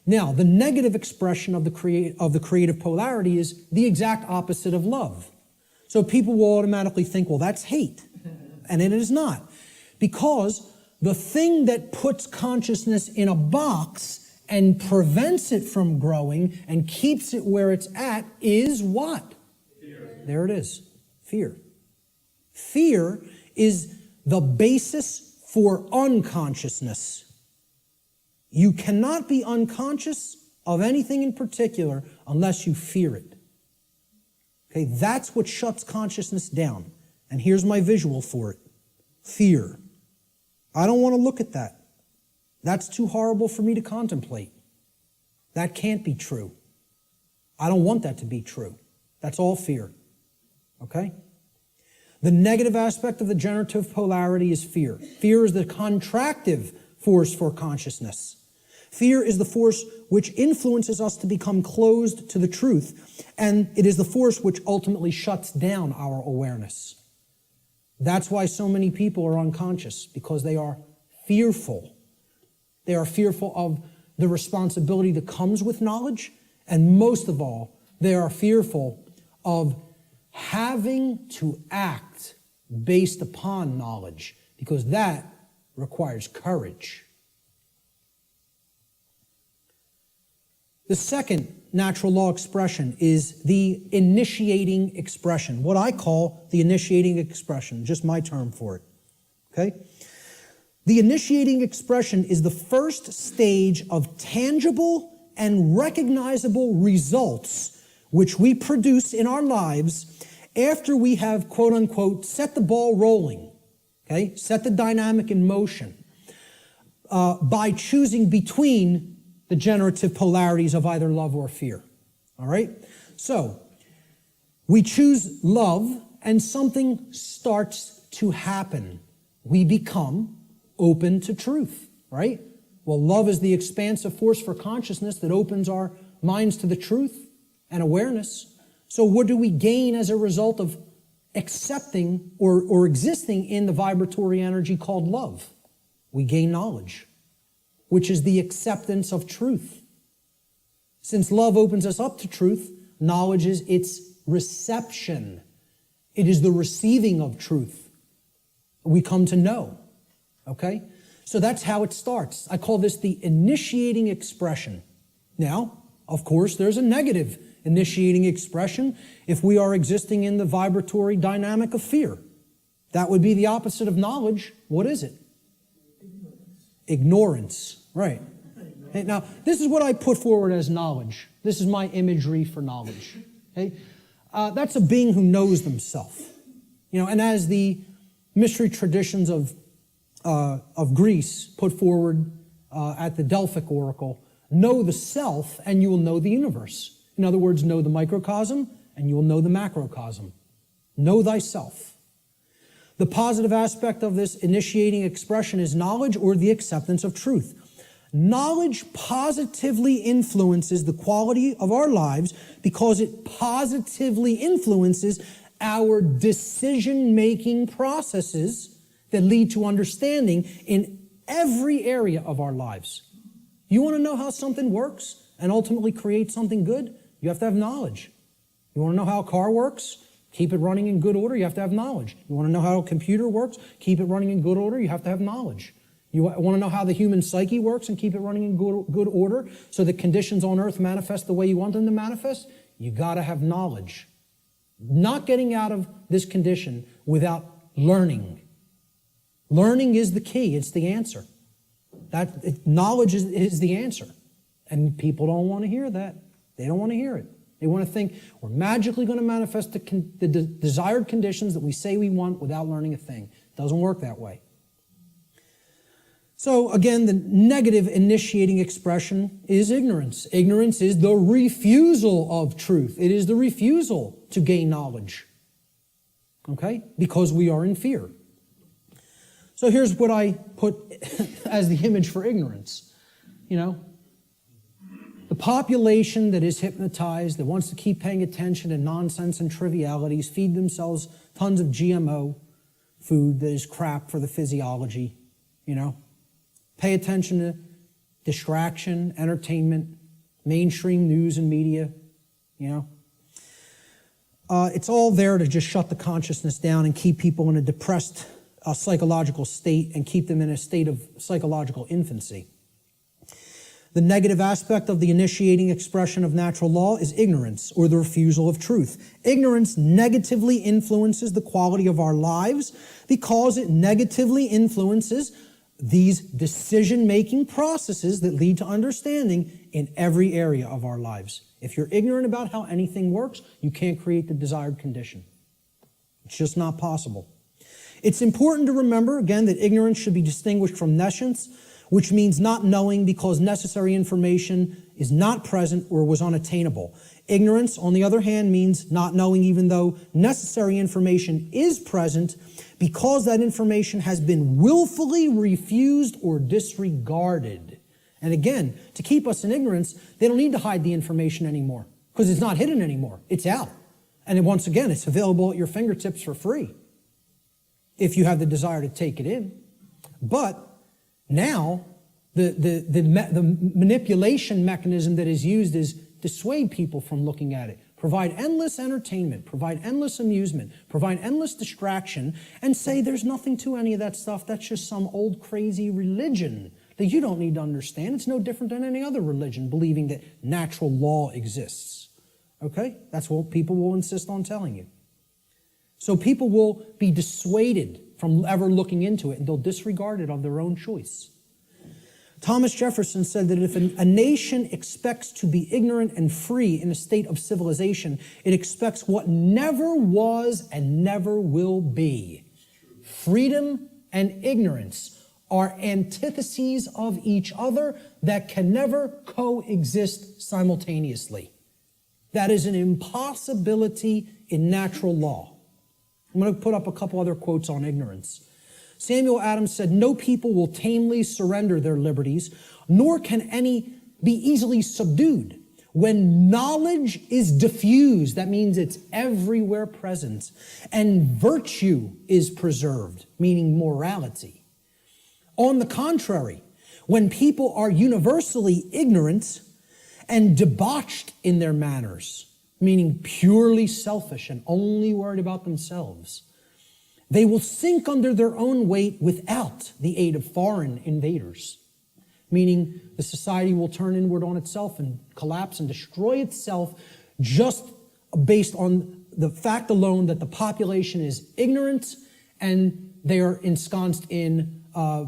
Now, the negative expression of the creative polarity is the exact opposite of love. So people will automatically think, well, that's hate. And it is not. Because the thing that puts consciousness in a box and prevents it from growing and keeps it where it's at is what? Fear. There it is. Fear. Fear is the basis for unconsciousness. You cannot be unconscious of anything in particular unless you fear it. Okay, that's what shuts consciousness down. And here's my visual for it. Fear. I don't want to look at that. That's too horrible for me to contemplate. That can't be true. I don't want that to be true. That's all fear. Okay? The negative aspect of the generative polarity is fear. Fear is the contractive force for consciousness. Fear is the force which influences us to become closed to the truth, and it is the force which ultimately shuts down our awareness. That's why so many people are unconscious, because they are fearful. They are fearful of the responsibility that comes with knowledge, and most of all, they are fearful of having to act based upon knowledge, because that requires courage. The second natural law expression is the initiating expression, what I call the initiating expression, just my term for it. Okay? The initiating expression is the first stage of tangible and recognizable results which we produce in our lives after we have, quote unquote, set the ball rolling, okay? Set the dynamic in motion by choosing between the generative polarities of either love or fear, all right? So, we choose love and something starts to happen. We become open to truth, right? Well, love is the expansive force for consciousness that opens our minds to the truth and awareness. So what do we gain as a result of accepting or existing in the vibratory energy called love? We gain knowledge, which is the acceptance of truth. Since love opens us up to truth, knowledge is its reception. It is the receiving of truth. We come to know, okay? So that's how it starts. I call this the initiating expression. Now, of course, there's a negative initiating expression if we are existing in the vibratory dynamic of fear. That would be the opposite of knowledge. What is it? Ignorance. Right. Okay, now, this is what I put forward as knowledge. This is my imagery for knowledge. Okay? That's a being who knows themselves. You know, and as the mystery traditions of Greece put forward at the Delphic Oracle, know the self and you will know the universe. In other words, know the microcosm and you will know the macrocosm. Know thyself. The positive aspect of this initiating expression is knowledge or the acceptance of truth. Knowledge positively influences the quality of our lives because it positively influences our decision-making processes that lead to understanding in every area of our lives. You want to know how something works and ultimately create something good, you have to have knowledge. You want to know how a car works? Keep it running in good order, you have to have knowledge. You want to know how a computer works? Keep it running in good order, you have to have knowledge. You want to know how the human psyche works and keep it running in good order so that conditions on earth manifest the way you want them to manifest? You got to have knowledge. Not getting out of this condition without learning. Learning is the key, it's the answer. Knowledge is the answer. And people don't want to hear that. They don't want to hear it. They want to think we're magically going to manifest the desired conditions that we say we want without learning a thing. It doesn't work that way. So again, the negative initiating expression is ignorance. Ignorance is the refusal of truth. It is the refusal to gain knowledge. Okay? Because we are in fear. So here's what I put as the image for ignorance. The population that is hypnotized, that wants to keep paying attention to nonsense and trivialities, feed themselves tons of GMO food that is crap for the physiology, Pay attention to distraction, entertainment, mainstream news and media, It's all there to just shut the consciousness down and keep people in a depressed psychological state and keep them in a state of psychological infancy. The negative aspect of the initiating expression of natural law is ignorance, or the refusal of truth. Ignorance negatively influences the quality of our lives because it negatively influences these decision-making processes that lead to understanding in every area of our lives. If you're ignorant about how anything works, you can't create the desired condition. It's just not possible. It's important to remember, again, that ignorance should be distinguished from nescience, which means not knowing because necessary information is not present or was unattainable. Ignorance, on the other hand, means not knowing even though necessary information is present because that information has been willfully refused or disregarded. And again, to keep us in ignorance, they don't need to hide the information anymore because it's not hidden anymore. It's out. And once again, it's available at your fingertips for free if you have the desire to take it in. But now, the manipulation mechanism that is used is dissuade people from looking at it. Provide endless entertainment, provide endless amusement, provide endless distraction, and say there's nothing to any of that stuff. That's just some old crazy religion that you don't need to understand. It's no different than any other religion, believing that natural law exists. Okay? That's what people will insist on telling you. So people will be dissuaded from ever looking into it, and they'll disregard it of their own choice. Thomas Jefferson said that if a nation expects to be ignorant and free in a state of civilization, it expects what never was and never will be. Freedom and ignorance are antitheses of each other that can never coexist simultaneously. That is an impossibility in natural law. I'm going to put up a couple other quotes on ignorance. Samuel Adams said, "No people will tamely surrender their liberties, nor can any be easily subdued. When knowledge is diffused," that means it's everywhere present, "and virtue is preserved," meaning morality. On the contrary, when people are universally ignorant and debauched in their manners, meaning purely selfish and only worried about themselves, they will sink under their own weight without the aid of foreign invaders, meaning the society will turn inward on itself and collapse and destroy itself just based on the fact alone that the population is ignorant and they are ensconced in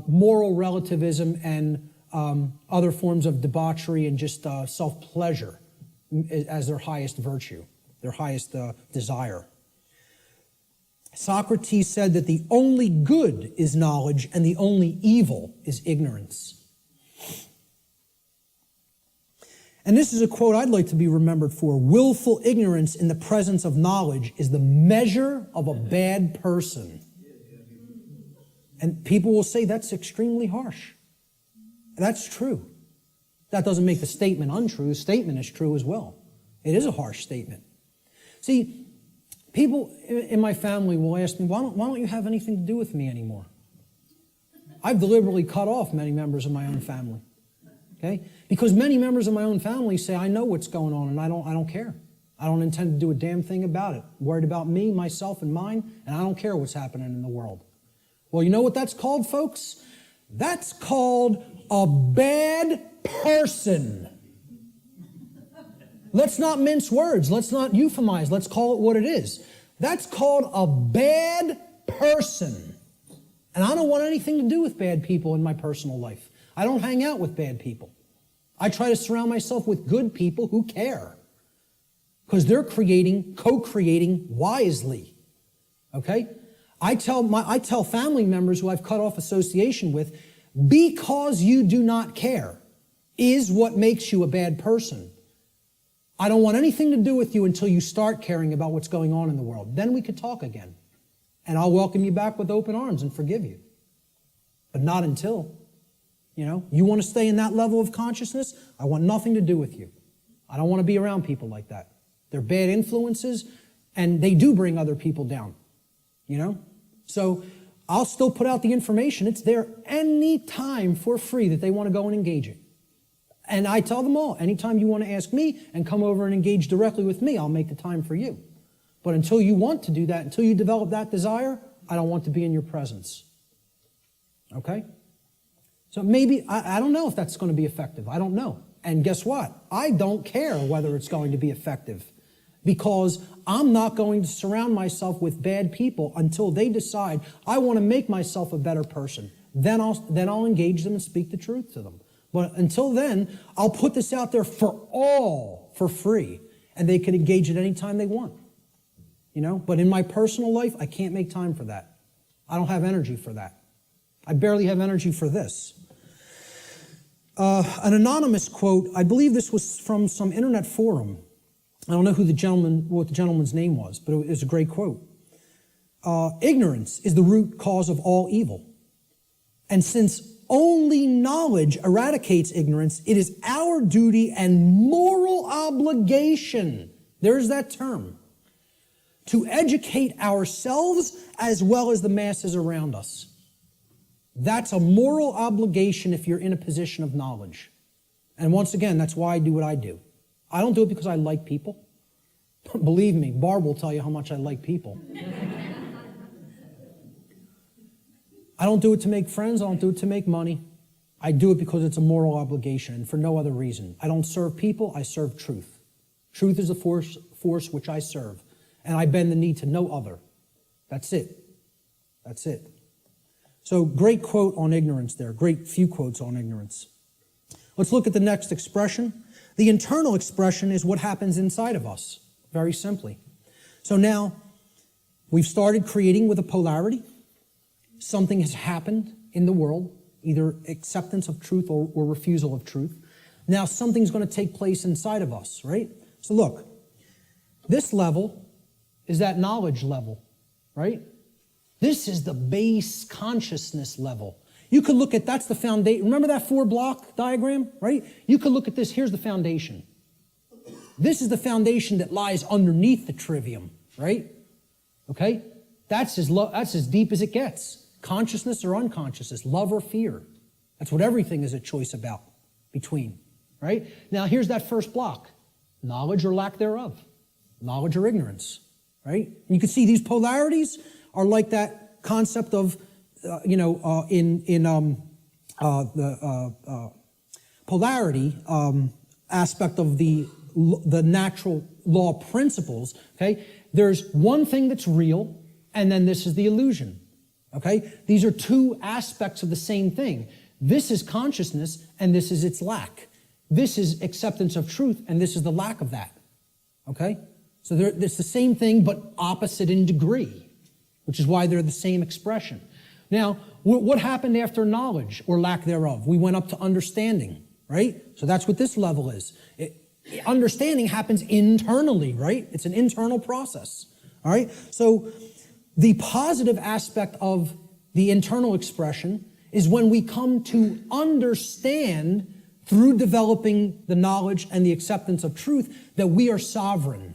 moral relativism and other forms of debauchery and just self-pleasure as their highest virtue, their highest desire. Socrates said that the only good is knowledge and the only evil is ignorance. And this is a quote I'd like to be remembered for. "Willful ignorance in the presence of knowledge is the measure of a bad person." And people will say that's extremely harsh. That's true. That doesn't make the statement untrue. The statement is true as well. It is a harsh statement. See, people in my family will ask me, why don't you have anything to do with me anymore? I've deliberately cut off many members of my own family. Okay? Because many members of my own family say, I know what's going on and I don't care. I don't intend to do a damn thing about it. I'm worried about me, myself, and mine, and I don't care what's happening in the world. Well, you know what that's called, folks? That's called a bad person. Let's not mince words. Let's not euphemize. Let's call it what it is. That's called a bad person. And I don't want anything to do with bad people in my personal life. I don't hang out with bad people. I try to surround myself with good people who care. Because they're co-creating wisely. Okay? I tell family members who I've cut off association with, because you do not care is what makes you a bad person. I don't want anything to do with you until you start caring about what's going on in the world. Then we could talk again. And I'll welcome you back with open arms and forgive you. But not until. You want to stay in that level of consciousness? I want nothing to do with you. I don't want to be around people like that. They're bad influences, and they do bring other people down. So I'll still put out the information. It's there any time for free that they want to go and engage it. And I tell them all, anytime you want to ask me and come over and engage directly with me, I'll make the time for you. But until you want to do that, until you develop that desire, I don't want to be in your presence. Okay? So maybe, I don't know if that's going to be effective. I don't know. And guess what? I don't care whether it's going to be effective, because I'm not going to surround myself with bad people until they decide I want to make myself a better person. Then I'll engage them and speak the truth to them. But until then, I'll put this out there for all for free, and they can engage it any time they want. But in my personal life, I can't make time for that. I don't have energy for that. I barely have energy for this. An anonymous quote, I believe this was from some internet forum. I don't know what the gentleman's name was, but it was a great quote. Ignorance is the root cause of all evil. And since only knowledge eradicates ignorance, it is our duty and moral obligation, there's that term, to educate ourselves as well as the masses around us. That's a moral obligation if you're in a position of knowledge. And once again, that's why I do what I do. I don't do it because I like people. Believe me, Barb will tell you how much I like people. I don't do it to make friends. I don't do it to make money. I do it because it's a moral obligation and for no other reason. I don't serve people. I serve truth. Truth is the force which I serve. And I bend the knee to no other. That's it. That's it. So great quote on ignorance there. Great few quotes on ignorance. Let's look at the next expression. The internal expression is what happens inside of us, very simply. So now, we've started creating with a polarity. Something has happened in the world, either acceptance of truth or refusal of truth. Now something's going to take place inside of us, right? So look, this level is that knowledge level, right? This is the base consciousness level. You could look at, that's the foundation. Remember that 4-block diagram, right? You could look at this. Here's the foundation. This is the foundation that lies underneath the trivium, right? Okay? That's as deep as it gets. Consciousness or unconsciousness, love or fear. That's what everything is a choice about, between, right? Now here's that first block. Knowledge or lack thereof. Knowledge or ignorance, right? And you can see these polarities are like that concept of, the polarity aspect of the natural law principles, okay? There's one thing that's real, and then this is the illusion, okay? These are two aspects of the same thing. This is consciousness, and this is its lack. This is acceptance of truth, and this is the lack of that, okay? So it's the same thing, but opposite in degree, which is why they're the same expression. Now, what happened after knowledge or lack thereof? We went up to understanding, right? So that's what this level is. Understanding happens internally, right? It's an internal process, all right? So the positive aspect of the internal expression is when we come to understand through developing the knowledge and the acceptance of truth that we are sovereign.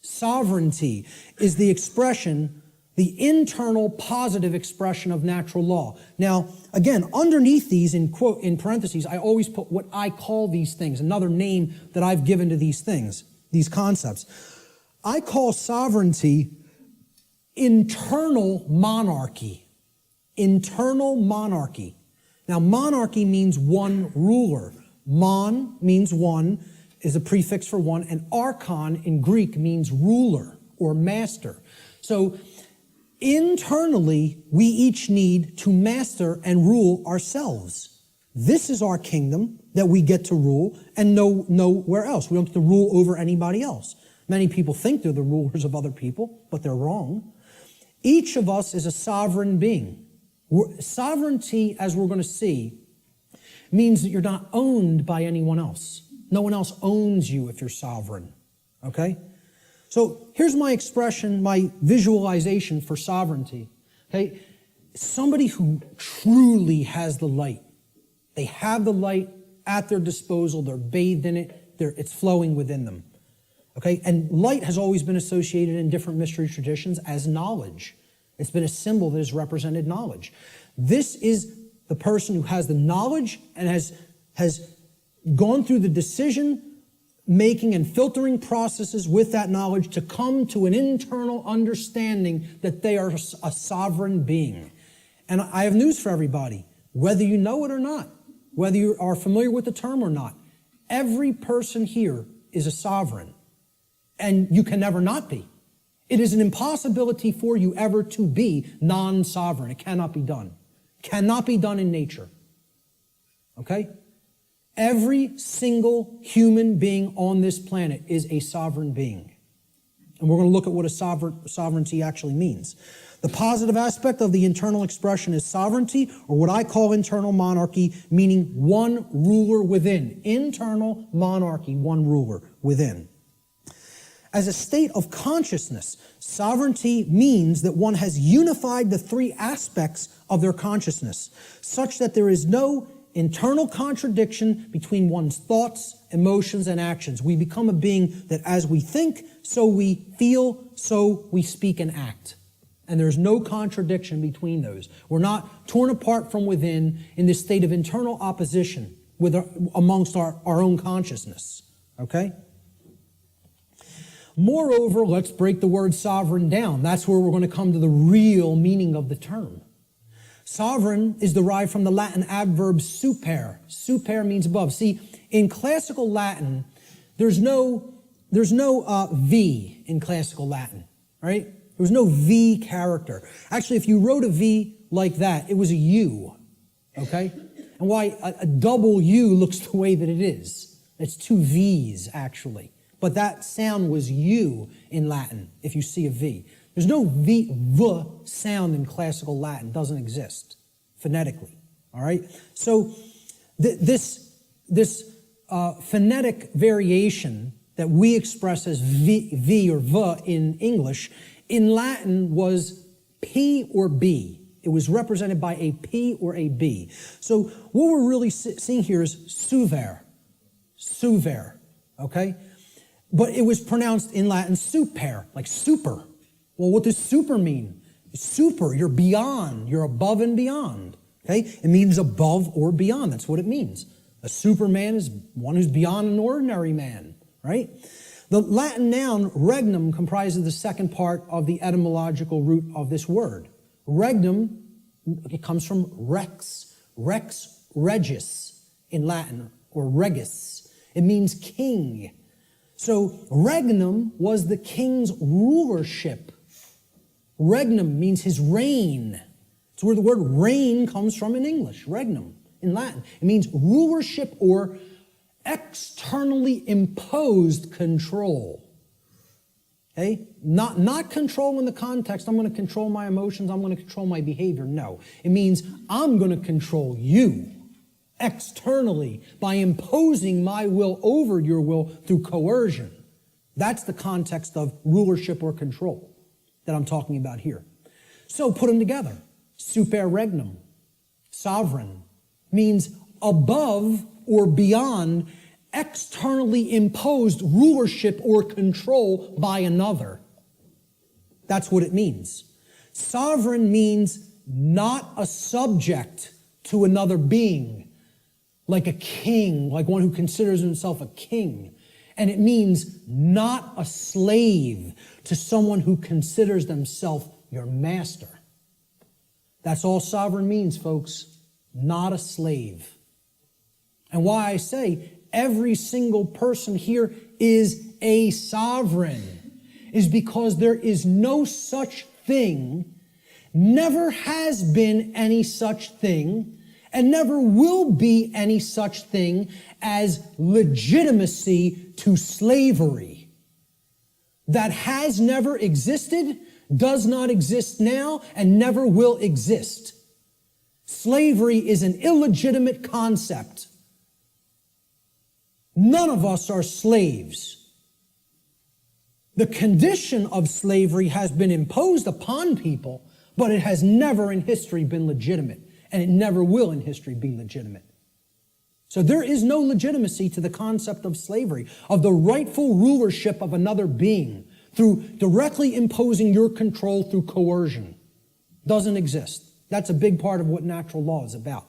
Sovereignty is the expression The internal positive expression of natural law. Now, again, underneath these, in parentheses, I always put what I call these things, another name that I've given to these things, these concepts. I call sovereignty internal monarchy. Internal monarchy. Now, monarchy means one ruler. Mon means one, is a prefix for one, and archon in Greek means ruler or master. So, internally, we each need to master and rule ourselves. This is our kingdom that we get to rule and nowhere else. We don't get to rule over anybody else. Many people think they're the rulers of other people, but they're wrong. Each of us is a sovereign being. Sovereignty, as we're going to see, means that you're not owned by anyone else. No one else owns you if you're sovereign. Okay? So here's my expression, my visualization for sovereignty. Okay? Somebody who truly has the light. They have the light at their disposal. They're bathed in it. It's flowing within them. Okay? And light has always been associated in different mystery traditions as knowledge. It's been a symbol that has represented knowledge. This is the person who has the knowledge and has gone through the decision making and filtering processes with that knowledge to come to an internal understanding that they are a sovereign being. And I have news for everybody, whether you know it or not, whether you are familiar with the term or not, every person here is a sovereign, and you can never not be. It is an impossibility for you ever to be non-sovereign. It cannot be done. Cannot be done in nature. Okay? Every single human being on this planet is a sovereign being. And we're going to look at what a sovereignty actually means. The positive aspect of the internal expression is sovereignty, or what I call internal monarchy, meaning one ruler within. Internal monarchy, one ruler within. As a state of consciousness, sovereignty means that one has unified the three aspects of their consciousness, such that there is no internal contradiction between one's thoughts, emotions, and actions. We become a being that as we think, so we feel, so we speak and act. And there's no contradiction between those. We're not torn apart from within in this state of internal opposition amongst our own consciousness. Okay? Moreover, let's break the word sovereign down. That's where we're going to come to the real meaning of the term. Sovereign is derived from the Latin adverb super. Super means above. See, in classical Latin, there's no V in classical Latin, right? There was no V character. Actually, if you wrote a V like that, it was a U, okay? And why a double U looks the way that it is. It's two V's, actually. But that sound was U in Latin, if you see a V. There's no V sound in classical Latin. It doesn't exist phonetically, all right? So this phonetic variation that we express as V or V in English, in Latin was P or B. It was represented by a P or a B. So what we're really seeing here is suver, okay? But it was pronounced in Latin super, like super. Well, what does super mean? Super, you're beyond, you're above and beyond. Okay? It means above or beyond. That's what it means. A superman is one who's beyond an ordinary man, right? The Latin noun regnum comprises the second part of the etymological root of this word. Regnum, it comes from rex regis in Latin, or regis. It means king. So regnum was the king's rulership. Regnum means his reign. It's where the word reign comes from in English, regnum, in Latin. It means rulership or externally imposed control. Okay? Not control in the context, I'm going to control my emotions, I'm going to control my behavior. No. It means I'm going to control you externally by imposing my will over your will through coercion. That's the context of rulership or control that I'm talking about here. So put them together. Super regnum, sovereign, means above or beyond externally imposed rulership or control by another. That's what it means. Sovereign means not a subject to another being, like a king, like one who considers himself a king. And it means not a slave to someone who considers themselves your master. That's all sovereign means, folks. Not a slave. And why I say every single person here is a sovereign is because there is no such thing, never has been any such thing, and never will be any such thing as legitimacy to slavery. That has never existed, does not exist now, and never will exist. Slavery is an illegitimate concept. None of us are slaves. The condition of slavery has been imposed upon people, but it has never in history been legitimate, and it never will in history be legitimate. So there is no legitimacy to the concept of slavery, of the rightful rulership of another being through directly imposing your control through coercion. Doesn't exist. That's a big part of what natural law is about.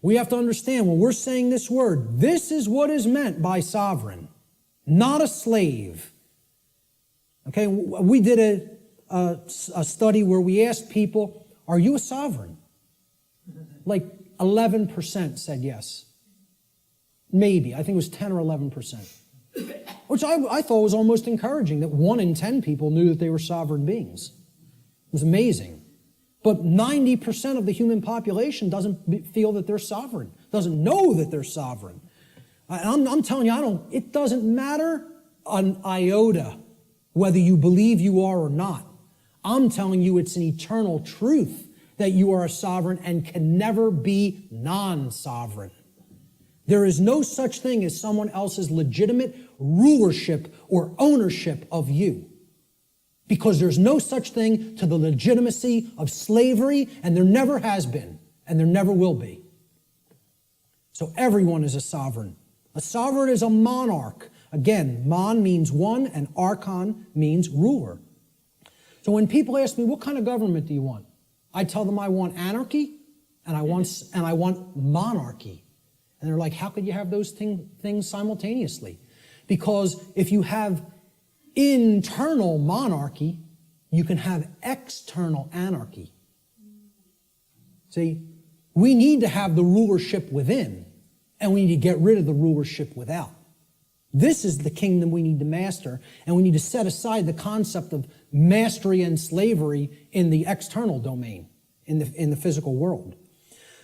We have to understand when we're saying this word, this is what is meant by sovereign, not a slave. Okay, we did a study where we asked people, are you a sovereign? Like 11% said yes. Maybe, I think it was 10 or 11%. Which I thought was almost encouraging, that 1 in 10 people knew that they were sovereign beings. It was amazing. But 90% of the human population doesn't feel that they're sovereign, doesn't know that they're sovereign. I'm telling you, it doesn't matter an iota whether you believe you are or not. I'm telling you it's an eternal truth that you are a sovereign and can never be non-sovereign. There is no such thing as someone else's legitimate rulership or ownership of you. Because there's no such thing to the legitimacy of slavery, and there never has been, and there never will be. So everyone is a sovereign. A sovereign is a monarch. Again, mon means one, and archon means ruler. So when people ask me, what kind of government do you want? I tell them I want anarchy, and I want monarchy. And they're like, how could you have those things simultaneously? Because if you have internal monarchy, you can have external anarchy. See, we need to have the rulership within, and we need to get rid of the rulership without. This is the kingdom we need to master, and we need to set aside the concept of mastery and slavery in the external domain, in the physical world.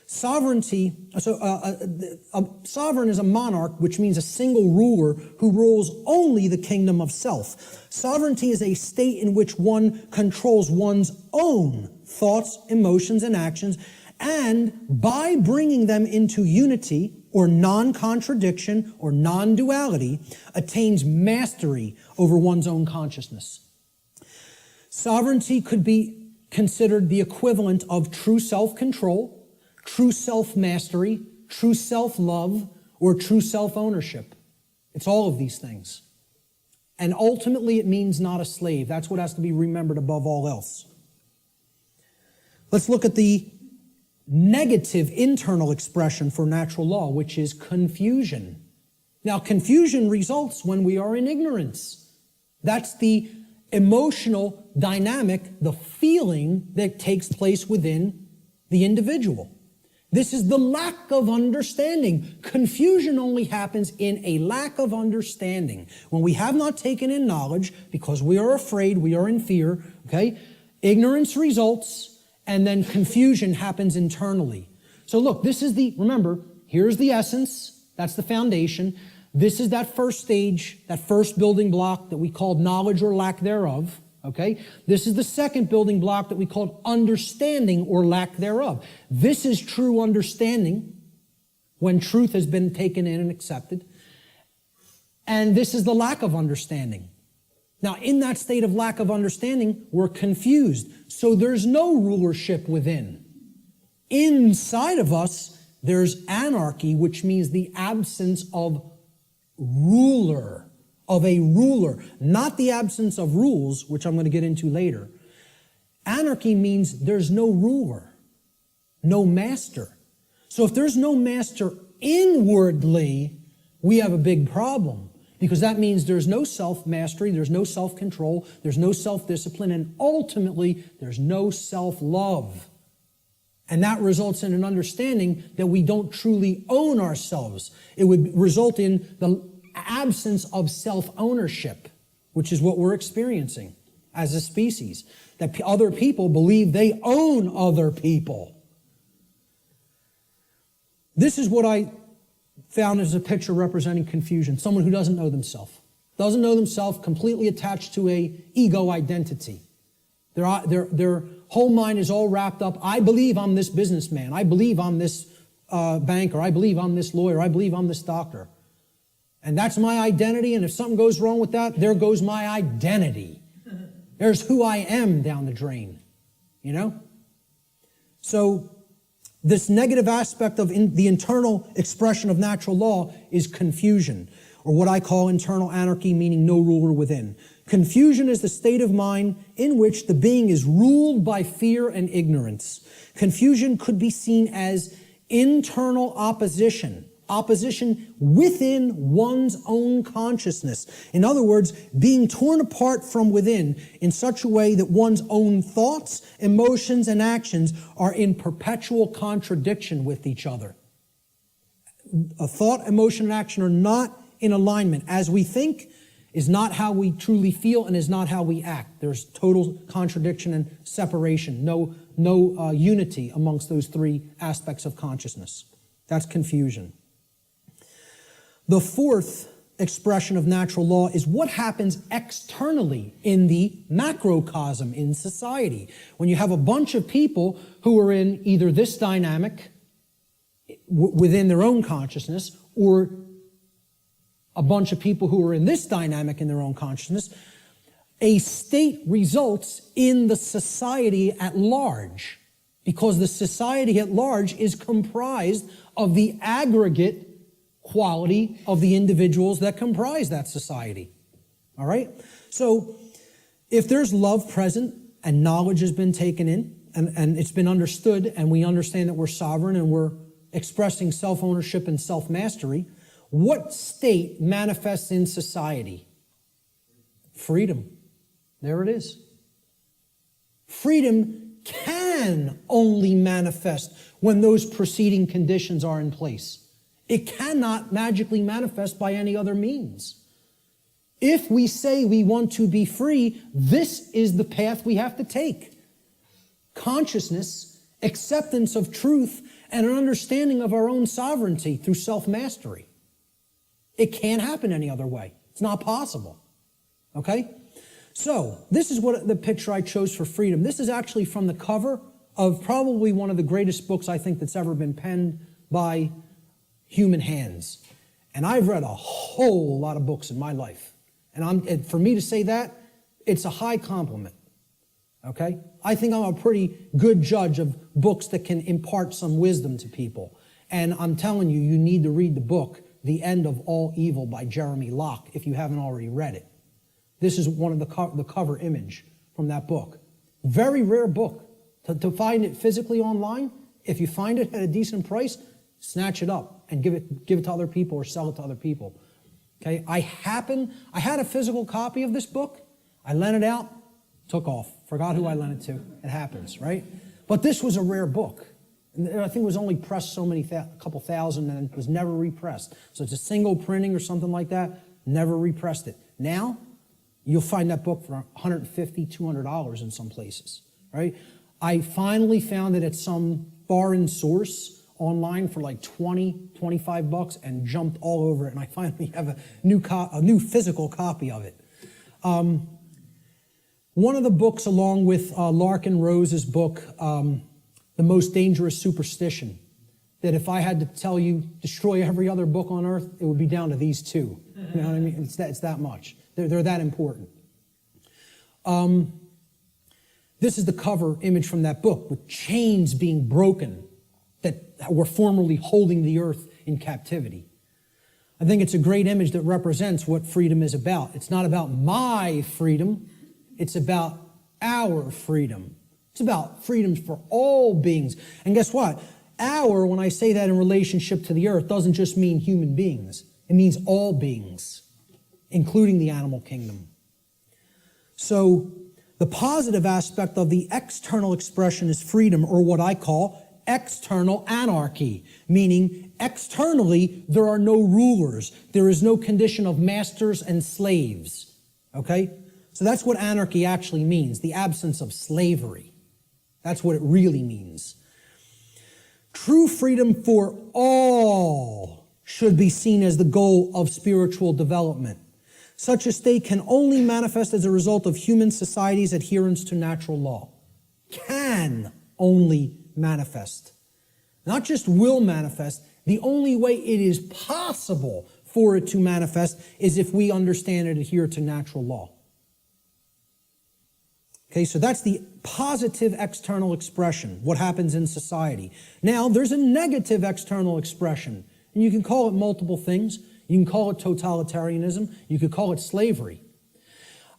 Sovereignty, a sovereign is a monarch, which means a single ruler who rules only the kingdom of self. Sovereignty is a state in which one controls one's own thoughts, emotions, and actions, and by bringing them into unity or non-contradiction or non-duality, attains mastery over one's own consciousness. Sovereignty could be considered the equivalent of true self-control, true self-mastery, true self-love, or true self-ownership. It's all of these things. And ultimately, it means not a slave. That's what has to be remembered above all else. Let's look at the negative internal expression for natural law, which is confusion. Now, confusion results when we are in ignorance. That's the emotional dynamic, the feeling that takes place within the individual. This is the lack of understanding. Confusion only happens in a lack of understanding. When we have not taken in knowledge, because we are afraid, we are in fear, okay? Ignorance results, and then confusion happens internally. So look, remember, here's the essence, that's the foundation. This is that first stage, that first building block that we called knowledge or lack thereof. Okay? This is the second building block that we called understanding or lack thereof. This is true understanding when truth has been taken in and accepted. And this is the lack of understanding. Now, in that state of lack of understanding, we're confused. So there's no rulership within. Inside of us, there's anarchy, which means the absence of ruler. Of a ruler, not the absence of rules, which I'm going to get into later. Anarchy means there's no ruler, no master. So if there's no master inwardly, we have a big problem, because that means there's no self-mastery, there's no self-control, there's no self-discipline, and ultimately, there's no self-love. And that results in an understanding that we don't truly own ourselves. It would result in the absence of self-ownership, which is what we're experiencing as a species. That other people believe they own other people. This is what I found as a picture representing confusion. Someone who doesn't know themselves. Doesn't know themselves, completely attached to a ego identity. Their whole mind is all wrapped up. I believe I'm this businessman. I believe I'm this banker. I believe I'm this lawyer. I believe I'm this doctor. And that's my identity. And if something goes wrong with that, there goes my identity. There's who I am down the drain. You know? So this negative aspect of the internal expression of natural law is confusion, or what I call internal anarchy, meaning no ruler within. Confusion is the state of mind in which the being is ruled by fear and ignorance. Confusion could be seen as internal opposition within one's own consciousness. In other words, being torn apart from within in such a way that one's own thoughts, emotions, and actions are in perpetual contradiction with each other. A thought, emotion, and action are not in alignment. As we think is not how we truly feel and is not how we act. There's total contradiction and separation. No unity amongst those three aspects of consciousness. That's confusion. The fourth expression of natural law is what happens externally in the macrocosm in society. When you have a bunch of people who are in either this dynamic within their own consciousness, or a bunch of people who are in this dynamic in their own consciousness, a state results in the society at large, because the society at large is comprised of the aggregate quality of the individuals that comprise that society. All right? So if there's love present and knowledge has been taken in and it's been understood and we understand that we're sovereign and we're expressing self-ownership and self-mastery, what state manifests in society? Freedom. There it is. Freedom can only manifest when those preceding conditions are in place. It cannot magically manifest by any other means. If we say we want to be free, this is the path we have to take. Consciousness, acceptance of truth, and an understanding of our own sovereignty through self-mastery. It can't happen any other way. It's not possible. Okay? So, this is what the picture I chose for freedom. This is actually from the cover of probably one of the greatest books I think that's ever been penned by human hands. And I've read a whole lot of books in my life. And for me to say that, it's a high compliment. Okay? I think I'm a pretty good judge of books that can impart some wisdom to people. And I'm telling you, you need to read the book, The End of All Evil by Jeremy Locke, if you haven't already read it. This is one of the cover image from that book. Very rare book. To find it physically online, if you find it at a decent price, snatch it up and give it to other people or sell it to other people. Okay? I had a physical copy of this book. I lent it out, took off. Forgot who I lent it to. It happens, right? But this was a rare book. And I think it was only pressed a couple thousand, and it was never repressed. So it's a single printing or something like that. Never repressed it. Now, you'll find that book for $150, $200 in some places, right? I finally found it at some foreign source online for like $20, $25 and jumped all over it, and I finally have a new physical copy of it. One of the books, along with Larkin Rose's book, The Most Dangerous Superstition, that if I had to tell you, destroy every other book on earth, it would be down to these two. You know what I mean? It's that much. They're that important. This is the cover image from that book, with chains being broken that were formerly holding the earth in captivity. I think it's a great image that represents what freedom is about. It's not about my freedom. It's about our freedom. It's about freedoms for all beings. And guess what? Our, when I say that in relationship to the earth, doesn't just mean human beings. It means all beings, including the animal kingdom. So the positive aspect of the external expression is freedom, or what I call external anarchy, meaning externally there are no rulers. There is no condition of masters and slaves. Okay? So that's what anarchy actually means, the absence of slavery. That's what it really means. True freedom for all should be seen as the goal of spiritual development. Such a state can only manifest as a result of human society's adherence to natural law. Can only manifest. Not just will manifest. The only way it is possible for it to manifest is if we understand and adhere to natural law. Okay, so that's the positive external expression, what happens in society. Now, there's a negative external expression, and you can call it multiple things. You can call it totalitarianism. You could call it slavery.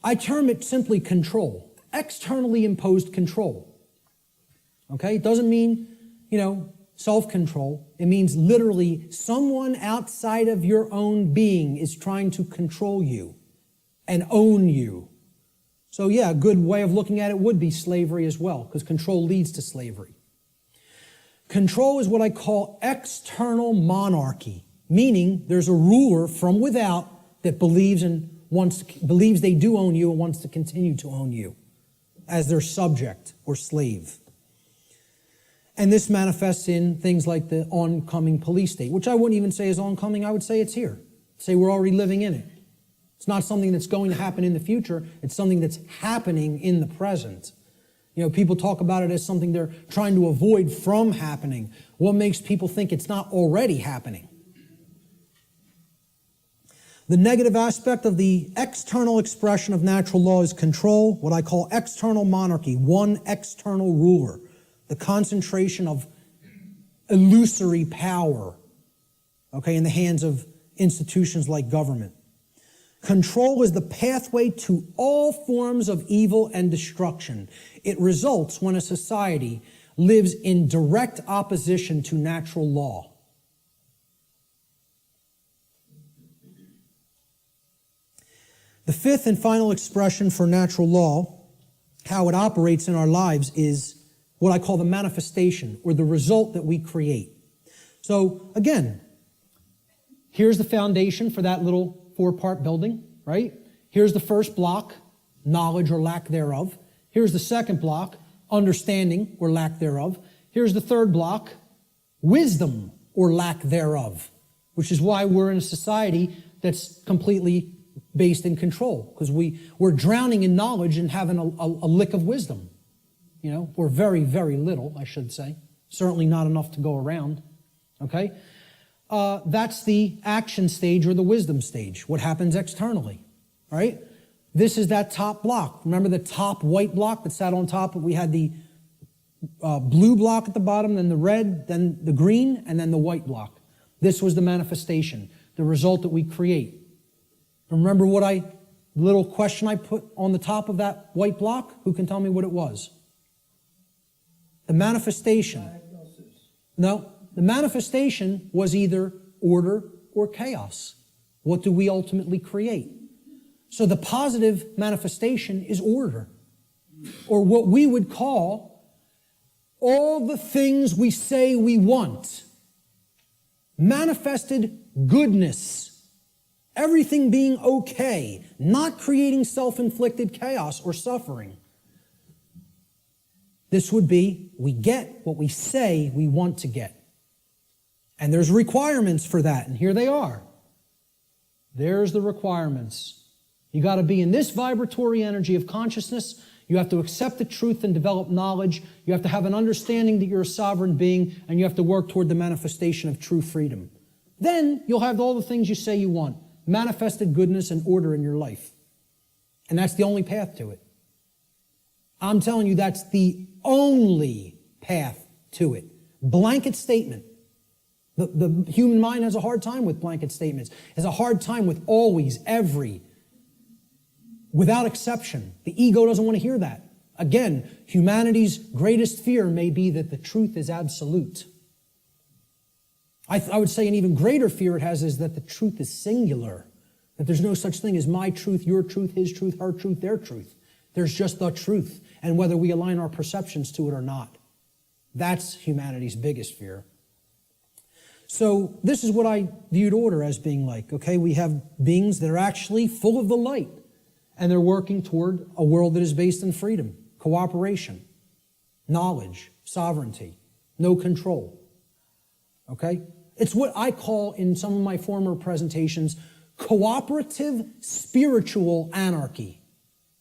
I term it simply control, externally imposed control. Okay, it doesn't mean, self-control. It means literally someone outside of your own being is trying to control you and own you. So yeah, a good way of looking at it would be slavery as well, because control leads to slavery. Control is what I call external monarchy, meaning there's a ruler from without that believes they do own you and wants to continue to own you as their subject or slave. And this manifests in things like the oncoming police state, which I wouldn't even say is oncoming, I would say it's here. Say we're already living in it. It's not something that's going to happen in the future. It's something that's happening in the present. People talk about it as something they're trying to avoid from happening. What makes people think it's not already happening? The negative aspect of the external expression of natural law is control, what I call external monarchy, one external ruler, the concentration of illusory power, in the hands of institutions like government. Control is the pathway to all forms of evil and destruction. It results when a society lives in direct opposition to natural law. The fifth and final expression for natural law, how it operates in our lives, is what I call the manifestation, or the result that we create. So again, here's the foundation for that little 4-part building, right? Here's the first block, knowledge or lack thereof. Here's the second block, understanding or lack thereof. Here's the third block, wisdom or lack thereof, which is why we're in a society that's completely based in control, because we're drowning in knowledge and having a lick of wisdom, or very, very little, I should say. Certainly not enough to go around, okay? That's the action stage or the wisdom stage, what happens externally, right? This is that top block. Remember the top white block that sat on top? We had the blue block at the bottom, then the red, then the green, and then the white block. This was the manifestation, the result that we create. Remember the little question I put on the top of that white block? Who can tell me what it was? The manifestation. Diagnosis. No, the manifestation was either order or chaos. What do we ultimately create? So the positive manifestation is order, or what we would call all the things we say we want. Manifested goodness, everything being okay, not creating self-inflicted chaos or suffering. This would be, we get what we say we want to get. And there's requirements for that, and here they are. There's the requirements. You got to be in this vibratory energy of consciousness. You have to accept the truth and develop knowledge. You have to have an understanding that you're a sovereign being, and you have to work toward the manifestation of true freedom. Then you'll have all the things you say you want. Manifested goodness and order in your life. And that's the only path to it. I'm telling you, that's the only path to it. Blanket statement. The human mind has a hard time with blanket statements. Has a hard time with always, every, without exception. The ego doesn't want to hear that. Again, humanity's greatest fear may be that the truth is absolute. I would say an even greater fear it has is that the truth is singular, that there's no such thing as my truth, your truth, his truth, her truth, their truth. There's just the truth, and whether we align our perceptions to it or not. That's humanity's biggest fear. So this is what I viewed order as being like, okay? We have beings that are actually full of the light, and they're working toward a world that is based in freedom, cooperation, knowledge, sovereignty, no control, okay? It's what I call in some of my former presentations, cooperative spiritual anarchy,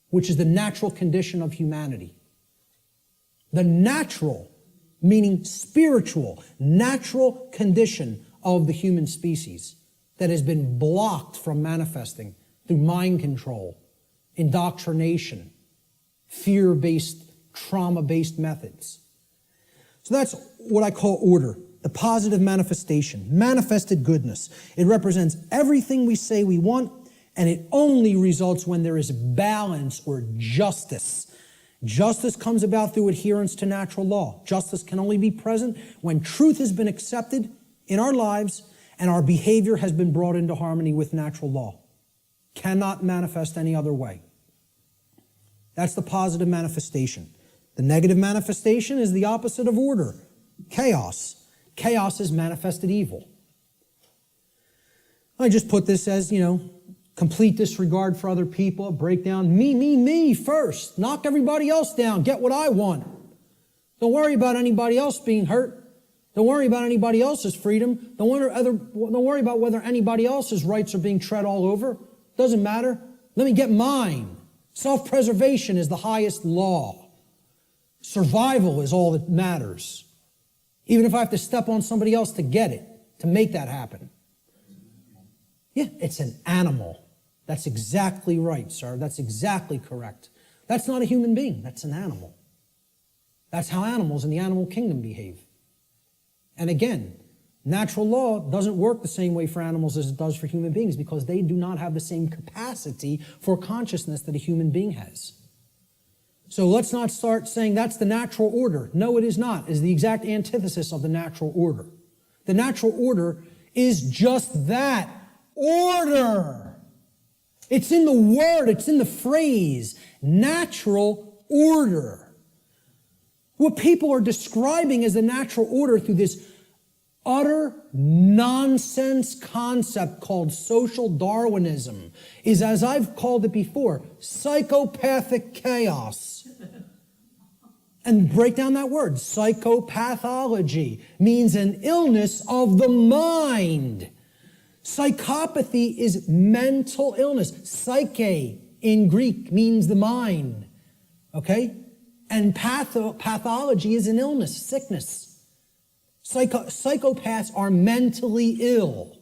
which is the natural condition of humanity. The natural, meaning spiritual, natural condition of the human species that has been blocked from manifesting through mind control, indoctrination, fear-based, trauma-based methods. So that's what I call order, the positive manifestation, manifested goodness. It represents everything we say we want, and it only results when there is balance or justice. Justice comes about through adherence to natural law. Justice can only be present when truth has been accepted in our lives and our behavior has been brought into harmony with natural law. Cannot manifest any other way. That's the positive manifestation. The negative manifestation is the opposite of order, chaos. Chaos is manifested evil. I just put this as, complete disregard for other people, breakdown, me first. Knock everybody else down, get what I want. Don't worry about anybody else being hurt. Don't worry about anybody else's freedom. Don't worry about whether anybody else's rights are being tread all over. Doesn't matter. Let me get mine. Self-preservation is the highest law. Survival is all that matters. Even if I have to step on somebody else to get it, to make that happen. Yeah, it's an animal. That's exactly right, sir. That's exactly correct. That's not a human being. That's an animal. That's how animals in the animal kingdom behave. And again, natural law doesn't work the same way for animals as it does for human beings because they do not have the same capacity for consciousness that a human being has. So let's not start saying that's the natural order. No, it is not. It is the exact antithesis of the natural order. The natural order is just that. Order. It's in the word, it's in the phrase, natural order. What people are describing as the natural order through this utter nonsense concept called social Darwinism is, as I've called it before, psychopathic chaos. And break down that word. Psychopathology means an illness of the mind. Psychopathy is mental illness. Psyche in Greek means the mind. Okay? And pathology is an illness, sickness. Psychopaths are mentally ill.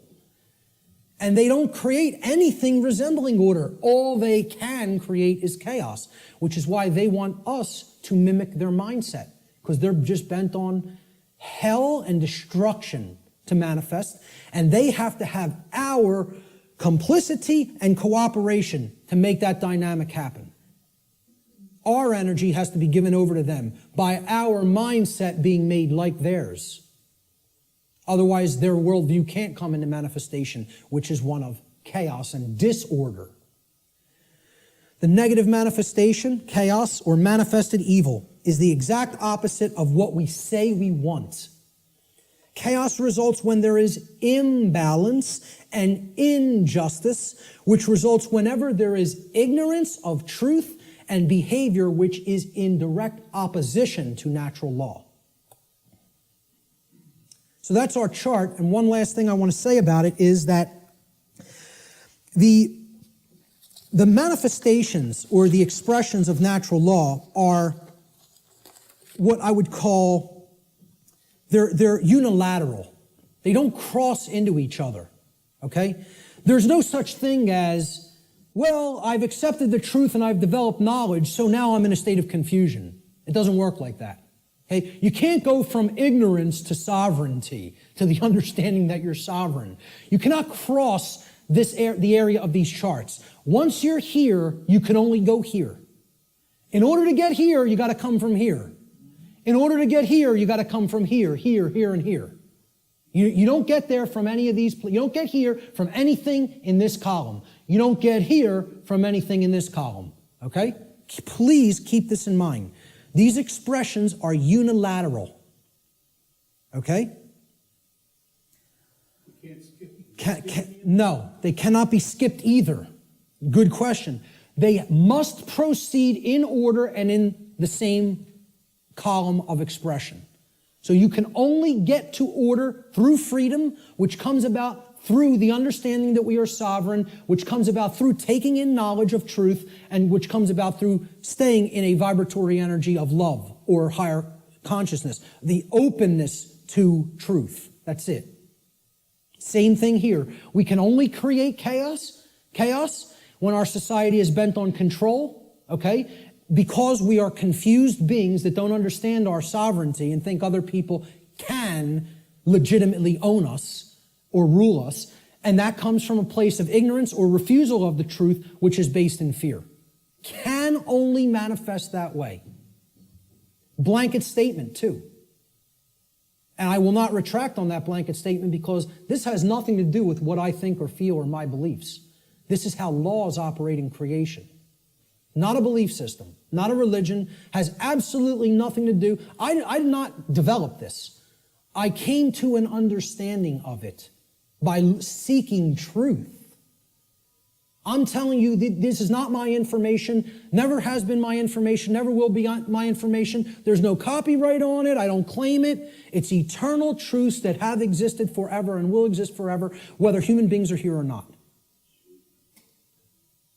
And they don't create anything resembling order. All they can create is chaos, which is why they want us to mimic their mindset, because they're just bent on hell and destruction to manifest, and they have to have our complicity and cooperation to make that dynamic happen. Our energy has to be given over to them by our mindset being made like theirs. Otherwise, their worldview can't come into manifestation, which is one of chaos and disorder. The negative manifestation, chaos, or manifested evil, is the exact opposite of what we say we want. Chaos results when there is imbalance and injustice, which results whenever there is ignorance of truth and behavior which is in direct opposition to natural law. So that's our chart, and one last thing I want to say about it is that the manifestations or the expressions of natural law are what I would call, they're unilateral. They don't cross into each other, okay? There's no such thing as, well, I've accepted the truth and I've developed knowledge, so now I'm in a state of confusion. It doesn't work like that, okay? You can't go from ignorance to sovereignty, to the understanding that you're sovereign. You cannot cross the area of these charts. Once you're here, you can only go here. In order to get here, you got to come from here. In order to get here, you got to come from here, here, here, and here. You don't get there from any of these. You don't get here from anything in this column. You don't get here from anything in this column. Okay? Please keep this in mind. These expressions are unilateral. Okay? No, they cannot be skipped either. Good question. They must proceed in order and in the same column of expression. So you can only get to order through freedom, which comes about through the understanding that we are sovereign, which comes about through taking in knowledge of truth, and which comes about through staying in a vibratory energy of love or higher consciousness. The openness to truth. That's it. Same thing here. We can only create chaos when our society is bent on control, okay? Because we are confused beings that don't understand our sovereignty and think other people can legitimately own us or rule us. And that comes from a place of ignorance or refusal of the truth, which is based in fear. Can only manifest that way. Blanket statement, too. And I will not retract on that blanket statement because this has nothing to do with what I think or feel or my beliefs. This is how laws operate in creation. Not a belief system, not a religion, has absolutely nothing to do. I did not develop this. I came to an understanding of it by seeking truth. I'm telling you, this is not my information, never has been my information, never will be my information. There's no copyright on it. I don't claim it. It's eternal truths that have existed forever and will exist forever, whether human beings are here or not.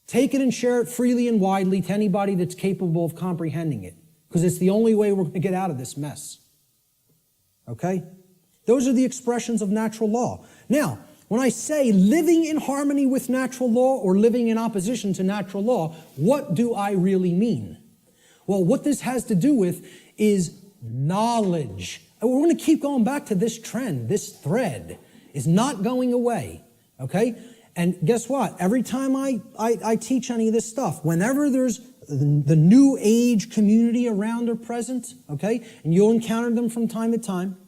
Take it and share it freely and widely to anybody that's capable of comprehending it, because it's the only way we're going to get out of this mess. Okay? Those are the expressions of natural law. Now, when I say living in harmony with natural law or living in opposition to natural law, what do I really mean? Well, what this has to do with is knowledge. And we're going to keep going back to this trend. This thread is not going away. Okay? And guess what? Every time I teach any of this stuff, whenever there's the new age community around or present, okay, and you'll encounter them from time to time,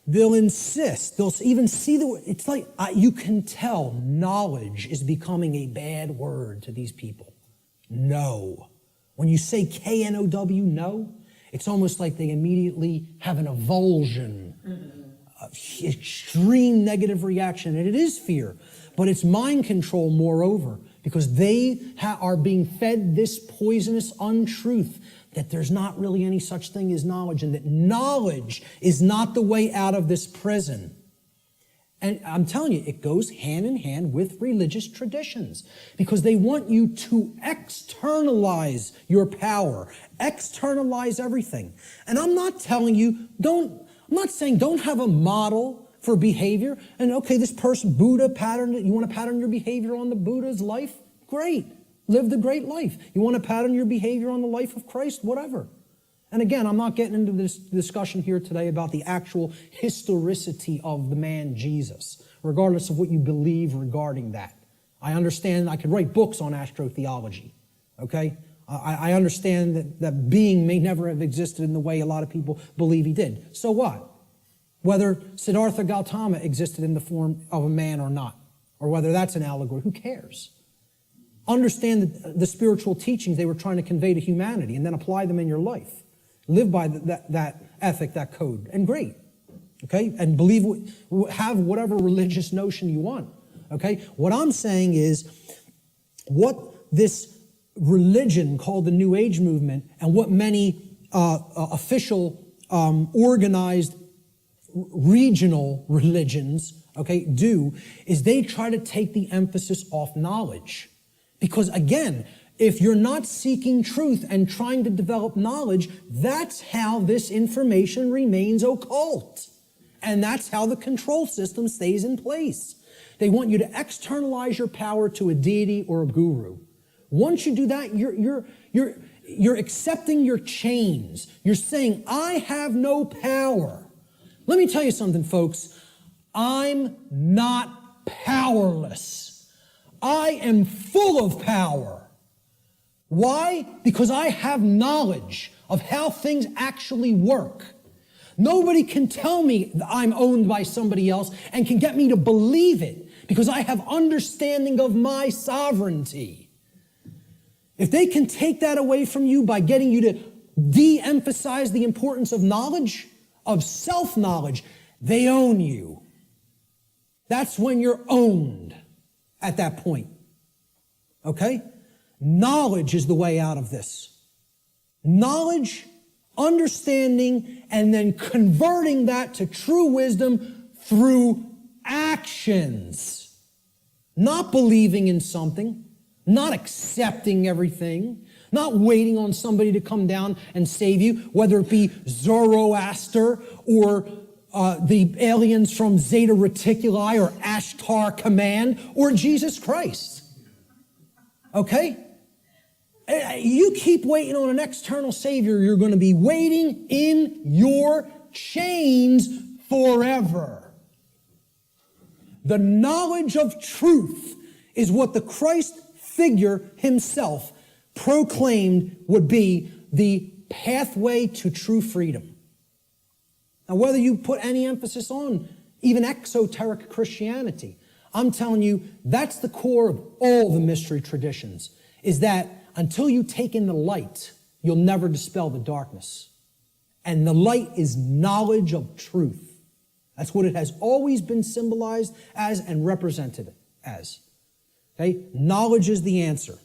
they'll insist, they'll even see it's like you can tell knowledge is becoming a bad word to these people. No. When you say K-N-O-W, no, it's almost like they immediately have an avulsion, extreme negative reaction, and it is fear. But it's mind control, moreover, because they are being fed this poisonous untruth that there's not really any such thing as knowledge, and that knowledge is not the way out of this prison. And I'm telling you, it goes hand in hand with religious traditions, because they want you to externalize your power, externalize everything. And I'm not telling you, I'm not saying don't have a model for behavior. And okay, this person, Buddha, you want to pattern your behavior on the Buddha's life? Great. Live the great life. You want to pattern your behavior on the life of Christ? Whatever. And again, I'm not getting into this discussion here today about the actual historicity of the man Jesus, regardless of what you believe regarding that. I understand I could write books on astrotheology, okay? I understand that being may never have existed in the way a lot of people believe he did. So what? Whether Siddhartha Gautama existed in the form of a man or not, or whether that's an allegory, who cares? Understand the spiritual teachings they were trying to convey to humanity and then apply them in your life. Live by that ethic, that code, and great, okay? And have whatever religious notion you want, okay? What I'm saying is what this religion called the New Age movement and what many official organized regional religions, okay, do is they try to take the emphasis off knowledge. Because again, if you're not seeking truth and trying to develop knowledge, that's how this information remains occult. And that's how the control system stays in place. They want you to externalize your power to a deity or a guru. Once you do that, you're accepting your chains. You're saying, I have no power. Let me tell you something, folks. I'm not powerless. I am full of power. Why? Because I have knowledge of how things actually work. Nobody can tell me that I'm owned by somebody else and can get me to believe it because I have understanding of my sovereignty. If they can take that away from you by getting you to de-emphasize the importance of knowledge, of self-knowledge, they own you. That's when you're owned at that point. Okay? Knowledge is the way out of this. Knowledge, understanding, and then converting that to true wisdom through actions. Not believing in something, not accepting everything, not waiting on somebody to come down and save you, whether it be Zoroaster or the aliens from Zeta Reticuli or Ashtar Command or Jesus Christ. Okay? You keep waiting on an external Savior, you're going to be waiting in your chains forever. The knowledge of truth is what the Christ figure himself proclaimed would be the pathway to true freedom. Now, whether you put any emphasis on even exoteric Christianity, I'm telling you, that's the core of all the mystery traditions, is that until you take in the light, you'll never dispel the darkness. And the light is knowledge of truth. That's what it has always been symbolized as and represented as. Okay? Knowledge is the answer.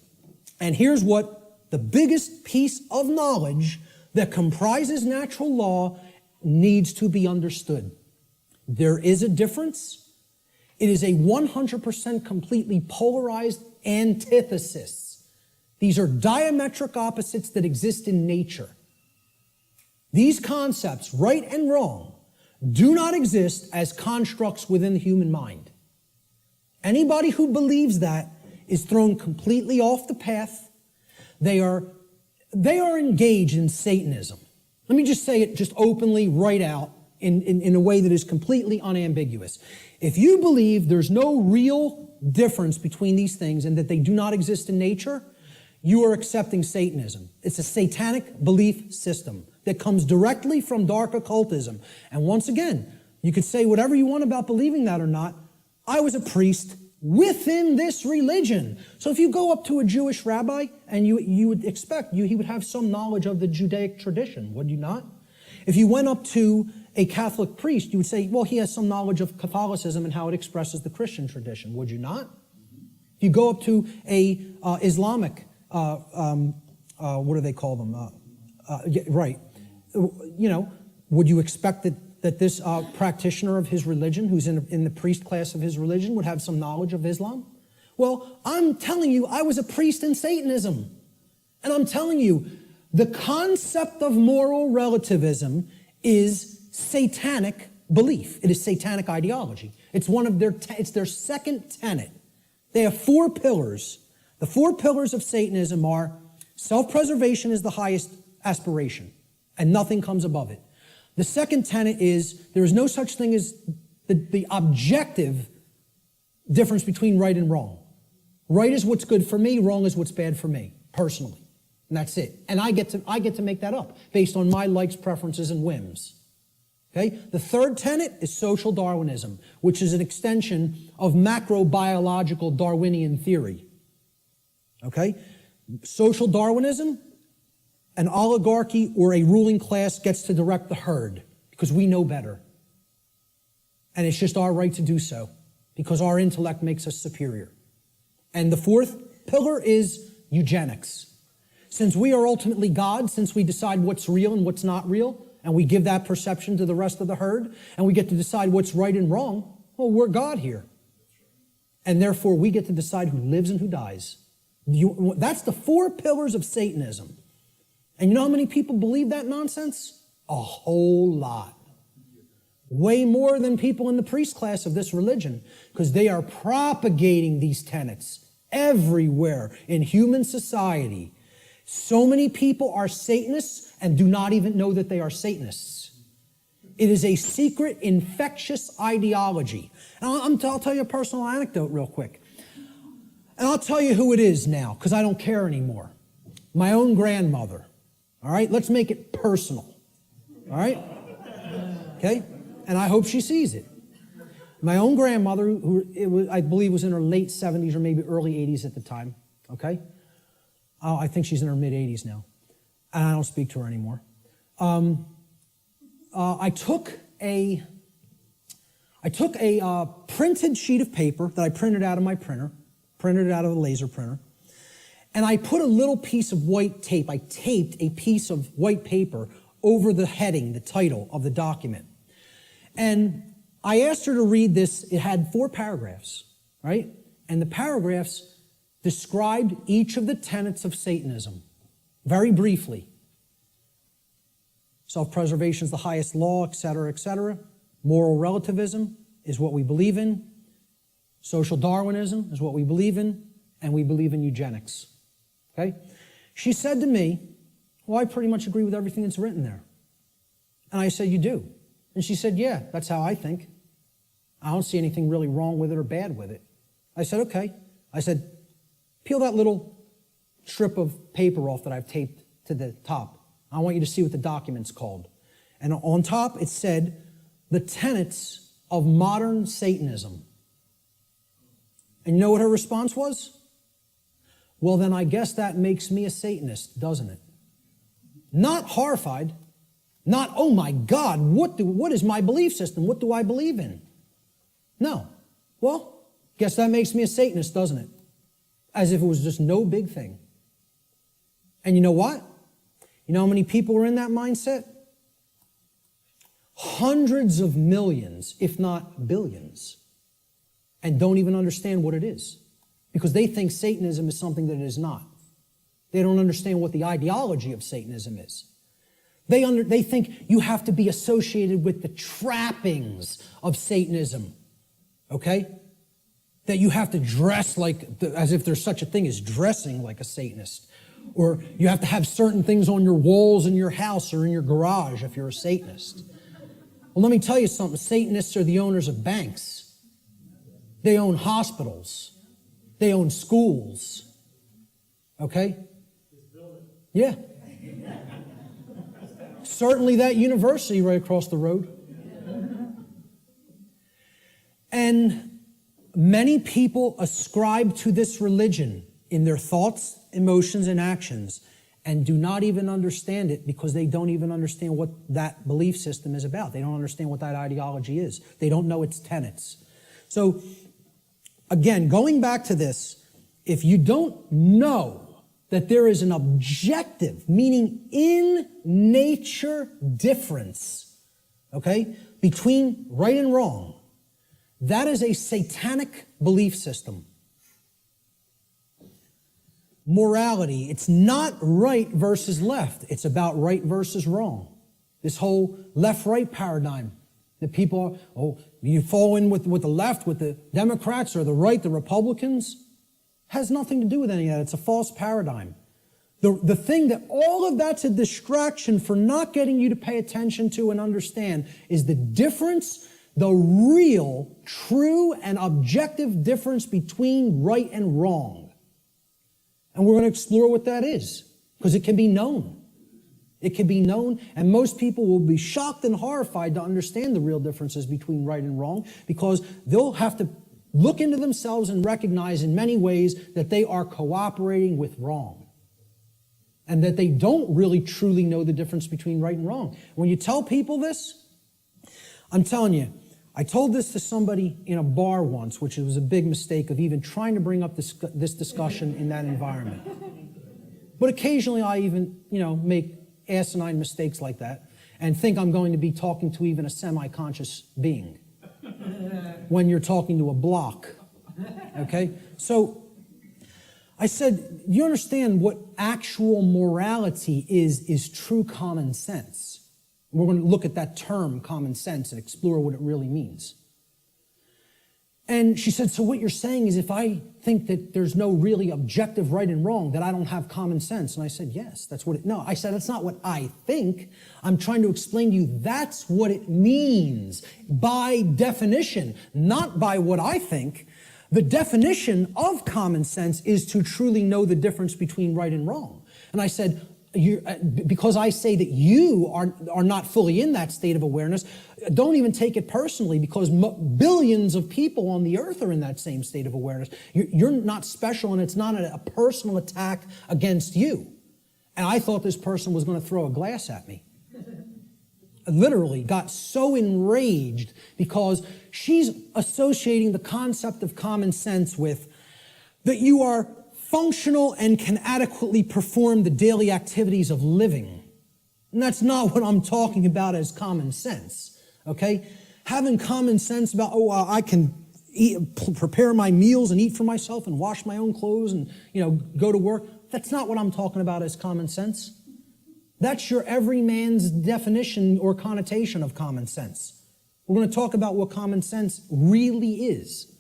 And here's what the biggest piece of knowledge that comprises natural law needs to be understood. There is a difference. It is a 100% completely polarized antithesis. These are diametric opposites that exist in nature. These concepts, right and wrong, do not exist as constructs within the human mind. Anybody who believes that is thrown completely off the path. They are engaged in Satanism. Let me just say it just openly, right out, in a way that is completely unambiguous. If you believe there's no real difference between these things and that they do not exist in nature, you are accepting Satanism. It's a satanic belief system that comes directly from dark occultism. And once again, you could say whatever you want about believing that or not. I was a priest within this religion. So if you go up to a Jewish rabbi, and you would expect he would have some knowledge of the Judaic tradition, would you not? If you went up to a Catholic priest, you would say, well, he has some knowledge of Catholicism and how it expresses the Christian tradition, would you not? If you go up to a Islamic, what do they call them? Right. Would you expect that this practitioner of his religion, who's in the priest class of his religion, would have some knowledge of Islam? Well, I'm telling you, I was a priest in Satanism. And I'm telling you, the concept of moral relativism is satanic belief. It is satanic ideology. It's it's their second tenet. They have 4 pillars. The 4 pillars of Satanism are self-preservation is the highest aspiration, and nothing comes above it. The second tenet is there is no such thing as the objective difference between right and wrong. Right is what's good for me, wrong is what's bad for me, personally. And that's it. And I get to make that up based on my likes, preferences, and whims. Okay? The third tenet is social Darwinism, which is an extension of macrobiological Darwinian theory. Okay? Social Darwinism, an oligarchy or a ruling class gets to direct the herd because we know better. And it's just our right to do so because our intellect makes us superior. And the fourth pillar is eugenics. Since we are ultimately God, since we decide what's real and what's not real, and we give that perception to the rest of the herd, and we get to decide what's right and wrong, well, we're God here. And therefore, we get to decide who lives and who dies. That's the 4 pillars of Satanism. And you know how many people believe that nonsense? A whole lot. Way more than people in the priest class of this religion, because they are propagating these tenets everywhere in human society. So many people are Satanists and do not even know that they are Satanists. It is a secret, infectious ideology. And I'll tell you a personal anecdote real quick. And I'll tell you who it is now, because I don't care anymore. My own grandmother. All right? Let's make it personal. All right? Okay? And I hope she sees it. My own grandmother, I believe was in her late 70s or maybe early 80s at the time. Okay? I think she's in her mid-80s now. And I don't speak to her anymore. I took a printed sheet of paper that I printed out of my printer, printed it out of a laser printer, and I put a little piece of white tape. I taped a piece of white paper over the heading, the title of the document. And I asked her to read this. It had 4 paragraphs, right? And the paragraphs described each of the tenets of Satanism, very briefly. Self-preservation is the highest law, etc., etc. Moral relativism is what we believe in. Social Darwinism is what we believe in. And we believe in eugenics. Okay? She said to me, well, I pretty much agree with everything that's written there. And I said, you do? And she said, yeah, that's how I think. I don't see anything really wrong with it or bad with it. I said, okay. I said, peel that little strip of paper off that I've taped to the top. I want you to see what the document's called. And on top, it said, the tenets of modern Satanism. And you know what her response was? Well, then I guess that makes me a Satanist, doesn't it? Not horrified. Not, oh my God, what is my belief system? What do I believe in? No. Well, guess that makes me a Satanist, doesn't it? As if it was just no big thing. And you know what? You know how many people are in that mindset? Hundreds of millions, if not billions, and don't even understand what it is. Because they think Satanism is something that it is not. They don't understand what the ideology of Satanism is. They think you have to be associated with the trappings of Satanism, okay? That you have to dress as if there's such a thing as dressing like a Satanist. Or you have to have certain things on your walls in your house or in your garage if you're a Satanist. Well, let me tell you something. Satanists are the owners of banks. They own hospitals. They own schools. Okay? Yeah. Certainly that university right across the road. And many people ascribe to this religion in their thoughts, emotions, and actions, and do not even understand it because they don't even understand what that belief system is about. They don't understand what that ideology is. They don't know its tenets. So, again, going back to this, if you don't know that there is an objective, meaning in nature difference, okay, between right and wrong, that is a satanic belief system. Morality, it's not right versus left. It's about right versus wrong. This whole left-right paradigm that people are, you fall in with the left, with the Democrats, or the right, the Republicans, has nothing to do with any of that. It's a false paradigm. The thing that all of that's a distraction for not getting you to pay attention to and understand is the difference, the real, true, and objective difference between right and wrong. And we're going to explore what that is, because it can be known. It can be known, and most people will be shocked and horrified to understand the real differences between right and wrong, because they'll have to look into themselves and recognize in many ways that they are cooperating with wrong, and that they don't really truly know the difference between right and wrong. When you tell people this, I'm telling you, I told this to somebody in a bar once, which was a big mistake of even trying to bring up this discussion in that environment. But occasionally I even, make asinine mistakes like that and think I'm going to be talking to even a semi-conscious being when you're talking to a block, okay? So I said, you understand what actual morality is true common sense. We're going to look at that term, common sense, and explore what it really means. And she said, so what you're saying is if I think that there's no really objective right and wrong, that I don't have common sense. And I said, yes, that's what it, no, I said, that's not what I think. I'm trying to explain to you that's what it means by definition, not by what I think. The definition of common sense is to truly know the difference between right and wrong. And I said, because I say that you are not fully in that state of awareness, don't even take it personally, because billions of people on the earth are in that same state of awareness. You're not special, and it's not a personal attack against you. And I thought this person was going to throw a glass at me. Literally got so enraged because she's associating the concept of common sense with that you are functional and can adequately perform the daily activities of living. And that's not what I'm talking about as common sense, okay? Having common sense about, I can prepare my meals and eat for myself and wash my own clothes and, go to work. That's not what I'm talking about as common sense. That's your everyman's definition or connotation of common sense. We're going to talk about what common sense really is.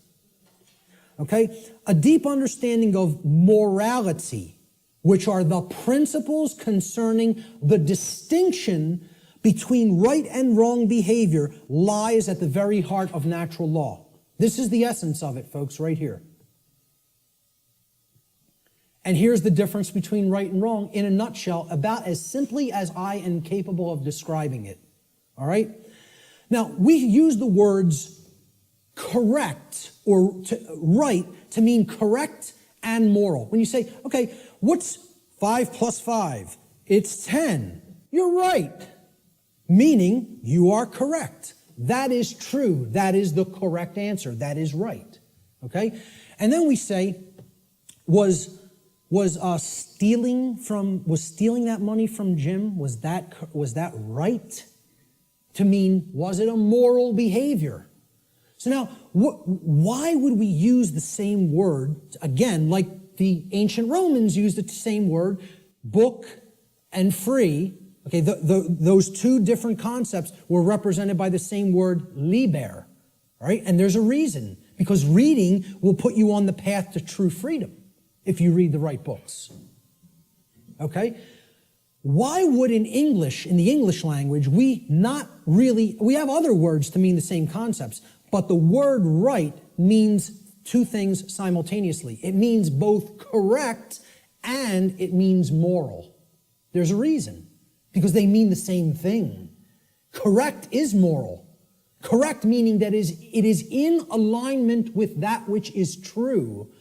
Okay? A deep understanding of morality, which are the principles concerning the distinction between right and wrong behavior, lies at the very heart of natural law. This is the essence of it, folks, right here. And here's the difference between right and wrong in a nutshell, about as simply as I am capable of describing it. All right? Now, we use the words correct or right to mean correct and moral. When you say, okay, what's 5 plus 5? It's 10. You're right. Meaning you are correct. That is true. That is the correct answer. That is right. Okay? And then we say, was stealing that money from Jim, was that right? To mean, was it a moral behavior? So now, why would we use the same word, again, like the ancient Romans used the same word, book and free? Okay, those two different concepts were represented by the same word, liber, right? And there's a reason, because reading will put you on the path to true freedom if you read the right books. Okay? Why would in the English language, we have other words to mean the same concepts, but the word right means two things simultaneously. It means both correct and it means moral. There's a reason, because they mean the same thing. Correct is moral. Correct meaning that it is in alignment with that which is true,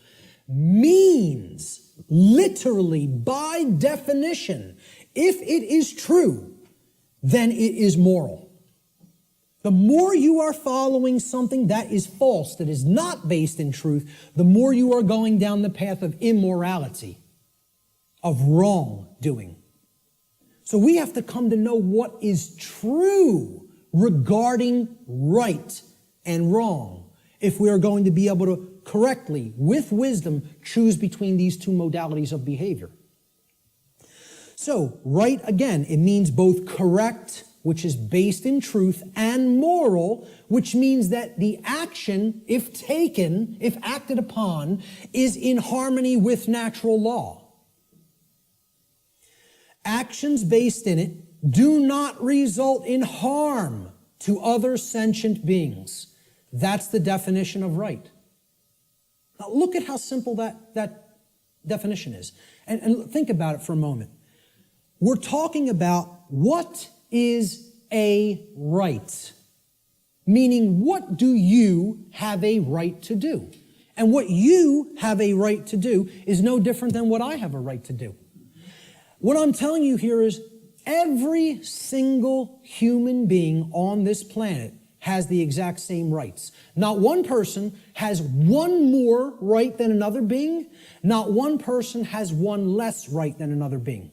means literally by definition, if it is true, then it is moral. The more you are following something that is false, that is not based in truth, the more you are going down the path of immorality, of wrongdoing. So we have to come to know what is true regarding right and wrong if we are going to be able to correctly, with wisdom, choose between these two modalities of behavior. So, right, again, it means both correct, which is based in truth, and moral, which means that the action, if taken, if acted upon, is in harmony with natural law. Actions based in it do not result in harm to other sentient beings. That's the definition of right. Now look at how simple that definition is. And think about it for a moment. We're talking about what is a right. Meaning, what do you have a right to do? And what you have a right to do is no different than what I have a right to do. What I'm telling you here is every single human being on this planet has the exact same rights. Not one person has one more right than another being. Not one person has one less right than another being.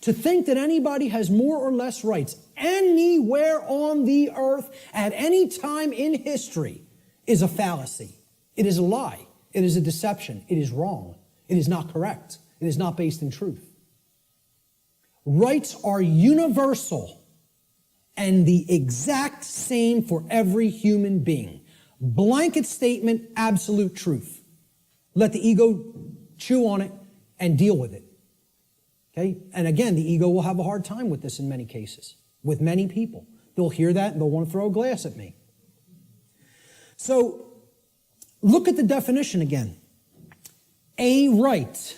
To think that anybody has more or less rights anywhere on the earth at any time in history is a fallacy. It is a lie. It is a deception. It is wrong. It is not correct. It is not based in truth. Rights are universal and the exact same for every human being. Blanket statement, absolute truth. Let the ego chew on it and deal with it. Okay? And again, the ego will have a hard time with this in many cases, with many people. They'll hear that and they'll want to throw a glass at me. So, look at the definition again. A right.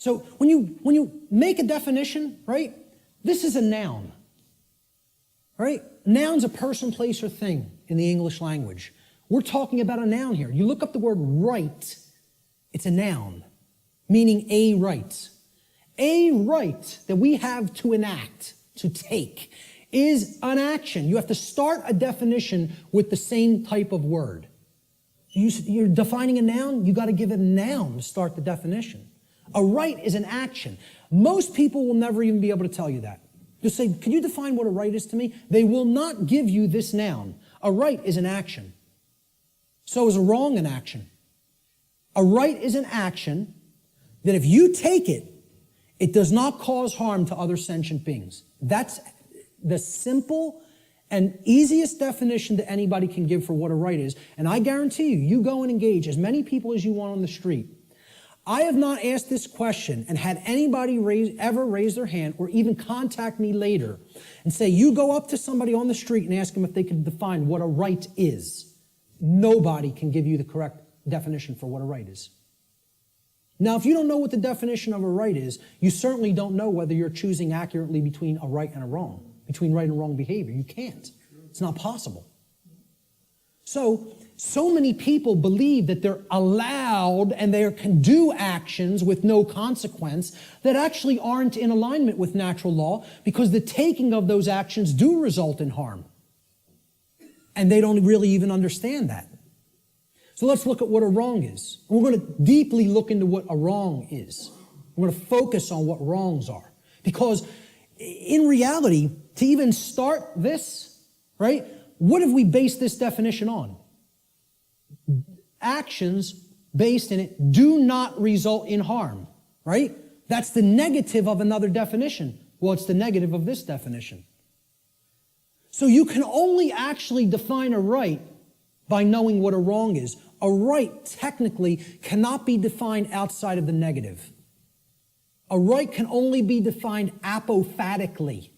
So when you make a definition, right, this is a noun, right? Noun's a person, place, or thing in the English language. We're talking about a noun here. You look up the word right, it's a noun, meaning a right. A right that we have to enact, to take, is an action. You have to start a definition with the same type of word. You're defining a noun, you got to give it a noun to start the definition. A right is an action. Most people will never even be able to tell you that. Just say, can you define what a right is to me? They will not give you this noun. A right is an action. So is a wrong an action. A right is an action that if you take it, it does not cause harm to other sentient beings. That's the simple and easiest definition that anybody can give for what a right is. And I guarantee you, you go and engage as many people as you want on the street. I have not asked this question and had anybody ever raise their hand or even contact me later and say, you go up to somebody on the street and ask them if they can define what a right is. Nobody can give you the correct definition for what a right is. Now, if you don't know what the definition of a right is, you certainly don't know whether you're choosing accurately between a right and a wrong, between right and wrong behavior. You can't. It's not possible. So many people believe that they're allowed and they can do actions with no consequence that actually aren't in alignment with natural law because the taking of those actions do result in harm. And they don't really even understand that. So let's look at what a wrong is. And we're going to deeply look into what a wrong is. We're going to focus on what wrongs are. Because in reality, to even start this, right, what have we based this definition on? Actions based in it do not result in harm, right? That's the negative of another definition. Well, it's the negative of this definition. So you can only actually define a right by knowing what a wrong is. A right technically cannot be defined outside of the negative. A right can only be defined apophatically,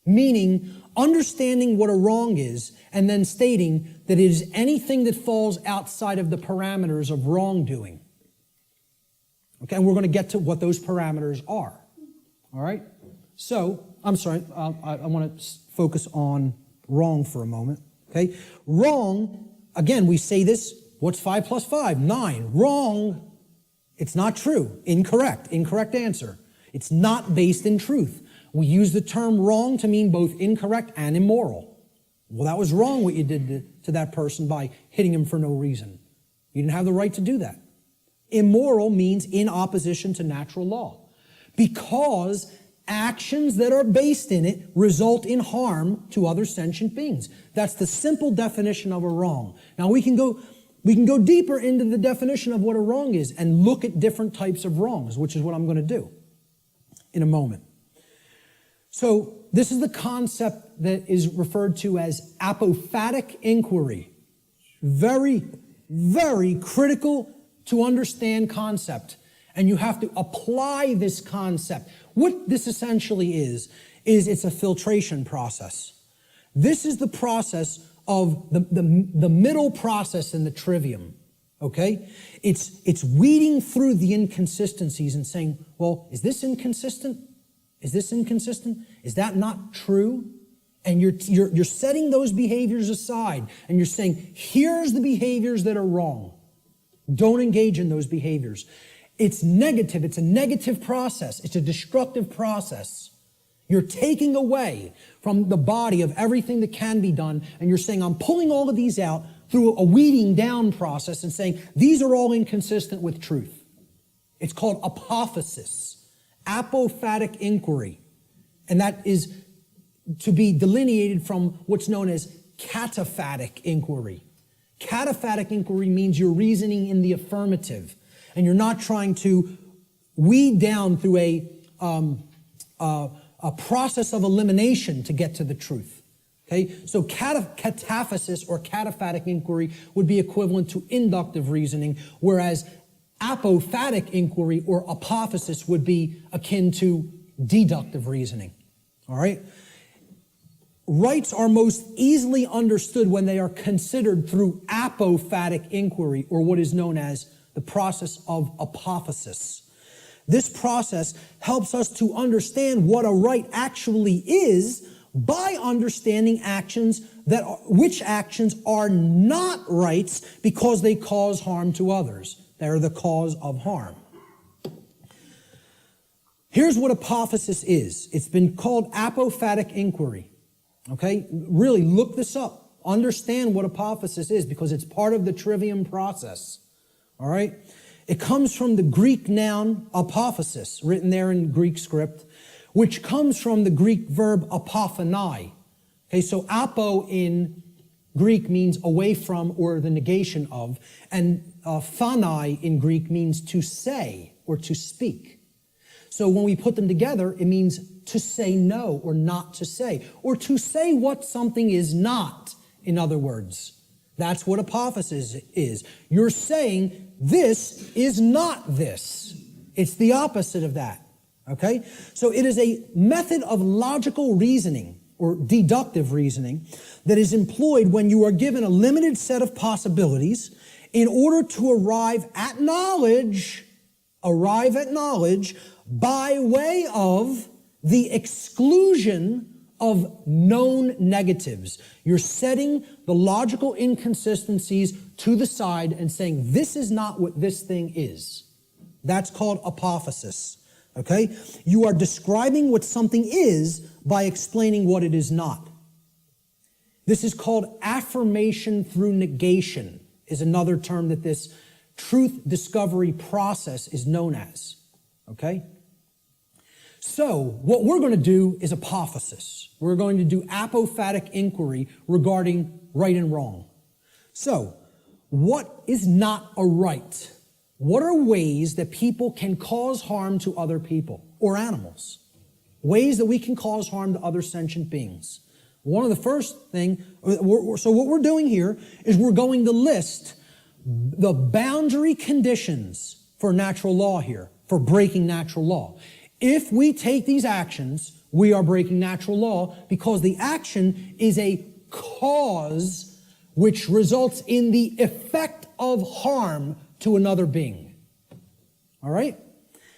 meaning understanding what a wrong is and then stating that it is anything that falls outside of the parameters of wrongdoing. Okay, and we're going to get to what those parameters are. All right? So, I'm sorry, I want to focus on wrong for a moment. Okay? Wrong, again, we say this, what's 5 plus 5? 9. Wrong, it's not true. Incorrect. Incorrect answer. It's not based in truth. We use the term wrong to mean both incorrect and immoral. Well, that was wrong what you did to that person by hitting him for no reason. You didn't have the right to do that. Immoral means in opposition to natural law. Because actions that are based in it result in harm to other sentient beings. That's the simple definition of a wrong. Now we can go deeper into the definition of what a wrong is and look at different types of wrongs, which is what I'm going to do in a moment. So this is the concept that is referred to as apophatic inquiry. Very, very critical to understand concept. And you have to apply this concept. What this essentially is it's a filtration process. This is the process of the middle process in the trivium. Okay? It's weeding through the inconsistencies and saying, well, is this inconsistent? Is this inconsistent? Is that not true? And you're setting those behaviors aside and you're saying, here's the behaviors that are wrong. Don't engage in those behaviors. It's negative. It's a negative process. It's a destructive process. You're taking away from the body of everything that can be done, and you're saying, I'm pulling all of these out through a weeding down process and saying, these are all inconsistent with truth. It's called apophasis, apophatic inquiry. And that is to be delineated from what's known as cataphatic inquiry. Cataphatic inquiry means you're reasoning in the affirmative, and you're not trying to weed down through a process of elimination to get to the truth. Okay, so cataphasis or cataphatic inquiry would be equivalent to inductive reasoning, whereas apophatic inquiry or apophasis would be akin to deductive reasoning. All right? Rights are most easily understood when they are considered through apophatic inquiry, or what is known as the process of apophasis. This process helps us to understand what a right actually is by understanding which actions are not rights because they cause harm to others. They're the cause of harm. Here's what apophasis is. It's been called apophatic inquiry. Okay? Really, look this up. Understand what apophasis is because it's part of the trivium process. All right? It comes from the Greek noun apophasis, written there in Greek script, which comes from the Greek verb apophanai. Okay, so apo in Greek means away from or the negation of, and phanai in Greek means to say or to speak. So when we put them together, it means to say no or not to say, or to say what something is not, in other words. That's what apophasis is. You're saying this is not this. It's the opposite of that. Okay? So it is a method of logical reasoning or deductive reasoning that is employed when you are given a limited set of possibilities in order to arrive at knowledge by way of the exclusion of known negatives. You're setting the logical inconsistencies to the side and saying, this is not what this thing is. That's called apophasis. Okay? You are describing what something is by explaining what it is not. This is called affirmation through negation, is another term that this truth discovery process is known as. Okay? So, what we're going to do is apophasis. We're going to do apophatic inquiry regarding right and wrong. So, what is not a right? What are ways that people can cause harm to other people or animals? Ways that we can cause harm to other sentient beings. One of the first thing, so what we're doing here is we're going to list the boundary conditions for natural law here, for breaking natural law. If we take these actions, we are breaking natural law because the action is a cause which results in the effect of harm to another being. All right?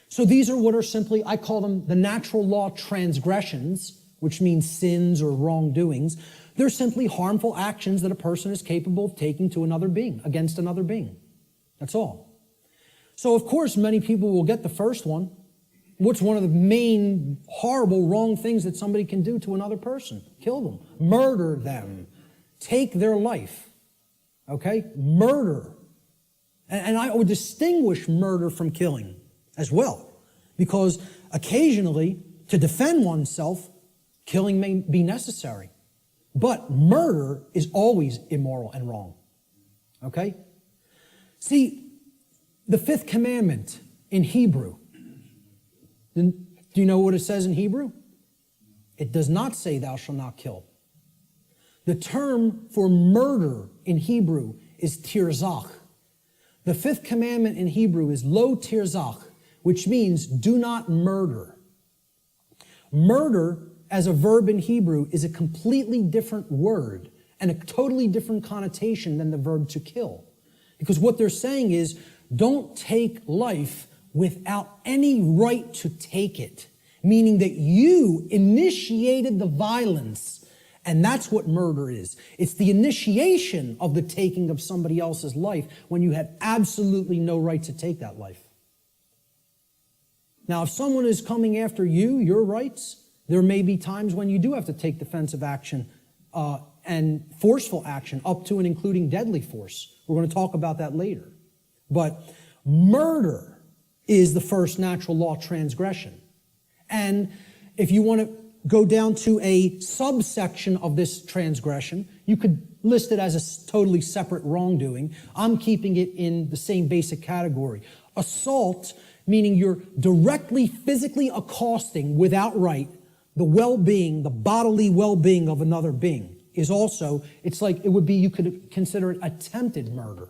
So these are what are simply, I call them the natural law transgressions, which means sins or wrongdoings. They're simply harmful actions that a person is capable of taking to another being, against another being. That's all. So, of course, many people will get the first one. What's one of the main horrible, wrong things that somebody can do to another person? Kill them. Murder them. Take their life. Okay? Murder. And I would distinguish murder from killing as well. Because occasionally, to defend oneself, killing may be necessary. But murder is always immoral and wrong. Okay? See, the fifth commandment in Hebrew, do you know what it says in Hebrew? It does not say thou shalt not kill. The term for murder in Hebrew is tirzach. The fifth commandment in Hebrew is lo tirzach, which means do not murder. Murder as a verb in Hebrew is a completely different word and a totally different connotation than the verb to kill. Because what they're saying is don't take life without any right to take it, meaning that you initiated the violence, and that's what murder is. It's the initiation of the taking of somebody else's life when you had absolutely no right to take that life. Now, if someone is coming after you, your rights, there may be times when you do have to take defensive action and forceful action, up to and including deadly force. We're going to talk about that later. But murder is the first natural law transgression. And if you want to go down to a subsection of this transgression, you could list it as a totally separate wrongdoing. I'm keeping it in the same basic category. Assault, meaning you're directly physically accosting without right the well-being, the bodily well-being of another being, is also, it's like it would be, you could consider it attempted murder.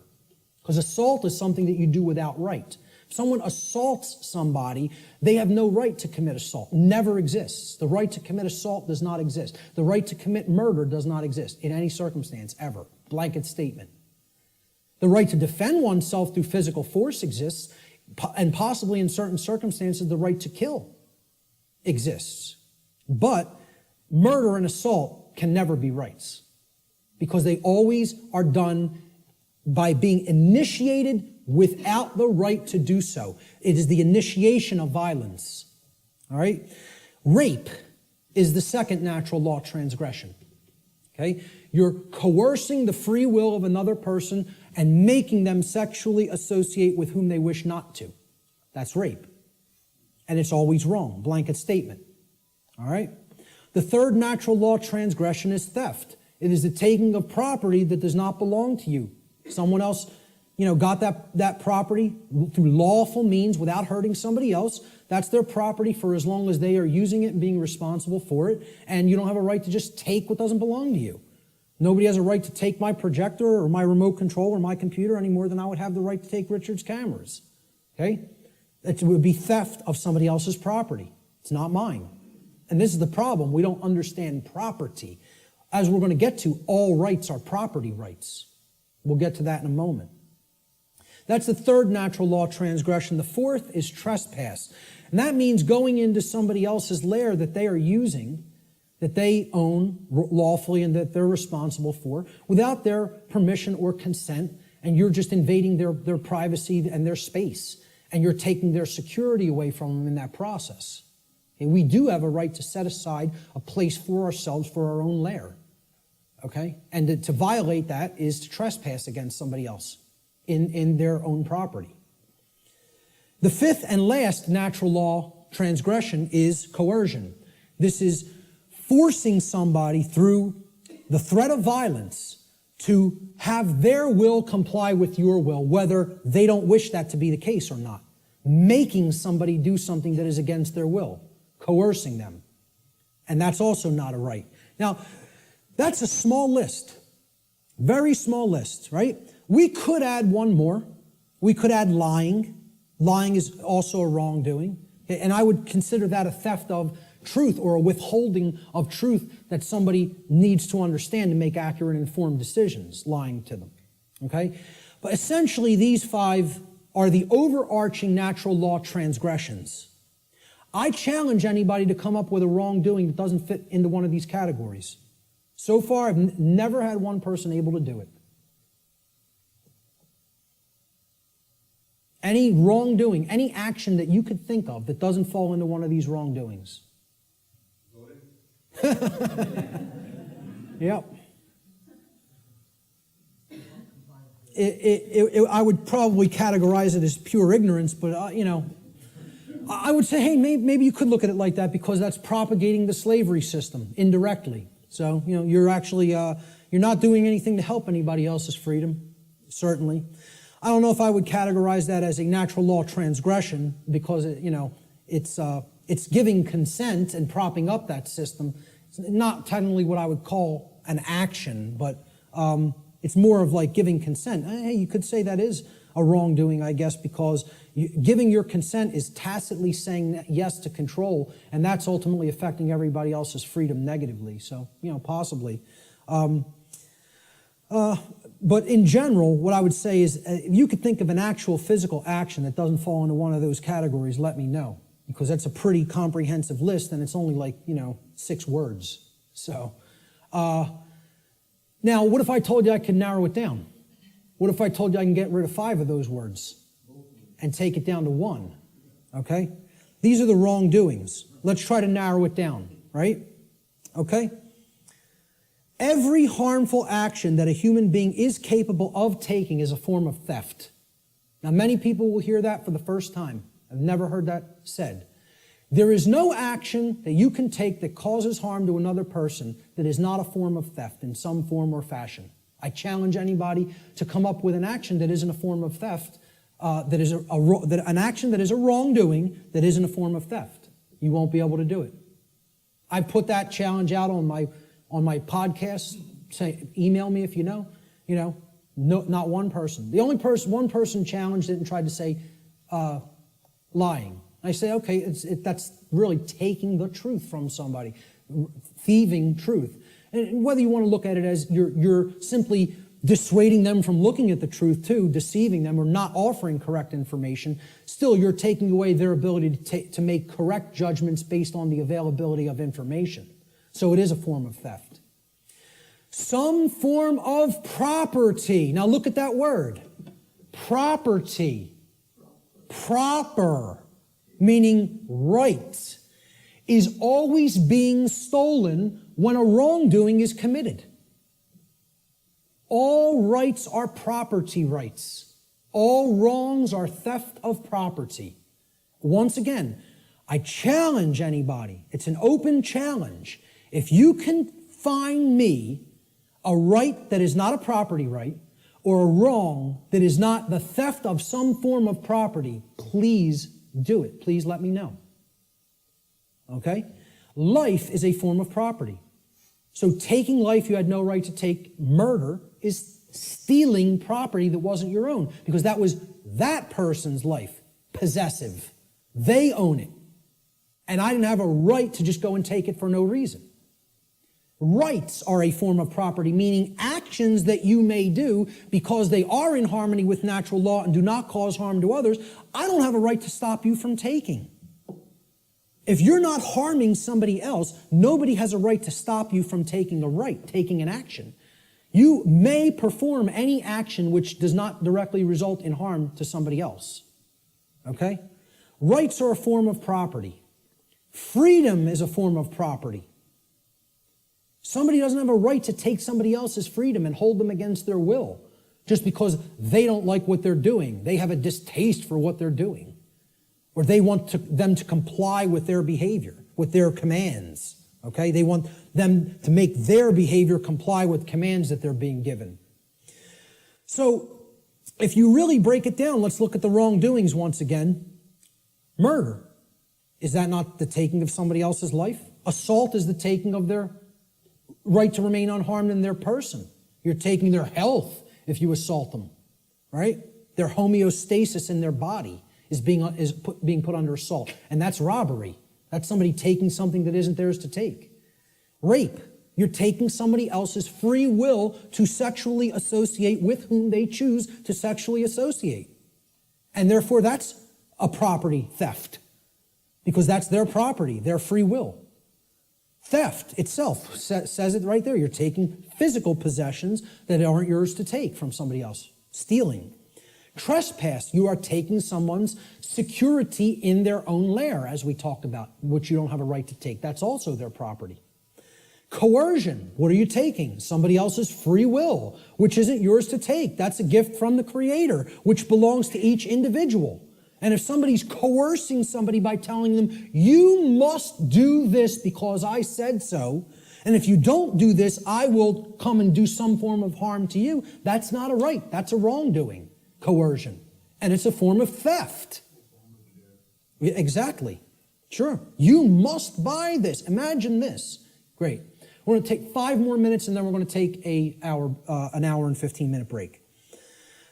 Because assault is something that you do without right. If someone assaults somebody, they have no right to commit assault. Never exists. The right to commit assault does not exist. The right to commit murder does not exist in any circumstance, ever. Blanket statement. The right to defend oneself through physical force exists. and possibly in certain circumstances, the right to kill exists. But murder and assault can never be rights, because they always are done by being initiated without the right to do so. It is the initiation of violence. All right? Rape is the second natural law transgression. Okay? You're coercing the free will of another person and making them sexually associate with whom they wish not to. That's rape. And it's always wrong. Blanket statement. All right? The third natural law transgression is theft. It is the taking of property that does not belong to you. Someone else, got that property through lawful means without hurting somebody else. That's their property for as long as they are using it and being responsible for it. And you don't have a right to just take what doesn't belong to you. Nobody has a right to take my projector or my remote control or my computer any more than I would have the right to take Richard's cameras. Okay? It would be theft of somebody else's property. It's not mine. And this is the problem. We don't understand property. As we're going to get to, all rights are property rights. We'll get to that in a moment. That's the third natural law transgression. The fourth is trespass. And that means going into somebody else's lair that they are using, that they own lawfully and that they're responsible for, without their permission or consent, and you're just invading their privacy and their space, and you're taking their security away from them in that process. And we do have a right to set aside a place for ourselves for our own lair. Okay? And to violate that is to trespass against somebody else in their own property. The fifth and last natural law transgression is coercion. This is forcing somebody through the threat of violence to have their will comply with your will, whether they don't wish that to be the case or not. Making somebody do something that is against their will. Coercing them. And that's also not a right. Now, that's a small list. Very small list, right? We could add one more. We could add lying. Lying is also a wrongdoing. And I would consider that a theft of truth or a withholding of truth that somebody needs to understand to make accurate and informed decisions, lying to them. Okay? But essentially, these five are the overarching natural law transgressions. I challenge anybody to come up with a wrongdoing that doesn't fit into one of these categories. So far, I've never had one person able to do it. Any wrongdoing, any action that you could think of that doesn't fall into one of these wrongdoings. Yep. I would probably categorize it as pure ignorance, but, I would say, hey, maybe you could look at it like that because that's propagating the slavery system indirectly. So, you're actually, you're not doing anything to help anybody else's freedom, certainly. I don't know if I would categorize that as a natural law transgression because, it's giving consent and propping up that system. It's not technically what I would call an action, but it's more of like giving consent. Hey, you could say that is a wrongdoing, I guess, because giving your consent is tacitly saying yes to control, and that's ultimately affecting everybody else's freedom negatively. So, possibly. But in general, what I would say is if you could think of an actual physical action that doesn't fall into one of those categories, let me know. Because that's a pretty comprehensive list, and it's only like, 6 words. So, now, what if I told you I could narrow it down? What if I told you I can get rid of 5 of those words and take it down to 1? Okay? These are the wrongdoings. Let's try to narrow it down, right? Okay? Every harmful action that a human being is capable of taking is a form of theft. Now, many people will hear that for the first time. I've never heard that said. There is no action that you can take that causes harm to another person that is not a form of theft in some form or fashion. I challenge anybody to come up with an action that isn't a form of theft, that is an action that is a wrongdoing that isn't a form of theft. You won't be able to do it. I put that challenge out on my podcast. Say, email me if you know. No, not one person. The only one person challenged it and tried to say lying. I say, okay, that's really taking the truth from somebody, thieving truth. And whether you want to look at it as you're simply dissuading them from looking at the truth too, deceiving them or not offering correct information, still you're taking away their ability to make correct judgments based on the availability of information. So it is a form of theft. Some form of property. Now look at that word. Property. Proper, meaning right, is always being stolen when a wrongdoing is committed. All rights are property rights. All wrongs are theft of property. Once again, I challenge anybody. It's an open challenge. If you can find me a right that is not a property right, or a wrong that is not the theft of some form of property, please do it. Please let me know. Okay? Life is a form of property. So taking life you had no right to take, murder, is stealing property that wasn't your own, because that was that person's life, possessive. They own it. And I didn't have a right to just go and take it for no reason. Rights are a form of property, meaning actions that you may do because they are in harmony with natural law and do not cause harm to others. I don't have a right to stop you from taking. If you're not harming somebody else, nobody has a right to stop you from taking a right, taking an action. You may perform any action which does not directly result in harm to somebody else. Okay? Rights are a form of property. Freedom is a form of property. Somebody doesn't have a right to take somebody else's freedom and hold them against their will just because they don't like what they're doing. They have a distaste for what they're doing. Or they want them to comply with their behavior, with their commands. Okay? They want them to make their behavior comply with commands that they're being given. So, if you really break it down, let's look at the wrongdoings once again. Murder. Is that not the taking of somebody else's life? Assault is the taking of their right to remain unharmed in their person. You're taking their health if you assault them, right? Their homeostasis in their body is being put under assault. And that's robbery. That's somebody taking something that isn't theirs to take. Rape. You're taking somebody else's free will to sexually associate with whom they choose to sexually associate. And therefore that's a property theft, because that's their property, their free will. Theft itself says it right there. You're taking physical possessions that aren't yours to take from somebody else. Stealing. Trespass. You are taking someone's security in their own lair, as we talked about, which you don't have a right to take. That's also their property. Coercion. What are you taking? Somebody else's free will, which isn't yours to take. That's a gift from the Creator, which belongs to each individual. And if somebody's coercing somebody by telling them, you must do this because I said so, and if you don't do this, I will come and do some form of harm to you, that's not a right. That's a wrongdoing, coercion. And it's a form of theft. Exactly. Sure. You must buy this. Imagine this. Great. We're going to take 5 more minutes, and then we're going to take an hour and 15-minute break.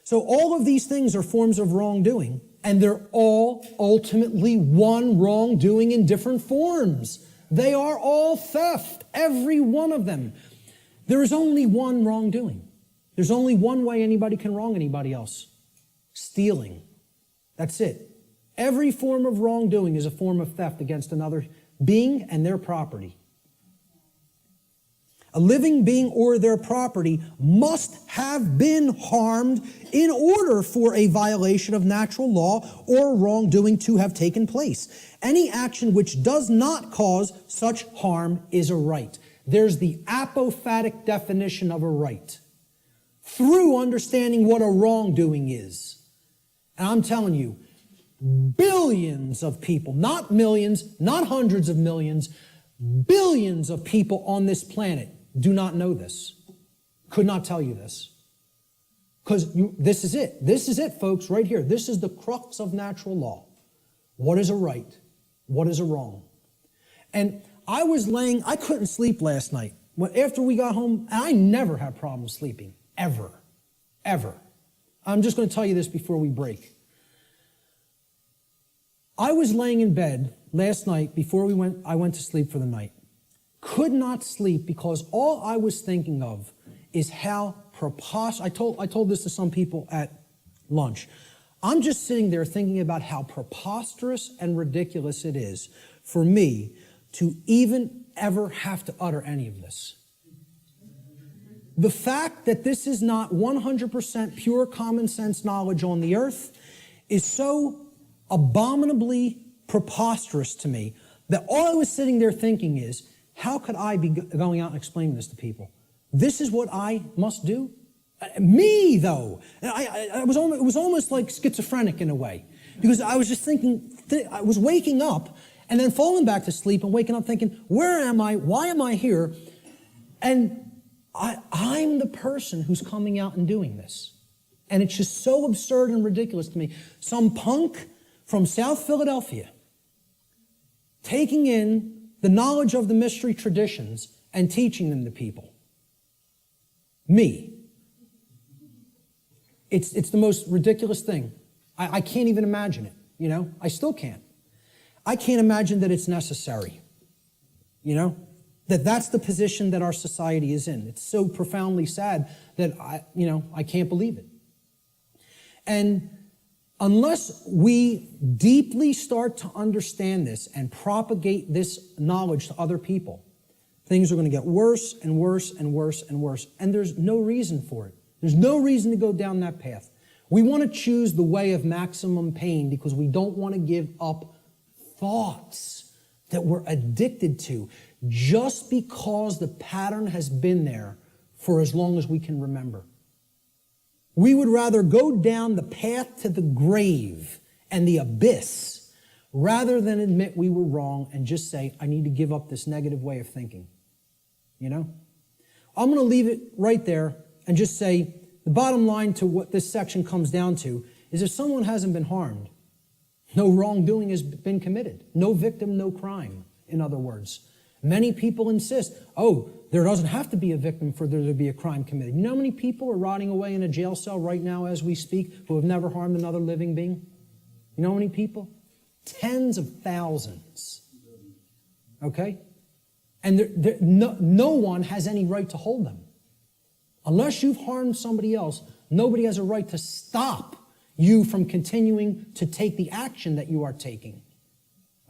So all of these things are forms of wrongdoing. And they're all ultimately one wrongdoing in different forms. They are all theft, every one of them. There is only one wrongdoing. There's only one way anybody can wrong anybody else. Stealing. That's it. Every form of wrongdoing is a form of theft against another being and their property. A living being or their property must have been harmed in order for a violation of natural law or wrongdoing to have taken place. Any action which does not cause such harm is a right. There's the apophatic definition of a right. Through understanding what a wrongdoing is. And I'm telling you, billions of people, not millions, not hundreds of millions, billions of people on this planet do not know this, could not tell you this. Because this is it. This is it, folks, right here. This is the crux of natural law. What is a right? What is a wrong? And I couldn't sleep last night. After we got home, and I never have problems sleeping, ever, ever. I'm just going to tell you this before we break. I was laying in bed last night before I went to sleep for the night. Could not sleep because all I was thinking of is how preposterous. I told this to some people at lunch. I'm just sitting there thinking about how preposterous and ridiculous it is for me to even ever have to utter any of this. The fact that this is not 100% pure common sense knowledge on the earth is so abominably preposterous to me that all I was sitting there thinking is, how could I be going out and explaining this to people? This is what I must do? Me, though. And it was almost like schizophrenic in a way, because I was just thinking, I was waking up and then falling back to sleep and waking up thinking, where am I? Why am I here? And I'm the person who's coming out and doing this. And it's just so absurd and ridiculous to me. Some punk from South Philadelphia taking in the knowledge of the mystery traditions and teaching them to people. Me. It's the most ridiculous thing. I can't even imagine it, you know? I still can't. I can't imagine that it's necessary, you know? That's the position that our society is in. It's so profoundly sad that I can't believe it. And unless we deeply start to understand this and propagate this knowledge to other people, things are going to get worse and worse and worse and worse. And there's no reason for it. There's no reason to go down that path. We want to choose the way of maximum pain because we don't want to give up thoughts that we're addicted to just because the pattern has been there for as long as we can remember. We would rather go down the path to the grave and the abyss rather than admit we were wrong and just say, I need to give up this negative way of thinking. You know? I'm going to leave it right there and just say the bottom line to what this section comes down to is if someone hasn't been harmed, no wrongdoing has been committed. No victim, no crime, in other words. Many people insist, there doesn't have to be a victim for there to be a crime committed. You know how many people are rotting away in a jail cell right now as we speak who have never harmed another living being? You know how many people? Tens of thousands. Okay? And no one has any right to hold them. Unless you've harmed somebody else, nobody has a right to stop you from continuing to take the action that you are taking.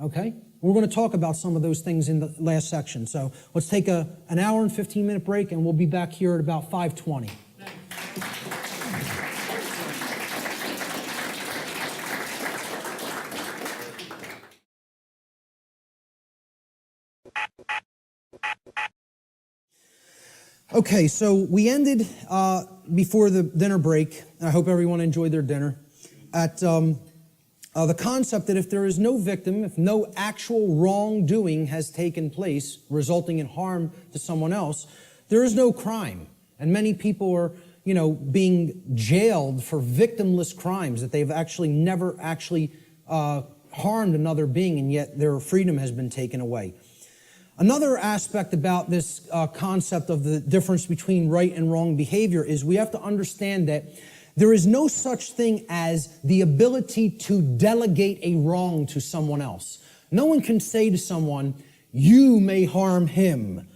Okay? We're going to talk about some of those things in the last section. So let's take an hour and 15-minute break, and we'll be back here at about 5:20. Okay, so we ended before the dinner break. I hope everyone enjoyed their dinner. At the concept that if there is no victim, if no actual wrongdoing has taken place resulting in harm to someone else, there is no crime. And many people are, being jailed for victimless crimes that they've actually never actually harmed another being, and yet their freedom has been taken away. Another aspect about this concept of the difference between right and wrong behavior is we have to understand that there is no such thing as the ability to delegate a wrong to someone else. No one can say to someone, you may harm him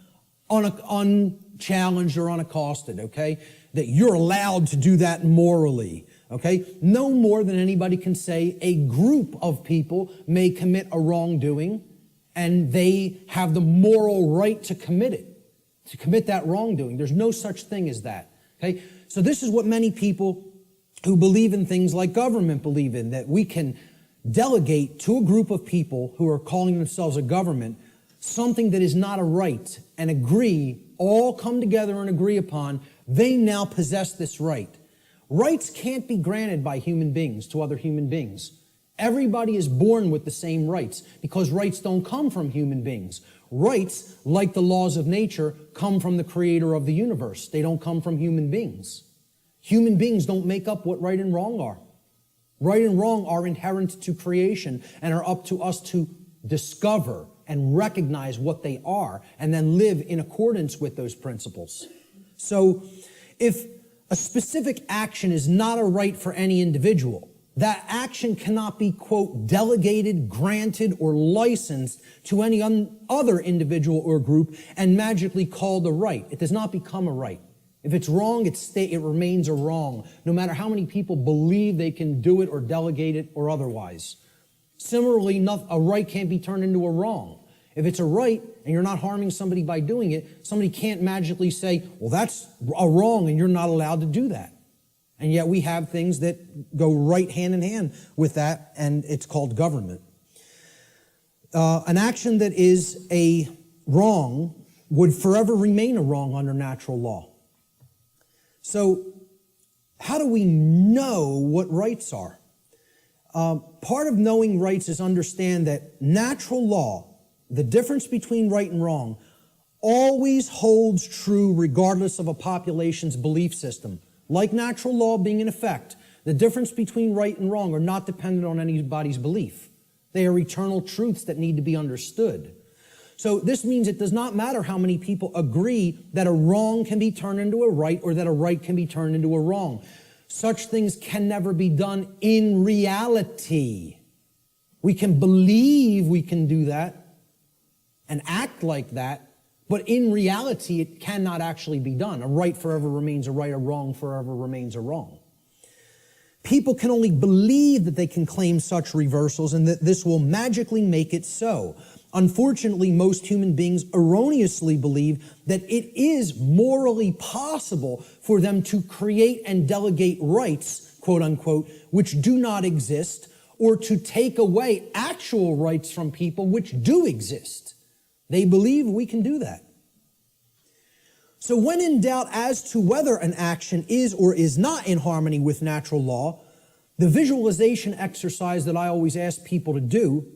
unchallenged or unaccosted, okay? That you're allowed to do that morally, okay? No more than anybody can say a group of people may commit a wrongdoing and they have the moral right to commit it, to commit that wrongdoing. There's no such thing as that, okay? So this is what many people who believe in things like government believe in, that we can delegate to a group of people who are calling themselves a government something that is not a right and agree, all come together and agree upon, they now possess this right. Rights can't be granted by human beings to other human beings. Everybody is born with the same rights because rights don't come from human beings. Rights, like the laws of nature, come from the creator of the universe. They don't come from human beings. Human beings don't make up what right and wrong are. Right and wrong are inherent to creation and are up to us to discover and recognize what they are and then live in accordance with those principles. So if a specific action is not a right for any individual, that action cannot be, quote, delegated, granted, or licensed to any other individual or group and magically called a right. It does not become a right. If it's wrong, it remains a wrong, no matter how many people believe they can do it or delegate it or otherwise. Similarly, a right can't be turned into a wrong. If it's a right and you're not harming somebody by doing it, somebody can't magically say, well, that's a wrong and you're not allowed to do that. And yet we have things that go right hand in hand with that, and it's called government. An action that is a wrong would forever remain a wrong under natural law. So how do we know what rights are? Part of knowing rights is understand that natural law, the difference between right and wrong, always holds true regardless of a population's belief system. Like natural law being in effect, the difference between right and wrong are not dependent on anybody's belief. They are eternal truths that need to be understood. So this means it does not matter how many people agree that a wrong can be turned into a right or that a right can be turned into a wrong. Such things can never be done in reality. We can believe we can do that and act like that, but in reality, it cannot actually be done. A right forever remains a right, a wrong forever remains a wrong. People can only believe that they can claim such reversals and that this will magically make it so. Unfortunately, most human beings erroneously believe that it is morally possible for them to create and delegate rights, quote unquote, which do not exist, or to take away actual rights from people which do exist. They believe we can do that. So when in doubt as to whether an action is or is not in harmony with natural law, the visualization exercise that I always ask people to do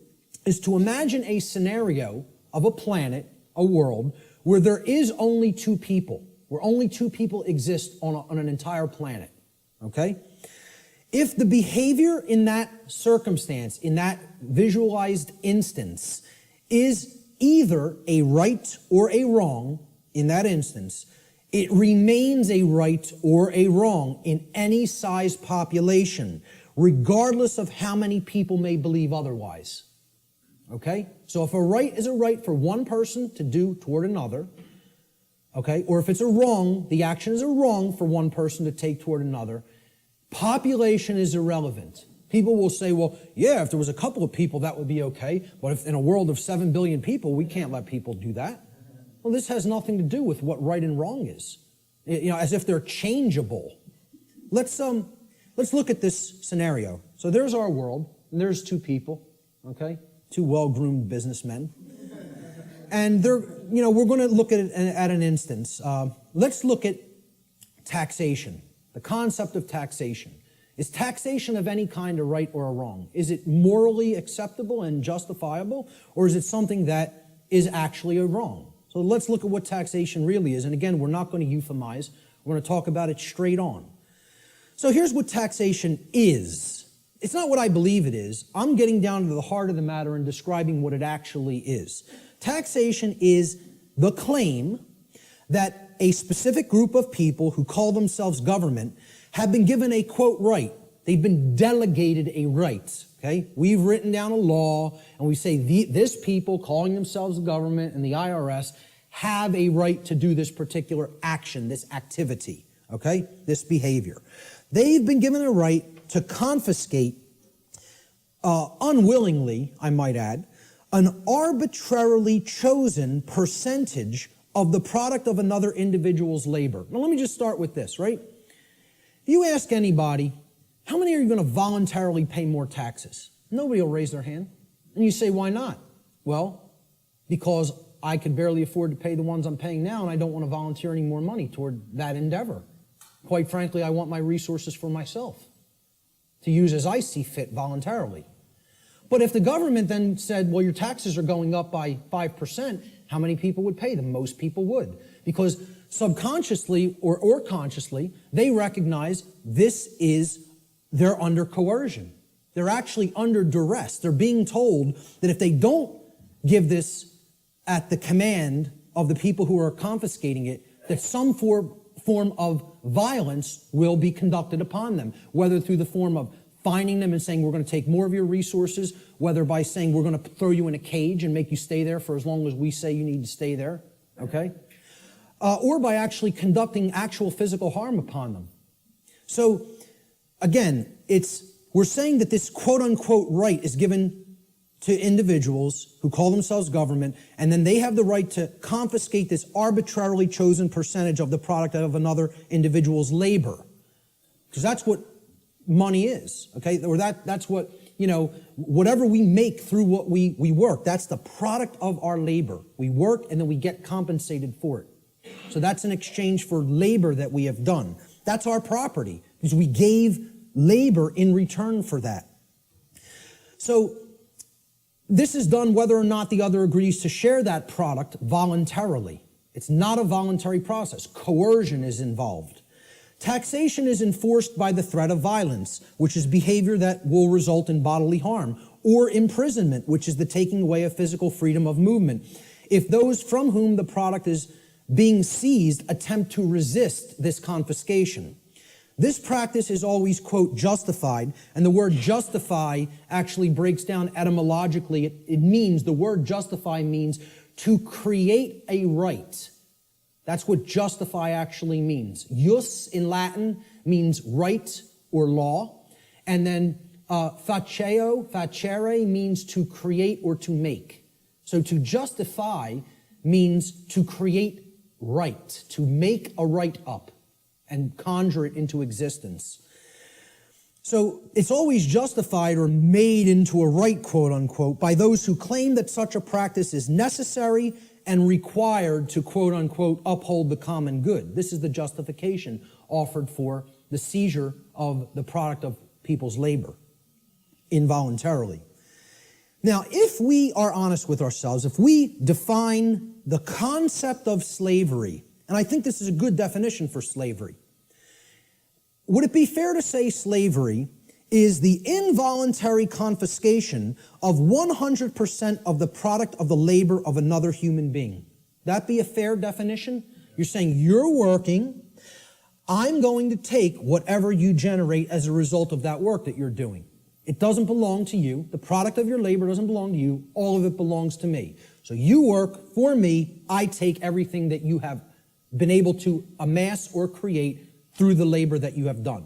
is to imagine a scenario of a planet, a world, where there is only two people, where only two people exist on an entire planet, okay? If the behavior in that circumstance, in that visualized instance, is either a right or a wrong, in that instance, it remains a right or a wrong in any size population, regardless of how many people may believe otherwise. Okay? So if a right is a right for one person to do toward another, okay, or if it's a wrong, the action is a wrong for one person to take toward another, population is irrelevant. People will say, well, yeah, if there was a couple of people, that would be okay, but if in a world of 7 billion people, we can't let people do that. Well, this has nothing to do with what right and wrong is. You know, as if they're changeable. Let's look at this scenario. So there's our world, and there's two people, okay? Two well-groomed businessmen. And they're, you know, we're going to look at it at an instance. Let's look at taxation, the concept of taxation. Is taxation of any kind a right or a wrong? Is it morally acceptable and justifiable, or is it something that is actually a wrong? So let's look at what taxation really is. And again, we're not going to euphemize. We're going to talk about it straight on. So here's what taxation is. It's not what I believe it is. I'm getting down to the heart of the matter and describing what it actually is. Taxation is the claim that a specific group of people who call themselves government have been given a, quote, right. They've been delegated a right, okay? We've written down a law, and we say this people calling themselves the government and the IRS have a right to do this particular action, this activity, okay? This behavior. They've been given a right to confiscate, unwillingly, I might add, an arbitrarily chosen percentage of the product of another individual's labor. Now, let me just start with this, right? If you ask anybody, how many are you going to voluntarily pay more taxes? Nobody will raise their hand. And you say, why not? Well, because I could barely afford to pay the ones I'm paying now, and I don't want to volunteer any more money toward that endeavor. Quite frankly, I want my resources for myself to use as I see fit voluntarily. But if the government then said, well, your taxes are going up by 5%, how many people would pay them? Most people would. Because subconsciously or consciously, they recognize they're under coercion. They're actually under duress. They're being told that if they don't give this at the command of the people who are confiscating it, that some form of violence will be conducted upon them, whether through the form of fining them and saying, we're going to take more of your resources, whether by saying, we're going to throw you in a cage and make you stay there for as long as we say you need to stay there, okay? or by actually conducting actual physical harm upon them. So, again, we're saying that this quote-unquote right is given to individuals who call themselves government, and then they have the right to confiscate this arbitrarily chosen percentage of the product of another individual's labor. Because that's what money is, okay? Or that's what, whatever we make through what we work, that's the product of our labor. We work and then we get compensated for it. So that's an exchange for labor that we have done. That's our property, because we gave labor in return for that. So this is done whether or not the other agrees to share that product voluntarily. It's not a voluntary process. Coercion is involved. Taxation is enforced by the threat of violence, which is behavior that will result in bodily harm, or imprisonment, which is the taking away of physical freedom of movement, if those from whom the product is being seized attempt to resist this confiscation. This practice is always, quote, justified, and the word justify actually breaks down etymologically. It means, the word justify means to create a right. That's what justify actually means. Jus in Latin means right or law, and then facere means to create or to make. So to justify means to create right, to make a right up and conjure it into existence. So it's always justified or made into a right, quote unquote, by those who claim that such a practice is necessary and required to, quote unquote, uphold the common good. This is the justification offered for the seizure of the product of people's labor involuntarily. Now, if we are honest with ourselves, if we define the concept of slavery, and I think this is a good definition for slavery, would it be fair to say slavery is the involuntary confiscation of 100% of the product of the labor of another human being? That be a fair definition? You're saying you're working, I'm going to take whatever you generate as a result of that work that you're doing. It doesn't belong to you. The product of your labor doesn't belong to you. All of it belongs to me. So you work for me. I take everything that you have been able to amass or create through the labor that you have done.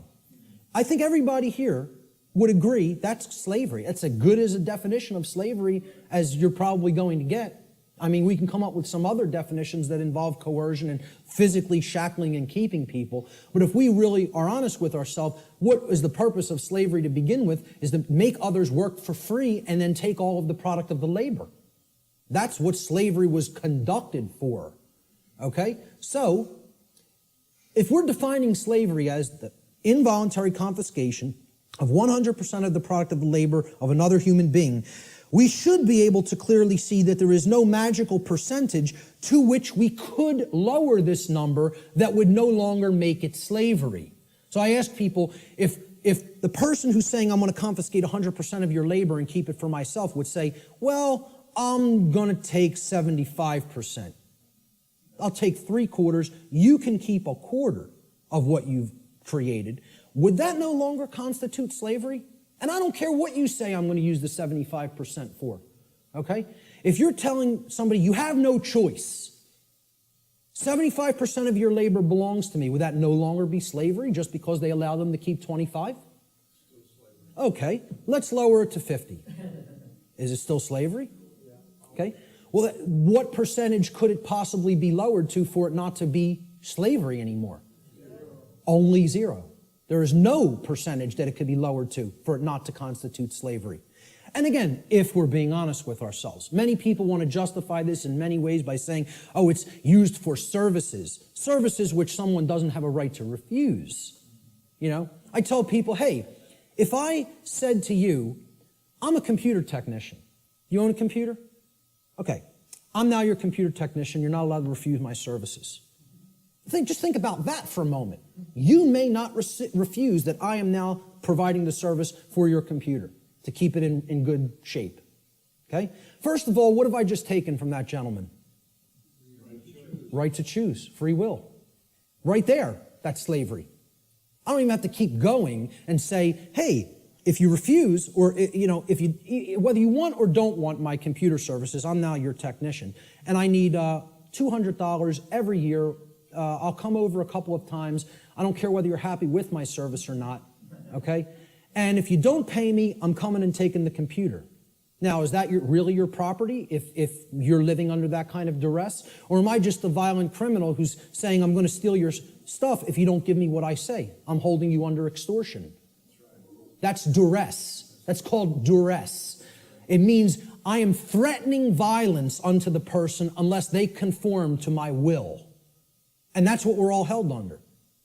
I think everybody here would agree that's slavery. That's as good as a definition of slavery as you're probably going to get. I mean, we can come up with some other definitions that involve coercion and physically shackling and keeping people. But if we really are honest with ourselves, what is the purpose of slavery to begin with is to make others work for free and then take all of the product of the labor. That's what slavery was conducted for. Okay? So, if we're defining slavery as the involuntary confiscation of 100% of the product of the labor of another human being, we should be able to clearly see that there is no magical percentage to which we could lower this number that would no longer make it slavery. So I ask people, if the person who's saying I'm going to confiscate 100% of your labor and keep it for myself would say, well, I'm going to take 75%. I'll take 3/4. You can keep 1/4 of what you've created. Would that no longer constitute slavery? And I don't care what you say I'm going to use the 75% for, okay? If you're telling somebody you have no choice, 75% of your labor belongs to me, would that no longer be slavery just because they allow them to keep 25? Okay, let's lower it to 50. Is it still slavery? Okay, well, what percentage could it possibly be lowered to for it not to be slavery anymore? Only 0. There is no percentage that it could be lowered to for it not to constitute slavery. And again, if we're being honest with ourselves, many people want to justify this in many ways by saying, oh, it's used for services which someone doesn't have a right to refuse. You know, I tell people, hey, if I said to you, I'm a computer technician. You own a computer? Okay, I'm now your computer technician. You're not allowed to refuse my services. Just think about that for a moment. You may not refuse that I am now providing the service for your computer to keep it in good shape. Okay? First of all, what have I just taken from that gentleman? Right to choose. Free will. Right there, that's slavery. I don't even have to keep going and say, hey, if you refuse, or if you, whether you want or don't want my computer services, I'm now your technician, and I need $200 every year. I'll come over a couple of times. I don't care whether you're happy with my service or not, okay? And if you don't pay me, I'm coming and taking the computer. Now, is that really your property if you're living under that kind of duress? Or am I just a violent criminal who's saying I'm going to steal your stuff if you don't give me what I say? I'm holding you under extortion. That's duress. That's called duress. It means I am threatening violence unto the person unless they conform to my will. And that's what we're all held under.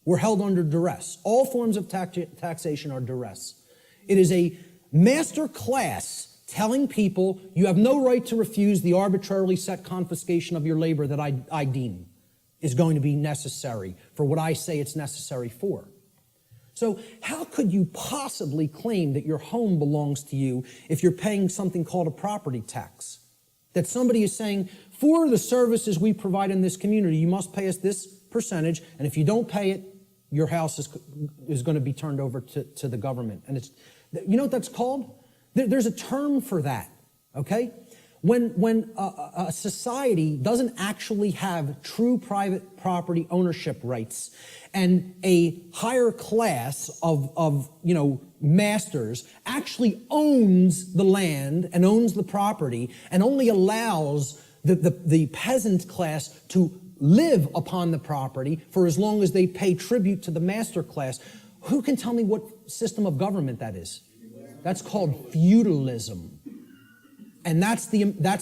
We're held under duress. All forms of taxation are duress. It is a master class telling people you have no right to refuse the arbitrarily set confiscation of your labor that I deem is going to be necessary for what I say it's necessary for. So how could you possibly claim that your home belongs to you if you're paying something called a property tax? That somebody is saying, for the services we provide in this community, you must pay us this percentage, and if you don't pay it, your house is going to be turned over to the government. And you know what that's called? There's a term for that, okay? When a society doesn't actually have true private property ownership rights and a higher class of masters actually owns the land and owns the property and only allows the peasant class to live upon the property for as long as they pay tribute to the master class, who can tell me what system of government that is? That's called feudalism. And that's the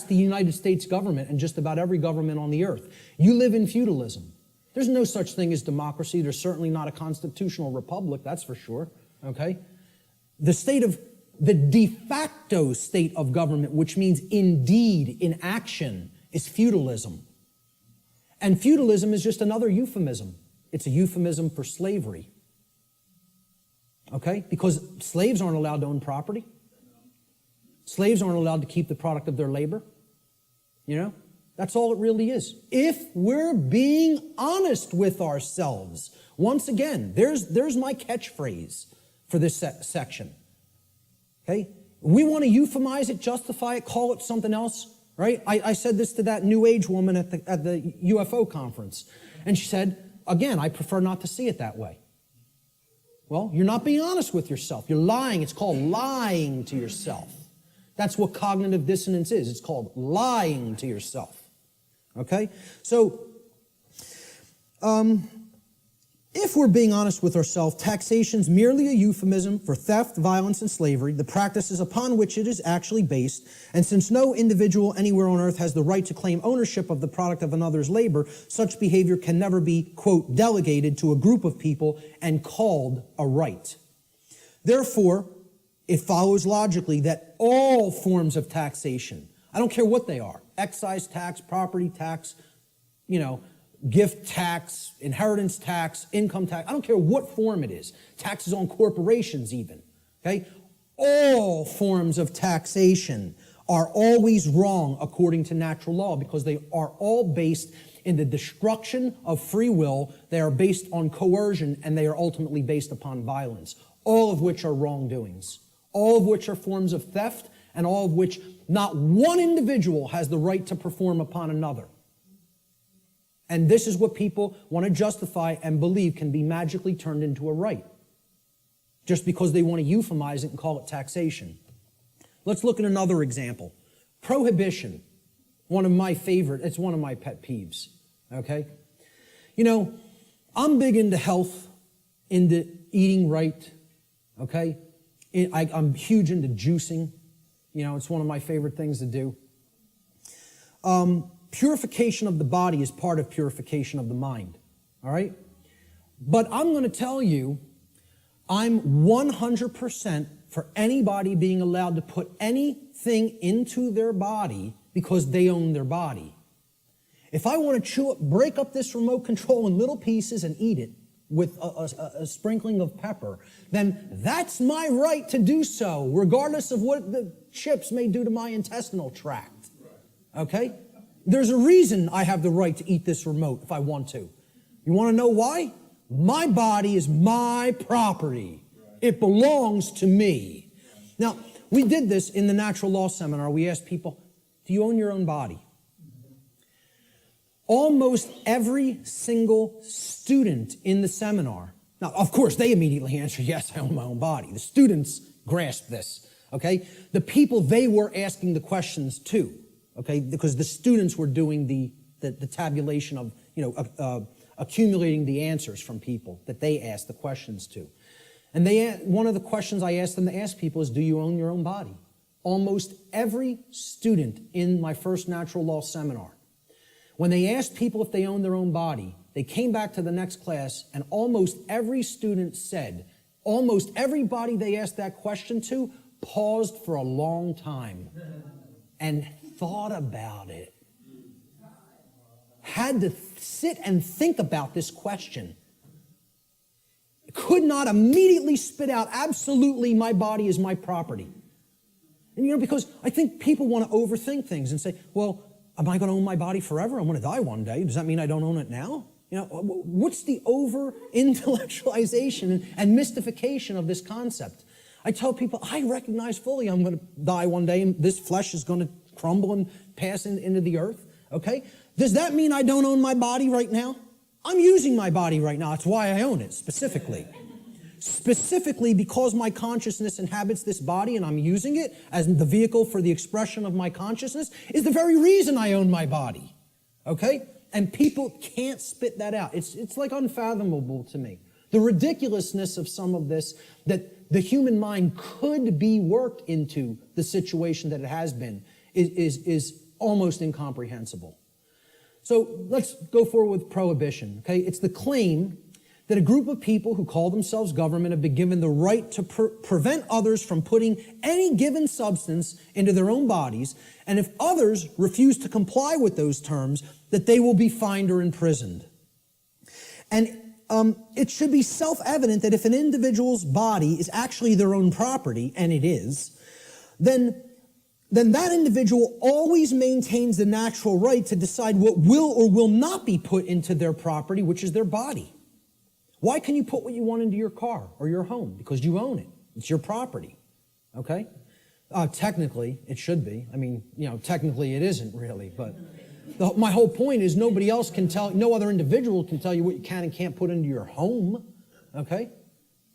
United States government and just about every government on the earth. You live in feudalism. There's no such thing as democracy. There's certainly not a constitutional republic, that's for sure, okay? The de facto state of government, which means indeed, in action, is feudalism. And feudalism is just another euphemism. It's a euphemism for slavery. Okay? Because slaves aren't allowed to own property. Slaves aren't allowed to keep the product of their labor. You know? That's all it really is. If we're being honest with ourselves. Once again, there's my catchphrase for this section. Okay? We want to euphemize it, justify it, call it something else. Right? I said this to that New Age woman at the UFO conference. And she said, again, I prefer not to see it that way. Well, you're not being honest with yourself. You're lying. It's called lying to yourself. That's what cognitive dissonance is. It's called lying to yourself. Okay? So, if we're being honest with ourselves, taxation's merely a euphemism for theft, violence, and slavery, the practices upon which it is actually based, and since no individual anywhere on earth has the right to claim ownership of the product of another's labor, such behavior can never be, quote, delegated to a group of people and called a right. Therefore, it follows logically that all forms of taxation, I don't care what they are, excise tax, property tax, gift tax, inheritance tax, income tax, I don't care what form it is, taxes on corporations even, okay? All forms of taxation are always wrong according to natural law because they are all based in the destruction of free will, they are based on coercion, and they are ultimately based upon violence, all of which are wrongdoings, all of which are forms of theft, and all of which not one individual has the right to perform upon another. And this is what people want to justify and believe can be magically turned into a right, just because they want to euphemize it and call it taxation. Let's look at another example. Prohibition, one of my pet peeves, okay? I'm big into health, into eating right, okay? I'm huge into juicing. It's one of my favorite things to do. Purification of the body is part of purification of the mind, all right? But I'm going to tell you, I'm 100% for anybody being allowed to put anything into their body because they own their body. If I want to break up this remote control in little pieces and eat it with a sprinkling of pepper, then that's my right to do so, regardless of what the chips may do to my intestinal tract, okay? There's a reason I have the right to eat this remote if I want to. You want to know why? My body is my property. It belongs to me. Now, we did this in the natural law seminar. We asked people, do you own your own body? almost every single student in the seminar, now, of course, they immediately answer, yes, I own my own body. The students grasp this, okay? The people they were asking the questions to, okay, because the students were doing the tabulation of, accumulating the answers from people that they asked the questions to. And one of the questions I asked them to ask people is, do you own your own body? Almost every student in my first natural law seminar, when they asked people if they owned their own body, they came back to the next class and almost every student said, almost everybody they asked that question to paused for a long time and thought about it. Had to sit and think about this question. Could not immediately spit out, absolutely, my body is my property. And because I think people want to overthink things and say, well, am I going to own my body forever? I'm going to die one day. Does that mean I don't own it now? What's the over-intellectualization and mystification of this concept? I tell people, I recognize fully I'm going to die one day and this flesh is going to crumble and pass into the earth, okay? Does that mean I don't own my body right now? I'm using my body right now. That's why I own it, specifically. Specifically because my consciousness inhabits this body and I'm using it as the vehicle for the expression of my consciousness is the very reason I own my body, okay? And people can't spit that out. It's like unfathomable to me. The ridiculousness of some of this, that the human mind could be worked into the situation that it has been, is almost incomprehensible. So let's go forward with prohibition, okay? It's the claim that a group of people who call themselves government have been given the right to prevent others from putting any given substance into their own bodies, and if others refuse to comply with those terms, that they will be fined or imprisoned. And it should be self-evident that if an individual's body is actually their own property, and it is, then that individual always maintains the natural right to decide what will or will not be put into their property, which is their body. Why can you put what you want into your car or your home? Because you own it. It's your property, okay? Technically, it should be. I mean, technically it isn't really, but my whole point is nobody else can tell, no other individual can tell you what you can and can't put into your home, okay?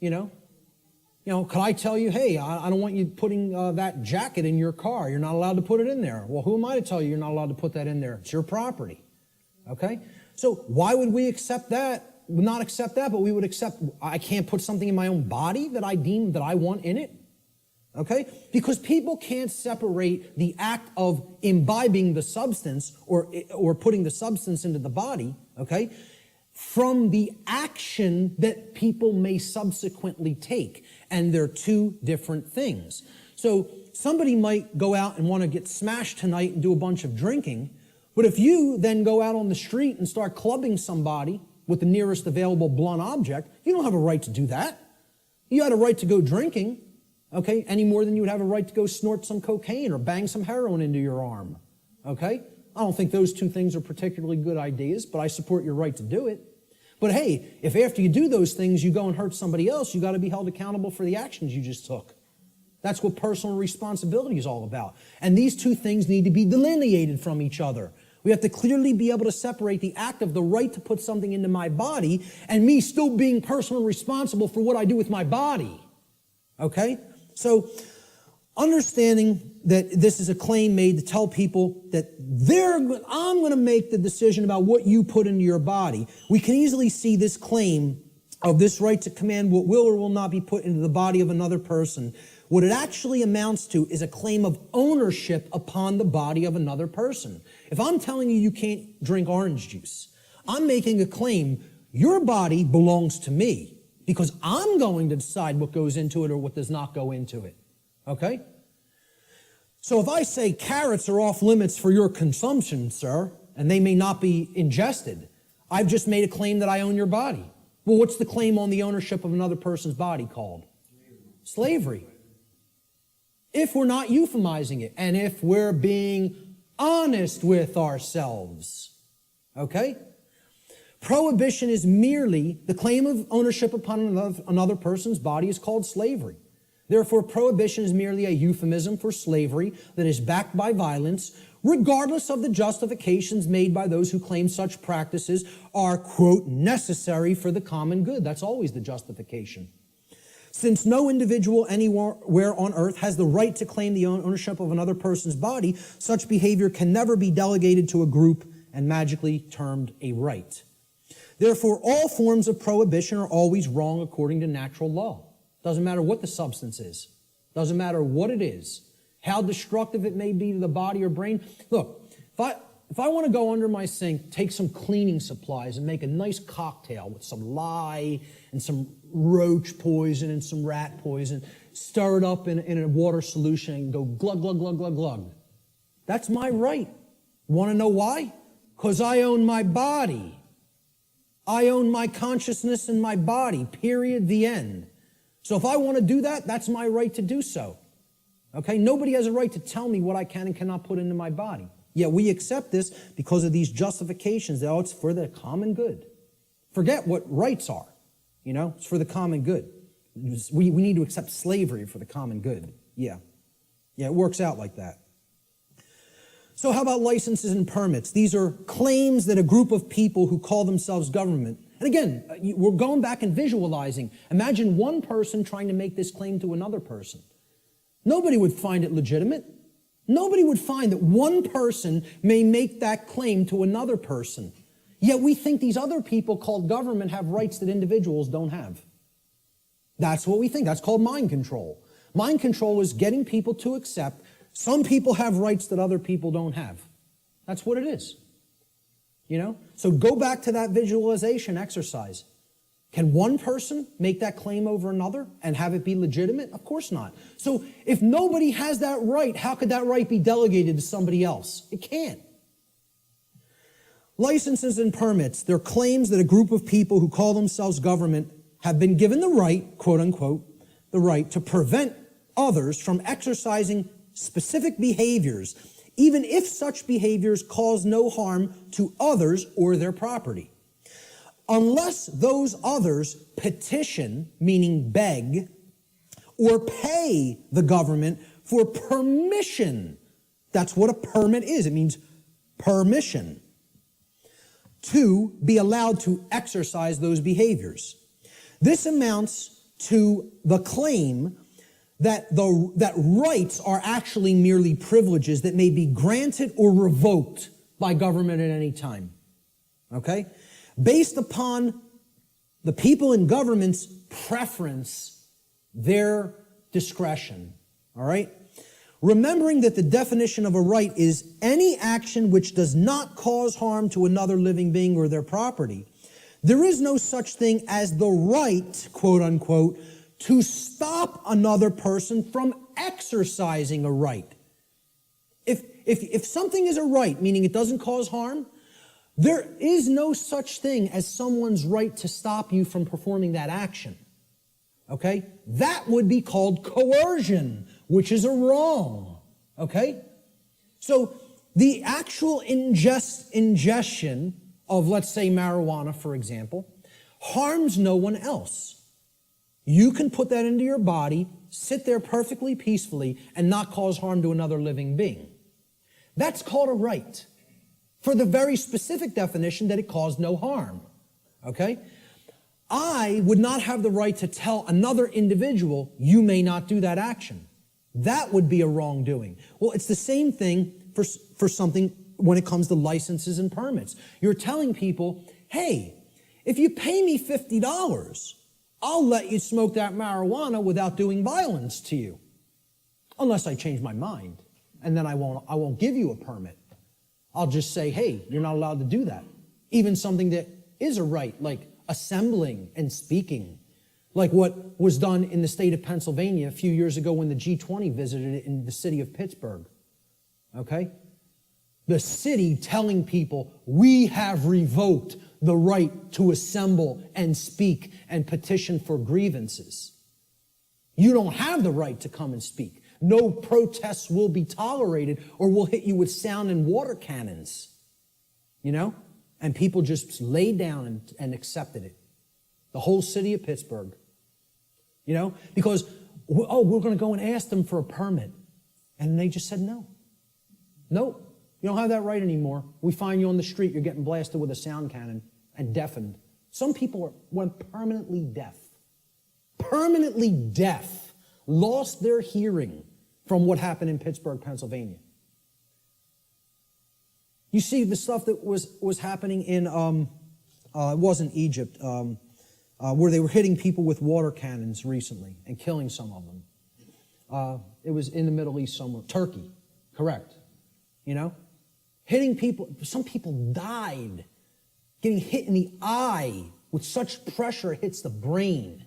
Could I tell you, hey, I don't want you putting that jacket in your car. You're not allowed to put it in there. Well, who am I to tell you you're not allowed to put that in there? It's your property, okay? So why would we accept that? Not accept that, but we would accept I can't put something in my own body that I deem that I want in it, okay? Because people can't separate the act of imbibing the substance or putting the substance into the body, okay, from the action that people may subsequently take. And they're two different things. So somebody might go out and want to get smashed tonight and do a bunch of drinking, but if you then go out on the street and start clubbing somebody with the nearest available blunt object, you don't have a right to do that. You had a right to go drinking, okay, any more than you would have a right to go snort some cocaine or bang some heroin into your arm, okay? I don't think those two things are particularly good ideas, but I support your right to do it. But hey, if after you do those things you go and hurt somebody else, you got to be held accountable for the actions you just took. That's what personal responsibility is all about. And these two things need to be delineated from each other. We have to clearly be able to separate the act of the right to put something into my body and me still being personally responsible for what I do with my body. Okay? So, understanding that this is a claim made to tell people that I'm going to make the decision about what you put into your body, we can easily see this claim of this right to command what will or will not be put into the body of another person. What it actually amounts to is a claim of ownership upon the body of another person. If I'm telling you you can't drink orange juice, I'm making a claim, your body belongs to me because I'm going to decide what goes into it or what does not go into it. Okay? So if I say carrots are off limits for your consumption, sir, and they may not be ingested, I've just made a claim that I own your body. Well, what's the claim on the ownership of another person's body called? Slavery. If we're not euphemizing it, and if we're being honest with ourselves, okay? Prohibition is merely the claim of ownership upon another person's body is called slavery. Therefore, prohibition is merely a euphemism for slavery that is backed by violence, regardless of the justifications made by those who claim such practices are, quote, necessary for the common good. That's always the justification. Since no individual anywhere on earth has the right to claim the ownership of another person's body, such behavior can never be delegated to a group and magically termed a right. Therefore, all forms of prohibition are always wrong according to natural law. Doesn't matter what the substance is. Doesn't matter what it is. How destructive it may be to the body or brain. Look, if I want to go under my sink, take some cleaning supplies and make a nice cocktail with some lye and some roach poison and some rat poison, stir it up in a water solution and go glug, glug, glug, glug, glug. That's my right. Want to know why? Because I own my body. I own my consciousness and my body, period, the end. So if I want to do that, that's my right to do so. Okay? Nobody has a right to tell me what I can and cannot put into my body. Yet we accept this because of these justifications that, it's for the common good. Forget what rights are. It's for the common good. We need to accept slavery for the common good. Yeah, it works out like that. So how about licenses and permits? These are claims that a group of people who call themselves government, and again, we're going back and visualizing. Imagine one person trying to make this claim to another person. Nobody would find it legitimate. Nobody would find that one person may make that claim to another person. Yet we think these other people called government have rights that individuals don't have. That's what we think. That's called mind control. Mind control is getting people to accept some people have rights that other people don't have. That's what it is. So go back to that visualization exercise. Can one person make that claim over another and have it be legitimate? Of course not. So if nobody has that right, how could that right be delegated to somebody else? It can't. Licenses and permits, they're claims that a group of people who call themselves government have been given the right, quote unquote, the right to prevent others from exercising specific behaviors, even if such behaviors cause no harm to others or their property, unless those others petition, meaning beg, or pay the government for permission. That's what a permit is. It means permission to be allowed to exercise those behaviors. This amounts to the claim that rights are actually merely privileges that may be granted or revoked by government at any time. Okay? Based upon the people in government's preference, their discretion. All right? Remembering that the definition of a right is any action which does not cause harm to another living being or their property, there is no such thing as the right, quote unquote, to stop another person from exercising a right. If something is a right, meaning it doesn't cause harm, there is no such thing as someone's right to stop you from performing that action. Okay? That would be called coercion, which is a wrong. Okay? So the actual ingestion of, let's say, marijuana, for example, harms no one else. You can put that into your body, sit there perfectly peacefully, and not cause harm to another living being. That's called a right, for the very specific definition that it caused no harm. Okay? I would not have the right to tell another individual, you may not do that action. That would be a wrongdoing. Well, it's the same thing for something when it comes to licenses and permits. You're telling people, hey, if you pay me $50, I'll let you smoke that marijuana without doing violence to you. Unless I change my mind. And then I won't give you a permit. I'll just say, hey, you're not allowed to do that. Even something that is a right, like assembling and speaking. Like what was done in the state of Pennsylvania a few years ago when the G20 visited it in the city of Pittsburgh. Okay? The city telling people, we have revoked the right to assemble and speak and petition for grievances. You don't have the right to come and speak. No protests will be tolerated or we'll hit you with sound and water cannons. And people just laid down and accepted it. The whole city of Pittsburgh. Because, we're going to go and ask them for a permit. And they just said no. No. You don't have that right anymore. We find you on the street, you're getting blasted with a sound cannon and deafened. Some people went permanently deaf. Permanently deaf. Lost their hearing from what happened in Pittsburgh, Pennsylvania. You see the stuff that was happening in, it wasn't Egypt, where they were hitting people with water cannons recently and killing some of them. It was in the Middle East somewhere. Turkey, correct. You know? Hitting people, some people died getting hit in the eye with such pressure it hits the brain.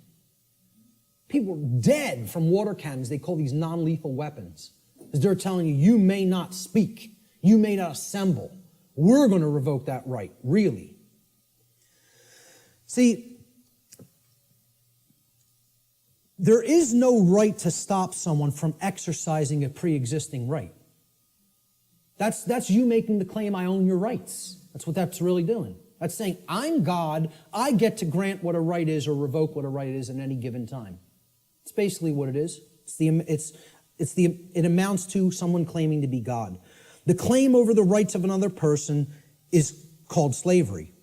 People were dead from water cannons. They call these non-lethal weapons. Because they're telling you, you may not speak. You may not assemble. We're going to revoke that right, really. See, there is no right to stop someone from exercising a pre-existing right. That's you making the claim, I own your rights. That's what that's really doing. That's saying, I'm God, I get to grant what a right is or revoke what a right is at any given time. It's basically what it is. It amounts to someone claiming to be God. The claim over the rights of another person is called slavery.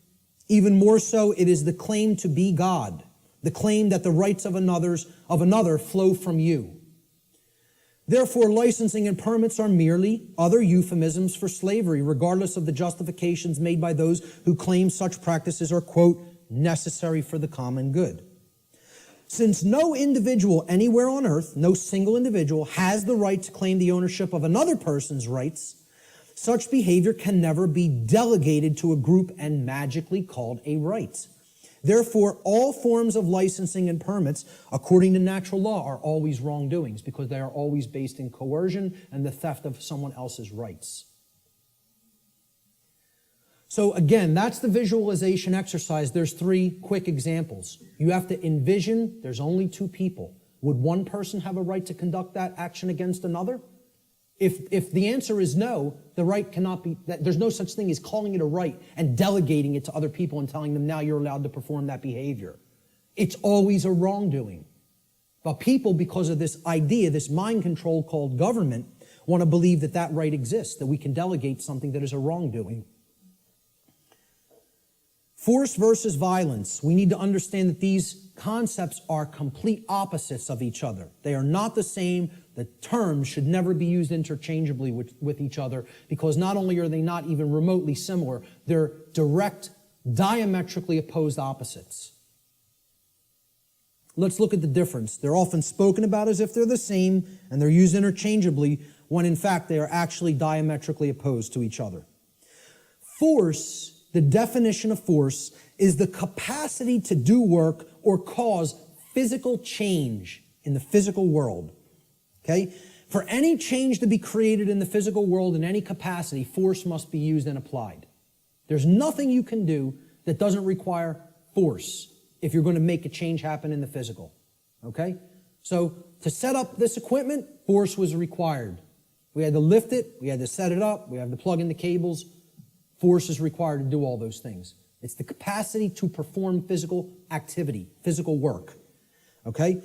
Even more so, it is the claim to be God, the claim that the rights of another flow from you. Therefore, licensing and permits are merely other euphemisms for slavery, regardless of the justifications made by those who claim such practices are, quote, necessary for the common good. Since no individual anywhere on earth, no single individual, has the right to claim the ownership of another person's rights, such behavior can never be delegated to a group and magically called a right. Therefore, all forms of licensing and permits, according to natural law, are always wrongdoings because they are always based in coercion and the theft of someone else's rights. So again, that's the visualization exercise. There's 3 quick examples. You have to envision there's only 2 people. Would one person have a right to conduct that action against another? If the answer is no, the right cannot be, there's no such thing as calling it a right and delegating it to other people and telling them now you're allowed to perform that behavior. It's always a wrongdoing. But people, because of this idea, this mind control called government, want to believe that that right exists, that we can delegate something that is a wrongdoing. Force versus violence. We need to understand that these concepts are complete opposites of each other. They are not the same. The terms should never be used interchangeably with each other because not only are they not even remotely similar, they're direct, diametrically opposed opposites. Let's look at the difference. They're often spoken about as if they're the same and they're used interchangeably when in fact they are actually diametrically opposed to each other. Force, the definition of force, is the capacity to do work or cause physical change in the physical world. Okay? For any change to be created in the physical world in any capacity, force must be used and applied. There's nothing you can do that doesn't require force if you're going to make a change happen in the physical. Okay? So to set up this equipment, force was required. We had to lift it, we had to set it up, we had to plug in the cables. Force is required to do all those things. It's the capacity to perform physical activity, physical work. Okay?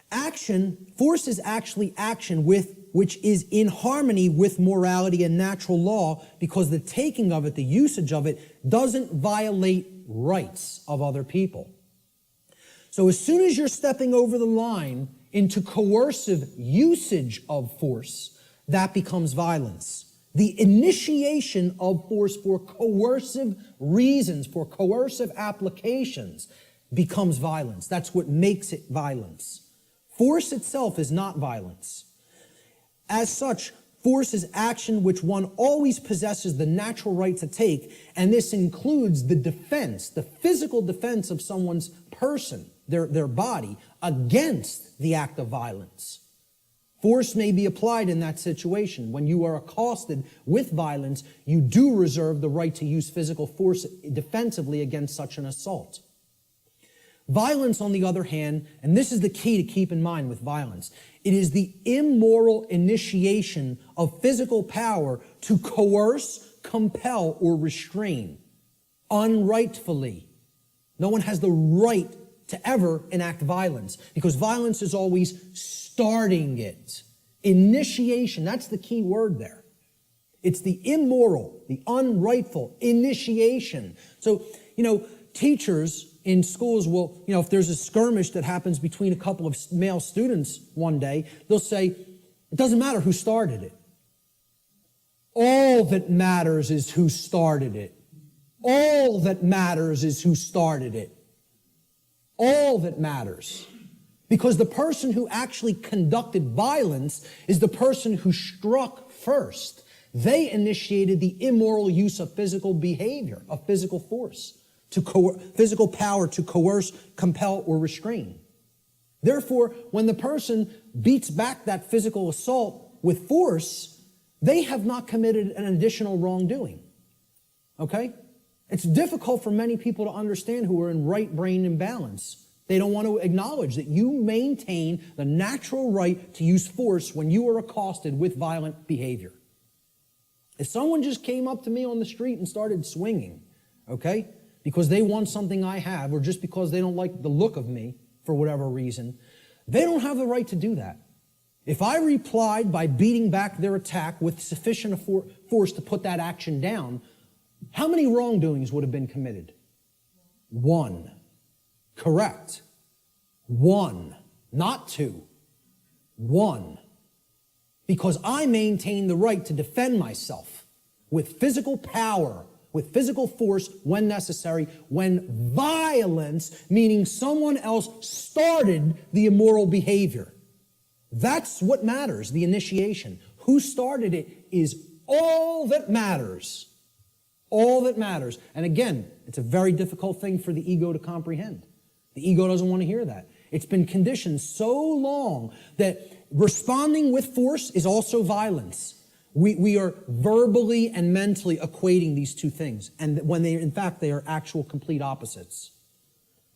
Action, force is actually action which is in harmony with morality and natural law because the taking of it, the usage of it, doesn't violate rights of other people. So as soon as you're stepping over the line into coercive usage of force, that becomes violence. The initiation of force for coercive reasons, for coercive applications, becomes violence. That's what makes it violence. Force itself is not violence. As such, force is action which one always possesses the natural right to take, and this includes the defense, the physical defense of someone's person, their body, against the act of violence. Force may be applied in that situation. When you are accosted with violence, you do reserve the right to use physical force defensively against such an assault. Violence, on the other hand, and this is the key to keep in mind with violence, it is the immoral initiation of physical power to coerce, compel, or restrain unrightfully. No one has the right to ever enact violence because violence is always starting it. Initiation, that's the key word there. It's the immoral, the unrightful initiation. So, teachers in schools will, if there's a skirmish that happens between a couple of male students one day, they'll say, it doesn't matter who started it. All that matters is who started it. All that matters is who started it. All that matters. Because the person who actually conducted violence is the person who struck first. They initiated the immoral use of physical behavior, of physical force, physical power to coerce, compel, or restrain. Therefore, when the person beats back that physical assault with force, they have not committed an additional wrongdoing. Okay? It's difficult for many people to understand who are in right brain imbalance. They don't want to acknowledge that you maintain the natural right to use force when you are accosted with violent behavior. If someone just came up to me on the street and started swinging, okay, because they want something I have, or just because they don't like the look of me for whatever reason, they don't have the right to do that. If I replied by beating back their attack with sufficient force to put that action down, how many wrongdoings would have been committed? One. Correct. One. Not two. One. Because I maintain the right to defend myself with physical power, with physical force when necessary, when violence, meaning someone else started the immoral behavior. That's what matters, the initiation. Who started it is all that matters. All that matters. And again, it's a very difficult thing for the ego to comprehend. The ego doesn't want to hear that. It's been conditioned so long that responding with force is also violence. We are verbally and mentally equating these two things, and when in fact, they are actual complete opposites.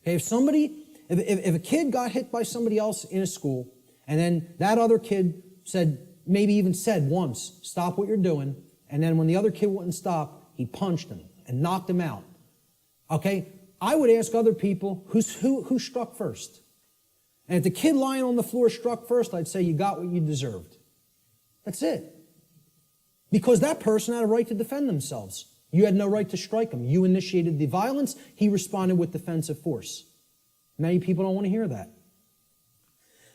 Okay, if a kid got hit by somebody else in a school, and then that other kid maybe even said once, stop what you're doing, and then when the other kid wouldn't stop, he punched him and knocked him out. Okay, I would ask other people, who struck first? And if the kid lying on the floor struck first, I'd say you got what you deserved. That's it. Because that person had a right to defend themselves. You had no right to strike him. You initiated the violence. He responded with defensive force. Many people don't want to hear that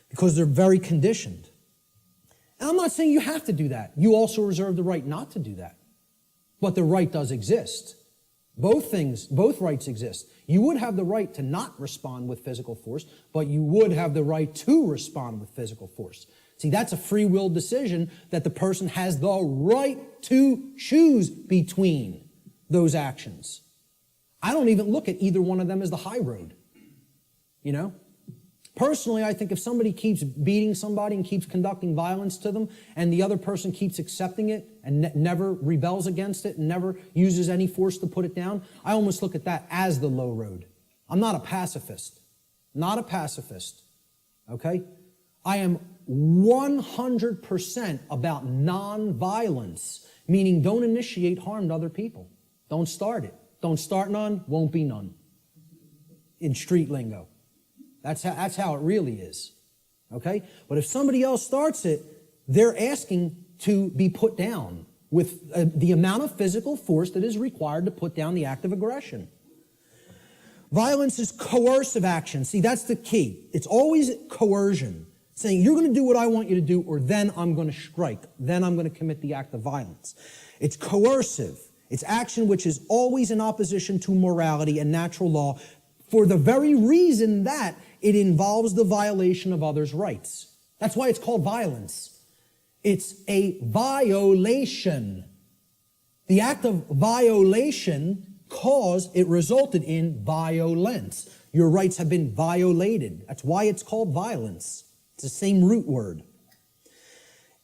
because they're very conditioned. And I'm not saying you have to do that. You also reserve the right not to do that. But the right does exist. Both rights exist. You would have the right to not respond with physical force, but you would have the right to respond with physical force. See, that's a free will decision that the person has the right to choose between those actions. I don't even look at either one of them as the high road. Personally, I think if somebody keeps beating somebody and keeps conducting violence to them, and the other person keeps accepting it and never rebels against it and never uses any force to put it down, I almost look at that as the low road. I'm not a pacifist. Not a pacifist. Okay? I am 100% about non-violence, meaning don't initiate harm to other people. Don't start it. Don't start none, won't be none. In street lingo. That's how it really is. Okay? But if somebody else starts it, they're asking to be put down with the amount of physical force that is required to put down the act of aggression. Violence is coercive action. See, that's the key. It's always coercion. Saying, you're going to do what I want you to do, or then I'm going to strike. Then I'm going to commit the act of violence. It's coercive. It's action which is always in opposition to morality and natural law for the very reason that it involves the violation of others' rights. That's why it's called violence. It's a violation. The act of violation it resulted in violence. Your rights have been violated. That's why it's called violence. It's the same root word.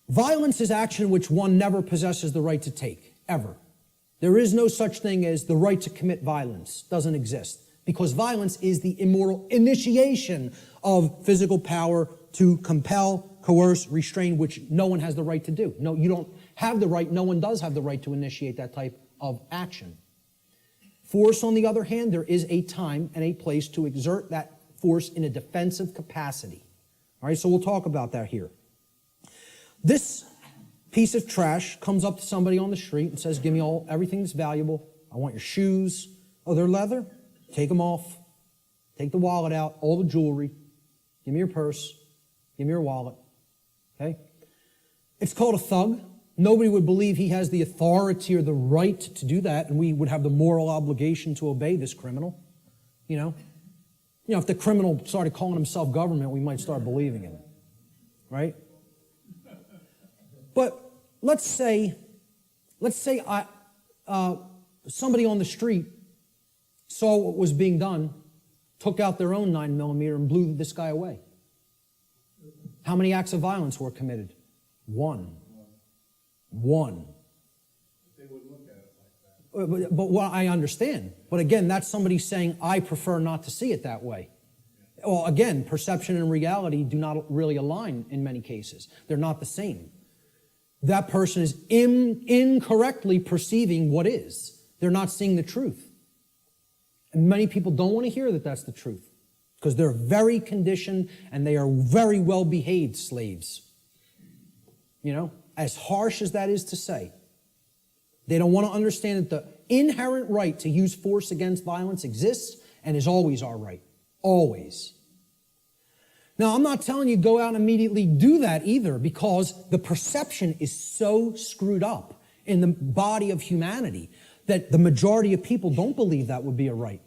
Violence is action which one never possesses the right to take, ever. There is no such thing as the right to commit violence. Doesn't exist. Because violence is the immoral initiation of physical power to compel, coerce, restrain, which no one has the right to do. No, you don't have the right, no one does have the right to initiate that type of action. Force, on the other hand, there is a time and a place to exert that force in a defensive capacity. All right, so we'll talk about that here. This piece of trash comes up to somebody on the street and says, give me everything that's valuable. I want your shoes. Oh, they're leather? Take them off. Take the wallet out, all the jewelry. Give me your purse. Give me your wallet. Okay? It's called a thug. Nobody would believe he has the authority or the right to do that, and we would have the moral obligation to obey this criminal. You know, if the criminal started calling himself government, we might start believing it. Right? But let's say somebody on the street saw what was being done, took out their own 9mm and blew this guy away. How many acts of violence were committed? One. They would look at it like that. But what I understand. But again, that's somebody saying, I prefer not to see it that way. Well, again, perception and reality do not really align in many cases. They're not the same. That person is incorrectly perceiving what is. They're not seeing the truth. And many people don't want to hear that that's the truth because they're very conditioned and they are very well-behaved slaves. You know, as harsh as that is to say, they don't want to understand that the inherent right to use force against violence exists and is always our right. Always. Now, I'm not telling you go out and immediately do that either because the perception is so screwed up in the body of humanity that the majority of people don't believe that would be a right.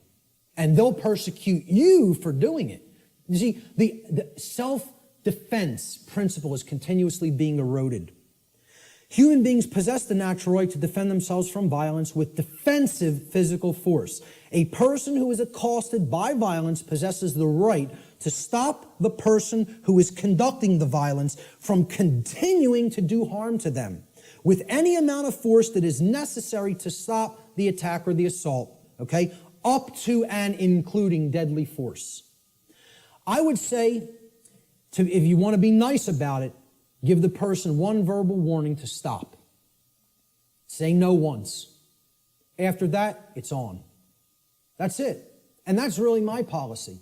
And they'll persecute you for doing it. You see, the self-defense principle is continuously being eroded. Human beings possess the natural right to defend themselves from violence with defensive physical force. A person who is accosted by violence possesses the right to stop the person who is conducting the violence from continuing to do harm to them with any amount of force that is necessary to stop the attack or the assault, okay, up to and including deadly force. I would say, if you want to be nice about it, give the person one verbal warning to stop. Say no once. After that, it's on. That's it. And that's really my policy.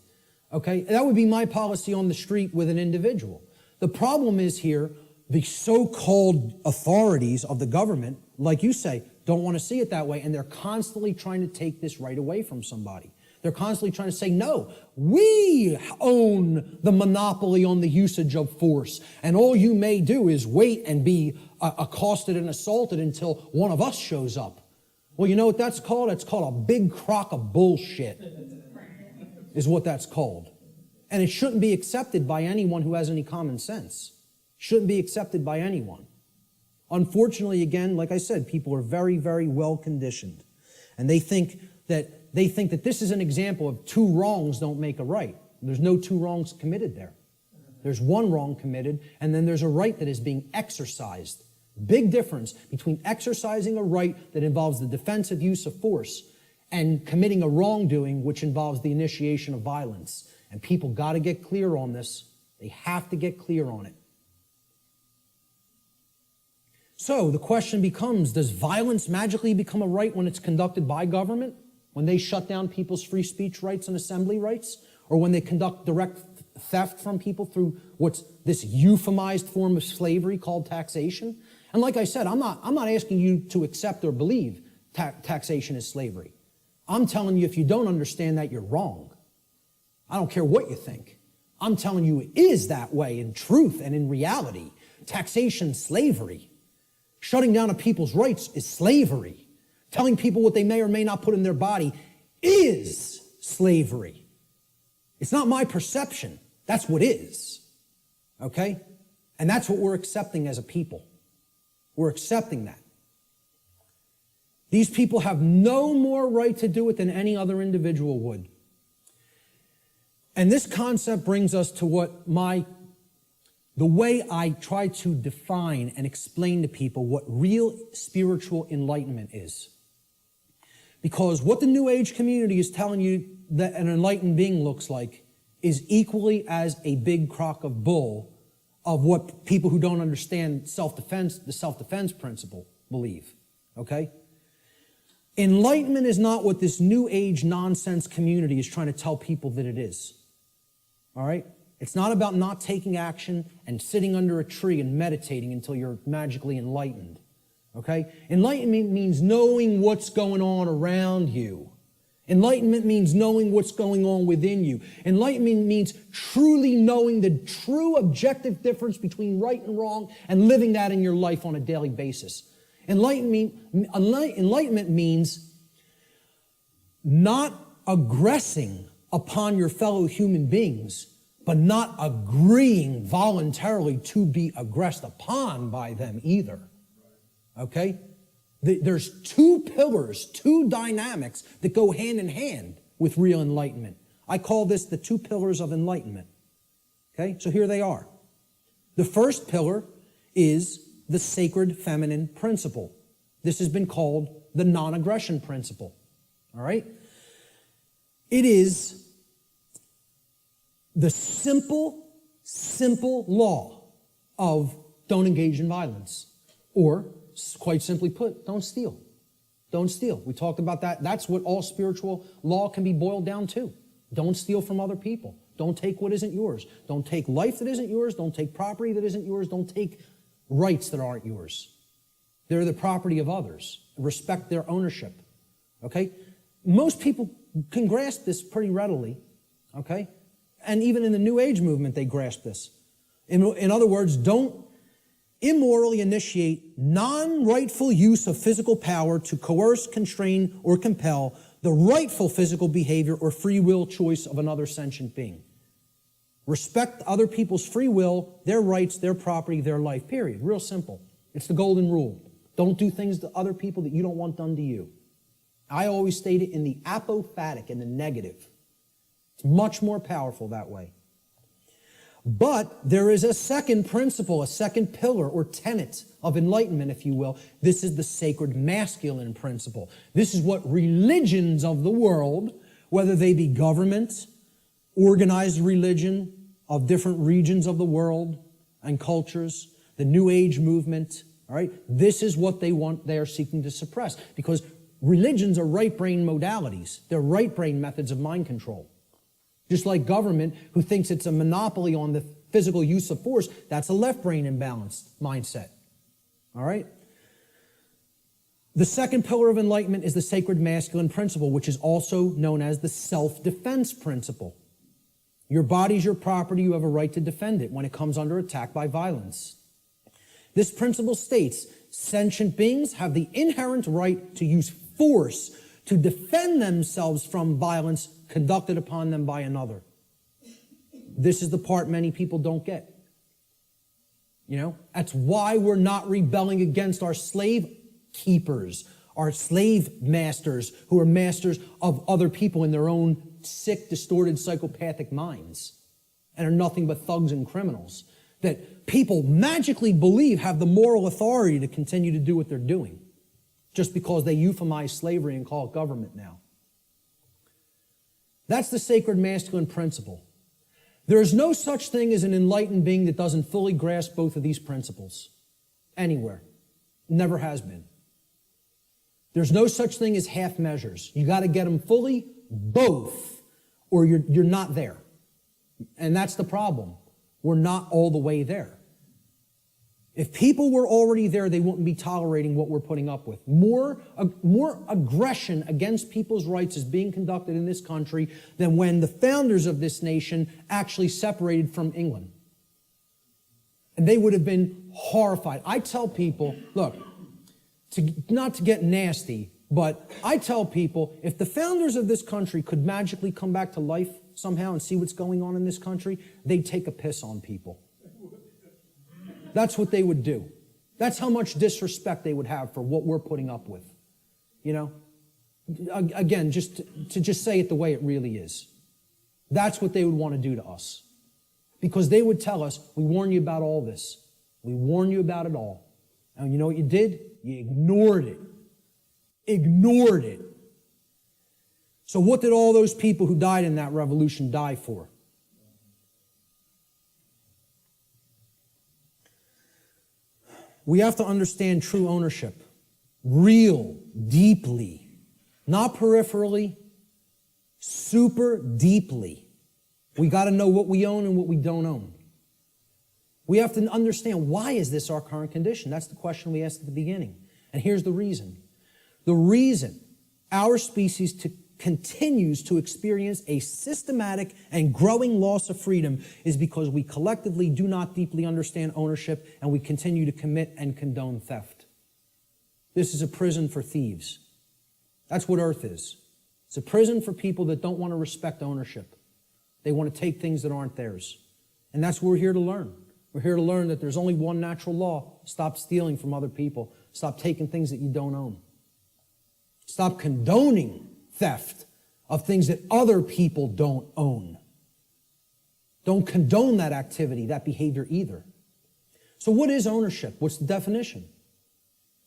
Okay? That would be my policy on the street with an individual. The problem is here, the so-called authorities of the government, like you say, don't want to see it that way, and they're constantly trying to take this right away from somebody. They're constantly trying to say, no, we own the monopoly on the usage of force, and all you may do is wait and be accosted and assaulted until one of us shows up. Well, you know what that's called? It's called a big crock of bullshit, is what that's called. And it shouldn't be accepted by anyone who has any common sense. Shouldn't be accepted by anyone. Unfortunately, again, like I said, people are very, very well conditioned. And they think that this is an example of two wrongs don't make a right. There's no two wrongs committed there. There's one wrong committed, and then there's a right that is being exercised. Big difference between exercising a right that involves the defensive use of force and committing a wrongdoing which involves the initiation of violence. And people got to get clear on this. They have to get clear on it. So the question becomes, does violence magically become a right when it's conducted by government? When they shut down people's free speech rights and assembly rights? Or when they conduct direct theft from people through what's this euphemized form of slavery called taxation? And like I said, I'm not asking you to accept or believe taxation is slavery. I'm telling you, if you don't understand that, you're wrong. I don't care what you think. I'm telling you it is that way in truth and in reality. Taxation, slavery. Shutting down of people's rights is slavery. Telling people what they may or may not put in their body is slavery. It's not my perception. That's what is. Okay? And that's what we're accepting as a people. We're accepting that. These people have no more right to do it than any other individual would. And this concept brings us to the way I try to define and explain to people what real spiritual enlightenment is. Because what the New Age community is telling you that an enlightened being looks like is equally as a big crock of bull of what people who don't understand self-defense, the self-defense principle, believe. Okay? Enlightenment is not what this New Age nonsense community is trying to tell people that it is. All right? It's not about not taking action and sitting under a tree and meditating until you're magically enlightened. Okay? Enlightenment means knowing what's going on around you. Enlightenment means knowing what's going on within you. Enlightenment means truly knowing the true objective difference between right and wrong and living that in your life on a daily basis. Enlightenment means not aggressing upon your fellow human beings, but not agreeing voluntarily to be aggressed upon by them either. Okay? There's two pillars, two dynamics that go hand in hand with real enlightenment. I call this the two pillars of enlightenment. Okay? So here they are. The first pillar is the sacred feminine principle. This has been called the non-aggression principle. All right? It is the simple law of don't engage in violence. Or, quite simply put, don't steal. Don't steal. We talked about that. That's what all spiritual law can be boiled down to. Don't steal from other people. Don't take what isn't yours. Don't take life that isn't yours. Don't take property that isn't yours. Don't take rights that aren't yours. They're the property of others. Respect their ownership. Okay? Most people can grasp this pretty readily. Okay? And even in the New Age movement, they grasp this. In other words, don't immorally initiate non-rightful use of physical power to coerce, constrain, or compel the rightful physical behavior or free will choice of another sentient being. Respect other people's free will, their rights, their property, their life, period. Real simple. It's the golden rule. Don't do things to other people that you don't want done to you. I always state it in the apophatic, in the negative. It's much more powerful that way. But there is a second principle, a second pillar or tenet of enlightenment, if you will. This is the sacred masculine principle. This is what religions of the world, whether they be government, organized religion of different regions of the world and cultures, the New Age movement, all right, this is what they are seeking to suppress, because religions are right brain modalities. They're right brain methods of mind control. Just like government, who thinks it's a monopoly on the physical use of force, that's a left brain imbalanced mindset. All right? The second pillar of enlightenment is the sacred masculine principle, which is also known as the self-defense principle. Your body's your property. You have a right to defend it when it comes under attack by violence. This principle states sentient beings have the inherent right to use force to defend themselves from violence conducted upon them by another. This is the part many people don't get. You know, that's why we're not rebelling against our slave keepers, our slave masters who are masters of other people in their own sick, distorted, psychopathic minds and are nothing but thugs and criminals that people magically believe have the moral authority to continue to do what they're doing just because they euphemize slavery and call it government now. That's the sacred masculine principle. There is no such thing as an enlightened being that doesn't fully grasp both of these principles. Anywhere. Never has been. There's no such thing as half measures. You got to get them fully, both, or you're not there. And that's the problem. We're not all the way there. If people were already there, they wouldn't be tolerating what we're putting up with. More aggression against people's rights is being conducted in this country than when the founders of this nation actually separated from England. And they would have been horrified. I tell people, look, not to get nasty, but I tell people, if the founders of this country could magically come back to life somehow and see what's going on in this country, they'd take a piss on people. That's what they would do. That's how much disrespect they would have for what we're putting up with. You know? Again, just to say it the way it really is. That's what they would want to do to us. Because they would tell us, we warn you about all this. We warn you about it all. And you know what you did? You ignored it. Ignored it. So what did all those people who died in that revolution die for? We have to understand true ownership. Real, deeply. Not peripherally, super deeply. We got to know what we own and what we don't own. We have to understand, why is this our current condition? That's the question we asked at the beginning. And here's the reason. The reason our species continues to experience a systematic and growing loss of freedom is because we collectively do not deeply understand ownership, and we continue to commit and condone theft. This is a prison for thieves. That's what Earth is. It's a prison for people that don't want to respect ownership. They want to take things that aren't theirs. And that's what we're here to learn. We're here to learn that there's only one natural law. Stop stealing from other people. Stop taking things that you don't own. Stop condoning theft of things that other people don't own. Don't condone that activity, that behavior either. So what is ownership? What's the definition?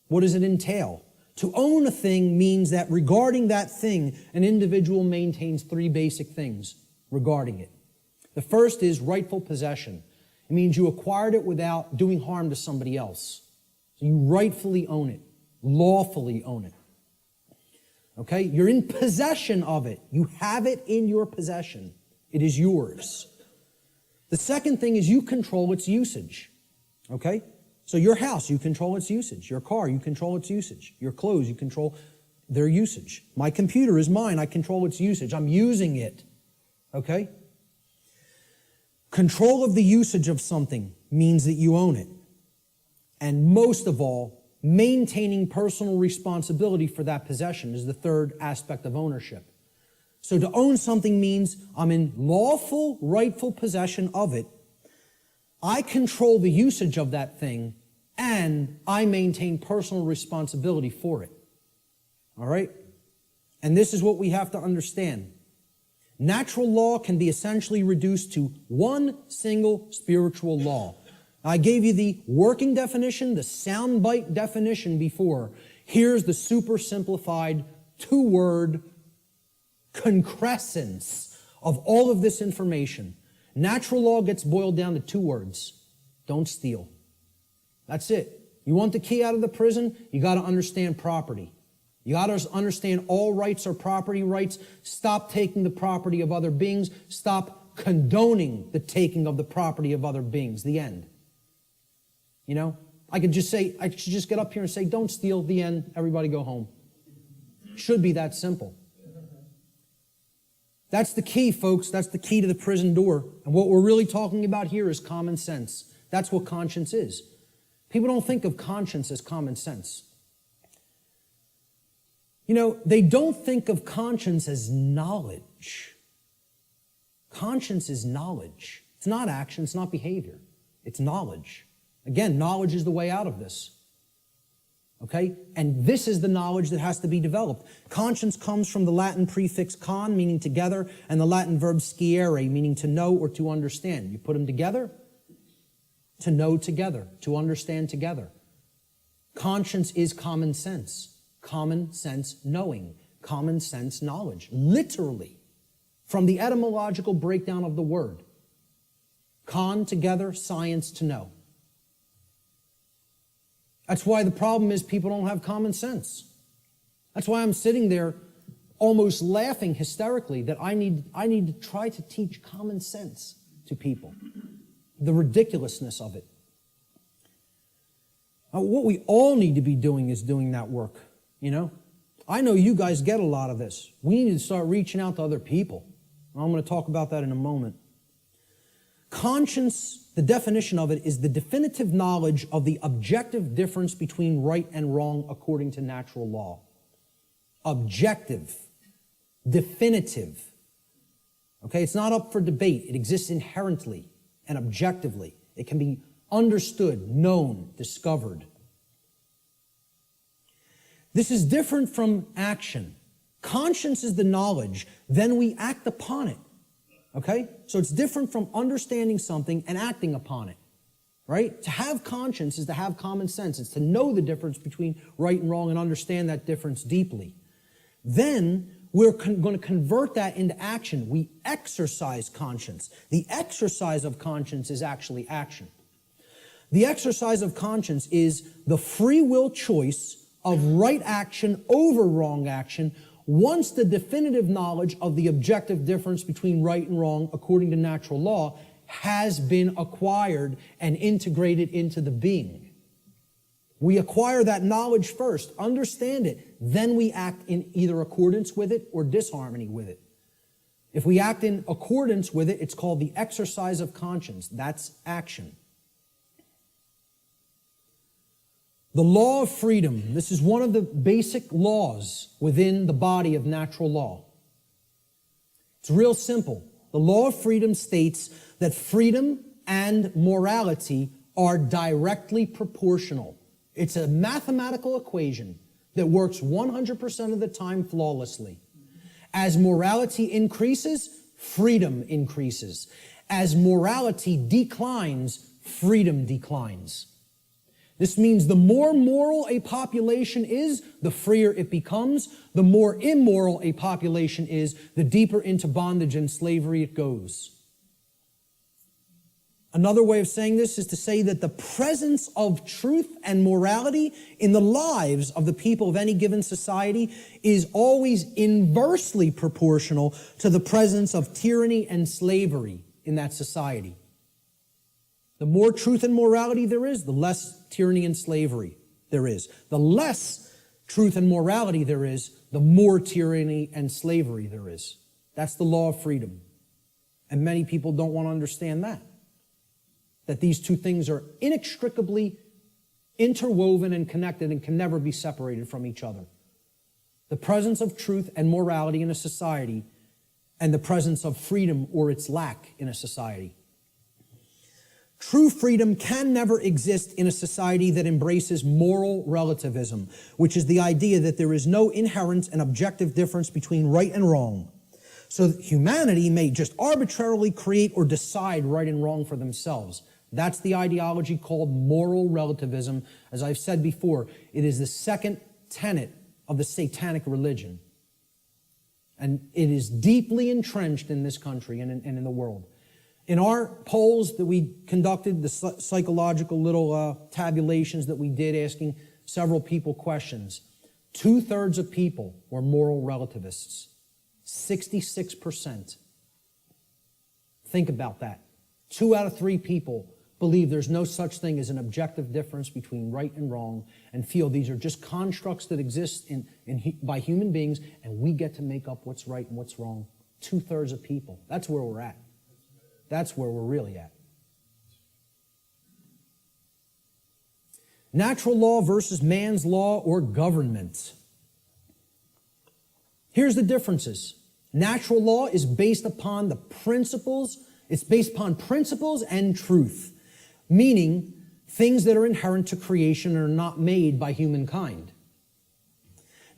What does it entail? To own a thing means that regarding that thing, an individual maintains three basic things regarding it. The first is rightful possession. It means you acquired it without doing harm to somebody else. So you rightfully own it, lawfully own it. Okay? You're in possession of it. You have it in your possession. It is yours. The second thing is you control its usage. Okay? So your house, you control its usage. Your car, you control its usage. Your clothes, you control their usage. My computer is mine. I control its usage. I'm using it. Okay? Control of the usage of something means that you own it. And most of all, maintaining personal responsibility for that possession is the third aspect of ownership. So to own something means I'm in lawful, rightful possession of it. I control the usage of that thing, and I maintain personal responsibility for it. All right? And this is what we have to understand. Natural law can be essentially reduced to one single spiritual law. I gave you the working definition, the soundbite definition before. Here's the super simplified two-word concrescence of all of this information. Natural law gets boiled down to two words. Don't steal. That's it. You want the key out of the prison? You got to understand property. You got to understand all rights are property rights. Stop taking the property of other beings. Stop condoning the taking of the property of other beings. The end. You know, I should just get up here and say, don't steal, the end, everybody go home. Should be that simple. That's the key, folks. That's the key to the prison door. And what we're really talking about here is common sense. That's what conscience is. People don't think of conscience as common sense. You know, they don't think of conscience as knowledge. Conscience is knowledge. It's not action, it's not behavior. It's knowledge. Again, knowledge is the way out of this. Okay? And this is the knowledge that has to be developed. Conscience comes from the Latin prefix con, meaning together, and the Latin verb sciere, meaning to know or to understand. You put them together, to know together, to understand together. Conscience is common sense. Common sense knowing. Common sense knowledge. Literally. From the etymological breakdown of the word. Con, together, science, to know. That's why the problem is people don't have common sense. That's why I'm sitting there almost laughing hysterically that I need to try to teach common sense to people. The ridiculousness of it. What we all need to be doing is doing that work, you know? I know you guys get a lot of this. We need to start reaching out to other people. I'm going to talk about that in a moment. Conscience, the definition of it, is the definitive knowledge of the objective difference between right and wrong according to natural law. Objective. Definitive. Okay, it's not up for debate. It exists inherently and objectively. It can be understood, known, discovered. This is different from action. Conscience is the knowledge, then we act upon it. Okay? So it's different from understanding something and acting upon it. Right? To have conscience is to have common sense. It's to know the difference between right and wrong and understand that difference deeply. Then we're going to convert that into action. We exercise conscience. The exercise of conscience is actually action. The exercise of conscience is the free will choice of right action over wrong action once the definitive knowledge of the objective difference between right and wrong according to natural law has been acquired and integrated into the being. We acquire that knowledge first, understand it, then we act in either accordance with it or disharmony with it. If we act in accordance with it, it's called the exercise of conscience. That's action. The law of freedom. This is one of the basic laws within the body of natural law. It's real simple. The law of freedom states that freedom and morality are directly proportional. It's a mathematical equation that works 100% of the time flawlessly. As morality increases, freedom increases. As morality declines, freedom declines. This means the more moral a population is, the freer it becomes. The more immoral a population is, the deeper into bondage and slavery it goes. Another way of saying this is to say that the presence of truth and morality in the lives of the people of any given society is always inversely proportional to the presence of tyranny and slavery in that society. The more truth and morality there is, the less tyranny and slavery there is. The less truth and morality there is, the more tyranny and slavery there is. That's the law of freedom. And many people don't want to understand that. That these two things are inextricably interwoven and connected and can never be separated from each other. The presence of truth and morality in a society and the presence of freedom or its lack in a society. True freedom can never exist in a society that embraces moral relativism, which is the idea that there is no inherent and objective difference between right and wrong. So that humanity may just arbitrarily create or decide right and wrong for themselves. That's the ideology called moral relativism. As I've said before, it is the second tenet of the satanic religion. And it is deeply entrenched in this country and in the world. In our polls that we conducted, the psychological little tabulations that we did asking several people questions, 2/3 of people were moral relativists. 66%. Think about that. 2 out of 3 people believe there's no such thing as an objective difference between right and wrong and feel these are just constructs that exist by human beings and we get to make up what's right and what's wrong. 2/3 of people. That's where we're at. That's where we're really at. Natural law versus man's law or government. Here's the differences. Natural law is based upon the principles. It's based upon principles and truth, meaning things that are inherent to creation and are not made by humankind.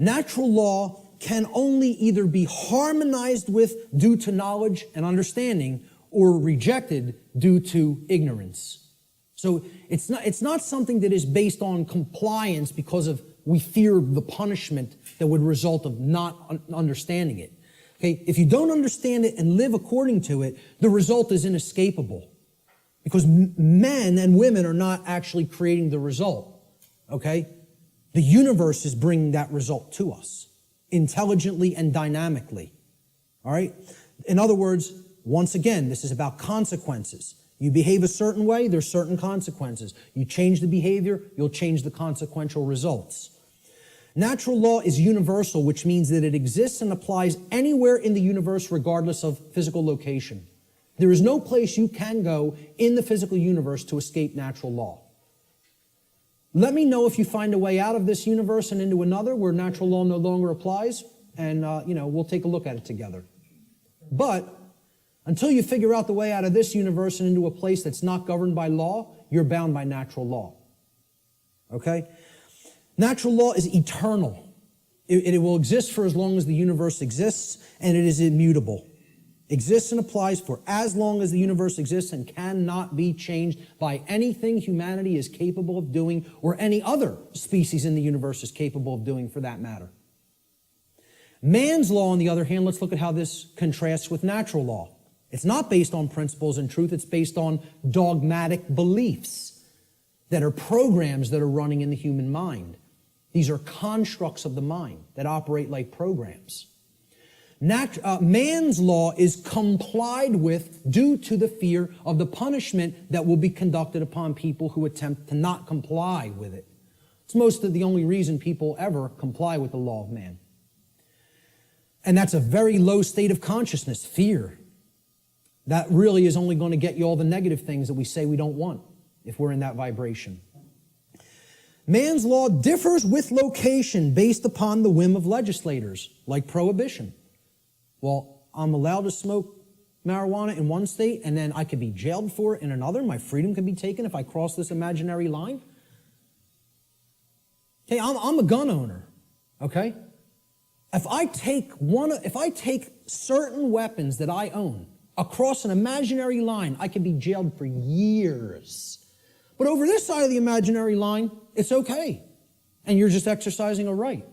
Natural law can only either be harmonized with due to knowledge and understanding or rejected due to ignorance. So it's not something that is based on compliance because of we fear the punishment that would result of not understanding it. Okay, if you don't understand it and live according to it, the result is inescapable. Because men and women are not actually creating the result. Okay? The universe is bringing that result to us intelligently and dynamically. All right? In other words, once again, this is about consequences. You behave a certain way, there's certain consequences. You change the behavior, you'll change the consequential results. Natural law is universal, which means that it exists and applies anywhere in the universe regardless of physical location. There is no place you can go in the physical universe to escape natural law. Let me know if you find a way out of this universe and into another where natural law no longer applies, and we'll take a look at it together. But until you figure out the way out of this universe and into a place that's not governed by law, you're bound by natural law. Okay? Natural law is eternal. It will exist for as long as the universe exists, and it is immutable. Exists and applies for as long as the universe exists and cannot be changed by anything humanity is capable of doing or any other species in the universe is capable of doing for that matter. Man's law, on the other hand, let's look at how this contrasts with natural law. It's not based on principles and truth. It's based on dogmatic beliefs that are programs that are running in the human mind. These are constructs of the mind that operate like programs. Man's law is complied with due to the fear of the punishment that will be conducted upon people who attempt to not comply with it. It's most of the only reason people ever comply with the law of man. And that's a very low state of consciousness, fear. That really is only going to get you all the negative things that we say we don't want if we're in that vibration. Man's law differs with location based upon the whim of legislators, like prohibition. Well, I'm allowed to smoke marijuana in one state, and then I could be jailed for it in another. My freedom can be taken if I cross this imaginary line. Okay, I'm a gun owner, okay? If I take certain weapons that I own across an imaginary line, I could be jailed for years. But over this side of the imaginary line, it's okay. And you're just exercising a right.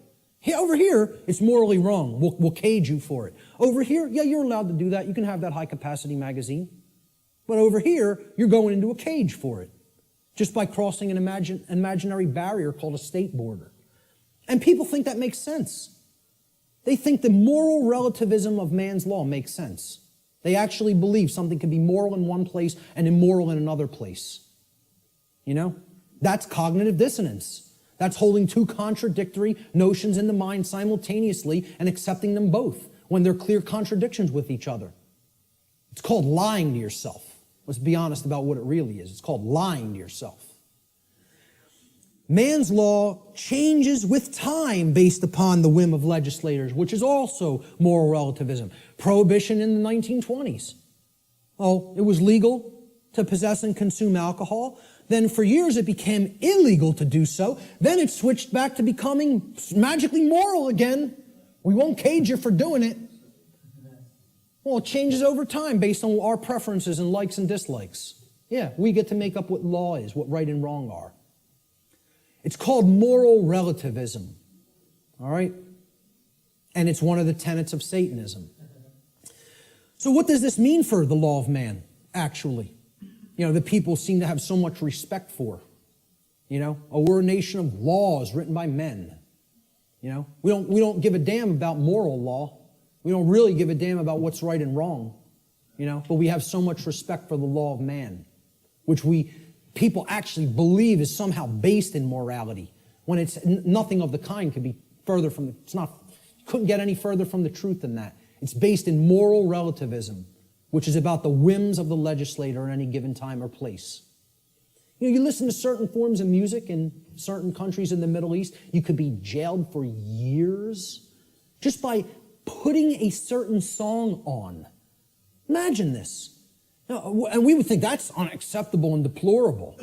Over here, it's morally wrong. We'll cage you for it. Over here, yeah, you're allowed to do that. You can have that high-capacity magazine. But over here, you're going into a cage for it, just by crossing an imaginary barrier called a state border. And people think that makes sense. They think the moral relativism of man's law makes sense. They actually believe something can be moral in one place and immoral in another place. You know? That's cognitive dissonance. That's holding two contradictory notions in the mind simultaneously and accepting them both when they're clear contradictions with each other. It's called lying to yourself. Let's be honest about what it really is. It's called lying to yourself. Man's law changes with time based upon the whim of legislators, which is also moral relativism. Prohibition in the 1920s. Oh, it was legal to possess and consume alcohol. Then for years it became illegal to do so. Then it switched back to becoming magically moral again. We won't cage you for doing it. Well, it changes over time based on our preferences and likes and dislikes. Yeah, we get to make up what law is, what right and wrong are. It's called moral relativism. All right? And it's one of the tenets of Satanism. So what does this mean for the law of man, actually? You know, that people seem to have so much respect for. You know, we're a nation of laws written by men. You know, we don't give a damn about moral law. We don't really give a damn about what's right and wrong. You know, but we have so much respect for the law of man, which people actually believe is somehow based in morality, when it's nothing of the kind could be further from, couldn't get any further from the truth than that. It's based in moral relativism, which is about the whims of the legislator at any given time or place. You know, you listen to certain forms of music in certain countries in the Middle East, you could be jailed for years just by putting a certain song on. Imagine this. And we would think that's unacceptable and deplorable.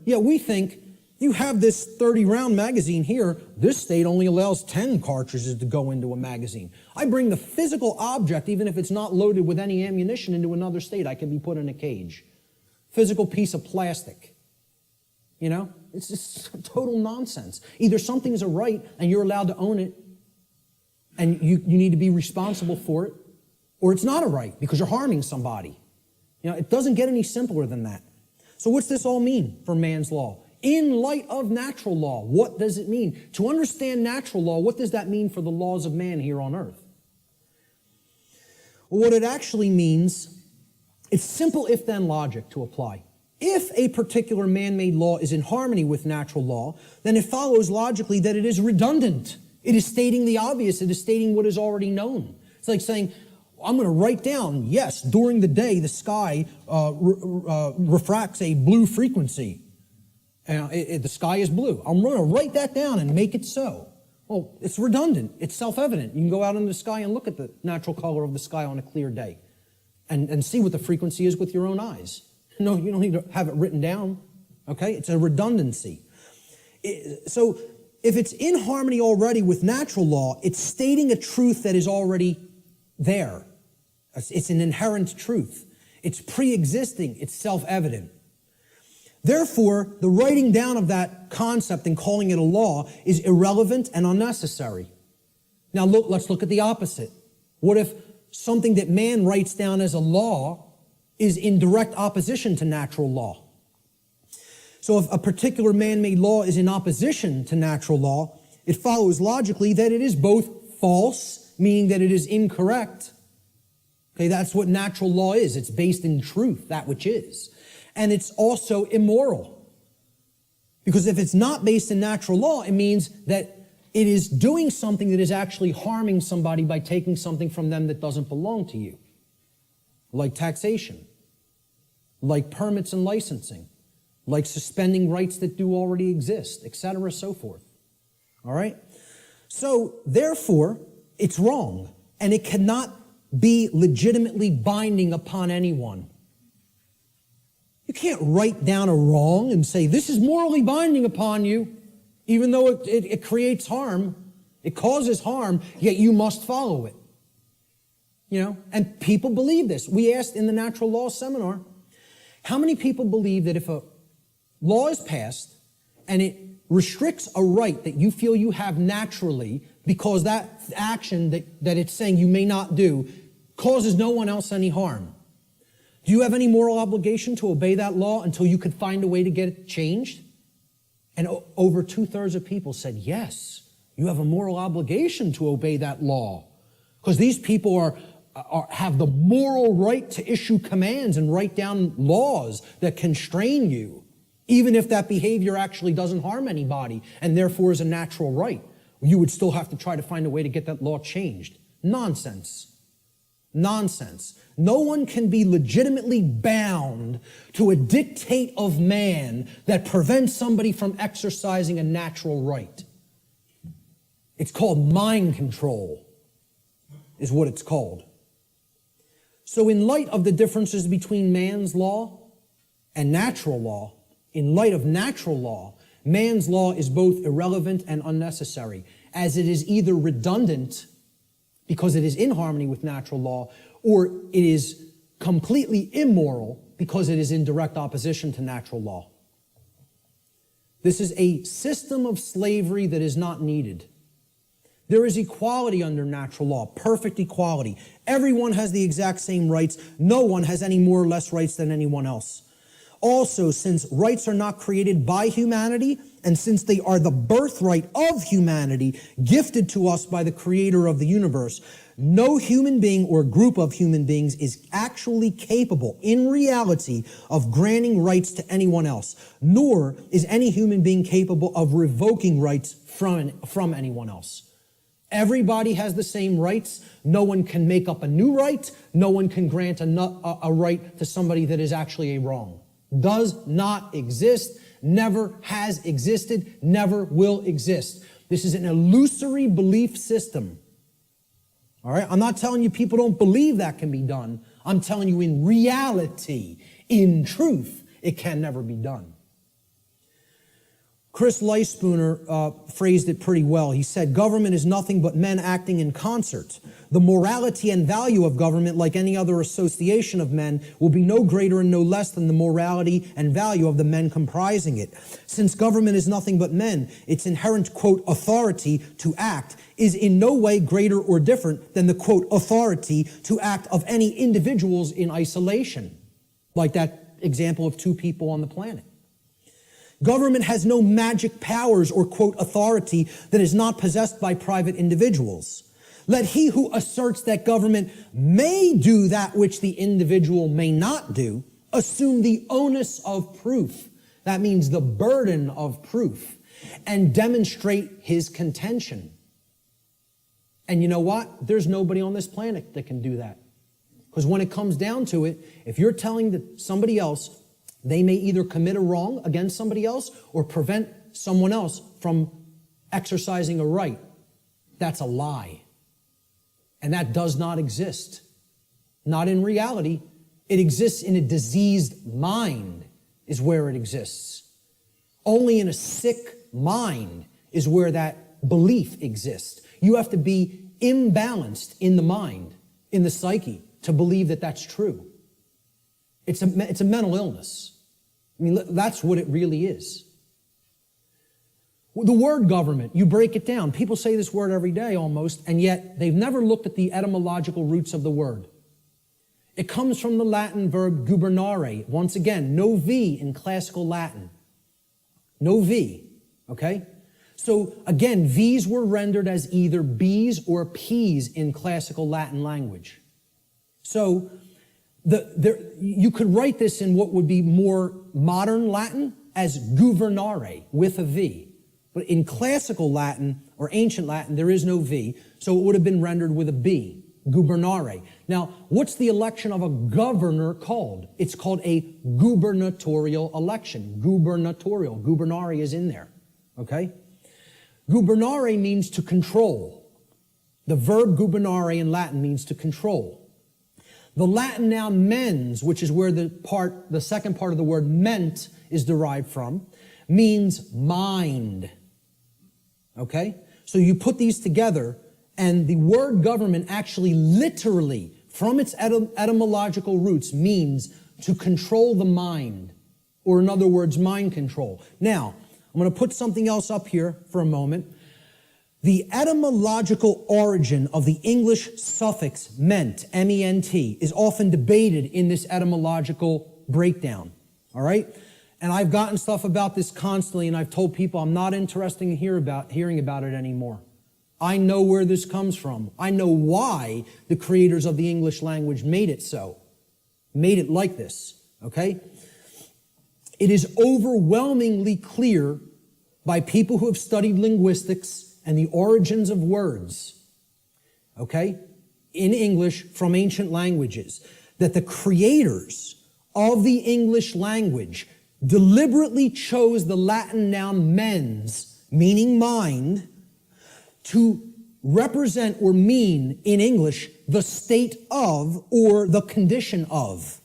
Yeah, we think you have this 30-round magazine here. This state only allows 10 cartridges to go into a magazine. I bring the physical object, even if it's not loaded with any ammunition, into another state. I can be put in a cage. Physical piece of plastic. You know, it's just total nonsense. Either something's a right and you're allowed to own it and you need to be responsible for it, or it's not a right because you're harming somebody. You know, it doesn't get any simpler than that. So what's this all mean for man's law? In light of natural law, what does it mean? To understand natural law, what does that mean for the laws of man here on earth? Well, what it actually means, it's simple if-then logic to apply. If a particular man-made law is in harmony with natural law, then it follows logically that it is redundant. It is stating the obvious. It is stating what is already known. It's like saying, I'm going to write down, yes, during the day the sky refracts a blue frequency. The sky is blue. I'm going to write that down and make it so. Well, it's redundant. It's self-evident. You can go out in the sky and look at the natural color of the sky on a clear day and see what the frequency is with your own eyes. No, you don't need to have it written down. Okay? It's a redundancy. So if it's in harmony already with natural law, it's stating a truth that is already there. It's an inherent truth. It's pre-existing. It's self-evident. Therefore, the writing down of that concept and calling it a law is irrelevant and unnecessary. Now let's look at the opposite. What if something that man writes down as a law is in direct opposition to natural law? So if a particular man-made law is in opposition to natural law, it follows logically that it is both false, meaning that it is incorrect. Okay, that's what natural law is. It's based in truth, that which is. And it's also immoral. Because if it's not based in natural law, it means that it is doing something that is actually harming somebody by taking something from them that doesn't belong to you. Like taxation, like permits and licensing, like suspending rights that do already exist, etc., so forth. All right? So, therefore, it's wrong, and it cannot be legitimately binding upon anyone. You can't write down a wrong and say, this is morally binding upon you, even though it creates harm, it causes harm, yet you must follow it. You know, and people believe this. We asked in the natural law seminar, how many people believe that if a law is passed and it restricts a right that you feel you have naturally because that action that it's saying you may not do causes no one else any harm? Do you have any moral obligation to obey that law until you could find a way to get it changed? And over 2/3 of people said, yes, you have a moral obligation to obey that law. Because these people have the moral right to issue commands and write down laws that constrain you, even if that behavior actually doesn't harm anybody and therefore is a natural right. You would still have to try to find a way to get that law changed. Nonsense. Nonsense. No one can be legitimately bound to a dictate of man that prevents somebody from exercising a natural right. It's called mind control, is what it's called. So in light of the differences between man's law and natural law, in light of natural law, man's law is both irrelevant and unnecessary, as it is either redundant because it is in harmony with natural law, or it is completely immoral because it is in direct opposition to natural law. This is a system of slavery that is not needed. There is equality under natural law, perfect equality. Everyone has the exact same rights. No one has any more or less rights than anyone else. Also, since rights are not created by humanity, and since they are the birthright of humanity, gifted to us by the creator of the universe, no human being or group of human beings is actually capable, in reality, of granting rights to anyone else, nor is any human being capable of revoking rights from anyone else. Everybody has the same rights. No one can make up a new right. No one can grant a right to somebody that is actually a wrong. Does not exist, never has existed, never will exist. This is an illusory belief system. All right? I'm not telling you people don't believe that can be done. I'm telling you in reality, in truth, it can never be done. Chris Leispooner phrased it pretty well. He said, government is nothing but men acting in concert. The morality and value of government, like any other association of men, will be no greater and no less than the morality and value of the men comprising it. Since government is nothing but men, its inherent, quote, authority to act is in no way greater or different than the, quote, authority to act of any individuals in isolation, like that example of two people on the planet. Government has no magic powers or, quote, authority that is not possessed by private individuals. Let he who asserts that government may do that which the individual may not do assume the onus of proof. That means the burden of proof, and demonstrate his contention. And you know what? There's nobody on this planet that can do that. Because when it comes down to it, if you're telling somebody else they may either commit a wrong against somebody else or prevent someone else from exercising a right, that's a lie. And that does not exist. Not in reality. It exists in a diseased mind is where it exists. Only in a sick mind is where that belief exists. You have to be imbalanced in the mind, in the psyche, to believe that that's true. It's a mental illness. I mean, that's what it really is. The word government, you break it down. People say this word every day almost, and yet they've never looked at the etymological roots of the word. It comes from the Latin verb gubernare. Once again, no V in classical Latin. No V, okay? So again, these were rendered as either B's or P's in classical Latin language. So you could write this in what would be more modern Latin as gubernare with a V. But in classical Latin or ancient Latin, there is no V, so it would have been rendered with a B, gubernare. Now, what's the election of a governor called? It's called a gubernatorial election. Gubernatorial. Gubernare is in there, okay? Gubernare means to control. The verb gubernare in Latin means to control. The Latin noun mens, which is where the second part of the word ment is derived from, means mind. Okay? So you put these together, and the word government actually literally, from its etymological roots, means to control the mind, or in other words, mind control. Now, I'm going to put something else up here for a moment. The etymological origin of the English suffix ment, M-E-N-T, is often debated in this etymological breakdown, all right? And I've gotten stuff about this constantly, and I've told people I'm not interested in hearing about it anymore. I know where this comes from. I know why the creators of the English language made it so, made it like this, okay? It is overwhelmingly clear by people who have studied linguistics and the origins of words, okay, in English from ancient languages, that the creators of the English language deliberately chose the Latin noun mens, meaning mind, to represent or mean in English the state of or the condition of.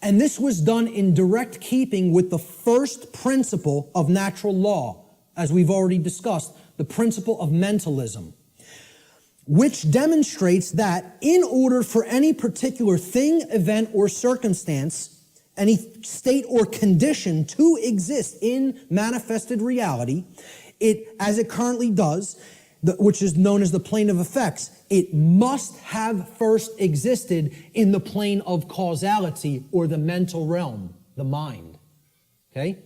And this was done in direct keeping with the first principle of natural law, as we've already discussed, the principle of mentalism, which demonstrates that in order for any particular thing, event, or circumstance, any state or condition to exist in manifested reality, as it currently does, which is known as the plane of effects, it must have first existed in the plane of causality or the mental realm, the mind. Okay?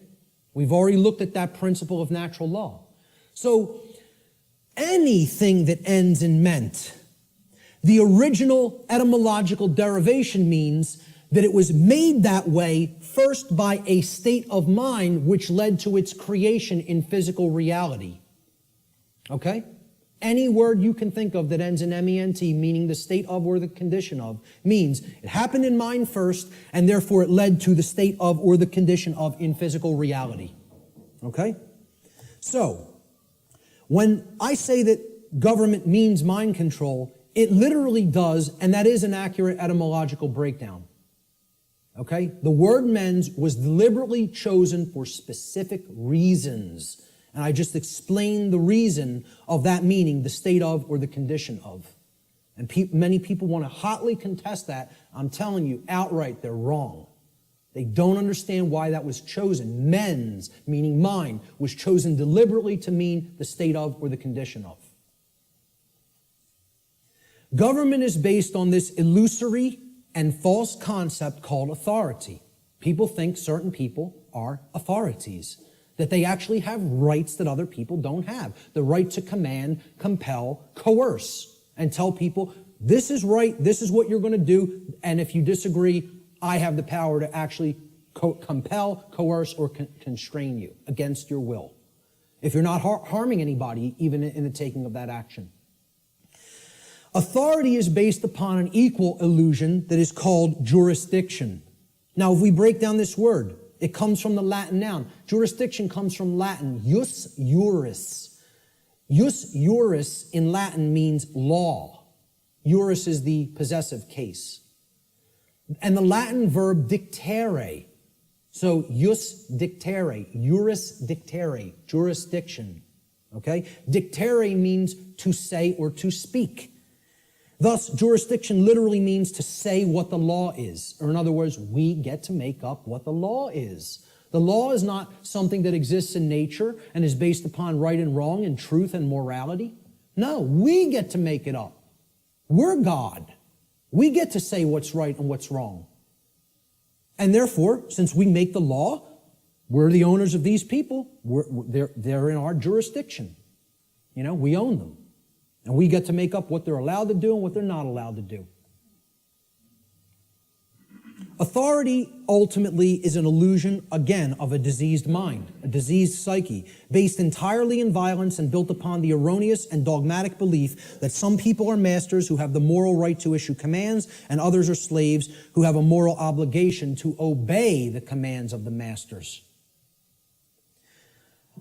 We've already looked at that principle of natural law. So, anything that ends in ment, the original etymological derivation means that it was made that way first by a state of mind which led to its creation in physical reality. Okay? Any word you can think of that ends in M-E-N-T, meaning the state of or the condition of, means it happened in mind first, and therefore it led to the state of or the condition of in physical reality. Okay? So, when I say that government means mind control, it literally does, and that is an accurate etymological breakdown. Okay? The word mens was deliberately chosen for specific reasons. And I just explained the reason of that meaning, the state of or the condition of. And many people want to hotly contest that. I'm telling you outright, they're wrong. They don't understand why that was chosen. Mens, meaning mind, was chosen deliberately to mean the state of or the condition of. Government is based on this illusory and false concept called authority. People think certain people are authorities, that they actually have rights that other people don't have. The right to command, compel, coerce, and tell people, this is right, this is what you're going to do, and if you disagree, I have the power to actually compel, coerce, or constrain you against your will, if you're not harming anybody, even in the taking of that action. Authority is based upon an equal illusion that is called jurisdiction. Now, if we break down this word, it comes from the Latin noun. Jurisdiction comes from Latin, jus juris. Jus juris in Latin means law. Juris is the possessive case. And the Latin verb dictere. So, jus dictere, juris dictere, jurisdiction. Okay? Dictere means to say or to speak. Thus, jurisdiction literally means to say what the law is. Or in other words, we get to make up what the law is. The law is not something that exists in nature and is based upon right and wrong and truth and morality. No, we get to make it up. We're God. We get to say what's right and what's wrong. And therefore, since we make the law, We're the owners of these people. They're in our jurisdiction. You know, we own them. And we get to make up what they're allowed to do and what they're not allowed to do. Authority ultimately is an illusion, again, of a diseased mind, a diseased psyche, based entirely in violence and built upon the erroneous and dogmatic belief that some people are masters who have the moral right to issue commands and others are slaves who have a moral obligation to obey the commands of the masters.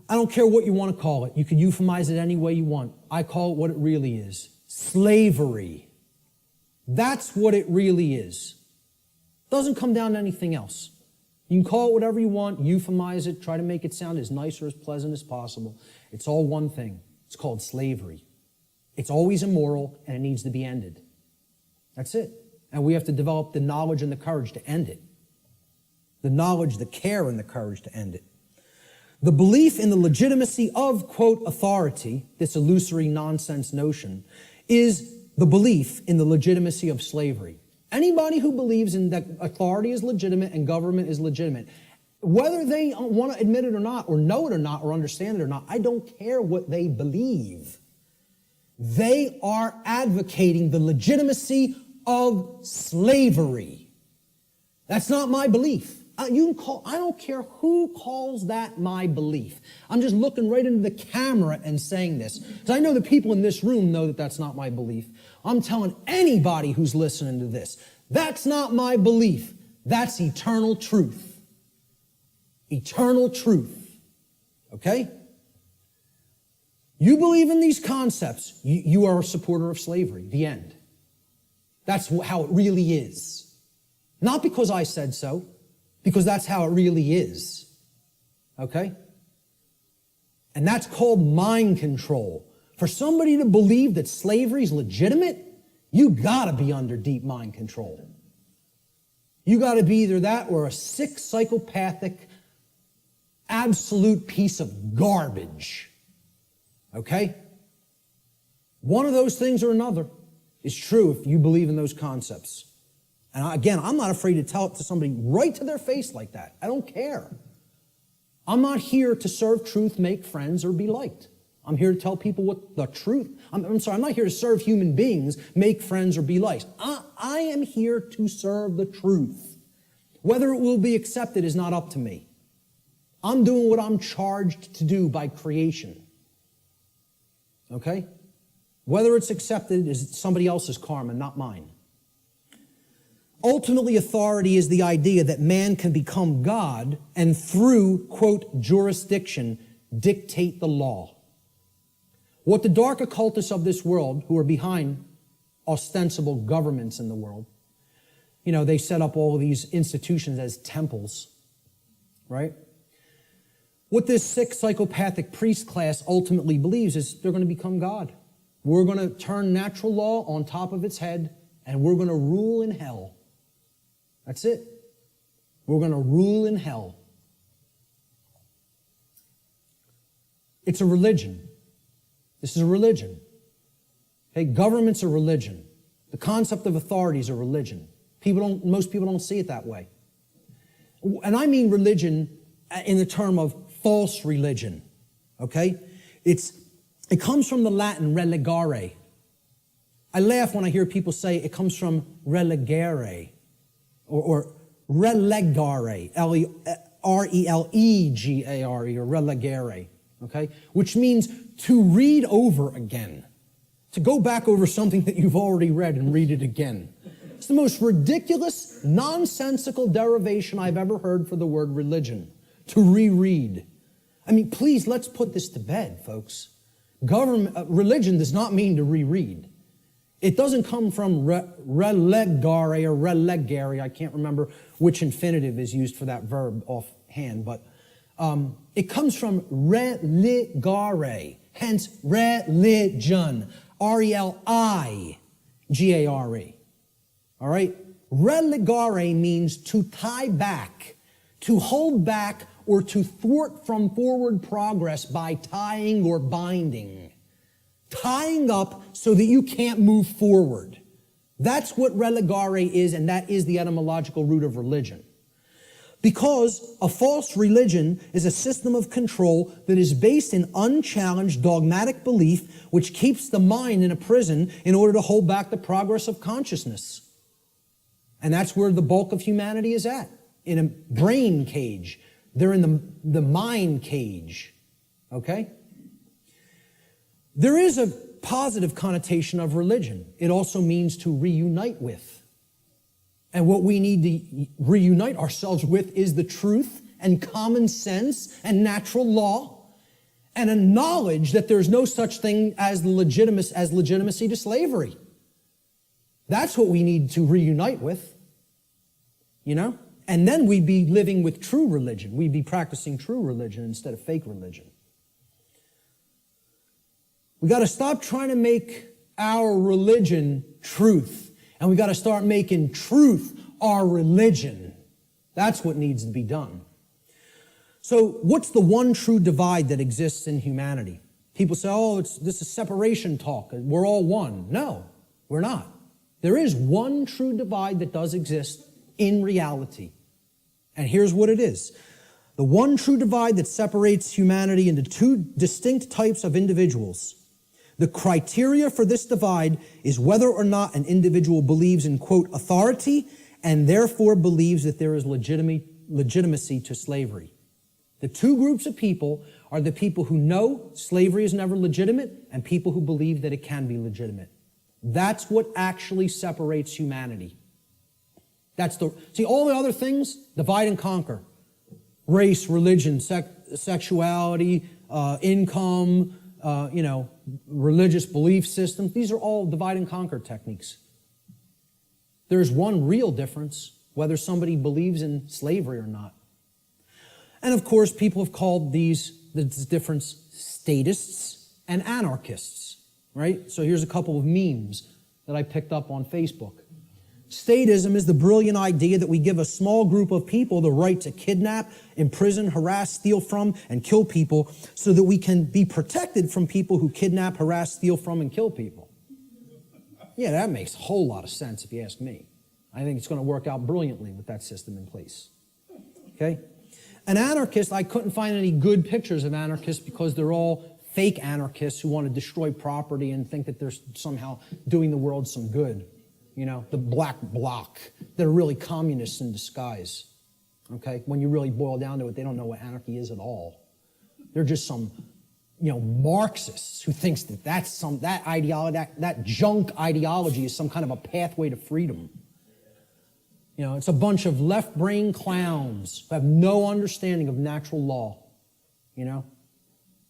I don't care what you want to call it. You can euphemize it any way you want. I call it what it really is. Slavery. That's what it really is. Doesn't come down to anything else. You can call it whatever you want, euphemize it, try to make it sound as nice or as pleasant as possible. It's all one thing. It's called slavery. It's always immoral, and it needs to be ended. That's it. And we have to develop the knowledge and the courage to end it. The knowledge, the care, and the courage to end it. The belief in the legitimacy of, quote, authority, this illusory nonsense notion, is the belief in the legitimacy of slavery. Anybody who believes in that authority is legitimate and government is legitimate, whether they want to admit it or not, or know it or not, or understand it or not, I don't care what they believe. They are advocating the legitimacy of slavery. That's not my belief. I don't care who calls that my belief. I'm just looking right into the camera and saying this, because I know the people in this room know that that's not my belief. I'm telling anybody who's listening to this, that's not my belief. That's eternal truth. Eternal truth. Okay? You believe in these concepts, you are a supporter of slavery. The end. That's how it really is. Not because I said so, because that's how it really is. Okay? And that's called mind control. For somebody to believe that slavery is legitimate, you gotta be under deep mind control. You gotta be either that or a sick, psychopathic, absolute piece of garbage. Okay? One of those things or another is true if you believe in those concepts. And again, I'm not afraid to tell it to somebody right to their face like that. I don't care. I'm not here to serve truth, make friends, or be liked. I'm here to tell people what the truth. I'm not here to serve human beings, make friends, or be liked. I am here to serve the truth. Whether it will be accepted is not up to me. I'm doing what I'm charged to do by creation. Okay? Whether it's accepted is somebody else's karma, not mine. Ultimately, authority is the idea that man can become God and through, quote, jurisdiction, dictate the law. What the dark occultists of this world, who are behind ostensible governments in the world, you know, they set up all of these institutions as temples, right? What this sick psychopathic priest class ultimately believes is they're going to become God. We're going to turn natural law on top of its head, and we're going to rule in hell. That's it. We're going to rule in hell. It's a religion. This is a religion. Okay, government's a religion. The concept of authority is a religion. Most people don't see it that way. And I mean religion in the term of false religion. Okay? It comes from the Latin relegare. I laugh when I hear people say it comes from relegare. Or relegare, R-E-L-E-G-A-R-E, or relegare, okay? Which means to read over again, to go back over something that you've already read and read it again. It's the most ridiculous, nonsensical derivation I've ever heard for the word religion, to reread. I mean, please, let's put this to bed, folks. Religion does not mean to reread. It doesn't come from relegare or relegare. I can't remember which infinitive is used for that verb offhand, but it comes from religare, hence religion, R-E-L-I-G-A-R-E. All right? Relegare means to tie back, to hold back, or to thwart from forward progress by tying or binding. Tying up so that you can't move forward. That's what relegare is, and that is the etymological root of religion. Because a false religion is a system of control that is based in unchallenged dogmatic belief, which keeps the mind in a prison in order to hold back the progress of consciousness. And that's where the bulk of humanity is at, in a brain cage. They're in the mind cage, okay? There is a positive connotation of religion. It also means to reunite with. And what we need to reunite ourselves with is the truth and common sense and natural law and a knowledge that there's no such thing as legitimacy to slavery. That's what we need to reunite with, you know? And then we'd be living with true religion. We'd be practicing true religion instead of fake religion. We got to stop trying to make our religion truth. And we got to start making truth our religion. That's what needs to be done. So what's the one true divide that exists in humanity? People say, oh, this is separation talk. We're all one. No, we're not. There is one true divide that does exist in reality. And here's what it is. The one true divide that separates humanity into two distinct types of individuals. The criteria for this divide is whether or not an individual believes in, quote, authority, and therefore believes that there is legitimacy to slavery. The two groups of people are the people who know slavery is never legitimate and people who believe that it can be legitimate. That's what actually separates humanity. See, all the other things, divide and conquer. Race, religion, sexuality, income, religious belief systems. These are all divide and conquer techniques. There's one real difference, whether somebody believes in slavery or not. And of course, people have called this difference statists and anarchists, right? So here's a couple of memes that I picked up on Facebook. Statism is the brilliant idea that we give a small group of people the right to kidnap, imprison, harass, steal from, and kill people so that we can be protected from people who kidnap, harass, steal from, and kill people. Yeah, that makes a whole lot of sense if you ask me. I think it's going to work out brilliantly with that system in place. Okay? An anarchist, I couldn't find any good pictures of anarchists because they're all fake anarchists who want to destroy property and think that they're somehow doing the world some good. You know, the black bloc. They're really communists in disguise. Okay? When you really boil down to it, they don't know what anarchy is at all. They're just some, Marxists who thinks that that ideology, that junk ideology is some kind of a pathway to freedom. It's a bunch of left-brain clowns who have no understanding of natural law.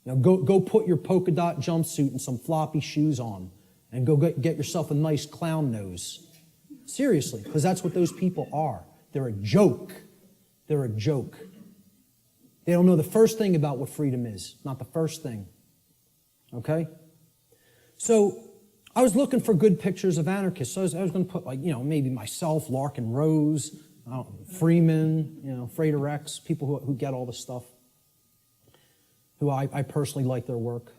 Go put your polka dot jumpsuit and some floppy shoes on. And go get yourself a nice clown nose. Seriously, because that's what those people are. They're a joke. They're a joke. They don't know the first thing about what freedom is. Not the first thing. Okay? So, I was looking for good pictures of anarchists. So I was going to put, maybe myself, Larkin Rose, Freeman, Frater X, people who get all this stuff, who I personally like their work.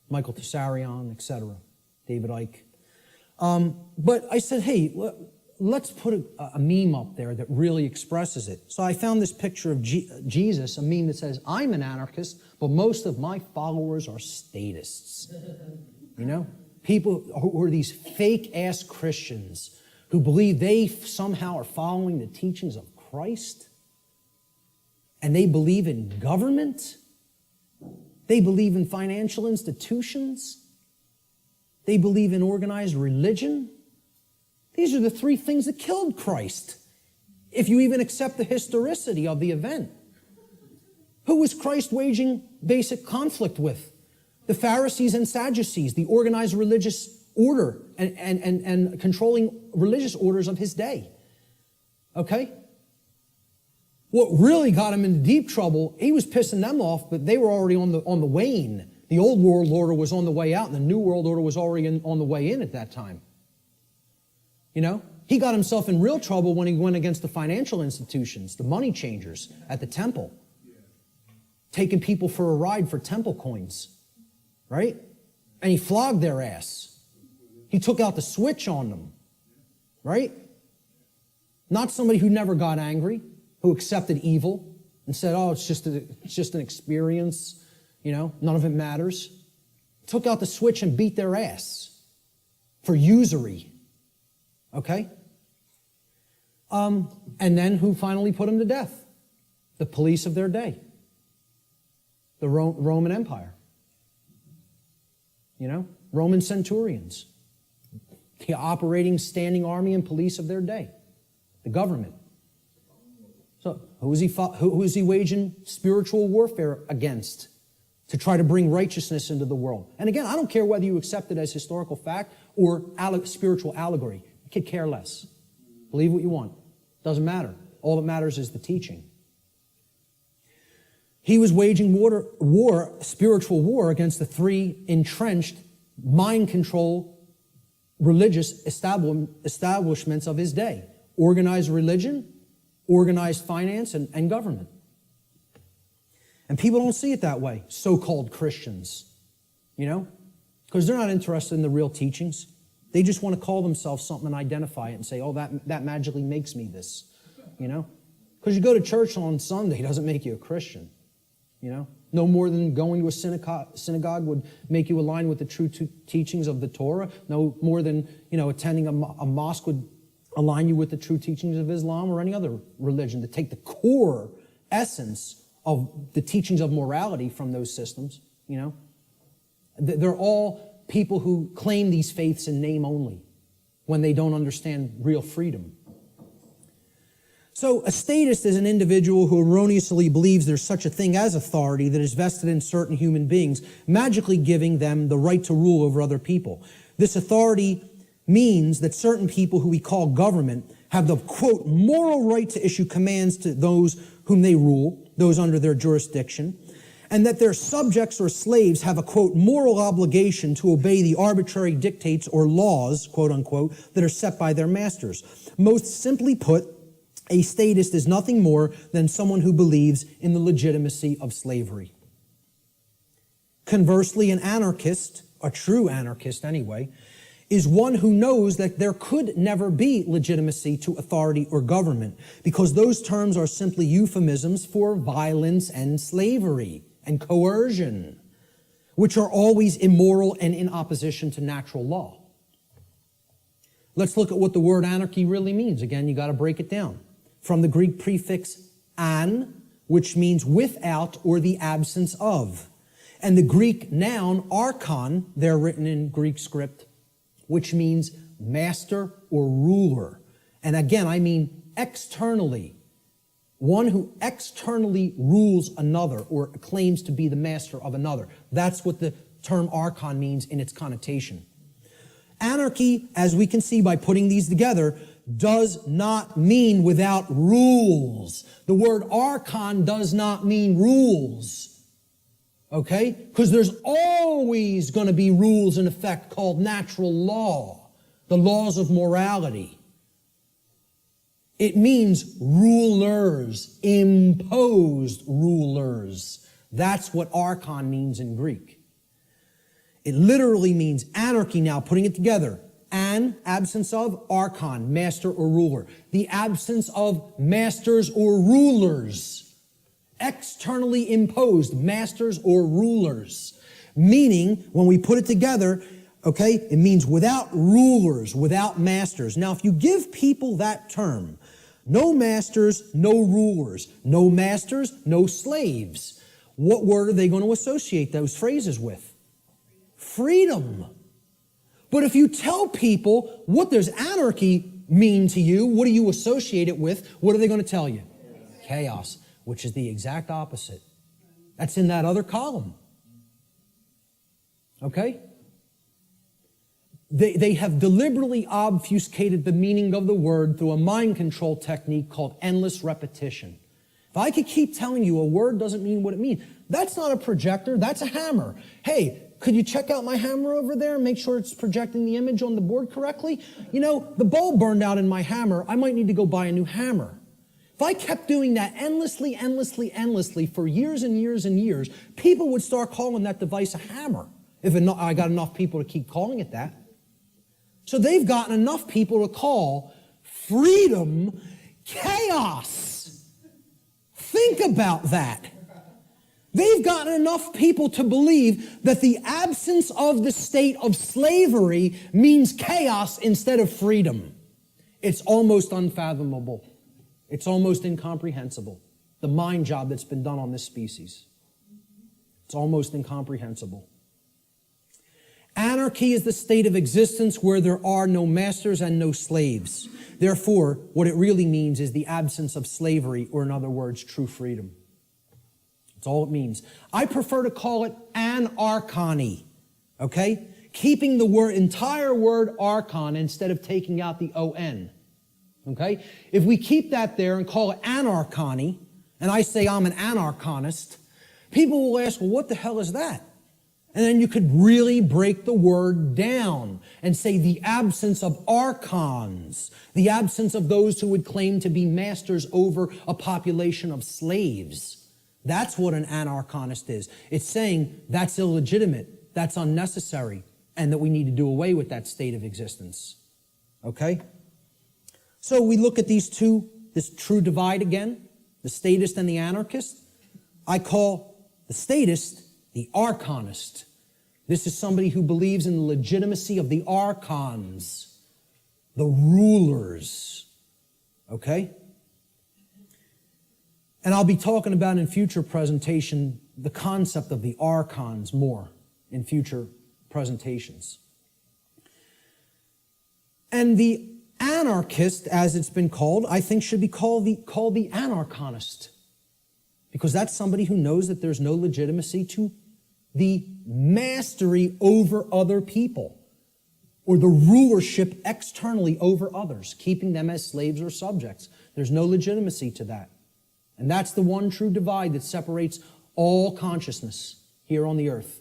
Michael Tessarion, etc. David Icke. But I said, hey, let's put a meme up there that really expresses it. So I found this picture of Jesus, a meme that says, I'm an anarchist, but most of my followers are statists. People who are these fake-ass Christians who believe they somehow are following the teachings of Christ, and they believe in government, they believe in financial institutions, they believe in organized religion. These are the three things that killed Christ, if you even accept the historicity of the event. Who was Christ waging basic conflict with? The Pharisees and Sadducees, the organized religious order and controlling religious orders of his day. Okay? What really got him into deep trouble, he was pissing them off, but they were already on the wane. The old world order was on the way out, and the new world order was already on the way in at that time. He got himself in real trouble when he went against the financial institutions, the money changers at the temple, taking people for a ride for temple coins, right? And he flogged their ass. He took out the switch on them, right? Not somebody who never got angry, who accepted evil and said, oh, it's just an experience, none of it matters. Took out the switch and beat their ass for usury. Okay? And then who finally put them to death? The police of their day. The Roman Empire. Roman centurions. The operating standing army and police of their day. The government. So who is he waging spiritual warfare against? To try to bring righteousness into the world. And again, I don't care whether you accept it as historical fact or spiritual allegory. I could care less. Believe what you want. Doesn't matter. All that matters is the teaching. He was waging spiritual war against the three entrenched, mind control, religious establishments of his day. Organized religion, organized finance, and government. And people don't see it that way, so-called Christians, because they're not interested in the real teachings. They just want to call themselves something and identify it and say, oh, that magically makes me this, Because you go to church on Sunday doesn't make you a Christian, No more than going to a synagogue would make you align with the true teachings of the Torah. No more than, attending a mosque would align you with the true teachings of Islam or any other religion. To take the core essence of the teachings of morality from those systems, They're all people who claim these faiths in name only when they don't understand real freedom. So a statist is an individual who erroneously believes there's such a thing as authority that is vested in certain human beings, magically giving them the right to rule over other people. This authority means that certain people who we call government have the, quote, moral right to issue commands to those whom they rule, those under their jurisdiction, and that their subjects or slaves have a, quote, moral obligation to obey the arbitrary dictates or laws, quote unquote, that are set by their masters. Most simply put, a statist is nothing more than someone who believes in the legitimacy of slavery. Conversely, an anarchist, a true anarchist anyway, is one who knows that there could never be legitimacy to authority or government because those terms are simply euphemisms for violence and slavery and coercion, which are always immoral and in opposition to natural law. Let's look at what the word anarchy really means. Again, you got to break it down. From the Greek prefix an, which means without or the absence of, and the Greek noun archon, they're written in Greek script, which means master or ruler. And again, I mean externally. One who externally rules another or claims to be the master of another. That's what the term archon means in its connotation. Anarchy, as we can see by putting these together, does not mean without rules. The word archon does not mean rules. Okay? Because there's always going to be rules in effect called natural law, the laws of morality. It means rulers, imposed rulers. That's what archon means in Greek. It literally means anarchy now, putting it together. An, absence of, archon, master or ruler. The absence of masters or rulers. Externally imposed masters or rulers. Meaning, when we put it together, okay, it means without rulers, without masters. Now, if you give people that term, no masters, no rulers, no masters, no slaves, what word are they going to associate those phrases with? Freedom. But if you tell people what does anarchy mean to you, what do you associate it with, what are they going to tell you? Chaos, which is the exact opposite. That's in that other column. Okay? They have deliberately obfuscated the meaning of the word through a mind control technique called endless repetition. If I could keep telling you a word doesn't mean what it means, that's not a projector, that's a hammer. Hey, could you check out my hammer over there and make sure it's projecting the image on the board correctly? You know, the bulb burned out in my hammer. I might need to go buy a new hammer. If I kept doing that endlessly for years and years and years, people would start calling that device a hammer. If I got enough people to keep calling it that. So they've gotten enough people to call freedom chaos. Think about that. They've gotten enough people to believe that the absence of the state of slavery means chaos instead of freedom. It's almost unfathomable. It's almost incomprehensible. The mind job that's been done on this species. It's almost incomprehensible. Anarchy is the state of existence where there are no masters and no slaves. Therefore, what it really means is the absence of slavery, or in other words, true freedom. That's all it means. I prefer to call it anarchony, okay? Keeping the entire word archon instead of taking out the O-N, okay? If we keep that there and call it anarchony, and I say I'm an anarchonist, people will ask, well, what the hell is that? And then you could really break the word down and say the absence of archons, the absence of those who would claim to be masters over a population of slaves. That's what an anarchonist is. It's saying that's illegitimate, that's unnecessary, and that we need to do away with that state of existence. Okay? So we look at this true divide again, the statist and the anarchist. I call the statist the archonist. This is somebody who believes in the legitimacy of the archons, the rulers. Okay? And I'll be talking about in future presentation the concept of the archons more in future presentations. And the anarchist, as it's been called, I think should be called the anarchonist, because that's somebody who knows that there's no legitimacy to the mastery over other people or the rulership externally over others, keeping them as slaves or subjects. There's no legitimacy to that. And that's the one true divide that separates all consciousness here on the earth.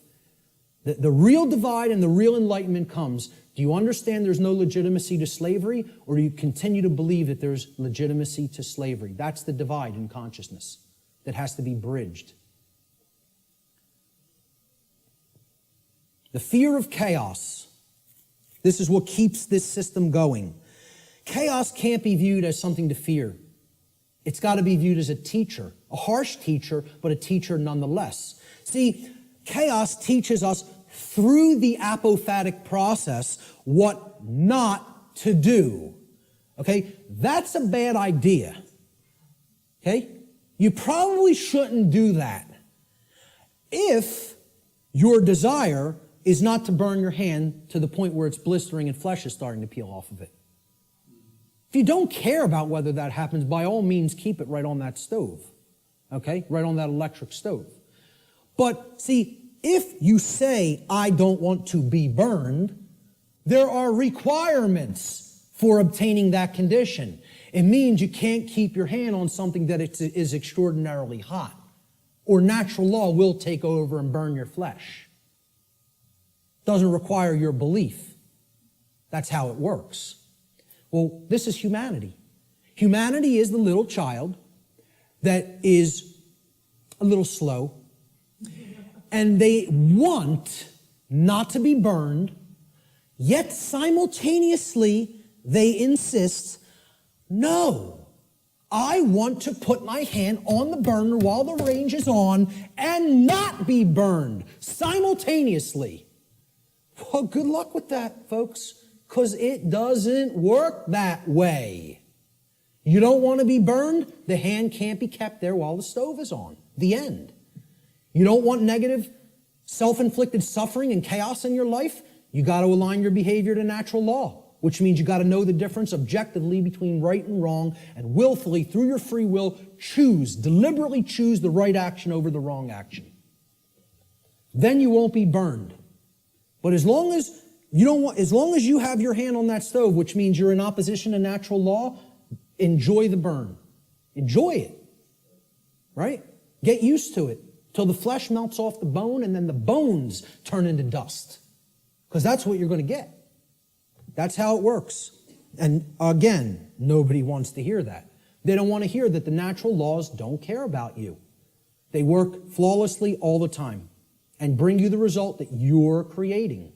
The real divide and the real enlightenment comes. Do you understand there's no legitimacy to slavery, or do you continue to believe that there's legitimacy to slavery? That's the divide in consciousness that has to be bridged. The fear of chaos. This is what keeps this system going. Chaos can't be viewed as something to fear. It's got to be viewed as a teacher, a harsh teacher, but a teacher nonetheless. See, chaos teaches us through the apophatic process what not to do. Okay? That's a bad idea. Okay? You probably shouldn't do that if your desire is not to burn your hand to the point where it's blistering and flesh is starting to peel off of it. If you don't care about whether that happens, by all means, keep it right on that stove. Okay? Right on that electric stove. But see, if you say, I don't want to be burned, there are requirements for obtaining that condition. It means you can't keep your hand on something that is extraordinarily hot, or natural law will take over and burn your flesh. Doesn't require your belief. That's how it works. Well, this is humanity. Humanity is the little child that is a little slow, and they want not to be burned, yet simultaneously they insist, no, I want to put my hand on the burner while the range is on and not be burned simultaneously. Well, good luck with that, folks, because it doesn't work that way. You don't want to be burned? The hand can't be kept there while the stove is on. The end. You don't want negative, self-inflicted suffering and chaos in your life? You got to align your behavior to natural law, which means you got to know the difference objectively between right and wrong, and willfully, through your free will, deliberately choose the right action over the wrong action. Then you won't be burned. But as long as you have your hand on that stove, which means you're in opposition to natural law, enjoy the burn. Enjoy it. Right? Get used to it till the flesh melts off the bone and then the bones turn into dust. Because that's what you're going to get. That's how it works. And again, nobody wants to hear that. They don't want to hear that the natural laws don't care about you. They work flawlessly all the time and bring you the result that you're creating.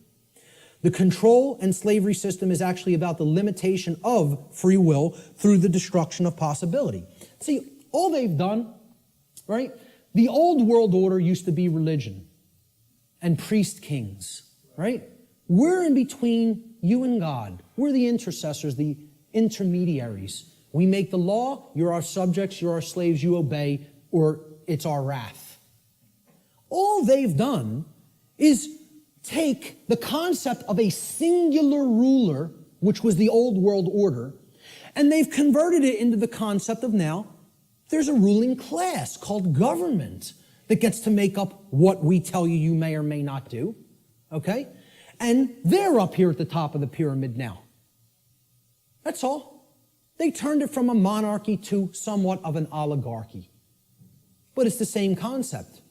The control and slavery system is actually about the limitation of free will through the destruction of possibility. See, all they've done right? The old world order used to be religion and priest kings, right? We're in between you and God. We're the intercessors, the intermediaries. We make the law, you're our subjects, you're our slaves, you obey, or it's our wrath. All they've done is take the concept of a singular ruler, which was the old world order, and they've converted it into the concept of now there's a ruling class called government that gets to make up what we tell you you may or may not do, okay? And they're up here at the top of the pyramid now. That's all. They turned it from a monarchy to somewhat of an oligarchy. But it's the same concept.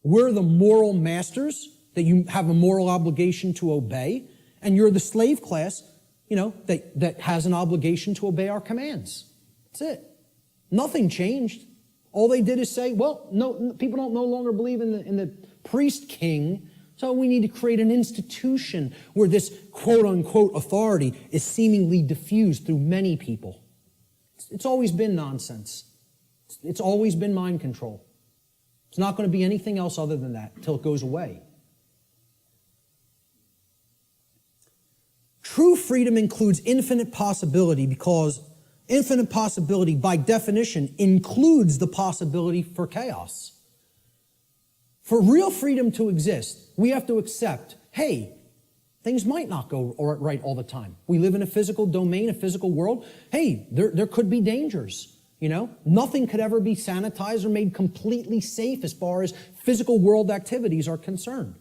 We're the moral masters that you have a moral obligation to obey, and you're the slave class, that has an obligation to obey our commands. That's it. Nothing changed. All they did is say, well, no, people don't no longer believe in the priest king, so we need to create an institution where this quote-unquote authority is seemingly diffused through many people. It's always been nonsense. It's always been mind control. It's not going to be anything else other than that until it goes away. True freedom includes infinite possibility because infinite possibility, by definition, includes the possibility for chaos. For real freedom to exist, we have to accept, hey, things might not go right all the time. We live in a physical domain, a physical world. Hey, there could be dangers. Nothing could ever be sanitized or made completely safe as far as physical world activities are concerned.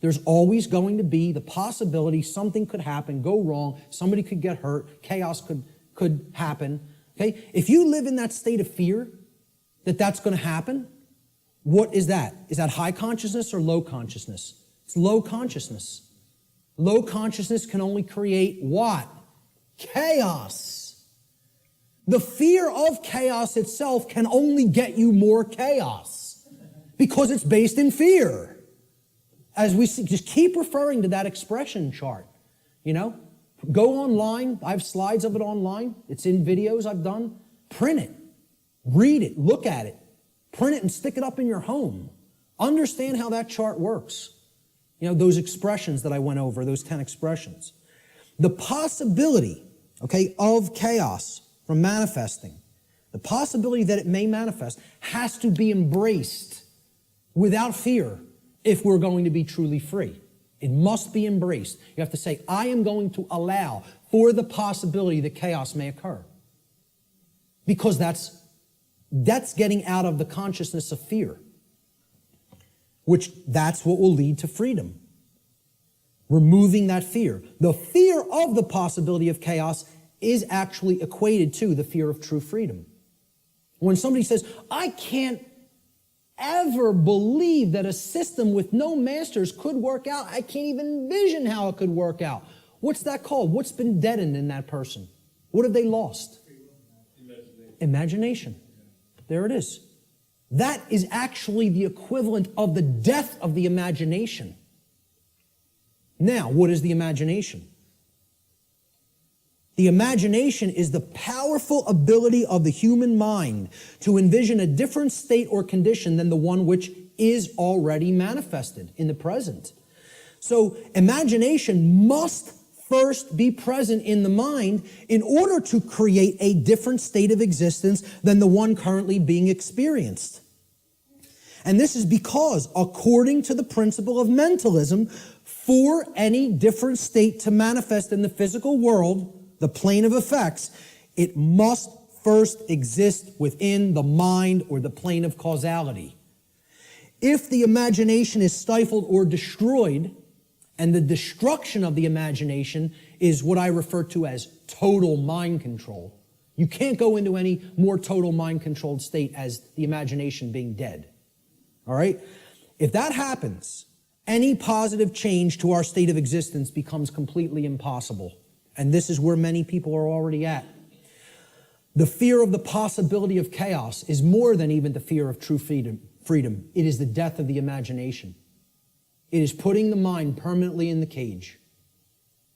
There's always going to be the possibility something could happen, go wrong, somebody could get hurt, chaos could happen. Okay? If you live in that state of fear that that's going to happen, what is that? Is that high consciousness or low consciousness? It's low consciousness. Low consciousness can only create what? Chaos. The fear of chaos itself can only get you more chaos because it's based in fear. As we see, just keep referring to that expression chart. Go online. I have slides of it online. It's in videos I've done. Print it. Read it. Look at it. Print it and stick it up in your home. Understand how that chart works. Those expressions that I went over, those 10 expressions. The possibility, of chaos from manifesting, the possibility that it may manifest has to be embraced without fear if we're going to be truly free. It must be embraced. You have to say, I am going to allow for the possibility that chaos may occur. Because that's getting out of the consciousness of fear, which that's what will lead to freedom. Removing that fear. The fear of the possibility of chaos is actually equated to the fear of true freedom. When somebody says, I can't ever believe that a system with no masters could work out. I can't even envision how it could work out. What's that called? What's been deadened in that person? What have they lost? Imagination. There it is. That is actually the equivalent of the death of the imagination. Now, what is the imagination? The imagination is the powerful ability of the human mind to envision a different state or condition than the one which is already manifested in the present. So imagination must first be present in the mind in order to create a different state of existence than the one currently being experienced. And this is because, according to the principle of mentalism, for any different state to manifest in the physical world, the plane of effects, it must first exist within the mind or the plane of causality. If the imagination is stifled or destroyed, and the destruction of the imagination is what I refer to as total mind control. You can't go into any more total mind controlled state as the imagination being dead. All right? If that happens, any positive change to our state of existence becomes completely impossible. And this is where many people are already at. The fear of the possibility of chaos is more than even the fear of true freedom. It is the death of the imagination. It is putting the mind permanently in the cage.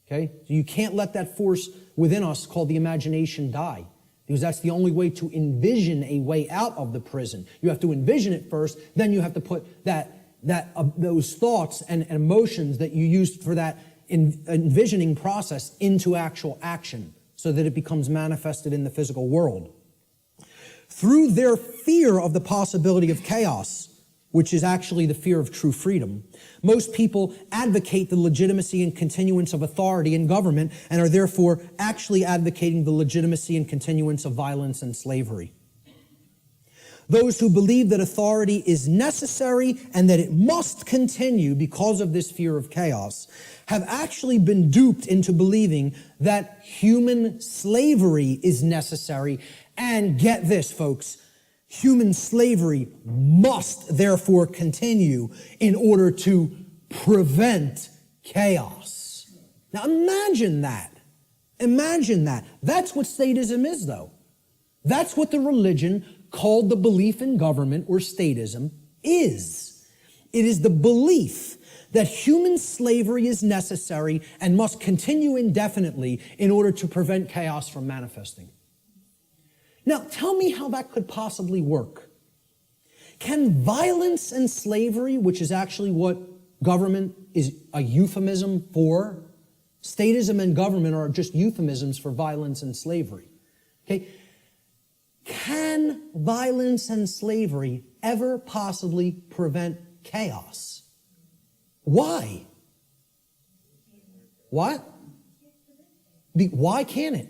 Okay? So you can't let that force within us called the imagination die. because that's the only way to envision a way out of the prison. You have to envision it first, then you have to put those thoughts and emotions that you used for that envisioning process into actual action so that it becomes manifested in the physical world. Through their fear of the possibility of chaos, which is actually the fear of true freedom, most people advocate the legitimacy and continuance of authority in government and are therefore actually advocating the legitimacy and continuance of violence and slavery. Those who believe that authority is necessary and that it must continue because of this fear of chaos have actually been duped into believing that human slavery is necessary. And get this, folks, human slavery must therefore continue in order to prevent chaos. Now imagine that. Imagine that. That's what statism is, though. That's what the religion called the belief in government or statism is. It is the belief that human slavery is necessary and must continue indefinitely in order to prevent chaos from manifesting. Now, tell me how that could possibly work. Can violence and slavery, which is actually what government is a euphemism for, statism and government are just euphemisms for violence and slavery. Okay? Can violence and slavery ever possibly prevent chaos? Why? What? Why can't it?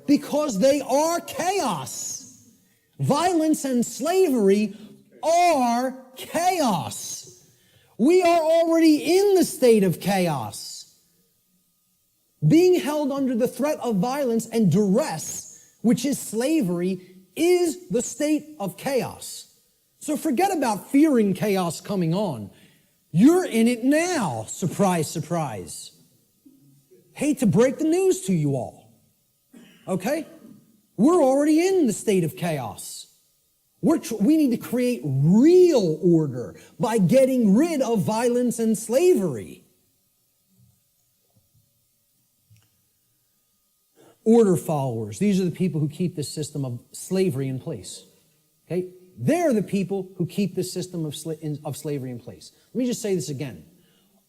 Because they are chaos. Violence and slavery are chaos. We are already in the state of chaos. Being held under the threat of violence and duress, which is slavery, is the state of chaos. So forget about fearing chaos coming on. You're in it now. Surprise, surprise. Hate to break the news to you all. Okay? We're already in the state of chaos. We need to create real order by getting rid of violence and slavery. Order followers. These are the people who keep the system of slavery in place. Okay? They're the people who keep the system of slavery in place. Let me just say this again.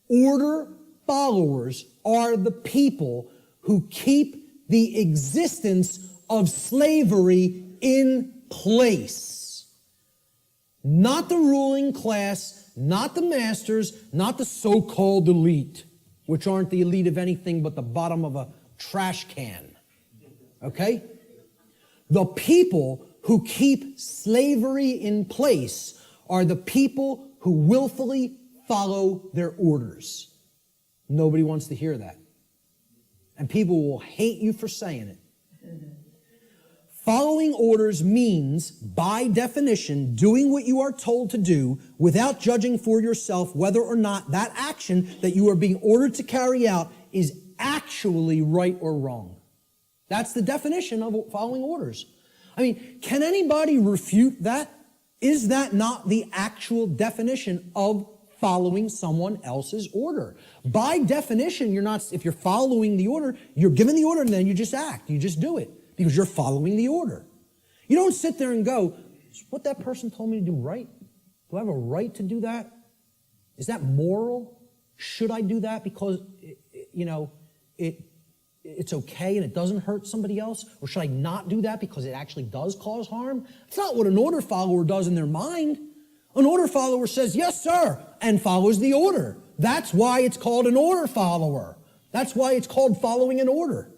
Order followers are the people who keep the existence of slavery in place. Not the ruling class, not the masters, not the so-called elite, which aren't the elite of anything but the bottom of a trash can. Okay? The people who keep slavery in place are the people who willfully follow their orders. Nobody wants to hear that. And people will hate you for saying it. Following orders means, by definition, doing what you are told to do without judging for yourself whether or not that action that you are being ordered to carry out is actually right or wrong. That's the definition of following orders. I mean, can anybody refute that? Is that not the actual definition of following someone else's order? By definition, if you're following the order, you're given the order and then you just act. You just do it because you're following the order. You don't sit there and go, is what that person told me to do right? Do I have a right to do that? Is that moral? Should I do that because, it's okay and it doesn't hurt somebody else? Or should I not do that because it actually does cause harm? It's not what an order follower does in their mind. An order follower says, yes, sir, and follows the order. That's why it's called an order follower. That's why it's called following an order.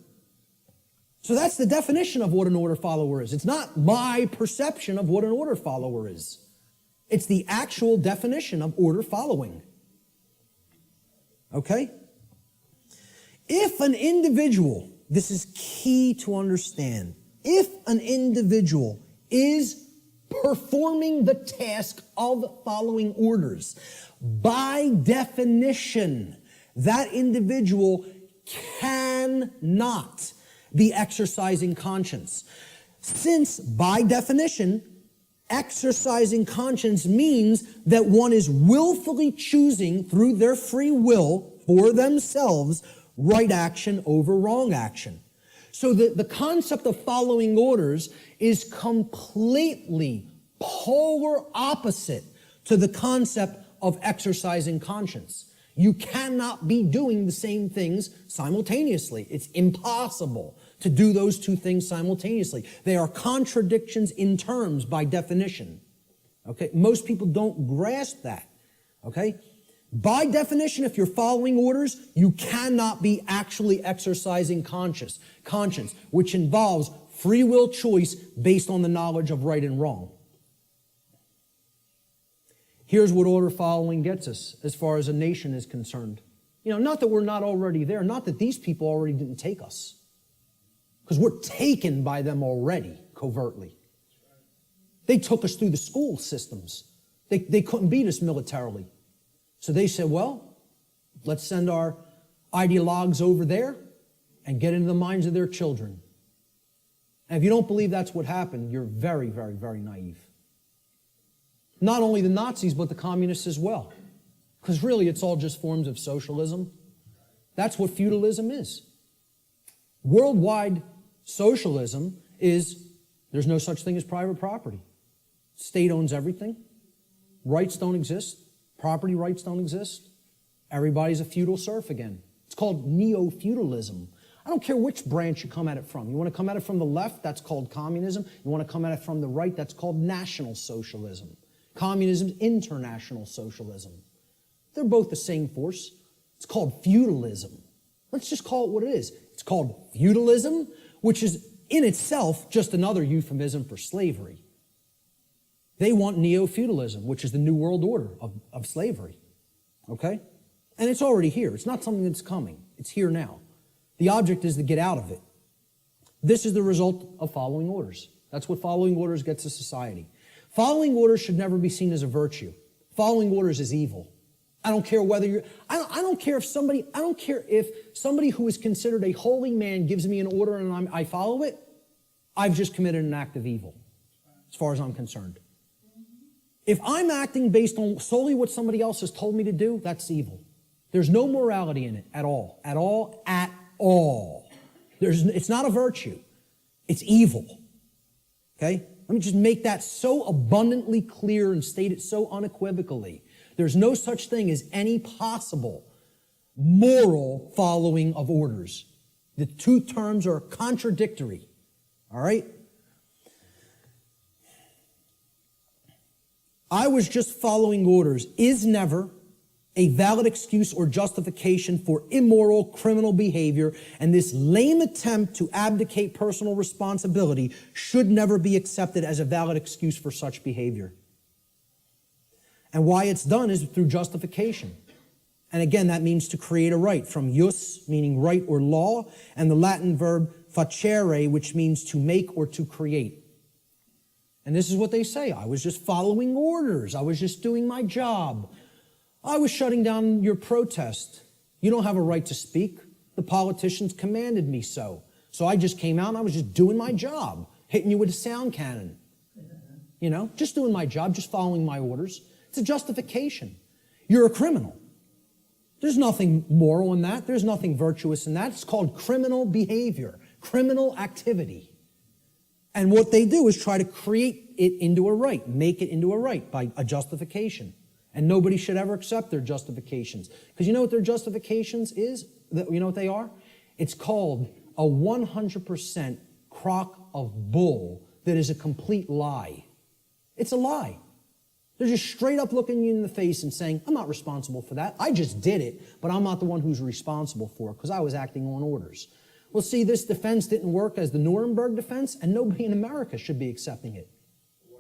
So that's the definition of what an order follower is. It's not my perception of what an order follower is. It's the actual definition of order following. Okay? If an individual, this is key to understand, if an individual is performing the task of following orders, by definition, that individual cannot be exercising conscience. Since, by definition, exercising conscience means that one is willfully choosing through their free will for themselves right action over wrong action. So the concept of following orders is completely polar opposite to the concept of exercising conscience. You cannot be doing the same things simultaneously. It's impossible to do those two things simultaneously. They are contradictions in terms by definition. Okay? Most people don't grasp that. Okay? By definition, if you're following orders, you cannot be actually exercising conscience, which involves free will choice based on the knowledge of right and wrong. Here's what order following gets us as far as a nation is concerned. Not that we're not already there, not that these people already didn't take us, because we're taken by them already, covertly. They took us through the school systems. They couldn't beat us militarily. So they said, well, let's send our ideologues over there and get into the minds of their children. And if you don't believe that's what happened, you're very, very, very naive. Not only the Nazis, but the communists as well. Because really, it's all just forms of socialism. That's what feudalism is. Worldwide socialism is, there's no such thing as private property. State owns everything. Rights don't exist. Property rights don't exist. Everybody's a feudal serf again. It's called neo-feudalism. I don't care which branch you come at it from. You want to come at it from the left, that's called communism. You want to come at it from the right, that's called National Socialism. Communism's international socialism. They're both the same force. It's called feudalism. Let's just call it what it is. It's called feudalism, which is in itself just another euphemism for slavery. They want neo-feudalism, which is the New World Order of slavery. Okay? And it's already here. It's not something that's coming. It's here now. The object is to get out of it. This is the result of following orders. That's what following orders gets to society. Following orders should never be seen as a virtue. Following orders is evil. I don't care whether you're, I don't care if somebody who is considered a holy man gives me an order and I follow it, I've just committed an act of evil, as far as I'm concerned. If I'm acting based on solely what somebody else has told me to do, that's evil. There's no morality in it at all. At all. At all. It's not a virtue. It's evil. Okay? Let me just make that so abundantly clear and state it so unequivocally. There's no such thing as any possible moral following of orders. The two terms are contradictory. All right? I was just following orders is never a valid excuse or justification for immoral criminal behavior, and this lame attempt to abdicate personal responsibility should never be accepted as a valid excuse for such behavior. And why it's done is through justification. And again, that means to create a right, from jus, meaning right or law, and the Latin verb facere, which means to make or to create. And this is what they say. I was just following orders. I was just doing my job. I was shutting down your protest. You don't have a right to speak. The politicians commanded me so. So I just came out and I was just doing my job, hitting you with a sound cannon. Just doing my job, just following my orders. It's a justification. You're a criminal. There's nothing moral in that. There's nothing virtuous in that. It's called criminal behavior, criminal activity. And what they do is try to create it into a right, make it into a right by a justification. And nobody should ever accept their justifications. Because you know what their justifications is? You know what they are? It's called a 100% crock of bull that is a complete lie. It's a lie. They're just straight up looking you in the face and saying, I'm not responsible for that. I just did it, but I'm not the one who's responsible for it because I was acting on orders. Well, see, this defense didn't work as the Nuremberg defense, and nobody in America should be accepting it.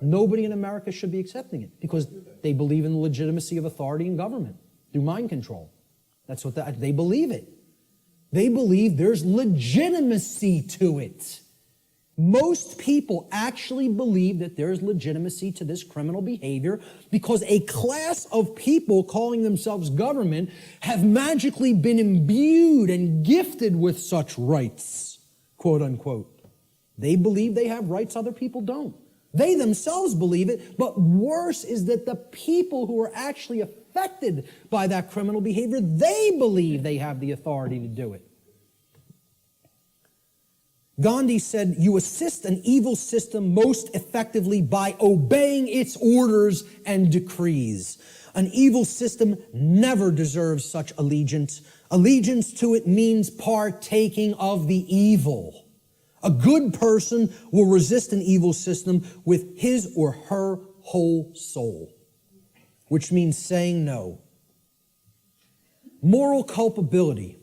Nobody in America should be accepting it because they believe in the legitimacy of authority and government through mind control. That's what they believe it. They believe there's legitimacy to it. Most people actually believe that there's legitimacy to this criminal behavior because a class of people calling themselves government have magically been imbued and gifted with such rights, quote unquote. They believe they have rights other people don't. They themselves believe it, but worse is that the people who are actually affected by that criminal behavior, they believe they have the authority to do it. Gandhi said, you assist an evil system most effectively by obeying its orders and decrees. An evil system never deserves such allegiance. Allegiance to it means partaking of the evil. A good person will resist an evil system with his or her whole soul, which means saying no. Moral culpability.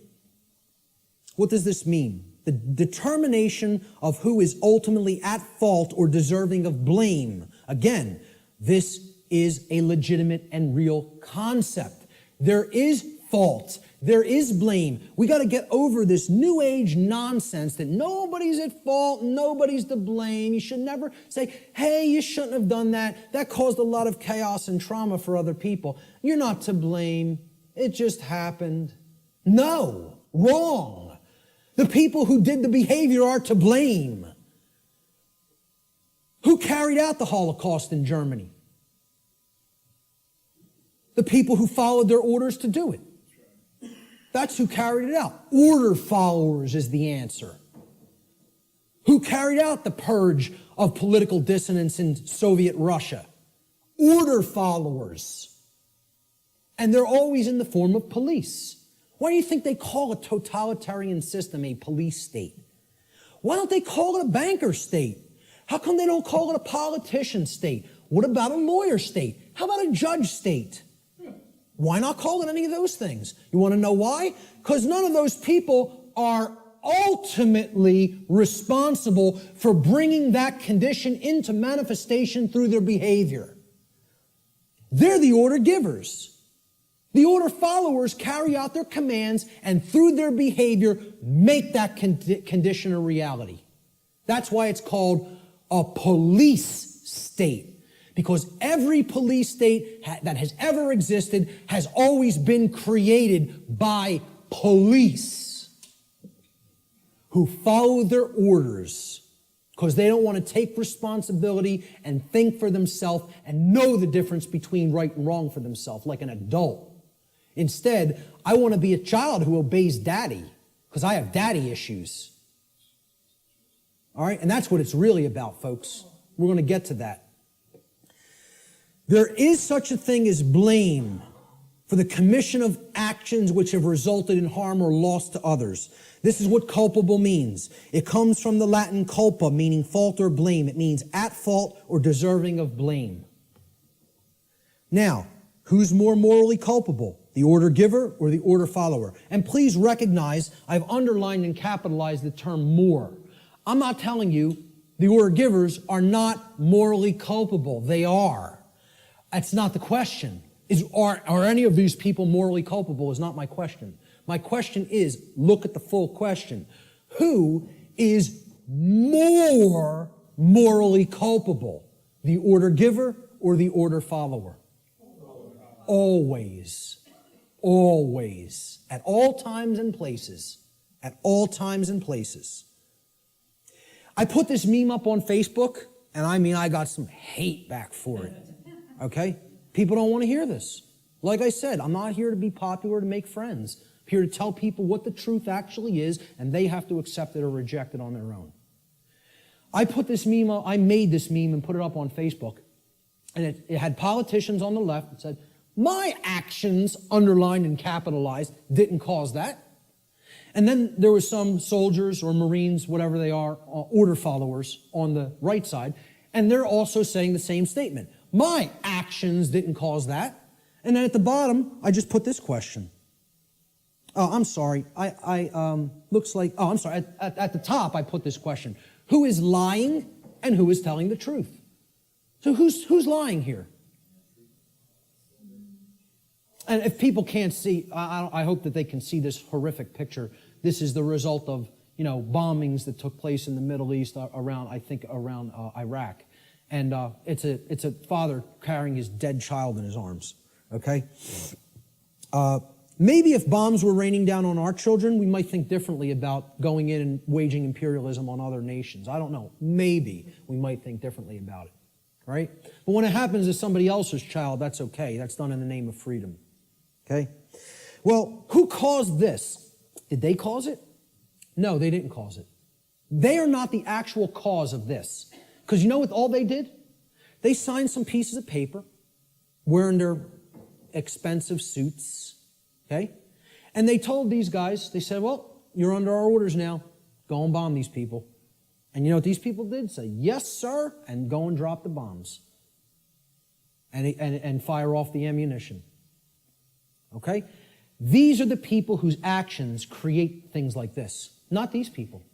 What does this mean? The determination of who is ultimately at fault or deserving of blame. Again, this is a legitimate and real concept. There is fault. There is blame. We got to get over this new age nonsense that nobody's at fault, nobody's to blame. You should never say, hey, you shouldn't have done that. That caused a lot of chaos and trauma for other people. You're not to blame. It just happened. No, wrong. The people who did the behavior are to blame. Who carried out the Holocaust in Germany? The people who followed their orders to do it. That's who carried it out. Order followers is the answer. Who carried out the purge of political dissidents in Soviet Russia? Order followers. And they're always in the form of police. Why do you think they call a totalitarian system a police state? Why don't they call it a banker state? How come they don't call it a politician state? What about a lawyer state? How about a judge state? Why not call it any of those things? You want to know why? Because none of those people are ultimately responsible for bringing that condition into manifestation through their behavior. They're the order givers. The order followers carry out their commands and through their behavior make that condition a reality. That's why it's called a police state. Because every police state that has ever existed has always been created by police who follow their orders because they don't want to take responsibility and think for themselves and know the difference between right and wrong for themselves like an adult. Instead, I want to be a child who obeys daddy because I have daddy issues. All right? And that's what it's really about, folks. We're going to get to that. There is such a thing as blame for the commission of actions which have resulted in harm or loss to others. This is what culpable means. It comes from the Latin culpa, meaning fault or blame. It means at fault or deserving of blame. Now, who's more morally culpable? The order giver or the order follower? And please recognize I've underlined and capitalized the term more. I'm not telling you the order givers are not morally culpable. They are. That's not the question. Are any of these people morally culpable is not my question. My question is, look at the full question. Who is more morally culpable? The order giver or the order follower? Always. Always. At all times and places. At all times and places. I put this meme up on Facebook, and I got some hate back for it. Okay? People don't want to hear this. Like I said, I'm not here to be popular to make friends. I'm here to tell people what the truth actually is, and they have to accept it or reject it on their own. I put this meme up, I made this meme and put it up on Facebook, and it had politicians on the left that said, my actions, underlined and capitalized, didn't cause that. And then there was some soldiers or Marines, whatever they are, order followers on the right side, and they're also saying the same statement. My actions didn't cause that. And then at the bottom, I just put this question. Oh, I'm sorry. Looks like, oh, I'm sorry. At the top, I put this question. Who is lying and who is telling the truth? So who's lying here? And if people can't see, I hope that they can see this horrific picture. This is the result of, bombings that took place in the Middle East around Iraq. And it's a father carrying his dead child in his arms, okay? Maybe if bombs were raining down on our children, we might think differently about going in and waging imperialism on other nations. I don't know. Maybe we might think differently about it, right? But when it happens to somebody else's child, that's okay. That's done in the name of freedom. Okay? Well, who caused this? Did they cause it? No, they didn't cause it. They are not the actual cause of this. Because you know what all they did? They signed some pieces of paper, wearing their expensive suits, okay? And they told these guys, they said, well, you're under our orders now. Go and bomb these people. And you know what these people did? Say, yes, sir, and go and drop the bombs. And fire off the ammunition. Okay? These are the people whose actions create things like this, not these people.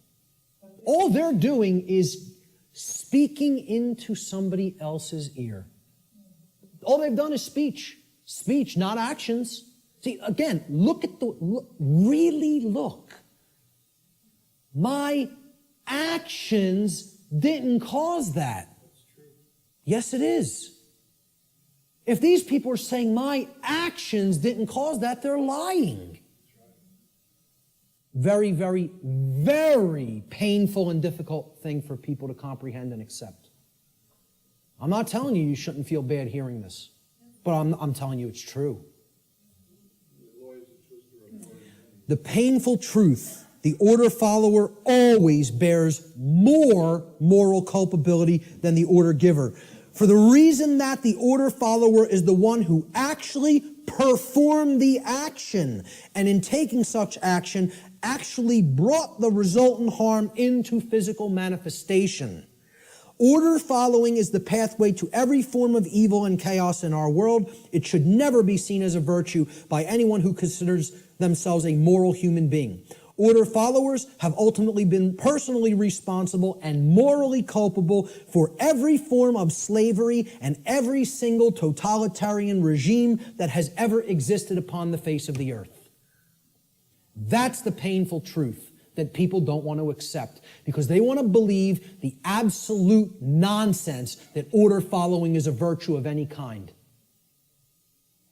All they're doing is speaking into somebody else's ear. All they've done is speech. Speech, not actions. See, again, really look. My actions didn't cause that. Yes, it is. If these people are saying my actions didn't cause that, they're lying. Very, very, very painful and difficult thing for people to comprehend and accept. I'm not telling you shouldn't feel bad hearing this, but I'm telling you it's true. The painful truth, the order follower always bears more moral culpability than the order giver. For the reason that the order follower is the one who actually performed the action, and in taking such action, actually brought the resultant harm into physical manifestation. Order following is the pathway to every form of evil and chaos in our world. It should never be seen as a virtue by anyone who considers themselves a moral human being. Order followers have ultimately been personally responsible and morally culpable for every form of slavery and every single totalitarian regime that has ever existed upon the face of the earth. That's the painful truth that people don't want to accept because they want to believe the absolute nonsense that order following is a virtue of any kind.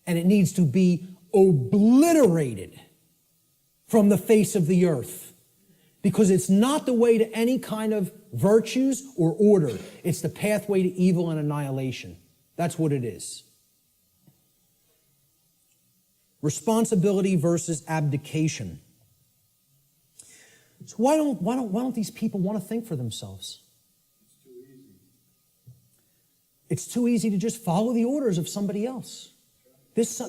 And it needs to be obliterated from the face of the earth, because it's not the way to any kind of virtues or order. It's the pathway to evil and annihilation. That's what it is. Responsibility versus abdication. So why don't these people want to think for themselves? It's too easy. It's too easy to just follow the orders of somebody else.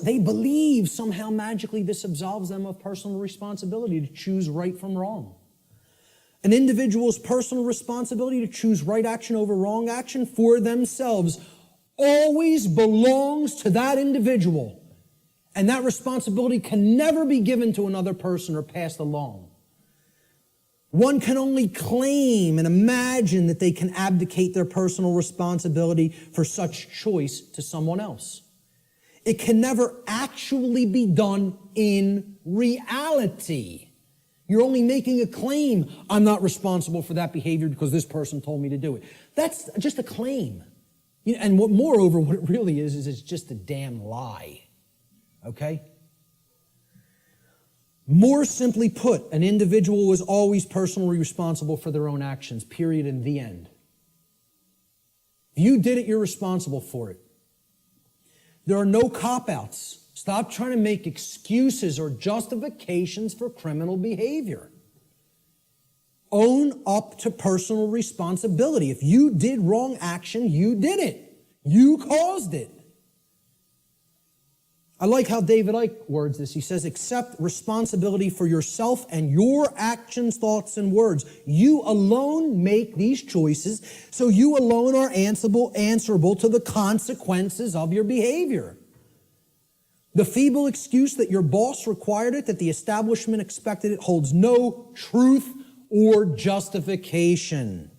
They believe somehow magically this absolves them of personal responsibility to choose right from wrong. An individual's personal responsibility to choose right action over wrong action for themselves always belongs to that individual. And that responsibility can never be given to another person or passed along. One can only claim and imagine that they can abdicate their personal responsibility for such choice to someone else. It can never actually be done in reality. You're only making a claim. I'm not responsible for that behavior because this person told me to do it. That's just a claim. And moreover, what it really is it's just a damn lie. Okay? More simply put, an individual is always personally responsible for their own actions, period, and the end. If you did it, you're responsible for it. There are no cop-outs. Stop trying to make excuses or justifications for criminal behavior. Own up to personal responsibility. If you did wrong action, you did it. You caused it. I like how David Icke words this. He says, accept responsibility for yourself and your actions, thoughts, and words. You alone make these choices, so you alone are answerable to the consequences of your behavior. The feeble excuse that your boss required it, that the establishment expected it, holds no truth or justification.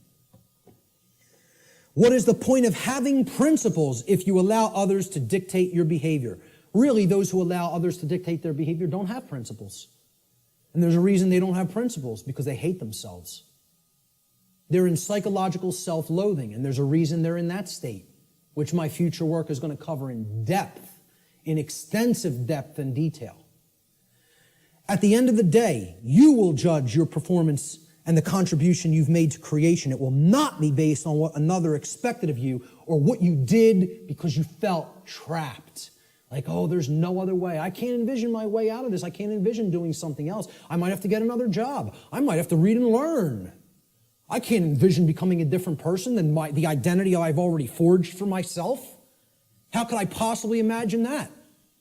What is the point of having principles if you allow others to dictate your behavior? Really, those who allow others to dictate their behavior don't have principles. And there's a reason they don't have principles, because they hate themselves. They're in psychological self-loathing, and there's a reason they're in that state, which my future work is going to cover in depth, in extensive depth and detail. At the end of the day, you will judge your performance and the contribution you've made to creation. It will not be based on what another expected of you or what you did because you felt trapped. Like, oh, there's no other way. I can't envision my way out of this. I can't envision doing something else. I might have to get another job. I might have to read and learn. I can't envision becoming a different person than the identity I've already forged for myself. How could I possibly imagine that?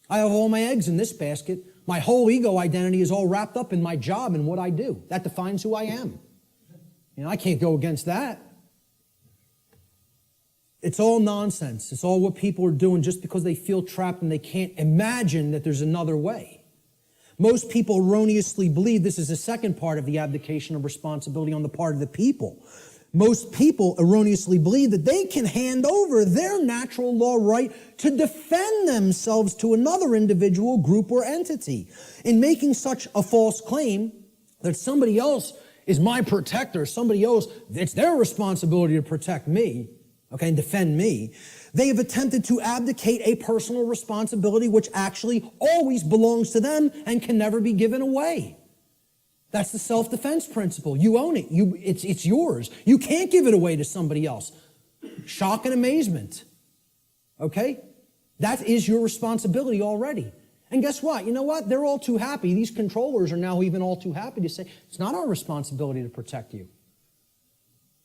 I have all my eggs in this basket. My whole ego identity is all wrapped up in my job and what I do. That defines who I am. I can't go against that. It's all nonsense. It's all what people are doing just because they feel trapped and they can't imagine that there's another way. Most people erroneously believe this is the second part of the abdication of responsibility on the part of the people. Most people erroneously believe that they can hand over their natural law right to defend themselves to another individual, group, or entity. In making such a false claim that somebody else is my protector, somebody else, it's their responsibility to protect me, okay, and defend me, they have attempted to abdicate a personal responsibility which actually always belongs to them and can never be given away. That's the self-defense principle. You own it. It's yours. You can't give it away to somebody else. Shock and amazement. Okay? That is your responsibility already. And guess what? You know what? They're all too happy. These controllers are now even all too happy to say, it's not our responsibility to protect you.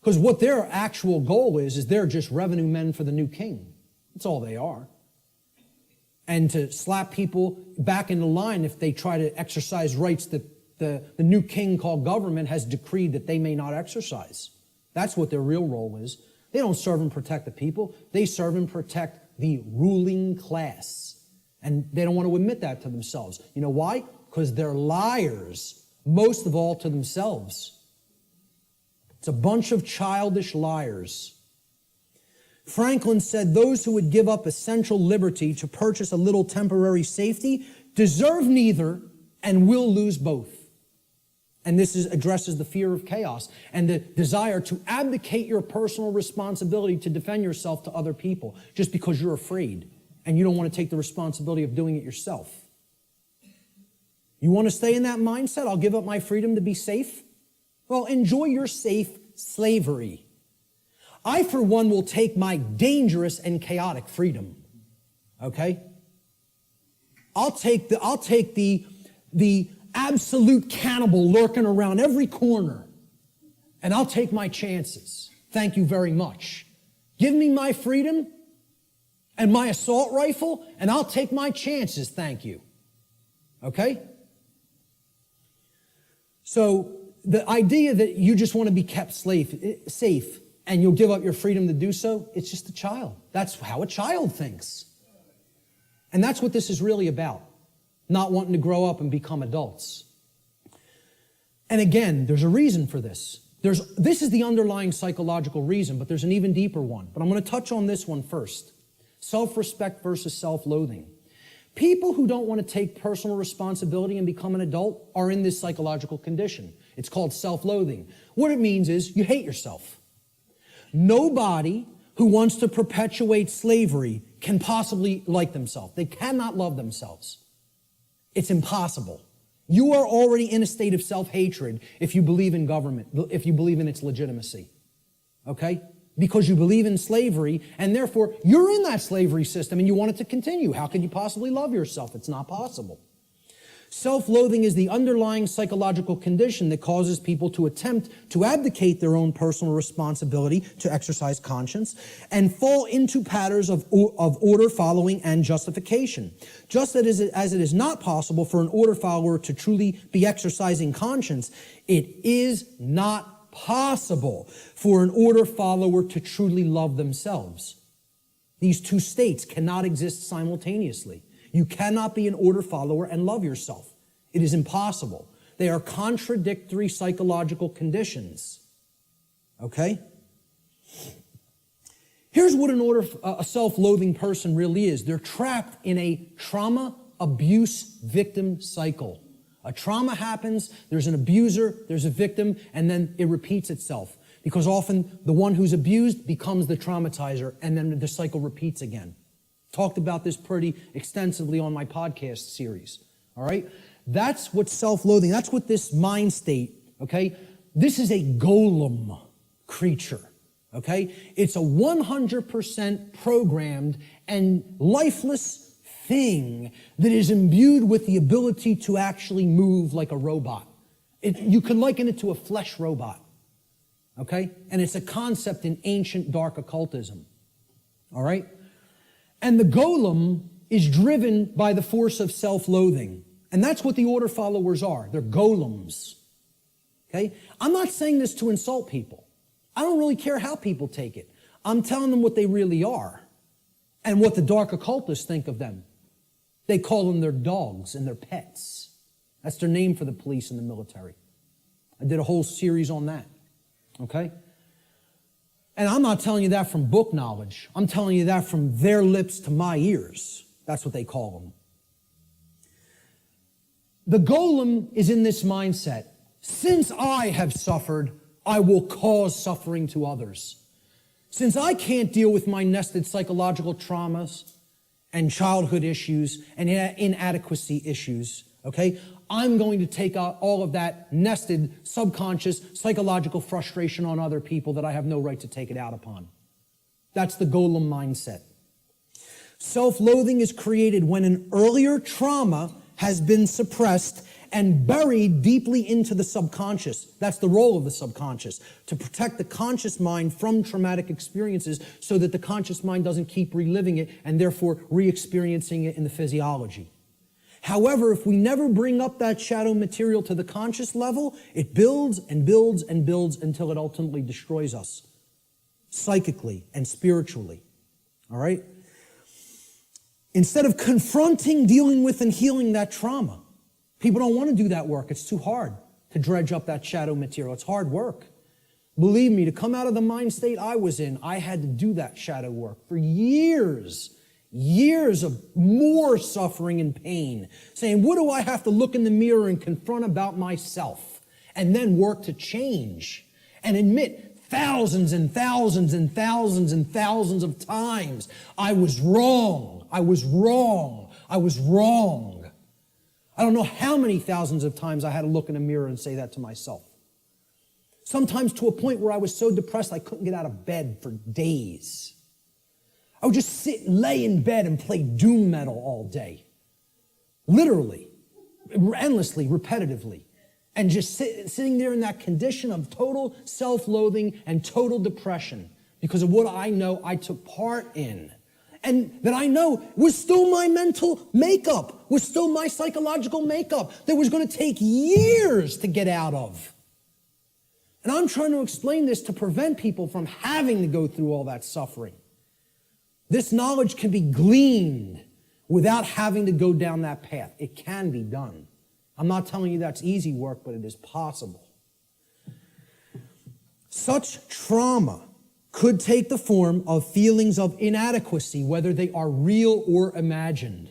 Because what their actual goal is they're just revenue men for the new king. That's all they are. And to slap people back into line if they try to exercise rights that the new king called government has decreed that they may not exercise. That's what their real role is. They don't serve and protect the people. They serve and protect the ruling class. And they don't want to admit that to themselves. You know why? Because they're liars, most of all to themselves. It's a bunch of childish liars. Franklin said those who would give up essential liberty to purchase a little temporary safety deserve neither and will lose both. And this addresses the fear of chaos and the desire to abdicate your personal responsibility to defend yourself to other people just because you're afraid and you don't want to take the responsibility of doing it yourself. You want to stay in that mindset? I'll give up my freedom to be safe? Well, enjoy your safe slavery. I, for one, will take my dangerous and chaotic freedom. Okay? I'll take the absolute cannibal lurking around every corner, and I'll take my chances. Thank you very much. Give me my freedom and my assault rifle, and I'll take my chances. Thank you. Okay? So the idea that you just want to be kept safe and you'll give up your freedom to do so, it's just a child. That's how a child thinks. And that's what this is really about. Not wanting to grow up and become adults. And again, there's a reason for this. This is the underlying psychological reason, but there's an even deeper one. But I'm going to touch on this one first. Self-respect versus self-loathing. People who don't want to take personal responsibility and become an adult are in this psychological condition. It's called self-loathing. What it means is you hate yourself. Nobody who wants to perpetuate slavery can possibly like themselves. They cannot love themselves. It's impossible. You are already in a state of self-hatred if you believe in government, if you believe in its legitimacy. Okay? Because you believe in slavery, and therefore you're in that slavery system and you want it to continue. How can you possibly love yourself? It's not possible. Self-loathing is the underlying psychological condition that causes people to attempt to abdicate their own personal responsibility to exercise conscience and fall into patterns of order following and justification. Just as it is not possible for an order follower to truly be exercising conscience, it is not possible for an order follower to truly love themselves. These two states cannot exist simultaneously. You cannot be an order follower and love yourself. It is impossible. They are contradictory psychological conditions. Okay? Here's what a self-loathing person really is. They're trapped in a trauma abuse victim cycle. A trauma happens, there's an abuser, there's a victim, and then it repeats itself. Because often the one who's abused becomes the traumatizer, and then the cycle repeats again. Talked about this pretty extensively on my podcast series, all right? That's what self-loathing, that's what this mind state, okay? This is a golem creature, okay? It's a 100% programmed and lifeless thing that is imbued with the ability to actually move like a robot. You could liken it to a flesh robot. Okay? And it's a concept in ancient dark occultism. All right? And the golem is driven by the force of self-loathing. And that's what the order followers are. They're golems. Okay? I'm not saying this to insult people. I don't really care how people take it. I'm telling them what they really are and what the dark occultists think of them. They call them their dogs and their pets. That's their name for the police and the military. I did a whole series on that. Okay? And I'm not telling you that from book knowledge. I'm telling you that from their lips to my ears. That's what they call them. The golem is in this mindset. Since I have suffered, I will cause suffering to others. Since I can't deal with my nested psychological traumas and childhood issues and inadequacy issues, okay, I'm going to take out all of that nested subconscious psychological frustration on other people that I have no right to take it out upon. That's the golem mindset. Self-loathing is created when an earlier trauma has been suppressed and buried deeply into the subconscious. That's the role of the subconscious, to protect the conscious mind from traumatic experiences so that the conscious mind doesn't keep reliving it and therefore re-experiencing it in the physiology. However, if we never bring up that shadow material to the conscious level, it builds and builds and builds until it ultimately destroys us, psychically and spiritually. All right? Instead of confronting, dealing with, and healing that trauma, people don't want to do that work. It's too hard to dredge up that shadow material. It's hard work. Believe me, to come out of the mind state I was in, I had to do that shadow work for years. Years of more suffering and pain, saying, what do I have to look in the mirror and confront about myself? And then work to change and admit thousands and thousands and thousands and thousands of times, I was wrong, I was wrong, I was wrong. I don't know how many thousands of times I had to look in a mirror and say that to myself. Sometimes to a point where I was so depressed I couldn't get out of bed for days. I would just lay in bed and play doom metal all day. Literally, endlessly, repetitively. And just sitting there in that condition of total self-loathing and total depression because of what I know I took part in. And that I know was still my mental makeup, was still my psychological makeup that was going to take years to get out of. And I'm trying to explain this to prevent people from having to go through all that suffering. This knowledge can be gleaned without having to go down that path. It can be done. I'm not telling you that's easy work, but it is possible. Such trauma could take the form of feelings of inadequacy, whether they are real or imagined.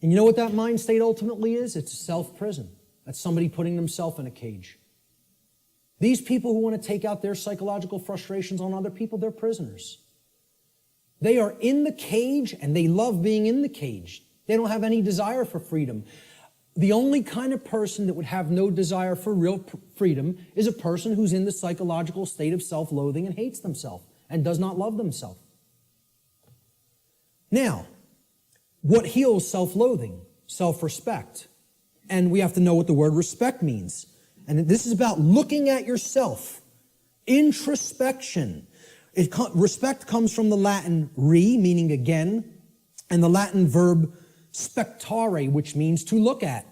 And you know what that mind state ultimately is? It's a self-prison. That's somebody putting themselves in a cage. These people who want to take out their psychological frustrations on other people, they're prisoners. They are in the cage and they love being in the cage. They don't have any desire for freedom. The only kind of person that would have no desire for real freedom is a person who's in the psychological state of self-loathing and hates themselves and does not love themselves. Now, what heals self-loathing? Self-respect. And we have to know what the word respect means. And this is about looking at yourself. Introspection. Respect comes from the Latin re, meaning again, and the Latin verb spectare, which means to look at.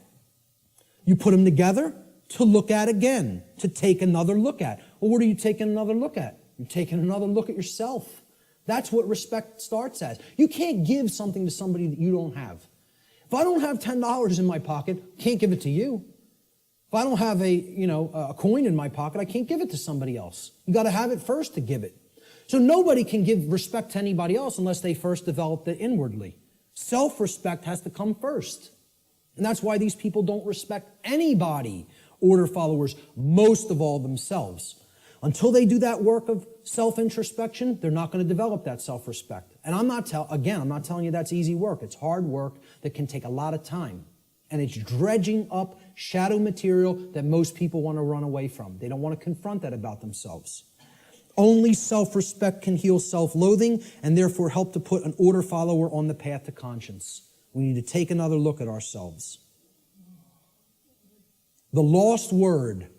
You put them together, to look at again, to take another look at. Well, what are you taking another look at? You're taking another look at yourself. That's what respect starts as. You can't give something to somebody that you don't have. If I don't have $10 in my pocket, I can't give it to you. If I don't have a coin in my pocket, I can't give it to somebody else. You got to have it first to give it. So nobody can give respect to anybody else unless they first developed it inwardly. Self-respect has to come first. And that's why these people don't respect anybody, order followers, most of all themselves. Until they do that work of self-introspection, they're not going to develop that self-respect. And I'm not telling you that's easy work. It's hard work that can take a lot of time. And it's dredging up shadow material that most people want to run away from. They don't want to confront that about themselves. Only self-respect can heal self-loathing and therefore help to put an order follower on the path to conscience. We need to take another look at ourselves. The lost word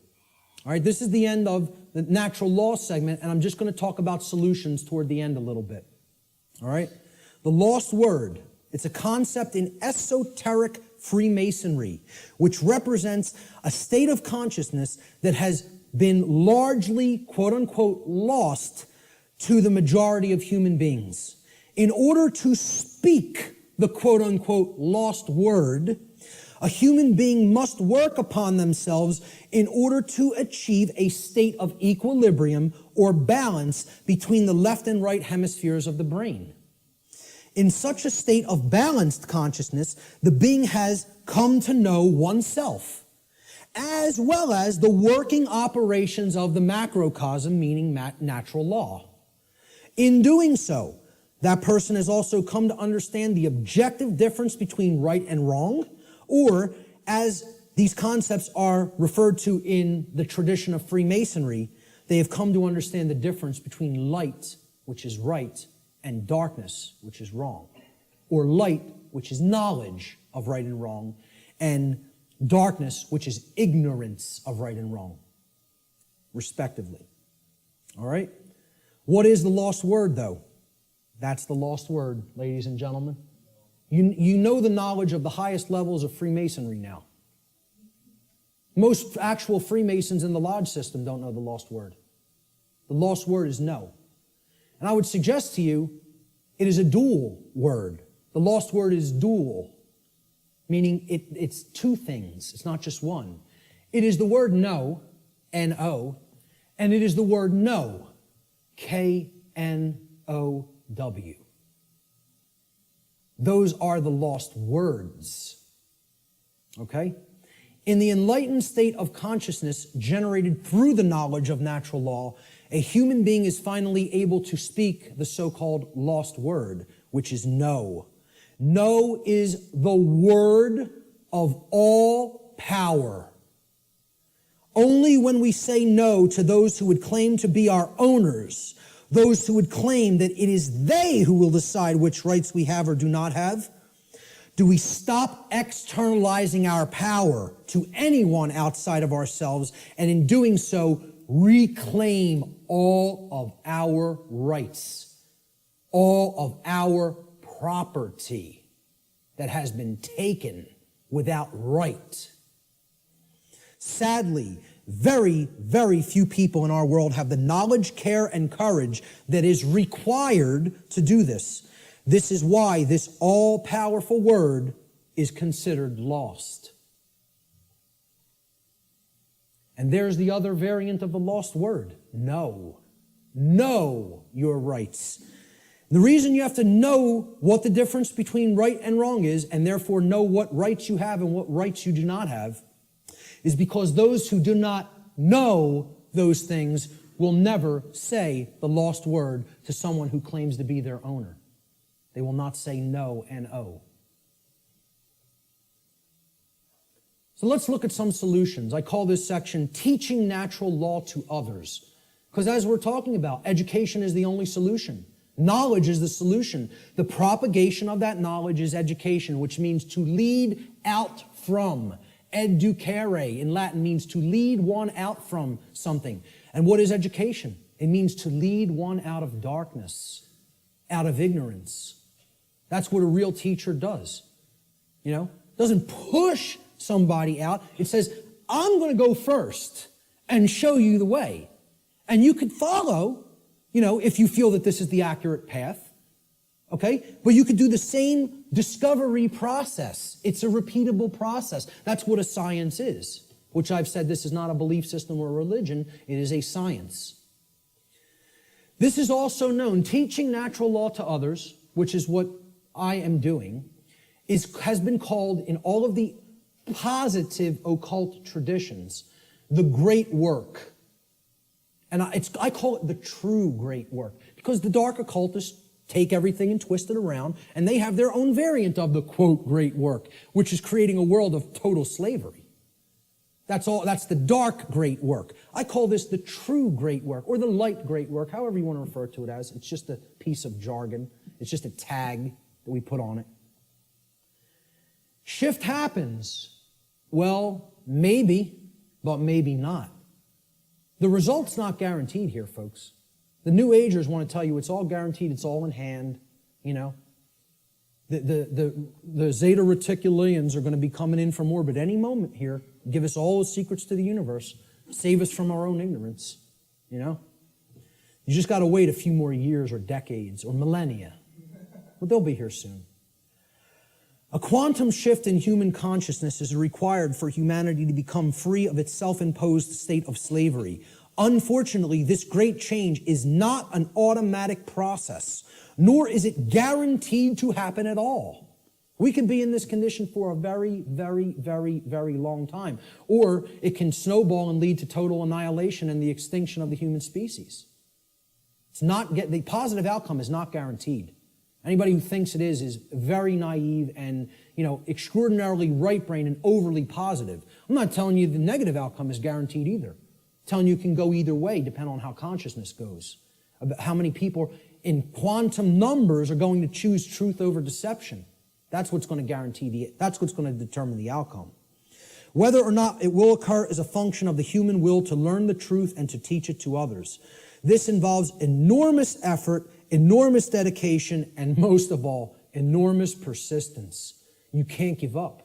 All right, this is the end of the natural law segment, and I'm just going to talk about solutions toward the end a little bit. All right? The lost word, it's a concept in esoteric Freemasonry, which represents a state of consciousness that has been largely, quote unquote, lost to the majority of human beings. In order to speak the quote unquote lost word, a human being must work upon themselves in order to achieve a state of equilibrium or balance between the left and right hemispheres of the brain. In such a state of balanced consciousness, the being has come to know oneself, as well as the working operations of the macrocosm, meaning natural law. In doing so, that person has also come to understand the objective difference between right and wrong, or as these concepts are referred to in the tradition of Freemasonry, they have come to understand the difference between light, which is right, and darkness, which is wrong. Or light, which is knowledge of right and wrong, and darkness, which is ignorance of right and wrong, respectively. All right? What is the lost word, though? That's the lost word, ladies and gentlemen. You know the knowledge of the highest levels of Freemasonry now. Most actual Freemasons in the lodge system don't know the lost word. The lost word is no. And I would suggest to you, it is a dual word. The lost word is dual, meaning it's two things. It's not just one. It is the word no, N-O, and it is the word know, K-N-O-W. Those are the lost words. Okay? In the enlightened state of consciousness generated through the knowledge of natural law, a human being is finally able to speak the so-called lost word, which is no. No is the word of all power. Only when we say no to those who would claim to be our owners, those who would claim that it is they who will decide which rights we have or do not have, do we stop externalizing our power to anyone outside of ourselves, and in doing so, reclaim all of our rights, all of our property that has been taken without right. Sadly, very, very few people in our world have the knowledge, care, and courage that is required to do this. This is why this all-powerful word is considered lost. And there's the other variant of the lost word, no. Know your rights. The reason you have to know what the difference between right and wrong is, and therefore know what rights you have and what rights you do not have, is because those who do not know those things will never say the lost word to someone who claims to be their owner. They will not say no, N-O. So let's look at some solutions. I call this section Teaching Natural Law to Others. Because as we're talking about, education is the only solution. Knowledge is the solution. The propagation of that knowledge is education, which means to lead out from. Educare in Latin means to lead one out from something. And what is education? It means to lead one out of darkness, out of ignorance. That's what a real teacher does. You know, doesn't push somebody out. It says, I'm going to go first and show you the way. And you could follow, you know, if you feel that this is the accurate path. Okay? But you could do the same discovery process. It's a repeatable process. That's what a science is, which I've said this is not a belief system or a religion. It is a science. This is also known, teaching natural law to others, which is what I am doing, has been called in all of the positive occult traditions, the great work. And I call it the true great work, because the dark occultists take everything and twist it around, and they have their own variant of the, quote, great work, which is creating a world of total slavery. That's the dark great work. I call this the true great work, or the light great work, however you want to refer to it as. It's just a piece of jargon. It's just a tag that we put on it. Shift happens. Well, maybe, but maybe not. The result's not guaranteed here, folks. The New Agers want to tell you it's all guaranteed, it's all in hand, you know. The Zeta Reticulians are going to be coming in from orbit any moment here, give us all the secrets to the universe, save us from our own ignorance, you know. You just got to wait a few more years or decades or millennia. But they'll be here soon. A quantum shift in human consciousness is required for humanity to become free of its self-imposed state of slavery. Unfortunately, this great change is not an automatic process, nor is it guaranteed to happen at all. We can be in this condition for a very, very, very, very long time, or it can snowball and lead to total annihilation and the extinction of the human species. The positive outcome is not guaranteed. Anybody who thinks it is very naive and, extraordinarily right-brained and overly positive. I'm not telling you the negative outcome is guaranteed either. I'm telling you it can go either way, depending on how consciousness goes. About how many people in quantum numbers are going to choose truth over deception. That's what's going to that's what's going to determine the outcome. Whether or not it will occur is a function of the human will to learn the truth and to teach it to others. This involves enormous effort, enormous dedication, and most of all, enormous persistence. You can't give up.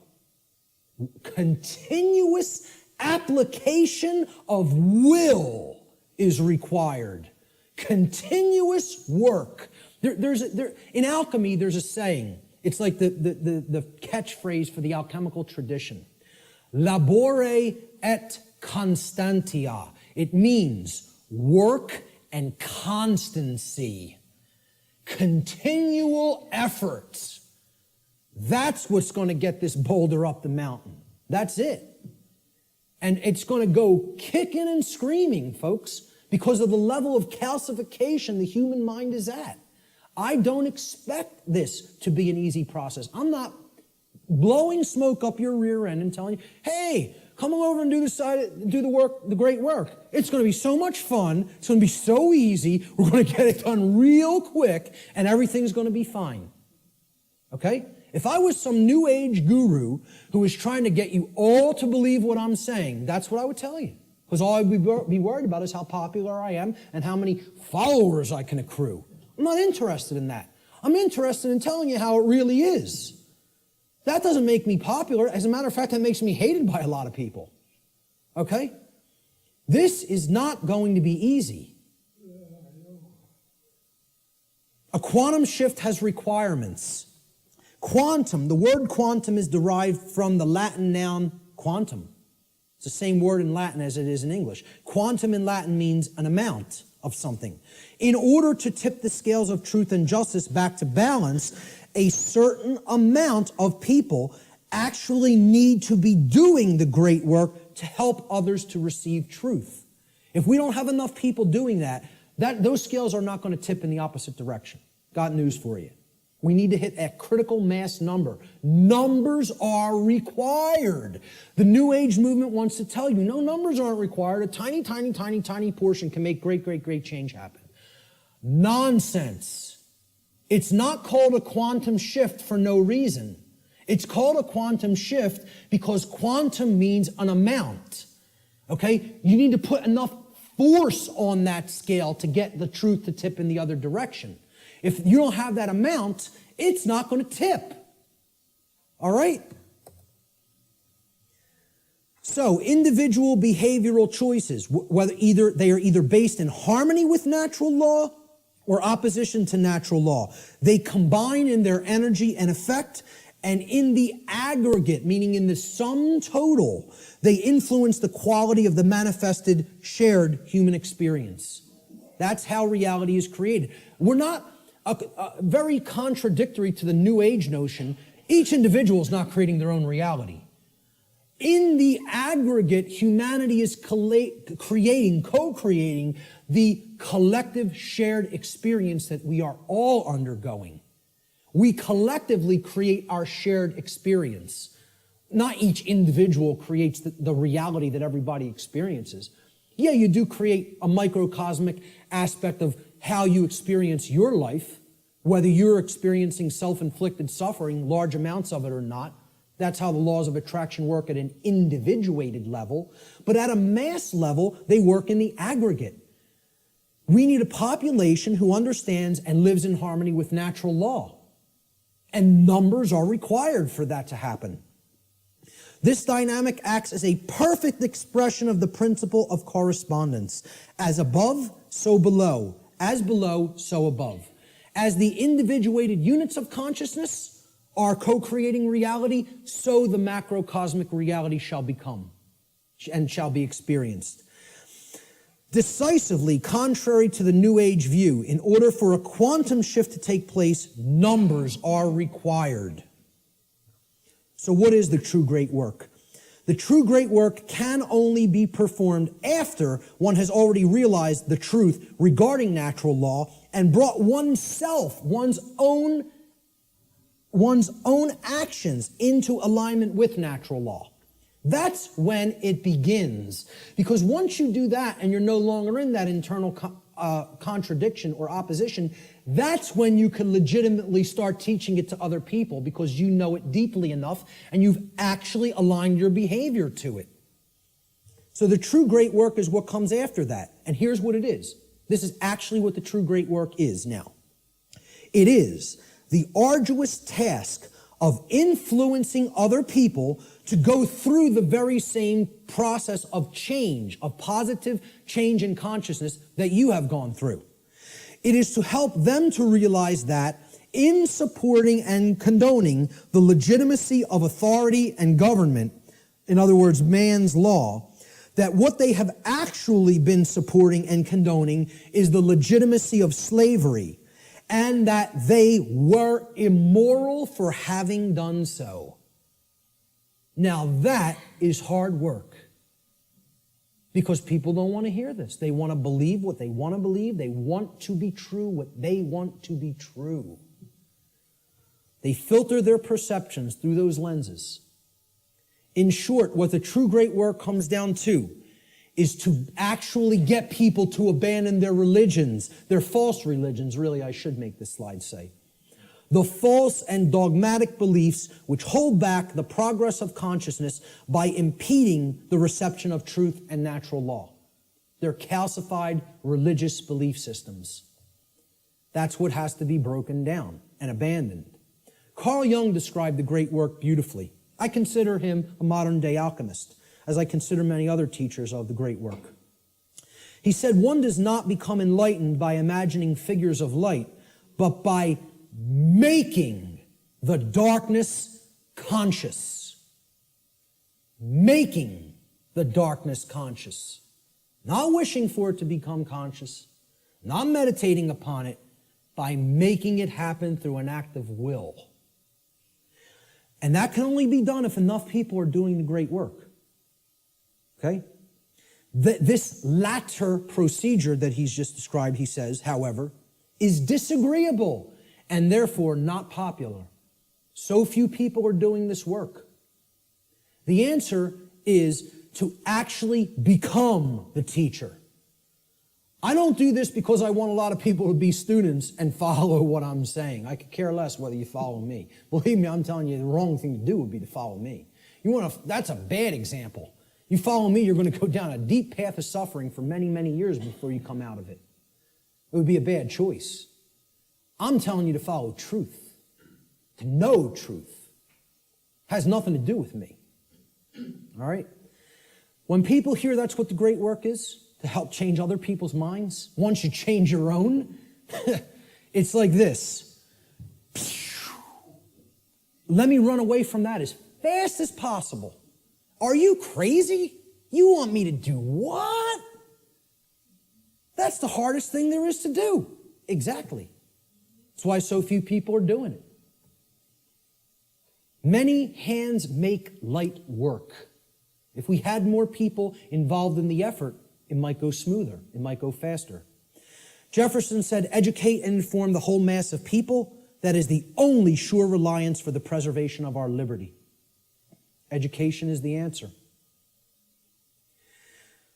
Continuous application of will is required. Continuous work. In alchemy, there's a saying. It's like the catchphrase for the alchemical tradition. Labore et constantia. It means work and constancy. Continual effort. That's what's going to get this boulder up the mountain. That's it. And it's going to go kicking and screaming, folks, because of the level of calcification the human mind is at. I don't expect this to be an easy process. I'm not blowing smoke up your rear end and telling you, hey, come over and do the work, the great work. It's going to be so much fun. It's going to be so easy. We're going to get it done real quick, and everything's going to be fine. Okay? If I was some new age guru who was trying to get you all to believe what I'm saying, that's what I would tell you. Because all I'd be worried about is how popular I am and how many followers I can accrue. I'm not interested in that. I'm interested in telling you how it really is. That doesn't make me popular. As a matter of fact, that makes me hated by a lot of people. Okay? This is not going to be easy. A quantum shift has requirements. Quantum, the word quantum is derived from the Latin noun quantum. It's the same word in Latin as it is in English. Quantum in Latin means an amount of something. In order to tip the scales of truth and justice back to balance, a certain amount of people actually need to be doing the great work to help others to receive truth. If we don't have enough people doing that, those scales are not going to tip in the opposite direction. Got news for you. We need to hit a critical mass number. Numbers are required. The New Age movement wants to tell you, no, numbers aren't required. A tiny, tiny, tiny, tiny portion can make great, great, great change happen. Nonsense. It's not called a quantum shift for no reason. It's called a quantum shift because quantum means an amount. Okay? You need to put enough force on that scale to get the truth to tip in the other direction. If you don't have that amount, it's not going to tip. All right? So, individual behavioral choices, they are either based in harmony with natural law or opposition to natural law. They combine in their energy and effect, and in the aggregate, meaning in the sum total, they influence the quality of the manifested shared human experience. That's how reality is created. We're not very contradictory to the New Age notion. Each individual is not creating their own reality. In the aggregate, humanity is co-creating the collective shared experience that we are all undergoing. We collectively create our shared experience. Not each individual creates the reality that everybody experiences. Yeah, you do create a microcosmic aspect of how you experience your life, whether you're experiencing self-inflicted suffering, large amounts of it or not. That's how the laws of attraction work at an individuated level. But at a mass level, they work in the aggregate. We need a population who understands and lives in harmony with natural law. And numbers are required for that to happen. This dynamic acts as a perfect expression of the principle of correspondence. As above, so below. As below, so above. As the individuated units of consciousness are co-creating reality, so the macrocosmic reality shall become and shall be experienced. Decisively contrary to the New Age view, in order for a quantum shift to take place, numbers are required. So what is the true great work? The true great work can only be performed after one has already realized the truth regarding natural law and brought oneself, one's own actions into alignment with natural law. That's when it begins. Because once you do that and you're no longer in that internal contradiction or opposition, that's when you can legitimately start teaching it to other people because you know it deeply enough and you've actually aligned your behavior to it. So the true great work is what comes after that. And here's what it is. This is actually what the true great work is now. It is the arduous task of influencing other people to go through the very same process of change, of positive change in consciousness that you have gone through. It is to help them to realize that in supporting and condoning the legitimacy of authority and government, in other words, man's law, that what they have actually been supporting and condoning is the legitimacy of slavery, and that they were immoral for having done so. Now that is hard work. Because people don't want to hear this. They want to believe what they want to believe. They want to be true what they want to be true. They filter their perceptions through those lenses. In short, what the true great work comes down to is to actually get people to abandon their religions, their false religions, really, I should make this slide say. The false and dogmatic beliefs which hold back the progress of consciousness by impeding the reception of truth and natural law. They're calcified religious belief systems. That's what has to be broken down and abandoned. Carl Jung described the great work beautifully. I consider him a modern-day alchemist, as I consider many other teachers of the great work. He said, one does not become enlightened by imagining figures of light, but by making the darkness conscious. Making the darkness conscious. Not wishing for it to become conscious, not meditating upon it, by making it happen through an act of will. And that can only be done if enough people are doing the great work. Okay? This latter procedure that he's just described, he says, however, is disagreeable and therefore not popular. So few people are doing this work. The answer is to actually become the teacher. I don't do this because I want a lot of people to be students and follow what I'm saying. I could care less whether you follow me. Believe me, I'm telling you, the wrong thing to do would be to follow me. That's a bad example. You follow me, you're going to go down a deep path of suffering for many, many years before you come out of it. It would be a bad choice. I'm telling you to follow truth, to know truth. Has nothing to do with me. All right? When people hear that's what the great work is, to help change other people's minds, once you change your own, it's like this. Let me run away from that as fast as possible. Are you crazy? You want me to do what? That's the hardest thing there is to do. Exactly. That's why so few people are doing it. Many hands make light work. If we had more people involved in the effort, it might go smoother. It might go faster. Jefferson said, educate and inform the whole mass of people. That is the only sure reliance for the preservation of our liberty. Education is the answer.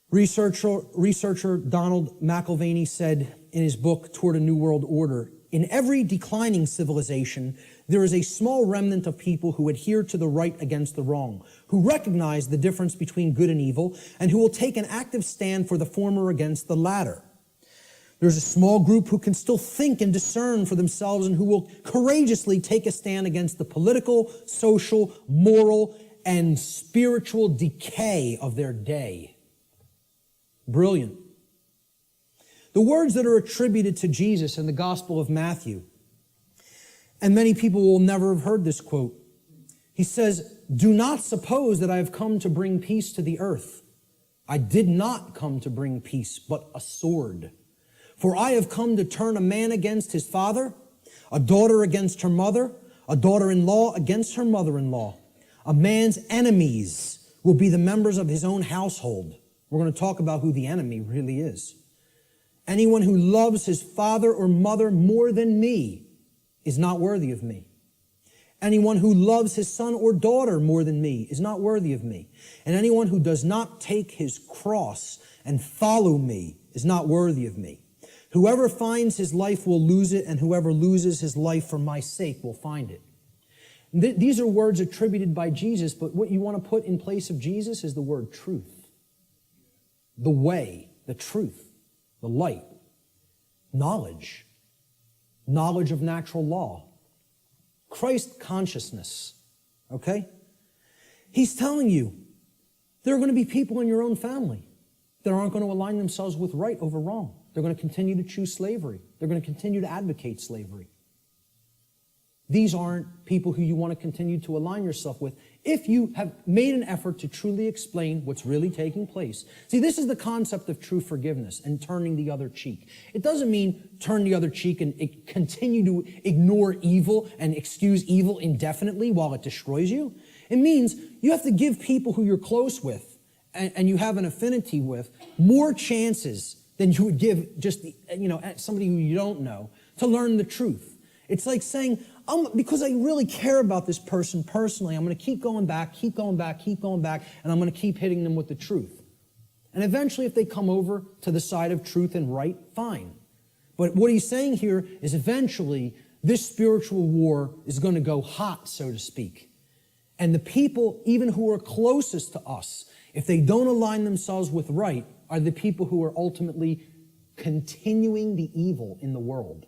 Researcher Donald McIlvaney said in his book, Toward a New World Order, in every declining civilization, there is a small remnant of people who adhere to the right against the wrong, who recognize the difference between good and evil, and who will take an active stand for the former against the latter. There's a small group who can still think and discern for themselves and who will courageously take a stand against the political, social, moral, and spiritual decay of their day. Brilliant. The words that are attributed to Jesus in the Gospel of Matthew, and many people will never have heard this quote. He says, "Do not suppose that I have come to bring peace to the earth. I did not come to bring peace, but a sword. For I have come to turn a man against his father, a daughter against her mother, a daughter-in-law against her mother-in-law. A man's enemies will be the members of his own household." We're going to talk about who the enemy really is. "Anyone who loves his father or mother more than me is not worthy of me. Anyone who loves his son or daughter more than me is not worthy of me. And anyone who does not take his cross and follow me is not worthy of me. Whoever finds his life will lose it, and whoever loses his life for my sake will find it." These are words attributed by Jesus, but what you want to put in place of Jesus is the word truth. The way, the truth, the light, knowledge, knowledge of natural law, Christ consciousness, okay? He's telling you there are going to be people in your own family that aren't going to align themselves with right over wrong. They're going to continue to choose slavery. They're going to continue to advocate slavery. These aren't people who you want to continue to align yourself with if you have made an effort to truly explain what's really taking place. See, this is the concept of true forgiveness and turning the other cheek. It doesn't mean turn the other cheek and continue to ignore evil and excuse evil indefinitely while it destroys you. It means you have to give people who you're close with and you have an affinity with more chances than you would give just somebody who you don't know to learn the truth. It's like saying, because I really care about this person personally, I'm going to keep going back, and I'm going to keep hitting them with the truth. And eventually, if they come over to the side of truth and right, fine. But what he's saying here is eventually, this spiritual war is going to go hot, so to speak. And the people, even who are closest to us, if they don't align themselves with right, are the people who are ultimately continuing the evil in the world.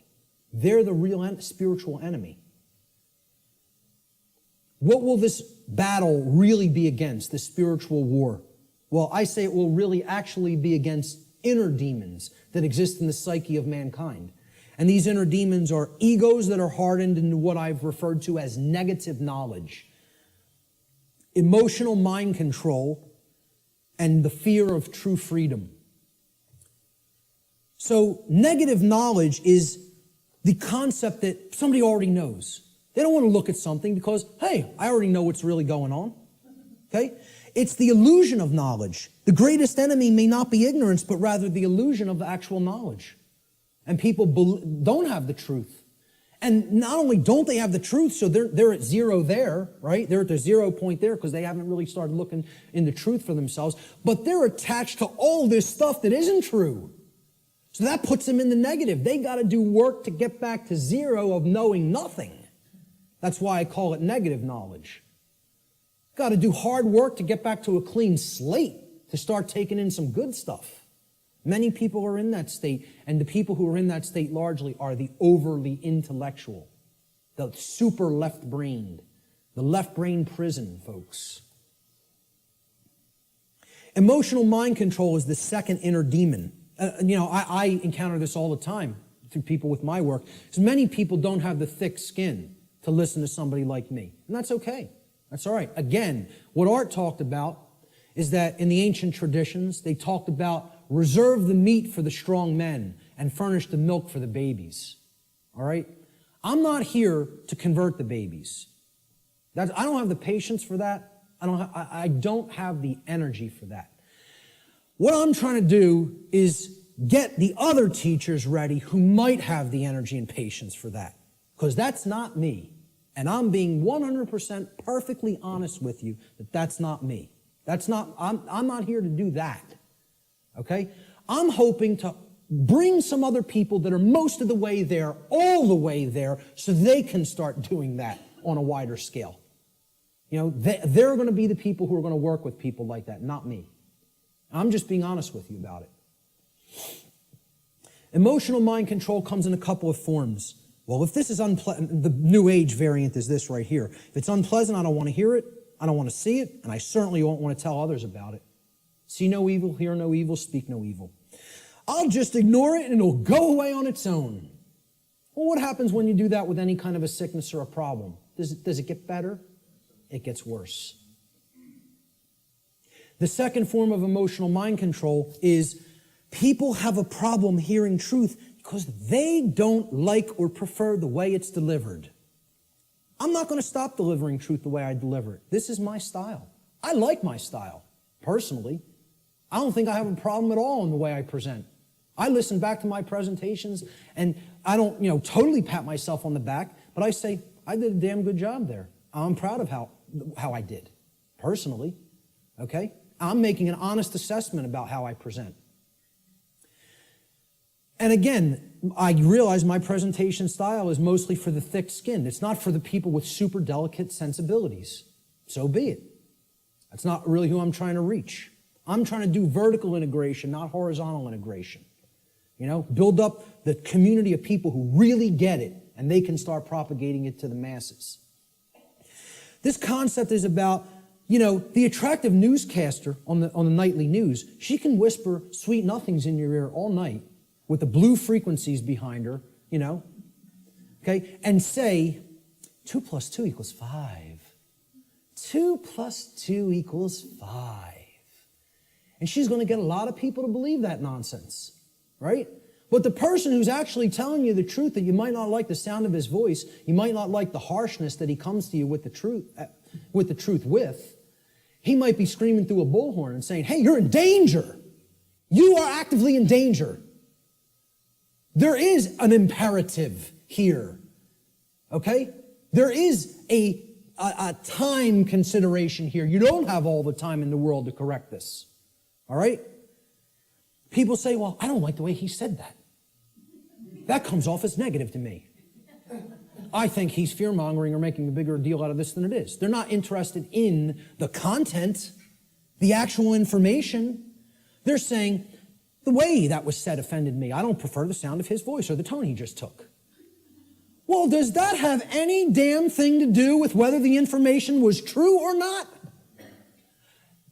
They're the real spiritual enemy. What will this battle really be against, this spiritual war? Well, I say it will really actually be against inner demons that exist in the psyche of mankind. And these inner demons are egos that are hardened into what I've referred to as negative knowledge, emotional mind control, and the fear of true freedom. So negative knowledge is the concept that somebody already knows. They don't want to look at something because, hey, I already know what's really going on. Okay? It's the illusion of knowledge. The greatest enemy may not be ignorance, but rather the illusion of the actual knowledge. And people don't have the truth. And not only don't they have the truth, so they're at zero there, right? They're at the 0 point there because they haven't really started looking into truth for themselves, but they're attached to all this stuff that isn't true. So that puts them in the negative. They got to do work to get back to zero of knowing nothing. That's why I call it negative knowledge. Got to do hard work to get back to a clean slate, to start taking in some good stuff. Many people are in that state, and the people who are in that state largely are the overly intellectual, the super left-brained, the left-brain prison folks. Emotional mind control is the second inner demon. I encounter this all the time through people with my work, because many people don't have the thick skin to listen to somebody like me, and that's okay. That's all right. Again, what Art talked about is that in the ancient traditions, they talked about reserve the meat for the strong men and furnish the milk for the babies. All right? I'm not here to convert the babies. I don't have the patience for that. I don't have the energy for that. What I'm trying to do is get the other teachers ready who might have the energy and patience for that. Because that's not me. And I'm being 100% perfectly honest with you that that's not me. I'm not here to do that. Okay? I'm hoping to bring some other people that are most of the way there, all the way there, so they can start doing that on a wider scale. You know, they're going to be the people who are going to work with people like that, not me. I'm just being honest with you about it. Emotional mind control comes in a couple of forms. Well, if this is unpleasant, the New Age variant is this right here. If it's unpleasant, I don't want to hear it, I don't want to see it, and I certainly won't want to tell others about it. See no evil, hear no evil, speak no evil. I'll just ignore it and it'll go away on its own. Well, what happens when you do that with any kind of a sickness or a problem? Does it get better? It gets worse. The second form of emotional mind control is people have a problem hearing truth because they don't like or prefer the way it's delivered. I'm not going to stop delivering truth the way I deliver it. This is my style. I like my style, personally. I don't think I have a problem at all in the way I present. I listen back to my presentations and I don't, totally pat myself on the back, but I say, I did a damn good job there. I'm proud of how I did, personally, okay? I'm making an honest assessment about how I present. And again, I realize my presentation style is mostly for the thick-skinned. It's not for the people with super delicate sensibilities. So be it. That's not really who I'm trying to reach. I'm trying to do vertical integration, not horizontal integration. Build up the community of people who really get it, and they can start propagating it to the masses. This concept is about, the attractive newscaster on the nightly news. She can whisper sweet nothings in your ear all night with the blue frequencies behind her, okay, and say, 2 + 2 = 5. 2 + 2 = 5. And she's going to get a lot of people to believe that nonsense, right? But the person who's actually telling you the truth, that you might not like the sound of his voice, you might not like the harshness that he comes to you with the truth with, he might be screaming through a bullhorn and saying, hey, you're in danger. You are actively in danger. There is an imperative here, okay? There is a time consideration here. You don't have all the time in the world to correct this, all right? People say, well, I don't like the way he said that. That comes off as negative to me. I think he's fear-mongering or making a bigger deal out of this than it is. They're not interested in the content, the actual information. They're saying, the way that was said offended me. I don't prefer the sound of his voice or the tone he just took. Well, does that have any damn thing to do with whether the information was true or not?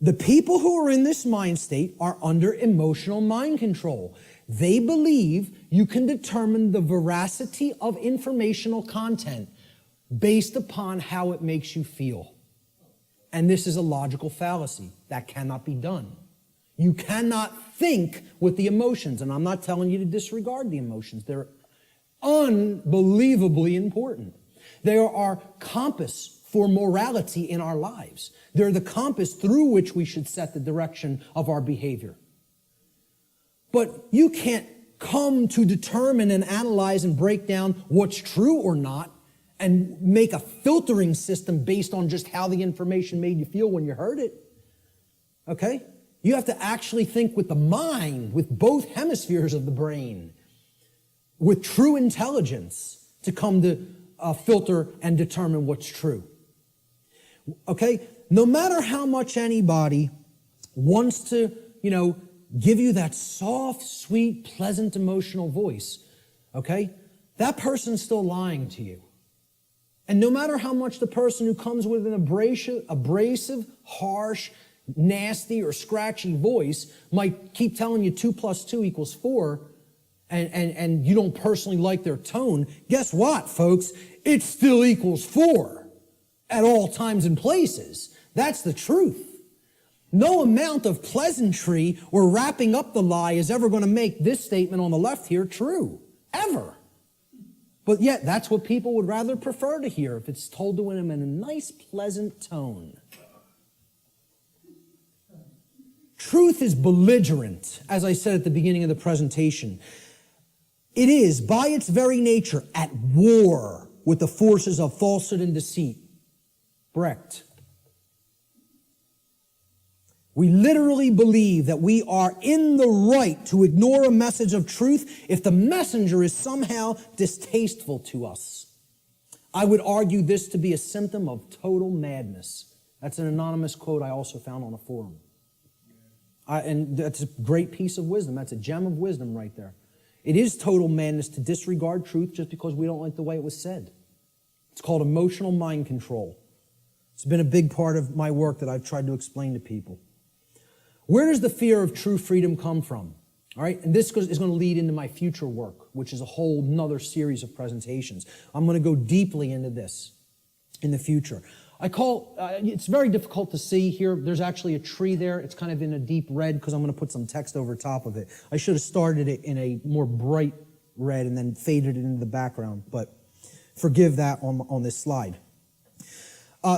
The people who are in this mind state are under emotional mind control. They believe you can determine the veracity of informational content based upon how it makes you feel. And this is a logical fallacy. That cannot be done. You cannot think with the emotions, and I'm not telling you to disregard the emotions. They're unbelievably important. They are our compass for morality in our lives. They're the compass through which we should set the direction of our behavior. But you can't come to determine and analyze and break down what's true or not and make a filtering system based on just how the information made you feel when you heard it. Okay? You have to actually think with the mind, with both hemispheres of the brain, with true intelligence to come to filter and determine what's true. Okay? No matter how much anybody wants to, give you that soft, sweet, pleasant, emotional voice, okay? That person's still lying to you. And no matter how much the person who comes with an abrasive, harsh, nasty, or scratchy voice might keep telling you 2 + 2 = 4, and you don't personally like their tone, guess what, folks? It still equals 4 at all times and places. That's the truth. No amount of pleasantry or wrapping up the lie is ever going to make this statement on the left here true. Ever. But yet, that's what people would rather prefer to hear if it's told to them in a nice, pleasant tone. Truth is belligerent, as I said at the beginning of the presentation. It is, by its very nature, at war with the forces of falsehood and deceit. Brecht. We literally believe that we are in the right to ignore a message of truth if the messenger is somehow distasteful to us. I would argue this to be a symptom of total madness. That's an anonymous quote I also found on a forum. And that's a great piece of wisdom. That's a gem of wisdom right there. It is total madness to disregard truth just because we don't like the way it was said. It's called emotional mind control. It's been a big part of my work that I've tried to explain to people. Where does the fear of true freedom come from? All right, and this is going to lead into my future work, which is a whole nother series of presentations. I'm going to go deeply into this in the future. It's very difficult to see here. There's actually a tree there. It's kind of in a deep red because I'm going to put some text over top of it. I should have started it in a more bright red and then faded it into the background, but forgive that on this slide.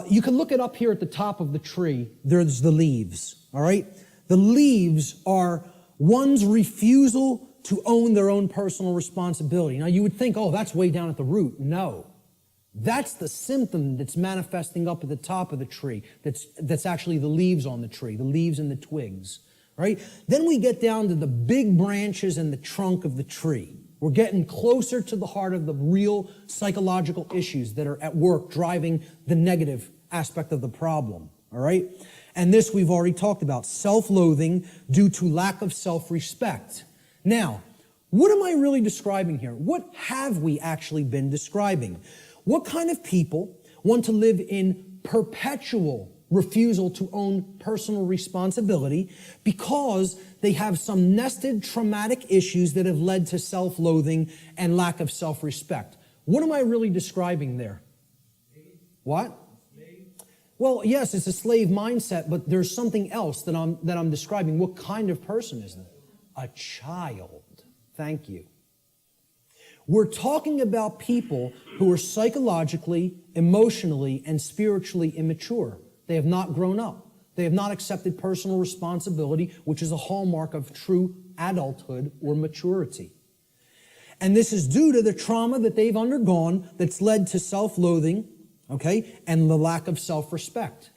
You can look it up here at the top of the tree. There's the leaves, all right? The leaves are one's refusal to own their own personal responsibility. Now, you would think, oh, that's way down at the root. No. That's the symptom that's manifesting up at the top of the tree. That's actually the leaves on the tree, the leaves and the twigs, right? Then we get down to the big branches and the trunk of the tree. We're getting closer to the heart of the real psychological issues that are at work driving the negative aspect of the problem, all right? And this we've already talked about, self-loathing due to lack of self-respect. Now, what am I really describing here? What have we actually been describing? What kind of people want to live in perpetual refusal to own personal responsibility because they have some nested traumatic issues that have led to self-loathing and lack of self-respect? What am I really describing there? What? Well, yes, it's a slave mindset, but there's something else that I'm describing. What kind of person is that? A child. Thank you. We're talking about people who are psychologically, emotionally, and spiritually immature. They have not grown up. They have not accepted personal responsibility, which is a hallmark of true adulthood or maturity. And this is due to the trauma that they've undergone that's led to self-loathing, okay, and the lack of self-respect,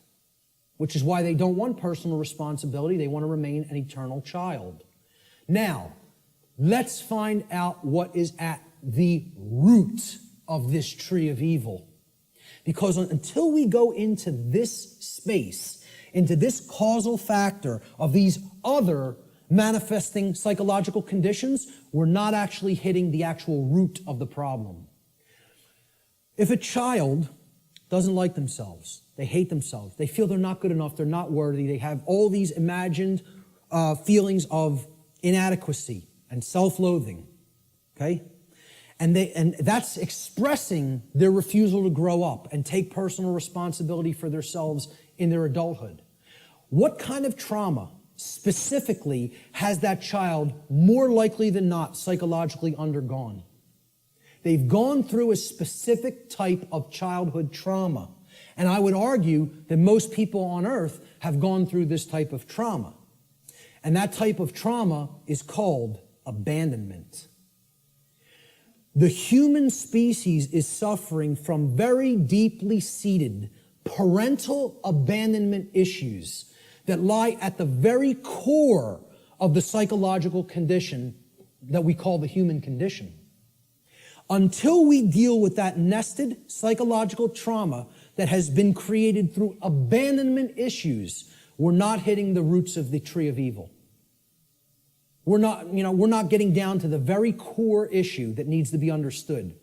which is why they don't want personal responsibility. They want to remain an eternal child. Now, let's find out what is at the root of this tree of evil. Because until we go into this space, into this causal factor of these other manifesting psychological conditions, we're not actually hitting the actual root of the problem. If a child doesn't like themselves, they hate themselves, they feel they're not good enough, they're not worthy, they have all these imagined feelings of inadequacy and self-loathing, okay? And that's expressing their refusal to grow up and take personal responsibility for themselves in their adulthood. What kind of trauma specifically has that child more likely than not psychologically undergone? They've gone through a specific type of childhood trauma. And I would argue that most people on earth have gone through this type of trauma. And that type of trauma is called abandonment. The human species is suffering from very deeply seated parental abandonment issues that lie at the very core of the psychological condition that we call the human condition. Until we deal with that nested psychological trauma that has been created through abandonment issues, we're not hitting the roots of the tree of evil. We're not getting down to the very core issue that needs to be understood.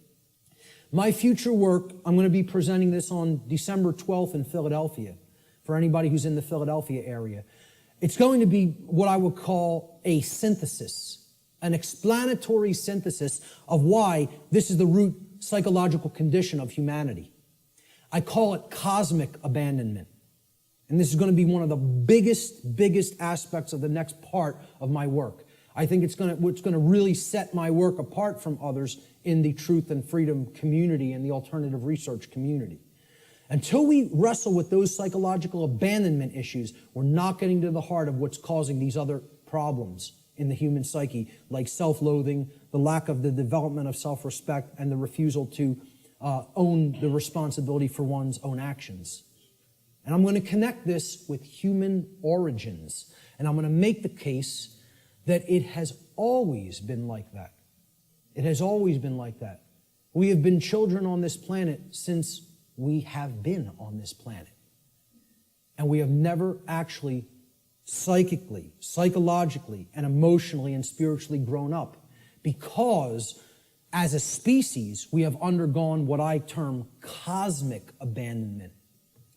My future work, I'm going to be presenting this on December 12th in Philadelphia, for anybody who's in the Philadelphia area. It's going to be what I would call a synthesis, an explanatory synthesis of why this is the root psychological condition of humanity. I call it cosmic abandonment. And this is going to be one of the biggest aspects of the next part of my work. I think it's going to really set my work apart from others in the truth and freedom community and the alternative research community. Until we wrestle with those psychological abandonment issues, we're not getting to the heart of what's causing these other problems in the human psyche, like self-loathing, the lack of the development of self-respect, and the refusal to own the responsibility for one's own actions. And I'm going to connect this with human origins. And I'm going to make the case that it has always been like that. It has always been like that. We have been children on this planet since we have been on this planet. And we have never actually psychically, psychologically, and emotionally and spiritually grown up, because as a species, we have undergone what I term cosmic abandonment.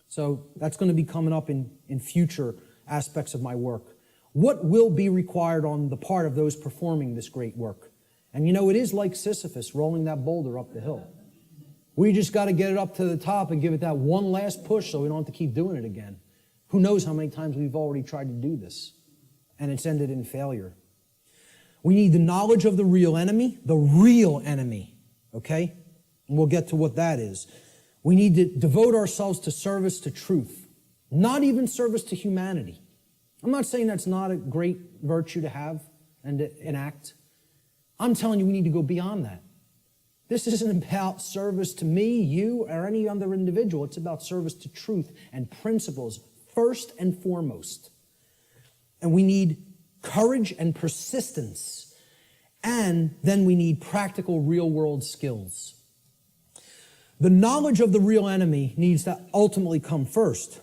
So that's going to be coming up in future aspects of my work. What will be required on the part of those performing this great work? And you know, it is like Sisyphus rolling that boulder up the hill. We just got to get it up to the top and give it that one last push so we don't have to keep doing it again. Who knows how many times we've already tried to do this, and it's ended in failure. We need the knowledge of the real enemy, okay? And we'll get to what that is. We need to devote ourselves to service to truth, not even service to humanity. I'm not saying that's not a great virtue to have and to enact. I'm telling you we need to go beyond that. This isn't about service to me, you, or any other individual. It's about service to truth and principles, first and foremost. And we need courage and persistence. And then we need practical real-world skills. The knowledge of the real enemy needs to ultimately come first.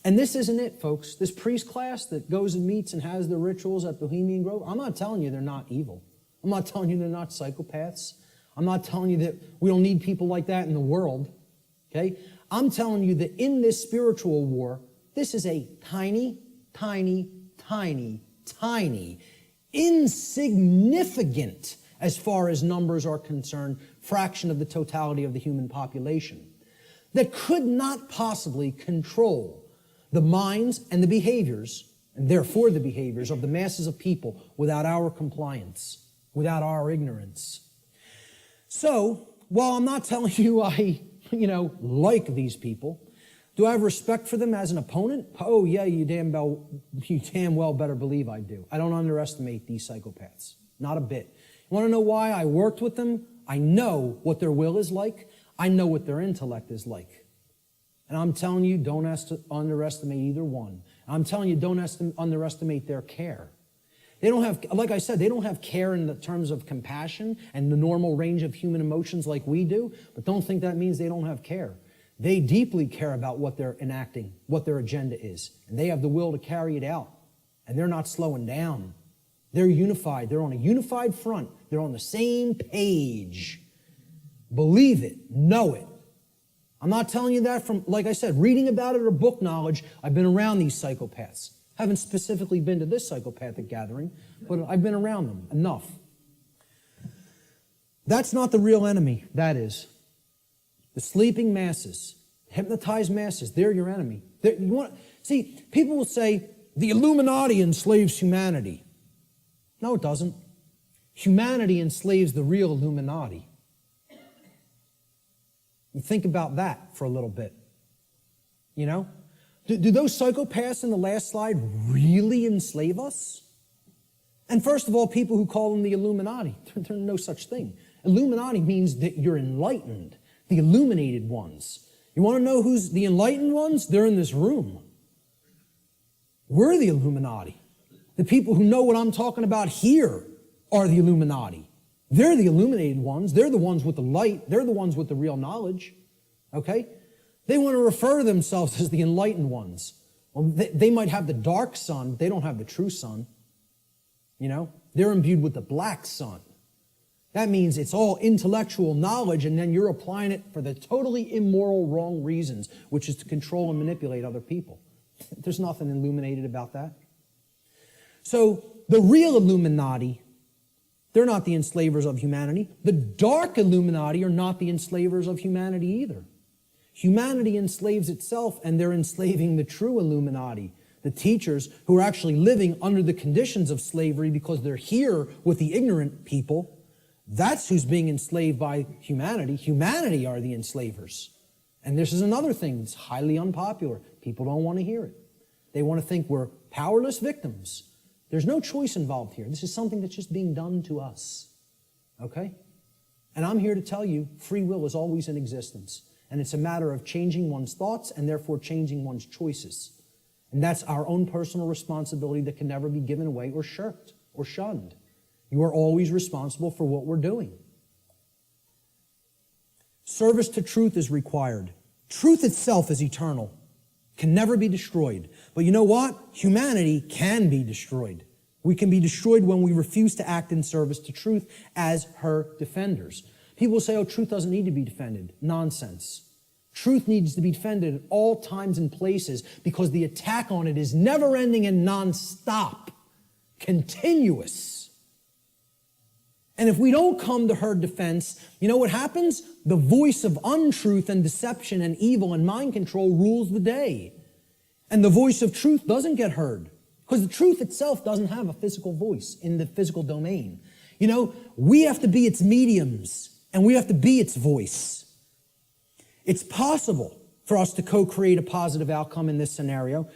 And this isn't it, folks. This priest class that goes and meets and has the rituals at Bohemian Grove, I'm not telling you they're not evil. I'm not telling you they're not psychopaths. I'm not telling you that we don't need people like that in the world, okay? I'm telling you that in this spiritual war, this is a tiny, tiny, tiny, tiny, insignificant, as far as numbers are concerned, fraction of the totality of the human population that could not possibly control the minds and the behaviors, and therefore the behaviors of the masses of people without our compliance, without our ignorance. So, while I'm not telling you I, like these people, do I have respect for them as an opponent? Oh, yeah, you damn well better believe I do. I don't underestimate these psychopaths. Not a bit. You want to know why I worked with them? I know what their will is like. I know what their intellect is like. And I'm telling you, don't underestimate either one. I'm telling you, don't underestimate their care. They don't have, like I said, they don't have care in the terms of compassion and the normal range of human emotions like we do, but don't think that means they don't have care. They deeply care about what they're enacting, what their agenda is, and they have the will to carry it out, and they're not slowing down. They're unified. They're on a unified front. They're on the same page. Believe it. Know it. I'm not telling you that from, like I said, reading about it or book knowledge. I've been around these psychopaths. Haven't specifically been to this psychopathic gathering, but I've been around them enough. That's not the real enemy, that is. The sleeping masses, hypnotized masses, they're your enemy. See, people will say, the Illuminati enslaves humanity. No, it doesn't. Humanity enslaves the real Illuminati. You think about that for a little bit. Do those psychopaths in the last slide really enslave us? And first of all, people who call them the Illuminati, there's no such thing. Illuminati means that you're enlightened, the illuminated ones. You want to know who's the enlightened ones? They're in this room. We're the Illuminati. The people who know what I'm talking about here are the Illuminati. They're the illuminated ones. They're the ones with the light. They're the ones with the real knowledge. Okay? They want to refer to themselves as the enlightened ones. Well, they might have the dark sun, but they don't have the true sun. They're imbued with the black sun. That means it's all intellectual knowledge, and then you're applying it for the totally immoral, wrong reasons, which is to control and manipulate other people. There's nothing illuminated about that. So the real Illuminati, they're not the enslavers of humanity. The dark Illuminati are not the enslavers of humanity either. Humanity enslaves itself, and they're enslaving the true Illuminati, the teachers who are actually living under the conditions of slavery because they're here with the ignorant people. That's who's being enslaved by humanity. Humanity are the enslavers. And this is another thing that's highly unpopular. People don't want to hear it. They want to think we're powerless victims. There's no choice involved here. This is something that's just being done to us. Okay? And I'm here to tell you, free will is always in existence. And it's a matter of changing one's thoughts and therefore changing one's choices. And that's our own personal responsibility that can never be given away or shirked or shunned. You are always responsible for what we're doing. Service to truth is required. Truth itself is eternal, can never be destroyed. But you know what? Humanity can be destroyed. We can be destroyed when we refuse to act in service to truth as her defenders. People say, oh, truth doesn't need to be defended. Nonsense. Truth needs to be defended at all times and places because the attack on it is never-ending and non-stop, continuous. And if we don't come to her defense, you know what happens? The voice of untruth and deception and evil and mind control rules the day. And the voice of truth doesn't get heard because the truth itself doesn't have a physical voice in the physical domain. You know, we have to be its mediums and we have to be its voice. It's possible for us to co-create a positive outcome in this scenario,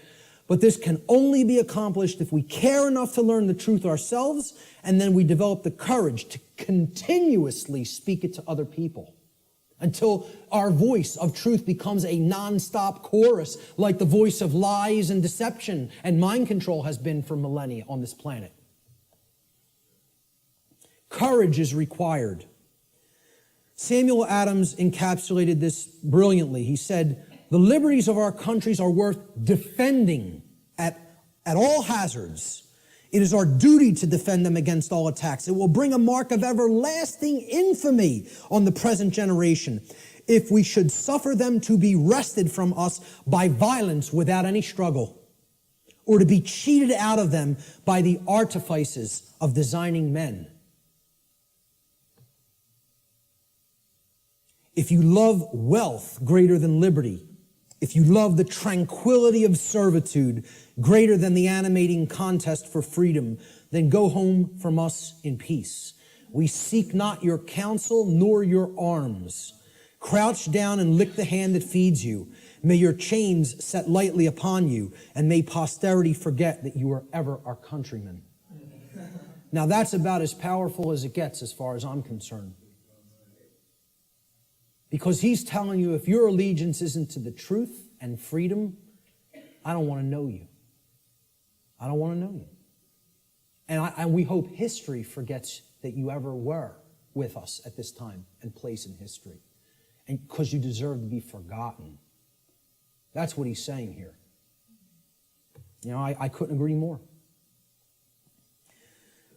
but this can only be accomplished if we care enough to learn the truth ourselves, and then we develop the courage to continuously speak it to other people until our voice of truth becomes a non-stop chorus like the voice of lies and deception and mind control has been for millennia on this planet. Courage is required. Samuel Adams encapsulated this brilliantly. He said, the liberties of our countries are worth defending at all hazards. It is our duty to defend them against all attacks. It will bring a mark of everlasting infamy on the present generation if we should suffer them to be wrested from us by violence without any struggle, or to be cheated out of them by the artifices of designing men. If you love wealth greater than liberty, if you love the tranquility of servitude greater than the animating contest for freedom, then go home from us in peace. We seek not your counsel nor your arms. Crouch down and lick the hand that feeds you. May your chains set lightly upon you, and may posterity forget that you were ever our countrymen. Now that's about as powerful as it gets as far as I'm concerned. Because he's telling you, if your allegiance isn't to the truth and freedom, I don't want to know you. I don't want to know you. And we hope history forgets that you ever were with us at this time and place in history. And because you deserve to be forgotten. That's what he's saying here. You know, I couldn't agree more.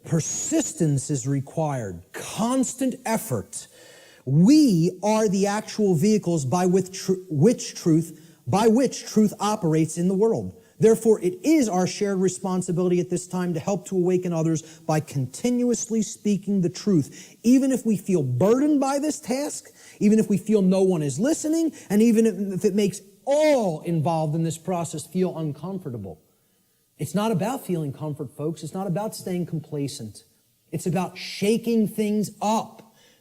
Persistence is required. Constant effort. We are the actual vehicles by which truth operates in the world. Therefore, it is our shared responsibility at this time to help to awaken others by continuously speaking the truth, even if we feel burdened by this task, even if we feel no one is listening, and even if it makes all involved in this process feel uncomfortable. It's not about feeling comfort, folks. It's not about staying complacent. It's about shaking things up.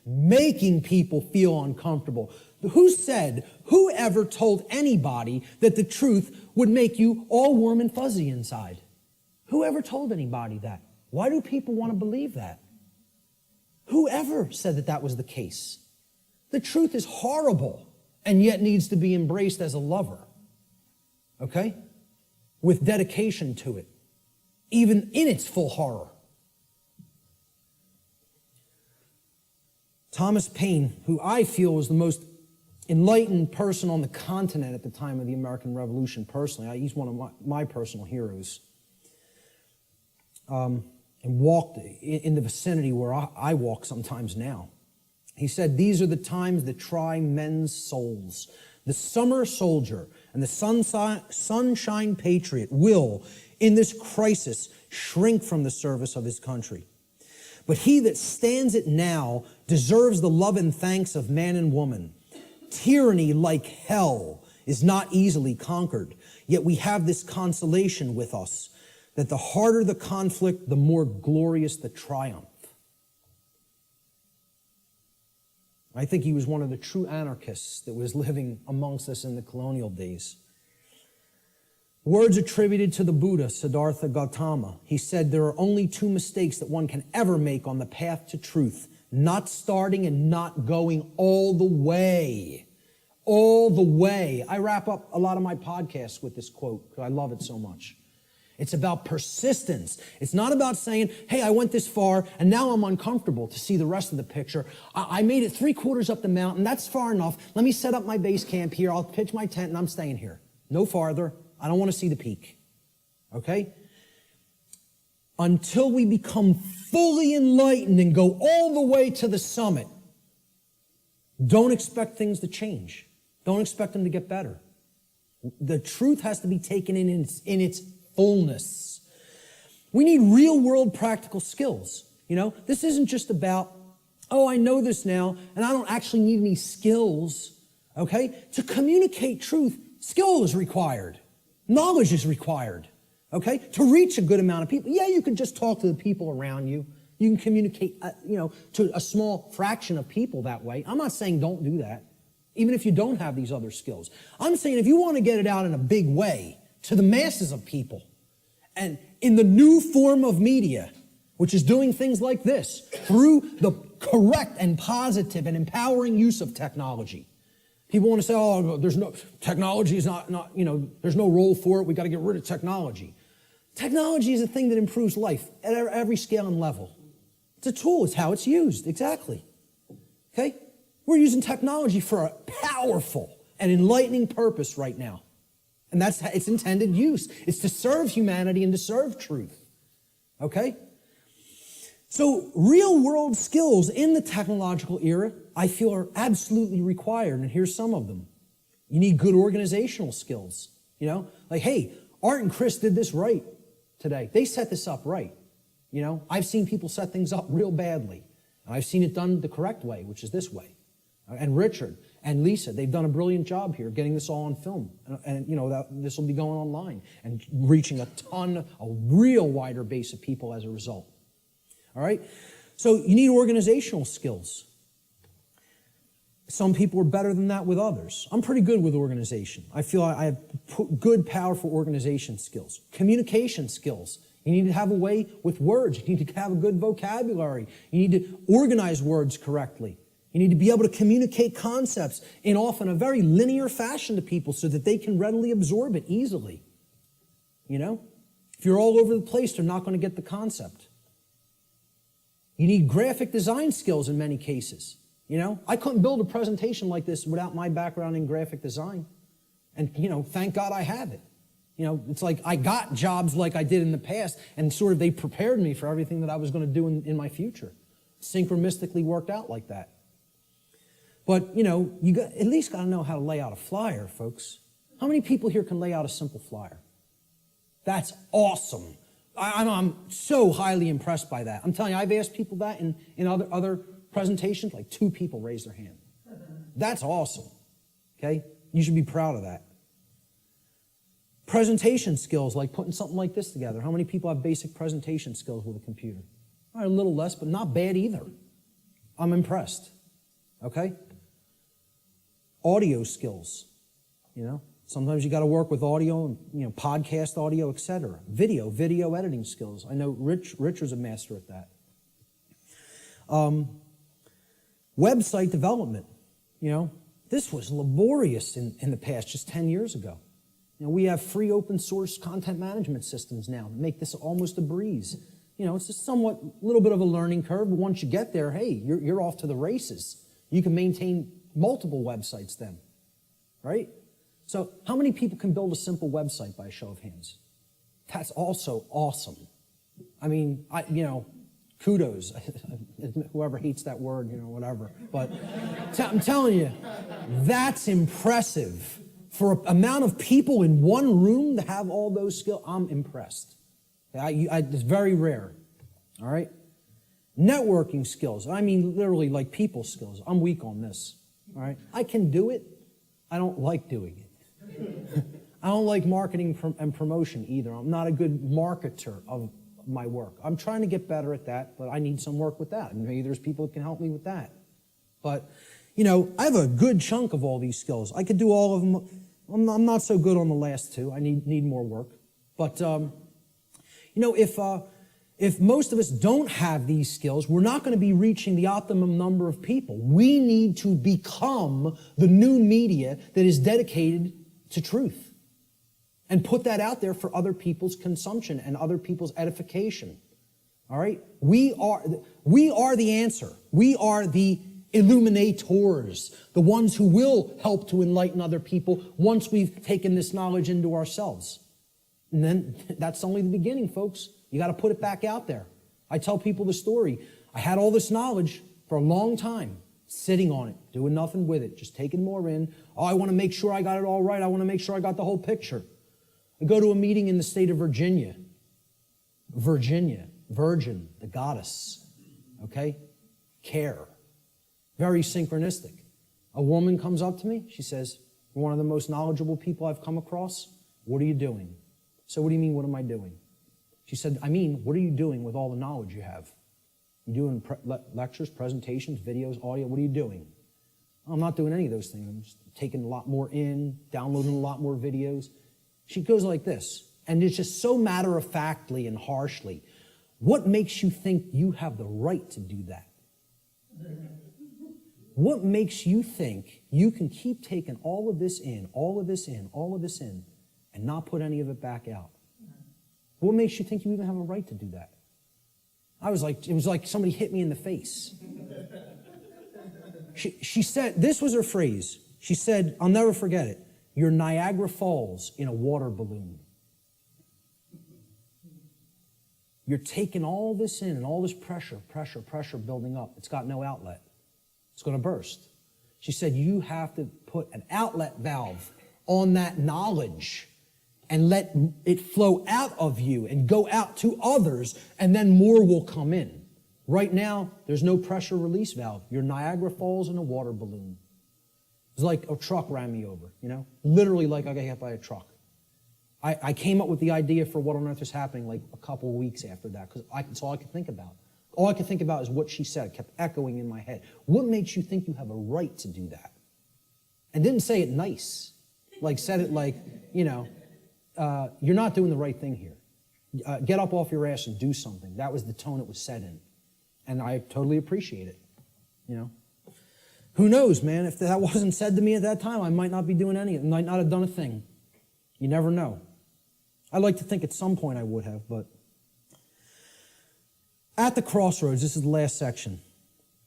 Making people feel uncomfortable. Who ever told anybody that the truth would make you all warm and fuzzy inside? Who ever told anybody that? Why do people want to believe that? Who ever said that that was the case? The truth is horrible and yet needs to be embraced as a lover. Okay? With dedication to it, even in its full horror. Thomas Paine, who I feel was the most enlightened person on the continent at the time of the American Revolution personally. He's one of my personal heroes. And walked in the vicinity where I walk sometimes now. He said, these are the times that try men's souls. The summer soldier and the sunshine patriot will, in this crisis, shrink from the service of his country. But he that stands it now deserves the love and thanks of man and woman. Tyranny, like hell, is not easily conquered. Yet we have this consolation with us, that the harder the conflict, the more glorious the triumph. I think he was one of the true anarchists that was living amongst us in the colonial days. Words attributed to the Buddha, Siddhartha Gautama. He said, there are only two mistakes that one can ever make on the path to truth: not starting and not going all the way. all the way. I wrap up a lot of my podcasts with this quote because I love it so much. It's about persistence. It's not about saying, hey, I went this far and now I'm uncomfortable to see the rest of the picture. I made it 3/4 up the mountain. That's far enough. Let me set up my base camp here. I'll pitch my tent and I'm staying here. No farther. I don't want to see the peak. Okay? Until we become fully enlightened and go all the way to the summit, don't expect things to change. Don't expect them to get better. The truth has to be taken in its fullness. We need real world practical skills. You know, this isn't just about, oh, I know this now and I don't actually need any skills. Okay? To communicate truth, skill is required. Knowledge is required. Okay? To reach a good amount of people. Yeah, you can just talk to the people around you. You can communicate, to a small fraction of people that way. I'm not saying don't do that, even if you don't have these other skills. I'm saying if you want to get it out in a big way to the masses of people, and in the new form of media, which is doing things like this, through the correct and positive and empowering use of technology. People want to say, oh, technology is not, there's no role for it. We got to get rid of technology. Technology is a thing that improves life at every scale and level. It's a tool. It's how it's used. Exactly. Okay? We're using technology for a powerful and enlightening purpose right now. And that's its intended use. It's to serve humanity and to serve truth. Okay? So real world skills in the technological era, I feel, are absolutely required. And here's some of them. You need good organizational skills. Like, hey, Art and Chris did this right today. They set this up right. I've seen people set things up real badly. And I've seen it done the correct way, which is this way. And Richard and Lisa, they've done a brilliant job here getting this all on film. And this will be going online and reaching a real wider base of people as a result. All right? So you need organizational skills. Some people are better than that with others. I'm pretty good with organization. I feel I have good, powerful organization skills. Communication skills. You need to have a way with words. You need to have a good vocabulary. You need to organize words correctly. You need to be able to communicate concepts in often a very linear fashion to people so that they can readily absorb it easily. If you're all over the place, they're not going to get the concept. You need graphic design skills in many cases. I couldn't build a presentation like this without my background in graphic design. And, thank God I have it. It's like I got jobs like I did in the past, and sort of they prepared me for everything that I was going to do in my future. Synchronistically worked out like that. But, you at least got to know how to lay out a flyer, folks. How many people here can lay out a simple flyer? That's awesome. I'm so highly impressed by that. I'm telling you, I've asked people that in other presentations, like 2 people raised their hand. That's awesome. Okay? You should be proud of that. Presentation skills, like putting something like this together. How many people have basic presentation skills with a computer? A little less, but not bad either. I'm impressed. Okay? Audio skills. Sometimes you got to work with audio, and, podcast audio, etc. Video editing skills. I know Richard's a master at that. Website development. This was laborious in the past, just 10 years ago. We have free open source content management systems now that make this almost a breeze. It's a little bit of a learning curve, but once you get there, hey, you're off to the races. You can maintain multiple websites then, right? So how many people can build a simple website by a show of hands? That's also awesome. I mean, kudos. Whoever hates that word, whatever. But I'm telling you, that's impressive. For an amount of people in one room to have all those skills, I'm impressed. It's very rare. All right? Networking skills. I mean, literally like people skills. I'm weak on this. All right? I can do it. I don't like doing it. I don't like marketing and promotion either. I'm not a good marketer of my work. I'm trying to get better at that, but I need some work with that. And maybe there's people that can help me with that. But, I have a good chunk of all these skills. I could do all of them. I'm not so good on the last 2. I need more work. But, if if most of us don't have these skills, we're not going to be reaching the optimum number of people. We need to become the new media that is dedicated to truth and put that out there for other people's consumption and other people's edification. All right? We are the answer. We are the illuminators, the ones who will help to enlighten other people once we've taken this knowledge into ourselves. And then that's only the beginning, folks. You got to put it back out there. I tell people the story. I had all this knowledge for a long time, sitting on it, doing nothing with it, just taking more in. Oh, I want to make sure I got it all right. I want to make sure I got the whole picture. I go to a meeting in the state of Virginia. Virgin, the goddess, okay? Care. Very synchronistic. A woman comes up to me. She says, "You're one of the most knowledgeable people I've come across. What are you doing?" So what do you mean, what am I doing? She said, "I mean, what are you doing with all the knowledge you have? You doing lectures, presentations, videos, audio? What are you doing?" "I'm not doing any of those things. I'm just taking a lot more in, downloading a lot more videos." She goes like this, and it's just so matter-of-factly and harshly. "What makes you think you have the right to do that? What makes you think you can keep taking all of this in, all of this in, all of this in, and not put any of it back out? What makes you think you even have a right to do that?" It was like somebody hit me in the face. She said, this was her phrase. She said, I'll never forget it, "You're Niagara Falls in a water balloon. You're taking all this in and all this pressure building up. It's got no outlet. It's going to burst." She said, "You have to put an outlet valve on that knowledge and let it flow out of you and go out to others, and then more will come in. Right now, there's no pressure release valve. You're Niagara Falls in a water balloon." It's like a truck ran me over, literally like I got hit by a truck. I came up with the idea for what on earth is happening like a couple of weeks after that, because it's all I could think about. All I could think about is what she said. It kept echoing in my head. What makes you think you have a right to do that? And didn't say it nice. Said it like, you're not doing the right thing here. Get up off your ass and do something. That was the tone it was said in. And I totally appreciate it, Who knows, man? If that wasn't said to me at that time, I might not be doing anything. I might not have done a thing. You never know. I'd like to think at some point I would have, but at the crossroads, this is the last section.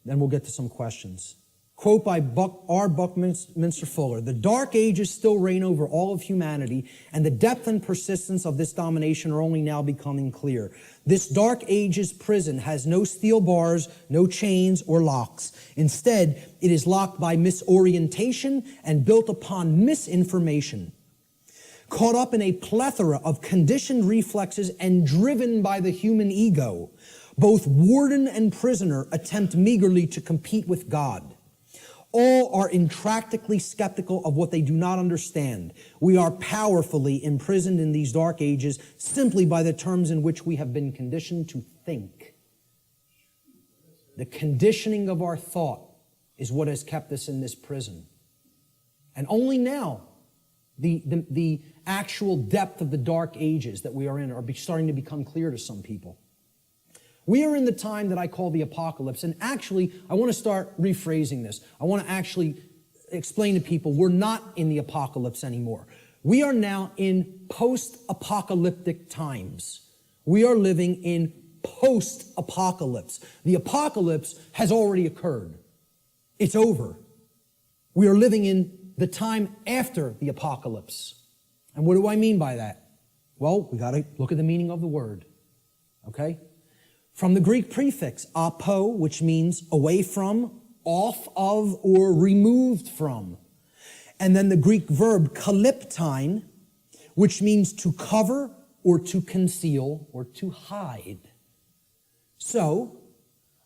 Then we'll get to some questions. Quote by R. Buckminster Fuller, "The dark ages still reign over all of humanity, and the depth and persistence of this domination are only now becoming clear. This dark ages prison has no steel bars, no chains or locks. Instead, it is locked by misorientation and built upon misinformation. Caught up in a plethora of conditioned reflexes and driven by the human ego, both warden and prisoner attempt meagerly to compete with God. All are intractably skeptical of what they do not understand. We are powerfully imprisoned in these dark ages simply by the terms in which we have been conditioned to think. The conditioning of our thought is what has kept us in this prison. And only now, the actual depth of the dark ages that we are in are starting to become clear to some people. We are in the time that I call the apocalypse. And actually, I want to start rephrasing this. I want to actually explain to people we're not in the apocalypse anymore. We are now in post-apocalyptic times. We are living in post-apocalypse. The apocalypse has already occurred. It's over. We are living in the time after the apocalypse. And what do I mean by that? Well, we got to look at the meaning of the word. Okay? From the Greek prefix apo, which means away from, off of, or removed from. And then the Greek verb kalyptine, which means to cover or to conceal or to hide. So,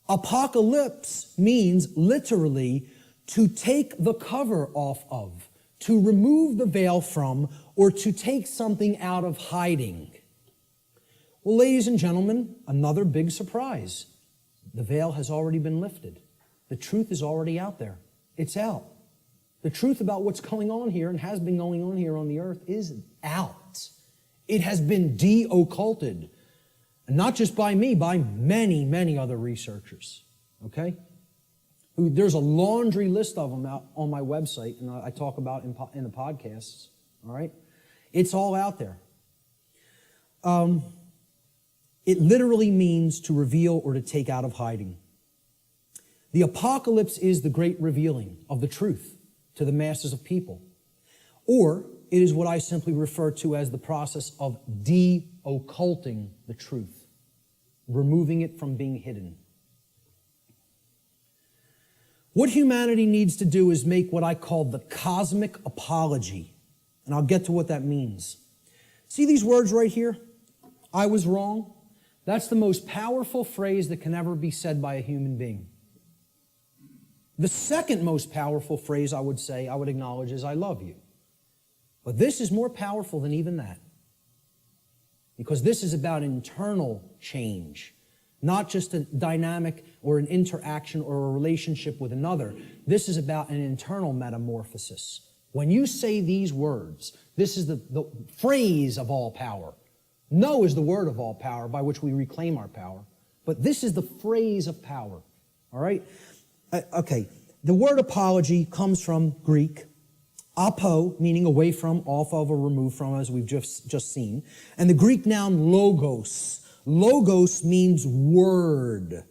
apocalypse means literally to take the cover off of, to remove the veil from, or to take something out of hiding. Well, ladies and gentlemen, another big surprise. The veil has already been lifted. The truth is already out there. It's out. The truth about what's going on here and has been going on here on the earth is out. It has been de-occulted. And not just by me, by many, many other researchers, okay? There's a laundry list of them out on my website, and I talk about in the podcasts, all right? It's all out there. It literally means to reveal or to take out of hiding. The apocalypse is the great revealing of the truth to the masses of people. Or it is what I simply refer to as the process of de-occulting the truth, removing it from being hidden. What humanity needs to do is make what I call the cosmic apology. And I'll get to what that means. See these words right here? I was wrong. That's the most powerful phrase that can ever be said by a human being. The second most powerful phrase I would acknowledge is I love you. But this is more powerful than even that. Because this is about internal change. Not just a dynamic or an interaction or a relationship with another. This is about an internal metamorphosis. When you say these words, this is the phrase of all power. No is the word of all power by which we reclaim our power. But this is the phrase of power. All right? Okay. The word apology comes from Greek. Apo, meaning away from, off of, or removed from, as we've just seen. And the Greek noun logos. Logos means word,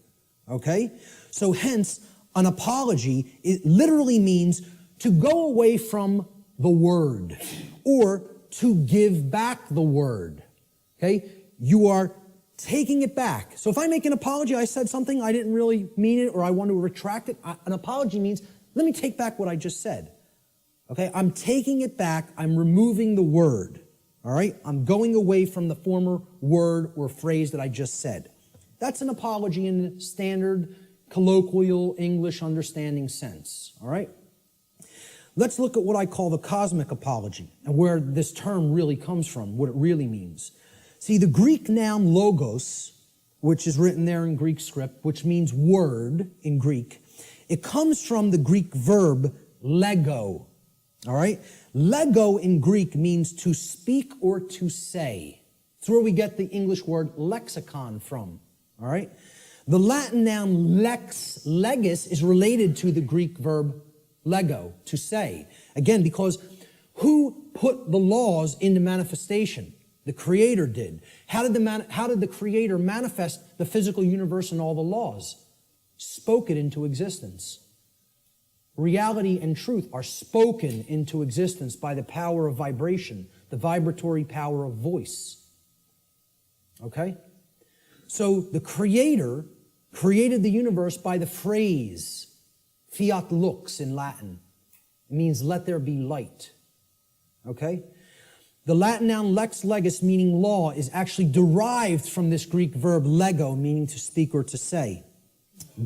okay? So hence, an apology, it literally means to go away from the word or to give back the word, okay? You are taking it back. So if I make an apology, I said something, I didn't really mean it, or I want to retract it, an apology means, let me take back what I just said, okay? I'm taking it back, I'm removing the word. All right? I'm going away from the former word or phrase that I just said. That's an apology in the standard colloquial English understanding sense. All right? Let's look at what I call the cosmic apology and where this term really comes from, what it really means. See, the Greek noun logos, which is written there in Greek script, which means word in Greek, it comes from the Greek verb lego. All right? Lego in Greek means to speak or to say. It's where we get the English word lexicon from. All right? The Latin noun legis is related to the Greek verb lego, to say. Again, because who put the laws into manifestation? The Creator did. How did the Creator manifest the physical universe and all the laws? Spoke it into existence. Reality and truth are spoken into existence by the power of vibration, the vibratory power of voice. Okay? So the Creator created the universe by the phrase, fiat lux in Latin. It means let there be light. Okay? The Latin noun lex legis, meaning law, is actually derived from this Greek verb lego, meaning to speak or to say.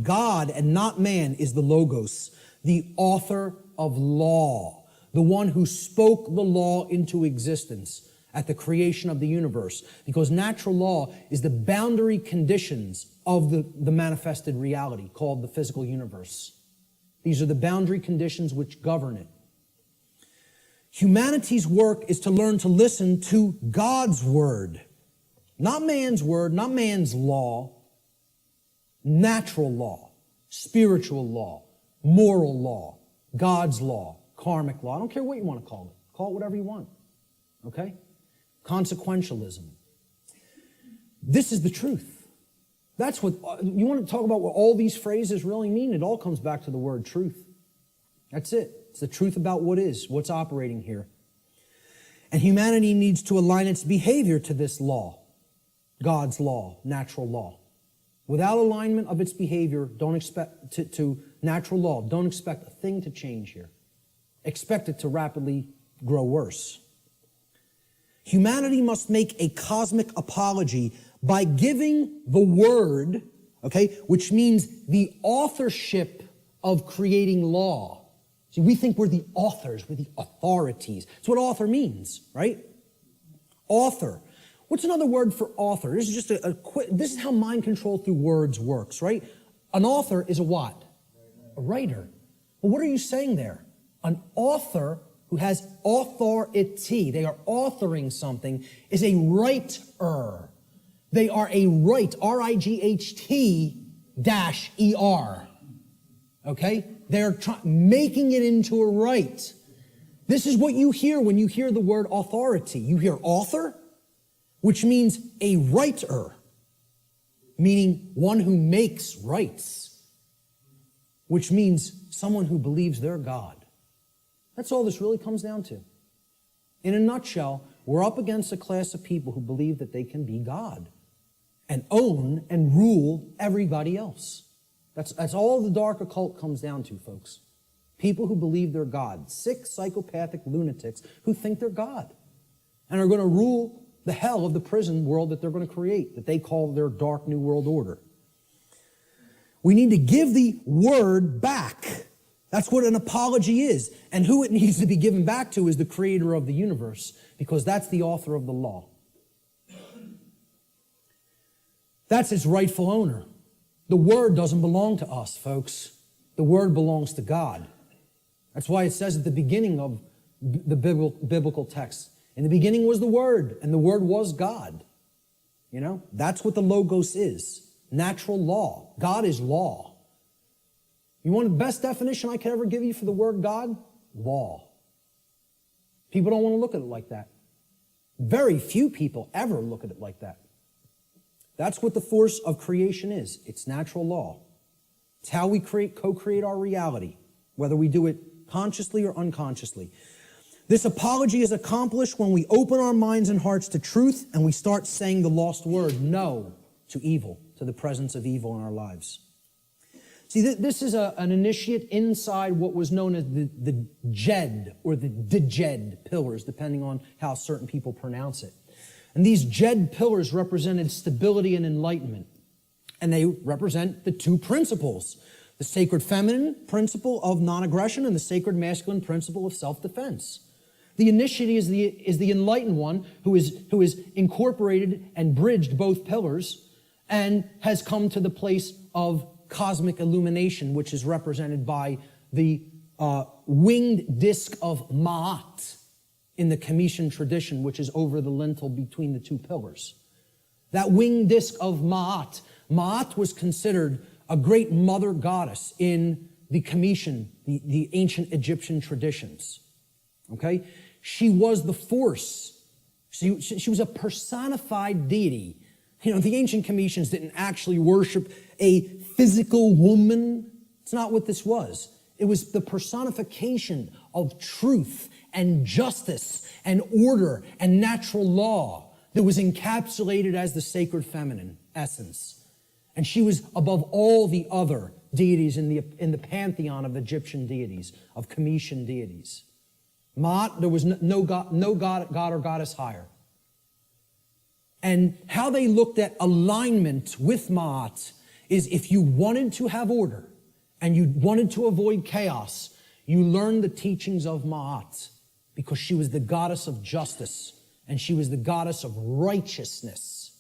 God and not man is the logos, the author of law, the one who spoke the law into existence at the creation of the universe, because natural law is the boundary conditions of the manifested reality called the physical universe. These are the boundary conditions which govern it. Humanity's work is to learn to listen to God's word, not man's word, not man's law, natural law, spiritual law, moral law, God's law, karmic law. I don't care what you want to call it. Call it whatever you want. Okay? Consequentialism. This is the truth. That's what, you want to talk about what all these phrases really mean? It all comes back to the word truth. That's it. It's the truth about what is, what's operating here. And humanity needs to align its behavior to this law, God's law, natural law. Without alignment of its behavior, don't expect to natural law, don't expect a thing to change here. Expect it to rapidly grow worse. Humanity must make a cosmic apology by giving the word, okay, which means the authorship of creating law. See, we think we're the authors, we're the authorities. That's what author means, right? Author. What's another word for author? This is just this is how mind control through words works, right? An author is a what? A writer. Well, what are you saying there? An author who has authority, they are authoring something, is a writer. They are a rite, R-I-G-H-T-E-R. Okay? They're making it into a rite. This is what you hear when you hear the word authority. You hear author, which means a writer, meaning one who makes rites, which means someone who believes they're God. That's all this really comes down to. In a nutshell, we're up against a class of people who believe that they can be God and own and rule everybody else. That's all the dark occult comes down to, folks. People who believe they're God. Sick, psychopathic lunatics who think they're God and are going to rule the hell of the prison world that they're going to create, that they call their dark new world order. We need to give the word back. That's what an apology is. And who it needs to be given back to is the creator of the universe, because that's the author of the law. That's its rightful owner. The word doesn't belong to us, folks. The word belongs to God. That's why it says at the beginning of the biblical text, in the beginning was the Word, and the Word was God. You know, that's what the Logos is. Natural law. God is law. You want the best definition I could ever give you for the word God? Law. People don't want to look at it like that. Very few people ever look at it like that. That's what the force of creation is. It's natural law. It's how we co-create our reality, whether we do it consciously or unconsciously. This apology is accomplished when we open our minds and hearts to truth and we start saying the lost word, no to evil, to the presence of evil in our lives. See, this is an initiate inside what was known as the Jed or the Djed pillars, depending on how certain people pronounce it. And these Jed pillars represented stability and enlightenment. And they represent the two principles, the sacred feminine principle of non-aggression and the sacred masculine principle of self-defense. The initiate is the enlightened one who is incorporated and bridged both pillars and has come to the place of cosmic illumination, which is represented by the winged disc of Ma'at in the Comitian tradition, which is over the lintel between the two pillars. That winged disc of Ma'at. Ma'at was considered a great mother goddess in the Comitian, the ancient Egyptian traditions. Okay? She was the force. She was a personified deity. You know, the ancient Comitians didn't actually worship a physical woman. It's not what this was. It was the personification of truth and justice and order and natural law that was encapsulated as the sacred feminine essence. And she was above all the other deities in the pantheon of Egyptian deities, of Comitian deities. Ma'at, there was no god or goddess higher. And how they looked at alignment with Ma'at is if you wanted to have order and you wanted to avoid chaos, you learned the teachings of Ma'at because she was the goddess of justice and she was the goddess of righteousness.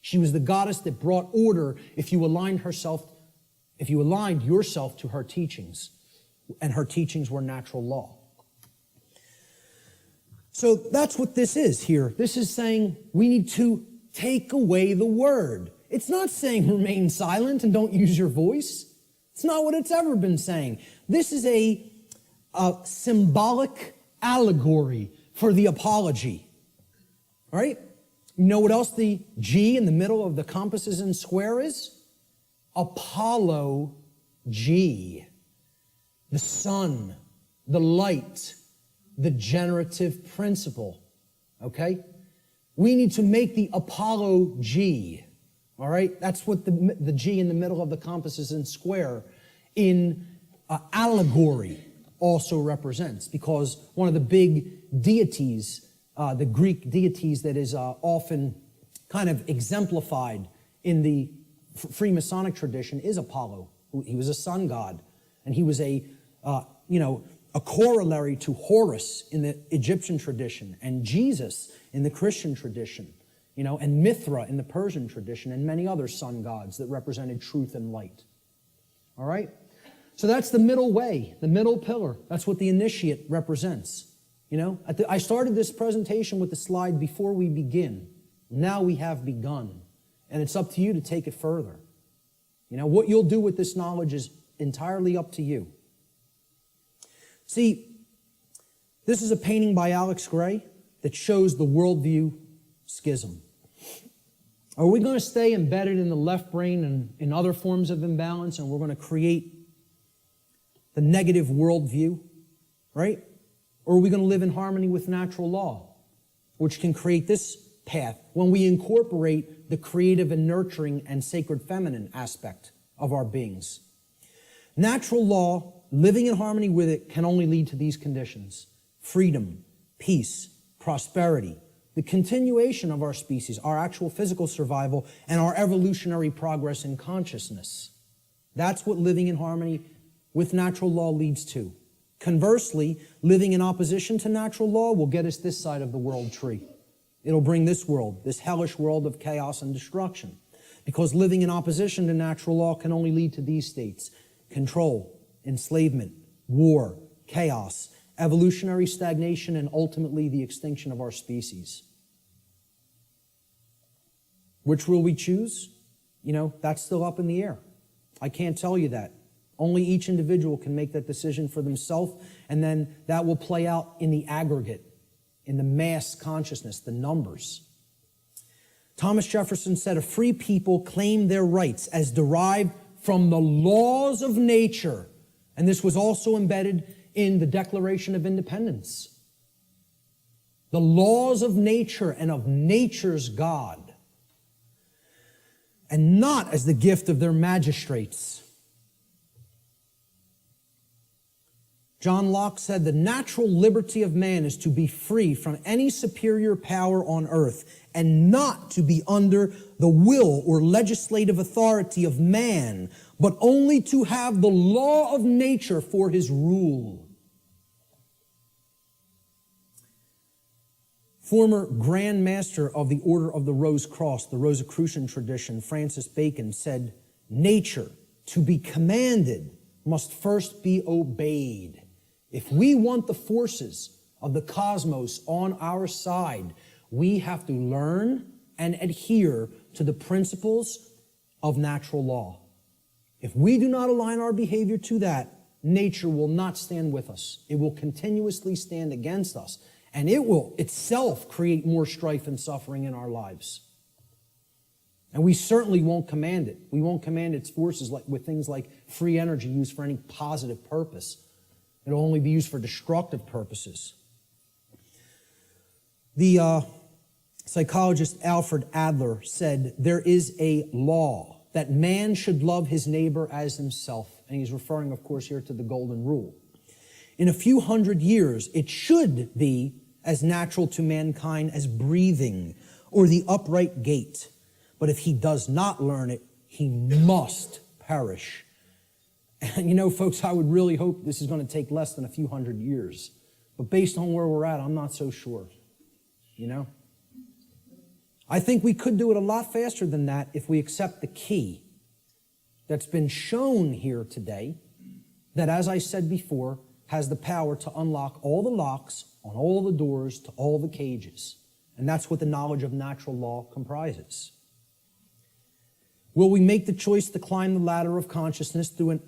She was the goddess that brought order if you aligned yourself to her teachings, and her teachings were natural law. So that's what this is here. This is saying we need to take away the word. It's not saying remain silent and don't use your voice. It's not what it's ever been saying. This is a symbolic allegory for the apology. All right? You know what else the G in the middle of the compasses and square is? Apollo G. The sun, the light, the generative principle, okay? We need to make the Apollo G, all right? That's what the G in the middle of the compasses and square in allegory also represents, because one of the big deities, the Greek deities that is often kind of exemplified in the Freemasonic tradition is Apollo. He was a sun god, and he was a corollary to Horus in the Egyptian tradition, and Jesus in the Christian tradition, and Mithra in the Persian tradition, and many other sun gods that represented truth and light. All right? So that's the middle way, the middle pillar. That's what the initiate represents. I started this presentation with the slide, before we begin. Now we have begun. And it's up to you to take it further. You know, what you'll do with this knowledge is entirely up to you. See, this is a painting by Alex Gray that shows the worldview schism. Are we going to stay embedded in the left brain and in other forms of imbalance, and we're going to create the negative worldview, right? Or are we going to live in harmony with natural law, which can create this path when we incorporate the creative and nurturing and sacred feminine aspect of our beings? Natural law, living in harmony with it, can only lead to these conditions: freedom, peace, prosperity, the continuation of our species, our actual physical survival, and our evolutionary progress in consciousness. That's what living in harmony with natural law leads to. Conversely, living in opposition to natural law will get us this side of the world tree. It'll bring this world, this hellish world of chaos and destruction. Because living in opposition to natural law can only lead to these states: control, enslavement, war, chaos, evolutionary stagnation, and ultimately the extinction of our species. Which will we choose? You know, that's still up in the air. I can't tell you that. Only each individual can make that decision for themselves, and then that will play out in the aggregate, in the mass consciousness, the numbers. Thomas Jefferson said, "A free people claim their rights as derived from the laws of nature." And this was also embedded in the Declaration of Independence. The laws of nature and of nature's God, and not as the gift of their magistrates. John Locke said, "The natural liberty of man is to be free from any superior power on earth, and not to be under the will or legislative authority of man, but only to have the law of nature for his rule." Former Grand Master of the Order of the Rose Cross, the Rosicrucian tradition, Francis Bacon, said, "Nature, to be commanded, must first be obeyed." If we want the forces of the cosmos on our side, we have to learn and adhere to the principles of natural law. If we do not align our behavior to that, nature will not stand with us. It will continuously stand against us, and it will itself create more strife and suffering in our lives. And we certainly won't command it. We won't command its forces with things like free energy used for any positive purpose. It'll only be used for destructive purposes. The psychologist Alfred Adler said, "There is a law that man should love his neighbor as himself." And he's referring, of course, here to the Golden Rule. "In a few hundred years, it should be as natural to mankind as breathing or the upright gait. But if he does not learn it, he must perish." And you know, folks, I would really hope this is going to take less than a few hundred years. But based on where we're at, I'm not so sure. You know? I think we could do it a lot faster than that if we accept the key that's been shown here today, that, as I said before, has the power to unlock all the locks on all the doors to all the cages. And that's what the knowledge of natural law comprises. Will we make the choice to climb the ladder of consciousness through an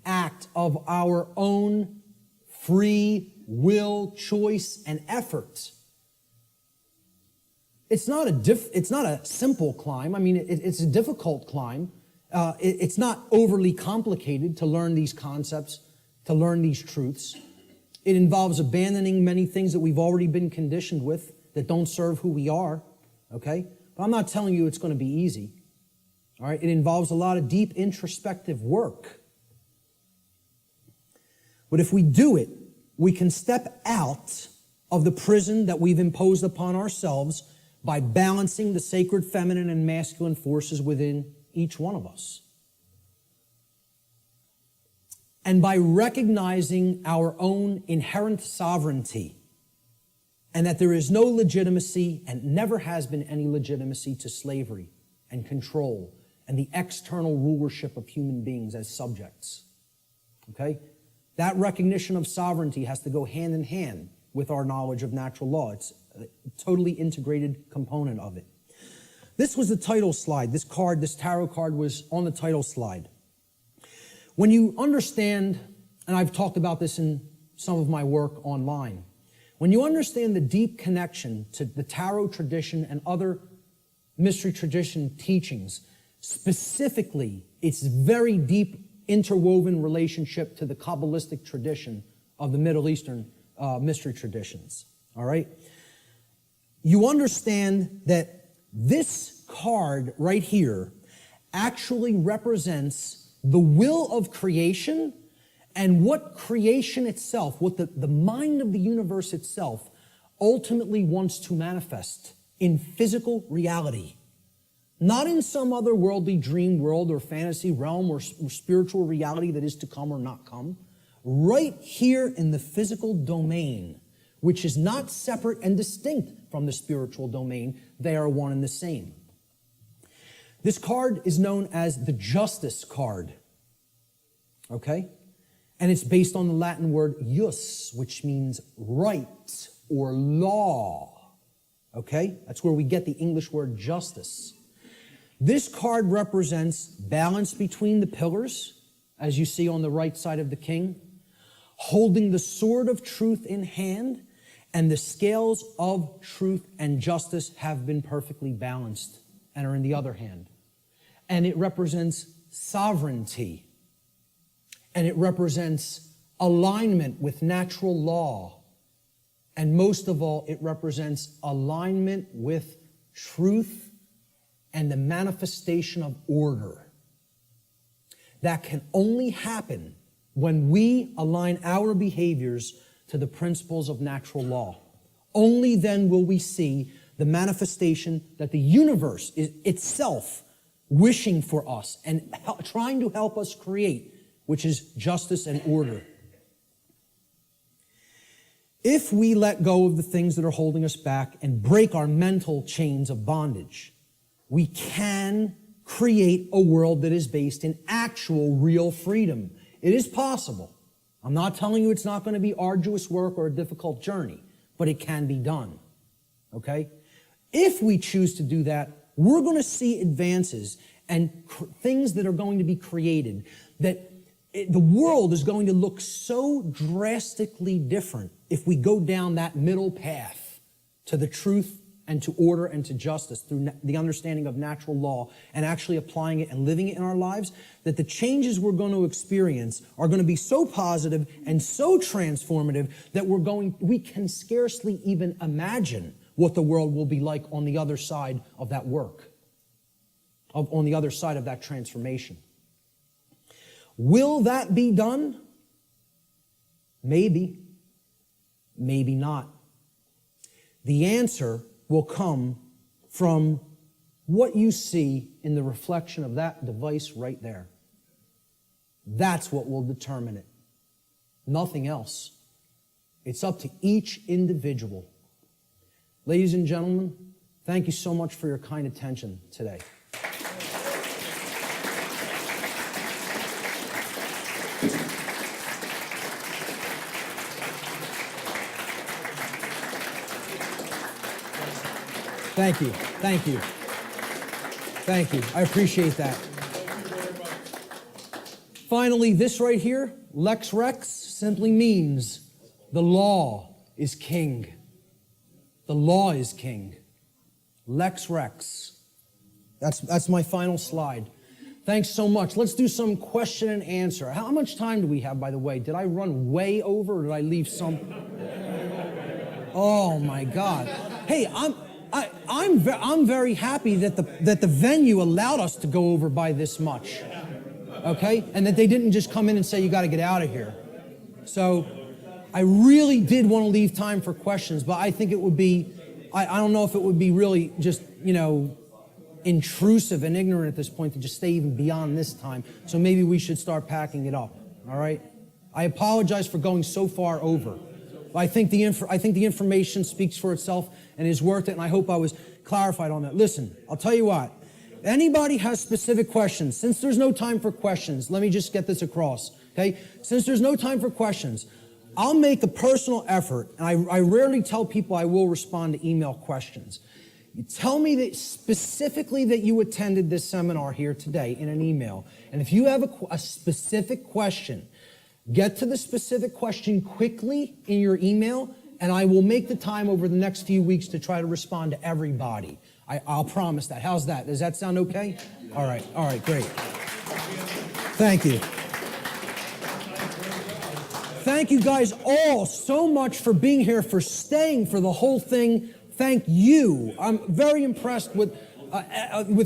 act of our own free will, choice, and effort? It's not a simple climb. I mean, it's a difficult climb. It's not overly complicated to learn these concepts, to learn these truths. It involves abandoning many things that we've already been conditioned with that don't serve who we are, okay? But I'm not telling you it's going to be easy, all right? It involves a lot of deep introspective work. But if we do it, we can step out of the prison that we've imposed upon ourselves by balancing the sacred feminine and masculine forces within each one of us. And by recognizing our own inherent sovereignty, and that there is no legitimacy and never has been any legitimacy to slavery and control and the external rulership of human beings as subjects. Okay? That recognition of sovereignty has to go hand in hand with our knowledge of natural law. It's a totally integrated component of it. This was the title slide. This card, this tarot card was on the title slide. When you understand, and I've talked about this in some of my work online, when you understand the deep connection to the tarot tradition and other mystery tradition teachings, specifically its very deep interwoven relationship to the Kabbalistic tradition of the Middle Eastern mystery traditions, all right? You understand that this card right here actually represents the will of creation and what creation itself, what the mind of the universe itself ultimately wants to manifest in physical reality. Not in some other worldly dream world or fantasy realm or spiritual reality that is to come or not come. Right here in the physical domain, which is not separate and distinct from the spiritual domain, they are one and the same. This card is known as the Justice card, okay? And it's based on the Latin word jus, which means right or law, okay? That's where we get the English word justice. This card represents balance between the pillars, as you see on the right side of the king, holding the sword of truth in hand, and the scales of truth and justice have been perfectly balanced and are in the other hand. And it represents sovereignty. And it represents alignment with natural law. And most of all, it represents alignment with truth and the manifestation of order. That can only happen when we align our behaviors to the principles of natural law. Only then will we see the manifestation that the universe is itself wishing for us and trying to help us create, which is justice and order. If we let go of the things that are holding us back and break our mental chains of bondage, we can create a world that is based in actual real freedom. It is possible. I'm not telling you it's not going to be arduous work or a difficult journey, but it can be done, okay? If we choose to do that, we're going to see advances and things that are going to be created that the world is going to look so drastically different if we go down that middle path to the truth and to order and to justice through the understanding of natural law and actually applying it and living it in our lives, that the changes we're going to experience are going to be so positive and so transformative that we can scarcely even imagine what the world will be like on the other side of that work, on the other side of that transformation. Will that be done? Maybe. Maybe not. The answer will come from what you see in the reflection of that device right there. That's what will determine it. Nothing else. It's up to each individual. Ladies and gentlemen, thank you so much for your kind attention today. Thank you. Thank you. Thank you. I appreciate that. Finally, this right here, Lex Rex, simply means the law is king. The law is king. Lex Rex. That's my final slide. Thanks so much. Let's do some question and answer. How much time do we have, by the way? Did I run way over or did I leave some? Oh my God. Hey, I'm very happy that the venue allowed us to go over by this much, okay? And that they didn't just come in and say, you got to get out of here. So I really did want to leave time for questions, but I think it would be, I don't know if it would be really just, intrusive and ignorant at this point to just stay even beyond this time. So maybe we should start packing it up, all right? I apologize for going so far over. I think the information speaks for itself and is worth it, and I hope I was clarified on that. Listen, I'll tell you what. Anybody has specific questions, since there's no time for questions, let me just get this across, okay? Since there's no time for questions, I'll make a personal effort, and I rarely tell people I will respond to email questions. You tell me that specifically that you attended this seminar here today in an email. And if you have a specific question, get to the specific question quickly in your email, and I will make the time over the next few weeks to try to respond to everybody. I'll promise that. How's that? Does that sound okay? All right, great. Thank you. Thank you guys all so much for being here, for staying for the whole thing. Thank you. I'm very impressed with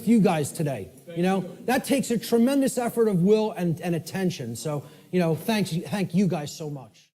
you guys today. You know, that takes a tremendous effort of will and attention. So, you know, thank you guys so much.